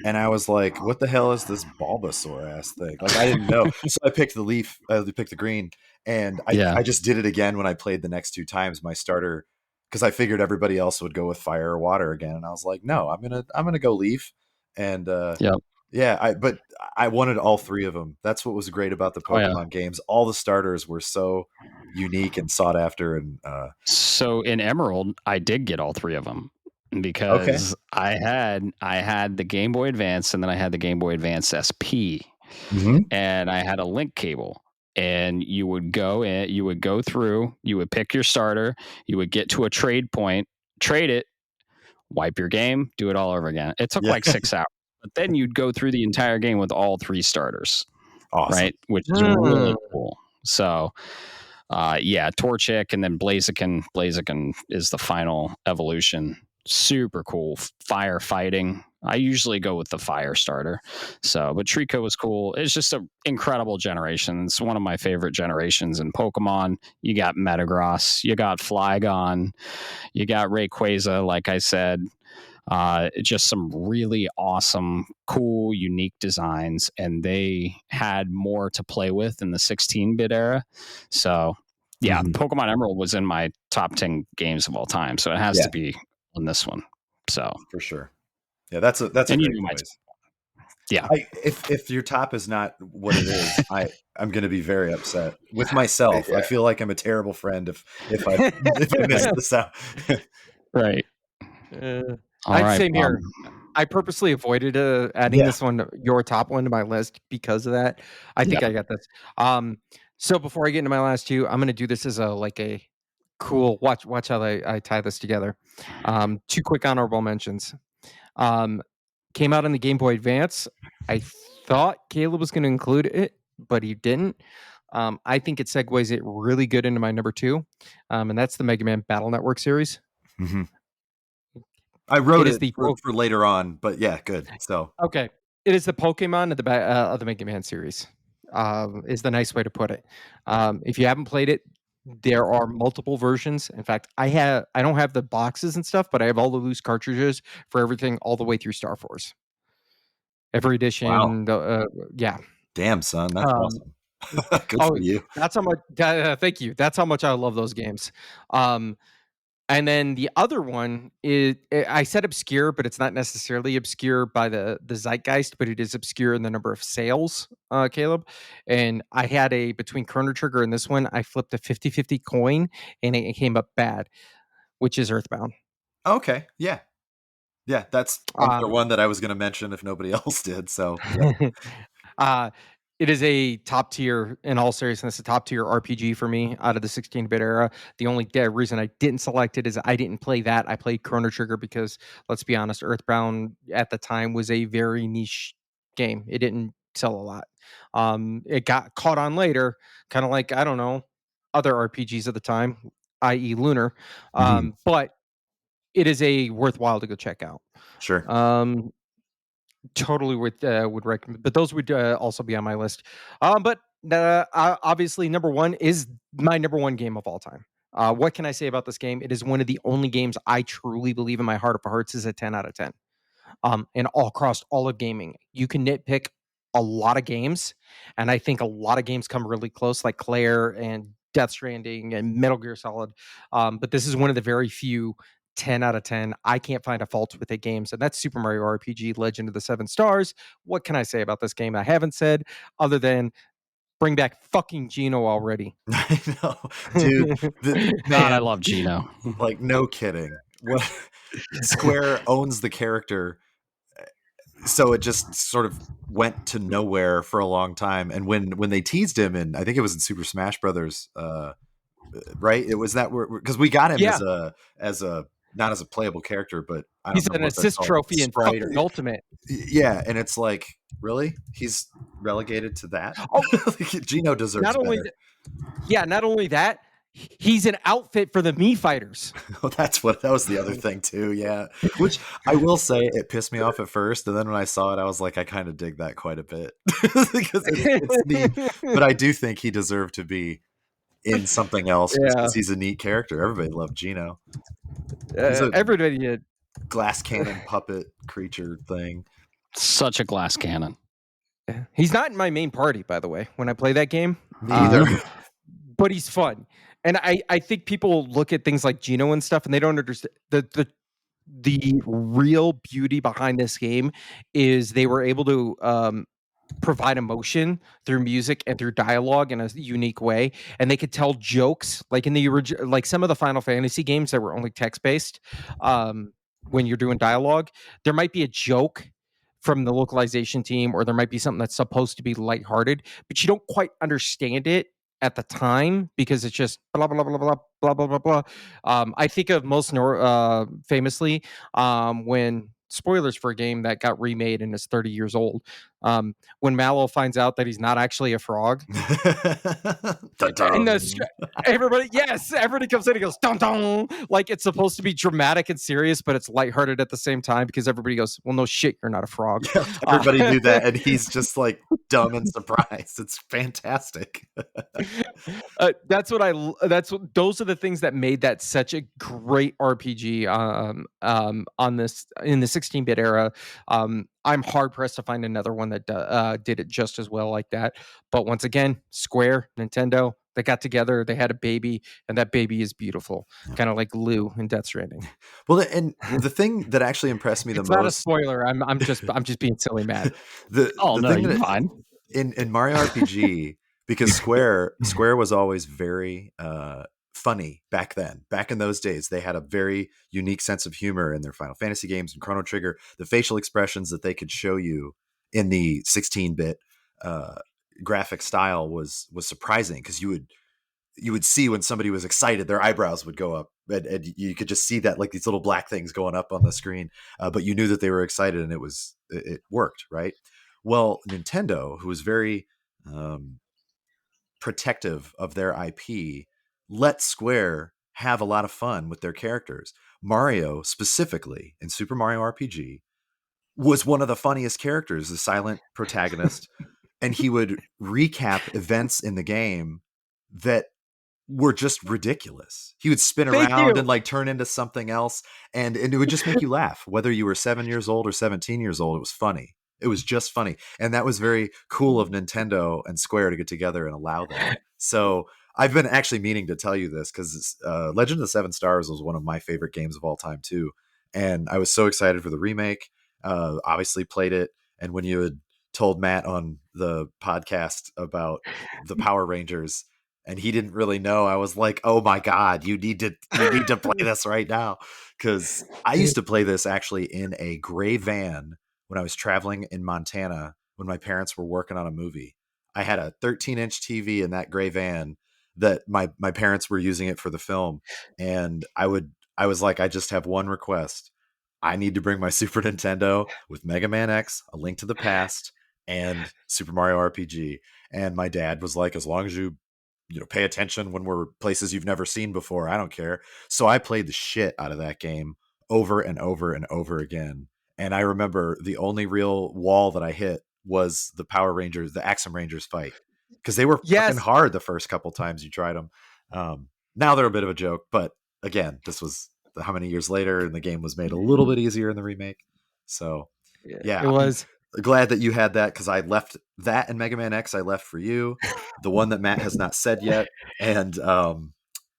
And I was like, what the hell is this Bulbasaur ass thing? Like, I didn't know. So I picked the Leaf, I picked the green, and I just did it again when I played the next 2 times. My starter, because I figured everybody else would go with fire or water again, and I was like, no, I'm gonna go Leaf, and but I wanted all 3 of them. That's what was great about the Pokemon games. All the starters were so unique and sought after, and so in Emerald, I did get all 3 of them because I had the Game Boy Advance, and then I had the Game Boy Advance SP, and I had a link cable. And you would go through, you would pick your starter, you would get to a trade point, trade it, wipe your game, do it all over again. It took like 6 hours, but then you'd go through the entire game with all 3 starters. Awesome. Right? Which is really cool. So, Torchic, and then Blaziken. Blaziken is the final evolution. Super cool. Fire fighting. I usually go with the fire starter. But Trico was cool. It's just an incredible generation. It's one of my favorite generations in Pokemon. You got Metagross, you got Flygon, you got Rayquaza, like I said. Just some really awesome, cool, unique designs, and they had more to play with in the 16-bit era. So, Pokemon Emerald was in my top 10 games of all time, so it has to be on this one. So for sure, that's a great choice. Yeah, if your top is not what it is, I'm going to be very upset with myself. I feel like I'm a terrible friend if I miss this out. Right. Same here. I purposely avoided adding this one, your top one, to my list because of that. I think I got this. So before I get into my last 2, I'm going to do this as a cool watch how I tie this together. 2 quick honorable mentions. Came out on the Game Boy Advance. I thought Caleb was going to include it, but he didn't. I think it segues it really good into my number 2, and that's the Mega Man Battle Network series. I wrote it for later on, but good. So okay, it is the Pokemon of the Mega Man series. Is the nice way to put it. If you haven't played it, There are multiple versions. In fact, I don't have the boxes and stuff, but I have all the loose cartridges for everything all the way through Star Force. Every edition, yeah. Damn, son, that's awesome. Good for you. That's how much. Thank you. That's how much I love those games. And then the other one is, I said obscure, but it's not necessarily obscure by the zeitgeist, but it is obscure in the number of sales, Caleb. And I had between Chrono Trigger and this one, I flipped a 50-50 coin and it came up bad, which is Earthbound. Okay, yeah. Yeah, that's another one that I was going to mention if nobody else did. So, yeah. It is a top tier, in all seriousness, a top tier RPG for me out of the 16-bit era. The only reason I didn't select it is I didn't play that. I played Chrono Trigger because, let's be honest, Earthbound at the time was a very niche game. It didn't sell a lot. It got caught on later, kind of like, I don't know, other RPGs at the time, i.e. Lunar. But it is a worthwhile to go check out. Sure. Totally would recommend, but those would also be on my list. But obviously, number one is my number one game of all time. What can I say about this game? It is one of the only games I truly believe in my heart of hearts is a 10 out of 10. And all across all of gaming, you can nitpick a lot of games, and I think a lot of games come really close, like Claire and Death Stranding and Metal Gear Solid. But this is one of the very few 10 out of 10. I can't find a fault with the games, and that's Super Mario RPG Legend of the Seven Stars. What can I say about this game I haven't said other than bring back fucking Gino already? I know, dude. God, I love Gino. Like, no kidding. What Square owns the character, so it just sort of went to nowhere for a long time. And when they teased him, and I think it was in Super Smash Brothers, right? It was that because we got him as a not as a playable character, but I don't he's know an what that's assist called. trophy in Sprite. fucking Ultimate. Yeah, and it's like, really? He's relegated to that? Oh, Gino deserves not only better. not only that, he's an outfit for the Mii fighters. Oh, that was the other thing too, yeah. Which I will say, it pissed me off at first, and then when I saw it, I was like, I kind of dig that quite a bit because it's neat. But I do think he deserved to be in something else because he's a neat character. Everybody loved Gino. Everybody did. Glass cannon puppet creature thing. Such a glass cannon. He's not in my main party, by the way, when I play that game. Me either. But he's fun. And I think people look at things like Gino and stuff and they don't understand the real beauty behind this game is they were able to provide emotion through music and through dialogue in a unique way, and they could tell jokes like in the original, like some of the Final Fantasy games that were only text based. When you're doing dialogue, there might be a joke from the localization team, or there might be something that's supposed to be lighthearted, but you don't quite understand it at the time because it's just blah blah blah blah blah blah blah blah. I think of most famously when, spoilers for a game that got remade and is 30 years old, when Mallow finds out that he's not actually a frog. Everybody comes in and goes dun dun, like it's supposed to be dramatic and serious, but it's lighthearted at the same time because everybody goes, well, no shit, you're not a frog. Yeah, everybody knew that, and he's just like dumb and surprised. It's fantastic. Those are the things that made that such a great RPG on this in the 16-bit era. I'm hard pressed to find another one that did it just as well like that. But once again, Square, Nintendo, they got together, they had a baby, and that baby is beautiful, kind of like Lou in Death Stranding. Well, and the thing that actually impressed me the most. It's not a spoiler. I'm just being silly mad. You're fine. In Mario RPG, because Square was always very funny back then. Back in those days, they had a very unique sense of humor in their Final Fantasy games and Chrono Trigger. The facial expressions that they could show you in the 16-bit graphic style was surprising, because you would see when somebody was excited, their eyebrows would go up, and you could just see that, like these little black things going up on the screen, but you knew that they were excited, and it worked, right? Well, Nintendo, who was very protective of their IP, let Square have a lot of fun with their characters. Mario, specifically in Super Mario RPG, was one of the funniest characters, the silent protagonist, and he would recap events in the game that were just ridiculous. He would spin Thank around you. and like turn into something else, and it would just make you laugh. Whether you were 7 years old or 17 years old, it was funny. It was just funny, and that was very cool of Nintendo and Square to get together and allow that. So I've been actually meaning to tell you this because Legend of the Seven Stars was one of my favorite games of all time too, and I was so excited for the remake. Obviously played it, and when you had told Matt on the podcast about the Power Rangers and he didn't really know, I was like, oh my God, you need to play this right now. Cause I used to play this actually in a gray van when I was traveling in Montana when my parents were working on a movie. I had a 13-inch TV in that gray van that my parents were using it for the film. And I was like, I just have one request. I need to bring my Super Nintendo with Mega Man X, A Link to the Past, and Super Mario RPG. And my dad was like, as long as you pay attention when we're places you've never seen before, I don't care. So I played the shit out of that game over and over and over again. And I remember the only real wall that I hit was the Power Rangers, the Axum Rangers fight, because they were fucking hard the first couple times you tried them. Now they're a bit of a joke, but again, this was how many years later, and the game was made a little bit easier in the remake. So yeah, it was. I'm glad that you had that, because I left that and Mega Man X. I left for you, the one that Matt has not said yet, and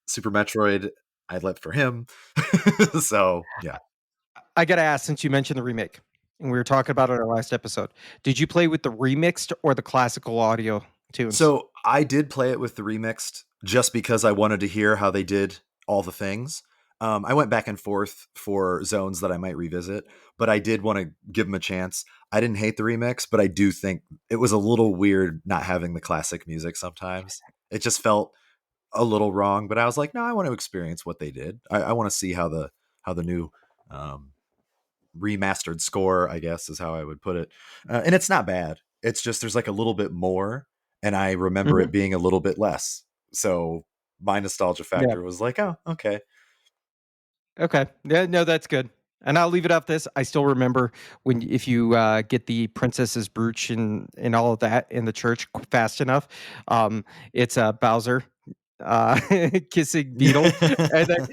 Super Metroid I left for him. So yeah, I gotta ask, since you mentioned the remake, and we were talking about it in our last episode, did you play with the remixed or the classical audio tunes? So I did play it with the remixed just because I wanted to hear how they did all the things. I went back and forth for zones that I might revisit, but I did want to give them a chance. I didn't hate the remix, but I do think it was a little weird not having the classic music sometimes. It just felt a little wrong, but I was like, no, I want to experience what they did. I want to see how the new remastered score, I guess is how I would put it. And it's not bad. It's just there's like a little bit more, and I remember it being a little bit less. So my nostalgia factor was like, oh, okay. Okay. Yeah, no, that's good. And I'll leave it up this. I still remember if you get the princess's brooch and all of that in the church fast enough, it's Bowser kissing Beetle. And then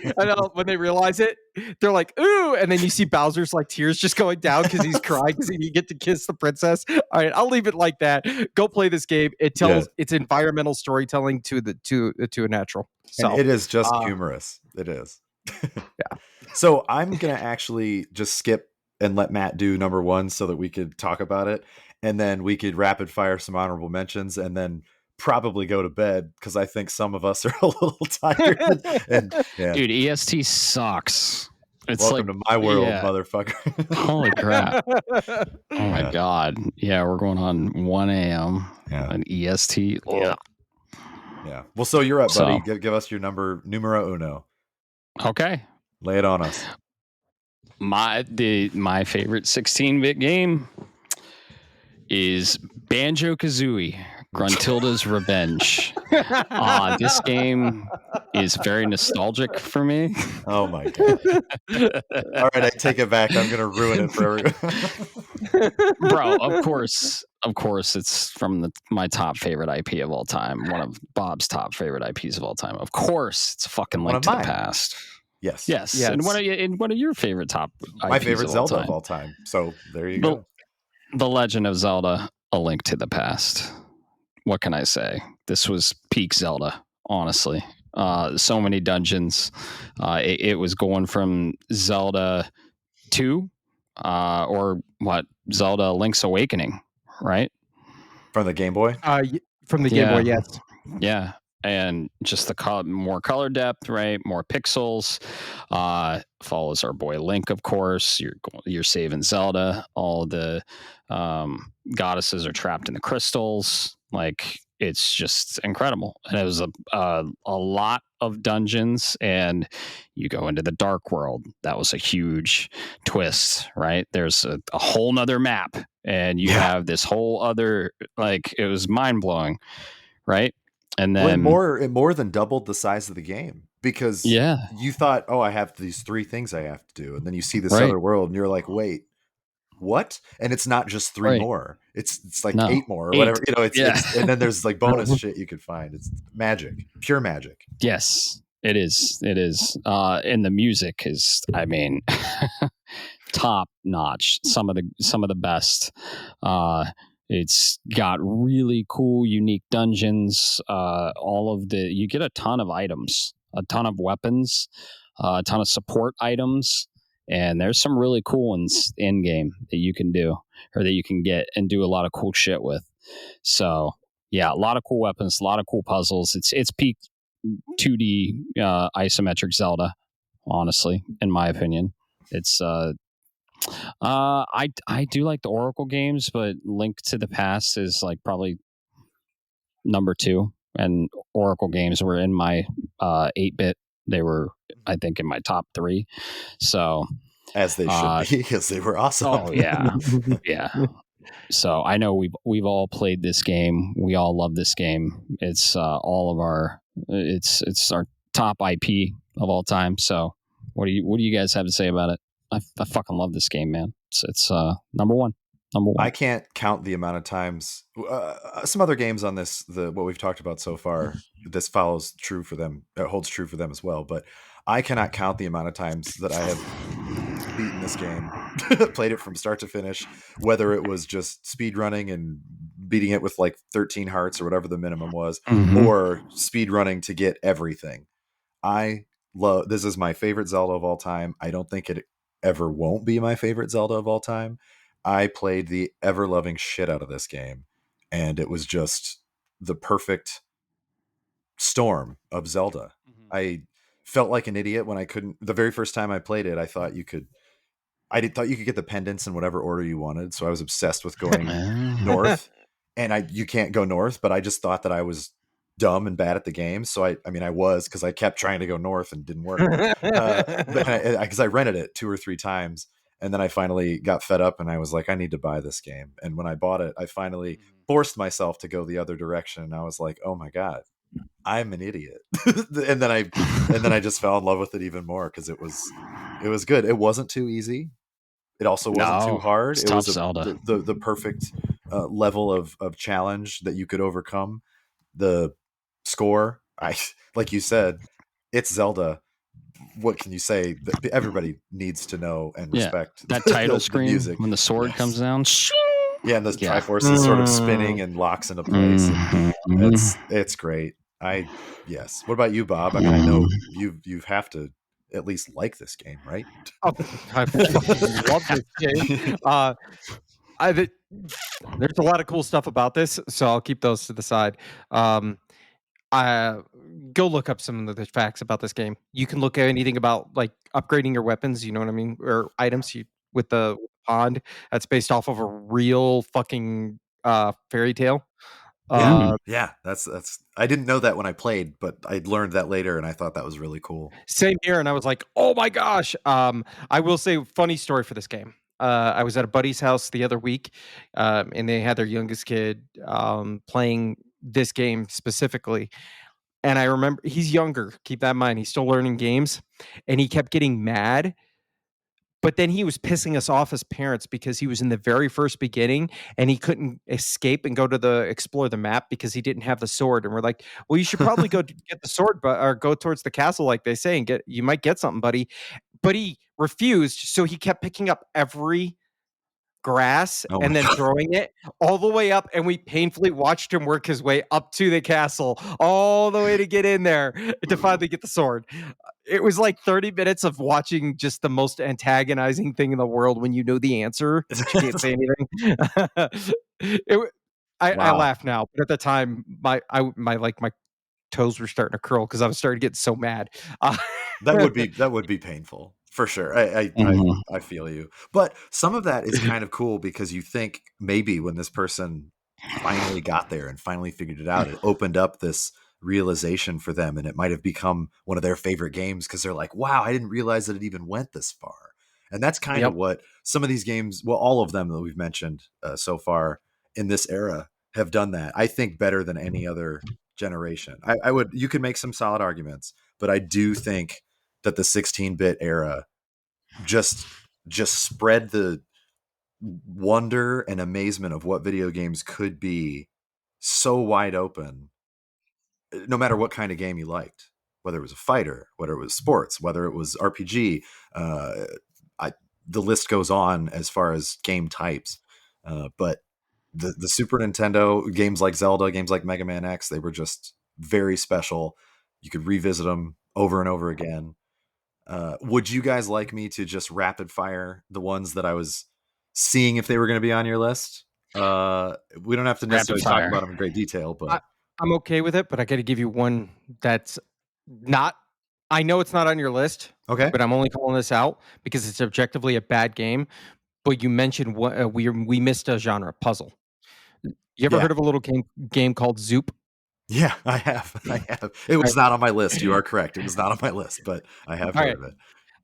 when they realize it, they're like, ooh. And then you see Bowser's like tears just going down because he's crying because he didn't get to kiss the princess. All right, I'll leave it like that. Go play this game. It tells it's environmental storytelling to a natural. So and it is just humorous. It is. Yeah. So I'm going to actually just skip and let Matt do number one so that we could talk about it. And then we could rapid fire some honorable mentions and then probably go to bed because I think some of us are a little tired. And Dude, EST sucks. It's welcome to my world, motherfucker. Holy crap. Oh my God. Yeah, we're going on 1 a.m. on EST. Yeah. Well, so you're up, buddy. Give us your numero uno. Okay. Lay it on us. My favorite 16-bit game is Banjo-Kazooie, Gruntilda's Revenge. This game is very nostalgic for me. Oh my God. All right, I take it back. I'm going to ruin it for everyone. Bro, of course, it's from my top favorite IP of all time. One of Bob's top favorite IPs of all time. Of course, it's fucking Link to the Past. Yes. And what are your favorite top IPs? My favorite Zelda of all time. So there you go. The Legend of Zelda: A Link to the Past. What can I say? This was peak Zelda, honestly. So many dungeons. It was going from Zelda 2 or what? Zelda Link's Awakening, right? From the Game Boy? From the Game Boy, yes. Yeah. And just the more color depth, right? More pixels. Follows our boy Link, of course. You're saving Zelda. All the goddesses are trapped in the crystals. Like, it's just incredible. And it was a lot of dungeons, and you go into the dark world. That was a huge twist, right? There's a whole nother map, and you have this whole other, like, it was mind blowing, right? And then it more than doubled the size of the game, because you thought, oh, I have these 3 things I have to do, and then you see this other world, and you're like, wait, what? And it's not just 3 Right. more. It's like No. 8 more or 8. whatever. Yeah. It's and then there's like bonus shit you could find. It's magic, pure magic. Yes, it is. It is. And the music is, I mean, top notch. Some of the best. It's got really cool, unique dungeons. You get a ton of items, a ton of weapons, a ton of support items, and there's some really cool ones in game that you can do or that you can get and do a lot of cool shit with. So yeah, a lot of cool weapons, a lot of cool puzzles. It's peak 2D isometric Zelda, honestly, in my opinion. It's I do like the Oracle games, but Link to the Past is like probably number 2, and Oracle games were in my 8-bit. They were, I think, in my top 3. So as they should be, because they were awesome. Oh yeah, yeah. So I know we've all played this game. We all love this game. It's all of our it's our top IP of all time. So what do you guys have to say about it? I fucking love this game, man. It's number one. I can't count the amount of times. Some other games on this, what we've talked about so far, this follows true for them. It holds true for them as well. But I cannot count the amount of times that I have beaten this game, played it from start to finish, whether it was just speed running and beating it with like 13 hearts or whatever the minimum was, or speed running to get everything. This is my favorite Zelda of all time. I don't think it ever won't be my favorite Zelda of all time. I played the ever-loving shit out of this game, and it was just the perfect storm of Zelda. I felt like an idiot when I couldn't. The very first time I played it, I thought you could get the pendants in whatever order you wanted, so I was obsessed with going north, and you can't go north, but I just thought that I was dumb and bad at the game, so I was, because I kept trying to go north and didn't work. Because I rented it 2 or 3 times, and then I finally got fed up and I was like, I need to buy this game. And when I bought it, I finally forced myself to go the other direction, and I was like, oh my god, I'm an idiot. and then I just fell in love with it even more, because it was good. It wasn't too easy. It also wasn't too hard. It was the perfect level of challenge that you could overcome. The score, like you said, it's Zelda. What can you say? Everybody needs to know and respect that title the screen music when the sword comes down. Yeah, and the Triforce is sort of spinning and locks into place. It's great. Yes. What about you, Bob? I mean, I know you have to at least like this game, right? Oh, I fucking love this game. There's a lot of cool stuff about this, so I'll keep those to the side. I go look up some of the facts about this game. You can look at anything about like upgrading your weapons, you know what I mean, or items with the pond. That's based off of a real fucking fairy tale. Yeah, that's I didn't know that when I played, but I learned that later, and I thought that was really cool. Same here, and I was like, oh my gosh. I will say, funny story for this game. I was at a buddy's house the other week, and they had their youngest kid playing this game specifically. And I remember, he's younger, keep that in mind, he's still learning games, and he kept getting mad. But then he was pissing us off as parents because he was in the very first beginning and he couldn't escape and go to explore the map because he didn't have the sword. And we're like, well, you should probably go get the sword, or go towards the castle, like they say, and you might get something, buddy. But he refused, so he kept picking up every grass and then throwing it all the way up, and we painfully watched him work his way up to the castle all the way to get in there to finally get the sword. It was like 30 minutes of watching just the most antagonizing thing in the world when you know the answer, but you can't say anything. I laugh now, but at the time my toes were starting to curl because I was starting to get so mad. That would be painful for sure. I feel you, but some of that is kind of cool because you think maybe when this person finally got there and finally figured it out, it opened up this realization for them, and it might have become one of their favorite games because they're like, wow, I didn't realize that it even went this far. And that's kind of what some of these games, well, all of them that we've mentioned so far in this era have done that, I think, better than any other generation. You could make some solid arguments, but I do think that the 16-bit era just spread the wonder and amazement of what video games could be so wide open, no matter what kind of game you liked, whether it was a fighter, whether it was sports, whether it was RPG. Uh, the list goes on as far as game types. But the Super Nintendo games like Zelda, games like Mega Man X, they were just very special. You could revisit them over and over again. Would you guys like me to just rapid fire the ones that I was seeing if they were going to be on your list? We don't have to necessarily talk about them in great detail, but I'm okay with it. But I got to give you one that's not. I know it's not on your list. Okay. But I'm only calling this out because it's objectively a bad game. But you mentioned what we missed a genre, puzzle. You ever heard of a little game called Zoop? Yeah, I have. It was not on my list. You are correct. It was not on my list, but I have heard of it.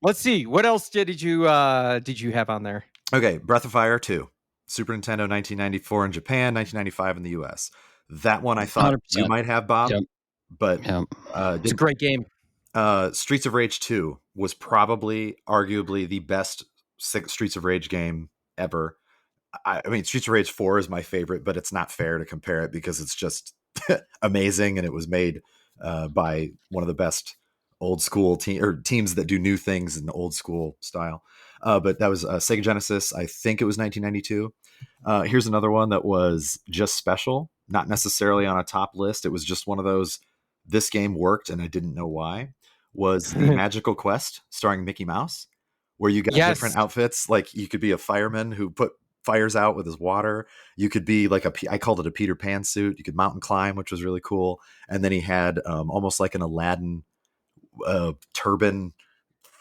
Let's see. What else did you have on there? Okay, Breath of Fire 2. Super Nintendo 1994 in Japan, 1995 in the US. That one I thought 100%. You might have, Bob. Yep. But it's a great game. Streets of Rage 2 was probably arguably the best Streets of Rage game ever. I mean, Streets of Rage 4 is my favorite, but it's not fair to compare it because it's just amazing, and it was made by one of the best old school teams that do new things in the old school style. But that was Sega Genesis. I think it was 1992. Here's another one that was just special, not necessarily on a top list. It was just one of those, this game worked and I didn't know why, was the Magical Quest starring Mickey Mouse, where you got different outfits. Like you could be a fireman who put fires out with his water. You could be like I called it a Peter Pan suit. You could mountain climb, which was really cool. And then he had almost like an Aladdin turban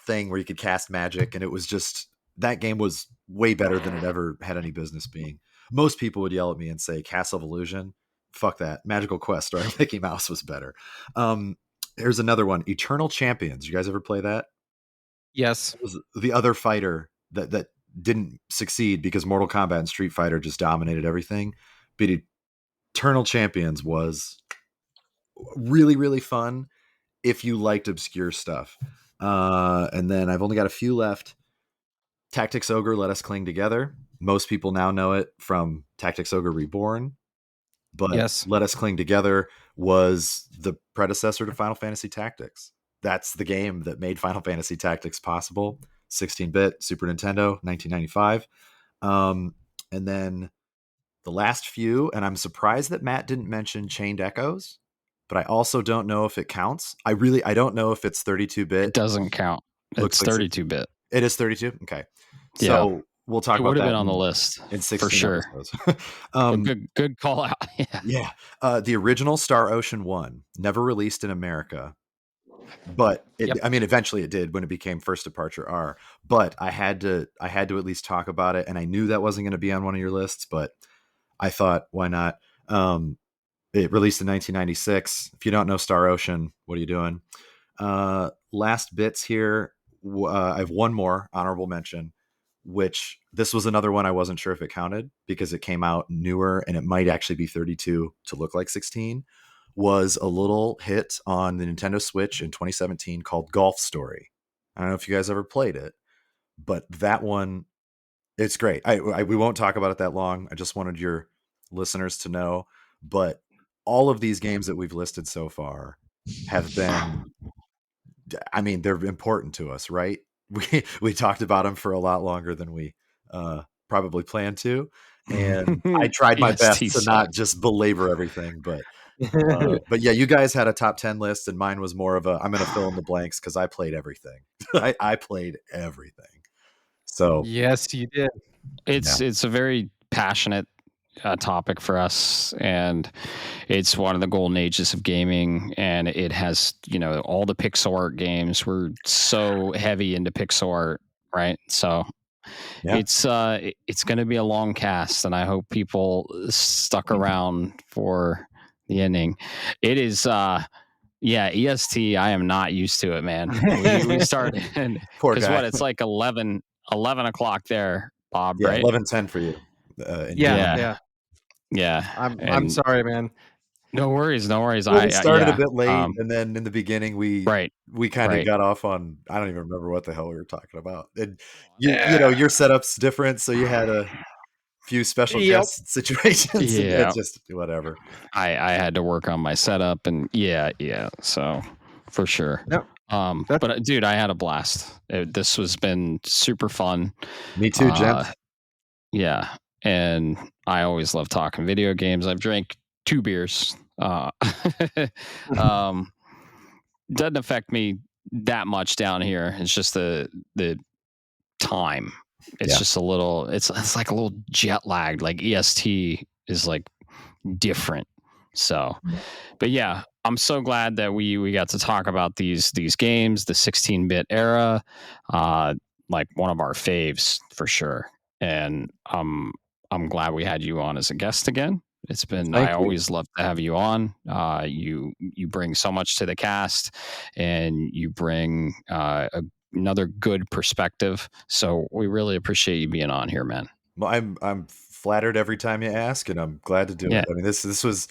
thing where you could cast magic. And it was just, that game was way better than it ever had any business being. Most people would yell at me and say Castle of Illusion. Fuck that. Magical Quest starring Mickey Mouse was better. Here's another one, Eternal Champions. You guys ever play that? Yes. It was the other fighter that didn't succeed because Mortal Kombat and Street Fighter just dominated everything. But Eternal Champions was really, really fun if you liked obscure stuff. And then I've only got a few left. Tactics Ogre, Let Us Cling Together. Most people now know it from Tactics Ogre Reborn. But Let Us Cling Together was the predecessor to Final Fantasy Tactics. That's the game that made Final Fantasy Tactics possible. 16-bit, Super Nintendo, 1995. And then the last few, and I'm surprised that Matt didn't mention Chained Echoes, but I also don't know if it counts. I don't know if it's 32-bit. It doesn't count. It's 32-bit. It is 32? Okay. So we'll talk about that. It would have been on the list in 16 for sure. Good call out. Yeah. The original Star Ocean 1 never released in America. But I mean, eventually it did when it became First Departure R. But I had to at least talk about it, and I knew that wasn't going to be on one of your lists, but I thought, why not? It released in 1996. If you don't know Star Ocean, what are you doing? Last bits here. I have one more honorable mention, which this was another one I wasn't sure if it counted because it came out newer, and it might actually be 32 to look like 16. Was a little hit on the Nintendo Switch in 2017 called Golf Story. I don't know if you guys ever played it, but that one, it's great. We won't talk about it that long. I just wanted your listeners to know, but all of these games that we've listed so far have been, I mean, they're important to us, right? We talked about them for a lot longer than we probably planned to. And I tried my best to not just belabor everything, but yeah, you guys had a top 10 list, and mine was more of a, I'm going to fill in the blanks because I played everything. I played everything. So yes, you did. It's a very passionate topic for us, and it's one of the golden ages of gaming, and it has, all the pixel art games. We're so heavy into pixel art, right? So it's going to be a long cast, and I hope people stuck around for the ending. It is EST. I am not used to it, man. We started because it's like 11 o'clock there, Bob, right? 11:10 for you. Yeah. I'm sorry, man. No worries. Well, we started a bit late, um, and then in the beginning, we right, kind of right. got off on, I don't even remember what the hell we were talking about. And Yeah. your setup's different, so you had a few special Yep. guest situations, and Yeah. it's just whatever. I had to work on my setup, and yeah. So for sure. Yep. But dude, I had a blast. This has been super fun. Me too, gents. Yeah, and I always love talking video games. I've drank 2 beers. Um, doesn't affect me that much down here. It's just the time. It's Yeah. just a little. It's like a little jet lagged. Like EST is like different. So, but yeah, I'm so glad that we got to talk about these games, the 16-bit era, like one of our faves for sure. And I'm glad we had you on as a guest again. It's been Thank I you. always love to have you on. You bring so much to the cast, and you bring another good perspective. So we really appreciate you being on here, man. Well, I'm flattered every time you ask, and I'm glad to do Yeah. it. I mean, this was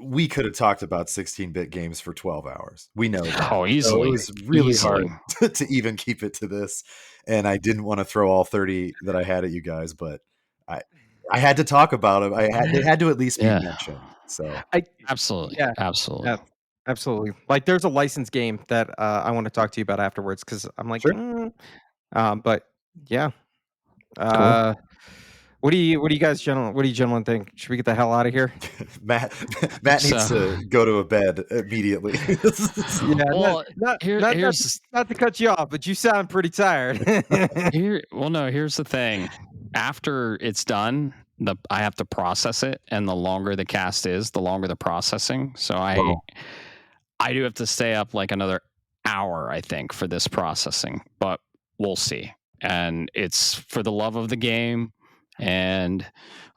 we could have talked about 16-bit games for 12 hours. We know that. Oh, So easily. it was really Easily. hard to even keep it to this, and I didn't want to throw all 30 that I had at you guys, but I had to talk about them. They had to at least be Yeah. mentioned. So Absolutely. Yeah. Absolutely. Absolutely. Like there's a licensed game that I want to talk to you about afterwards because I'm like, sure. but yeah. Cool. What do you gentlemen think? Should we get the hell out of here? Matt needs to go to a bed immediately. Yeah, Well, not here's to cut you off, but you sound pretty tired. here's the thing. After it's done, I have to process it, and the longer the cast is, the longer the processing. So I do have to stay up like another hour, I think, for this processing, but we'll see. And it's for the love of the game, and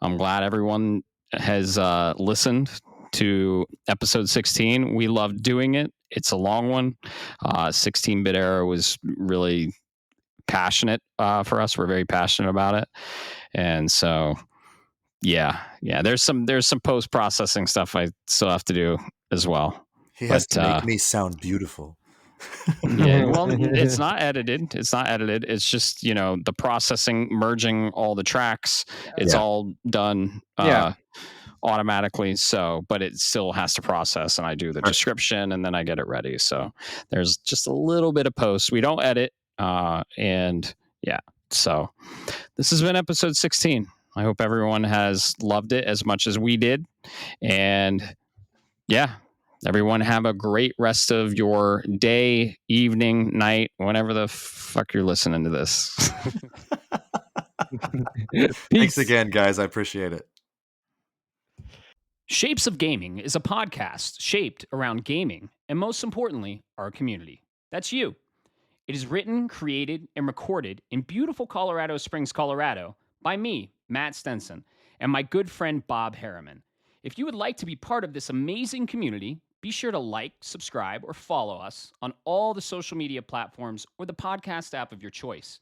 I'm glad everyone has listened to episode 16. We love doing it. It's a long one. 16-bit era was really passionate for us. We're very passionate about it, and so yeah. There's some post processing stuff I still have to do as well. He has to make me sound beautiful. Yeah, well, it's not edited. It's just the processing, merging all the tracks. It's all done automatically. So, but it still has to process, and I do the description, and then I get it ready. So there's just a little bit of post. We don't edit, and yeah. So this has been episode 16. I hope everyone has loved it as much as we did, and yeah. Everyone have a great rest of your day, evening, night, whenever the fuck you're listening to this. Thanks again, guys. I appreciate it. Shapes of Gaming is a podcast shaped around gaming and, most importantly, our community. That's you. It is written, created, and recorded in beautiful Colorado Springs, Colorado by me, Matt Stenson, and my good friend Bob Harriman. If you would like to be part of this amazing community, be sure to like, subscribe, or follow us on all the social media platforms or the podcast app of your choice.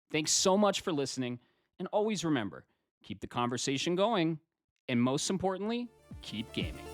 Thanks so much for listening, and always remember, keep the conversation going, and most importantly, keep gaming.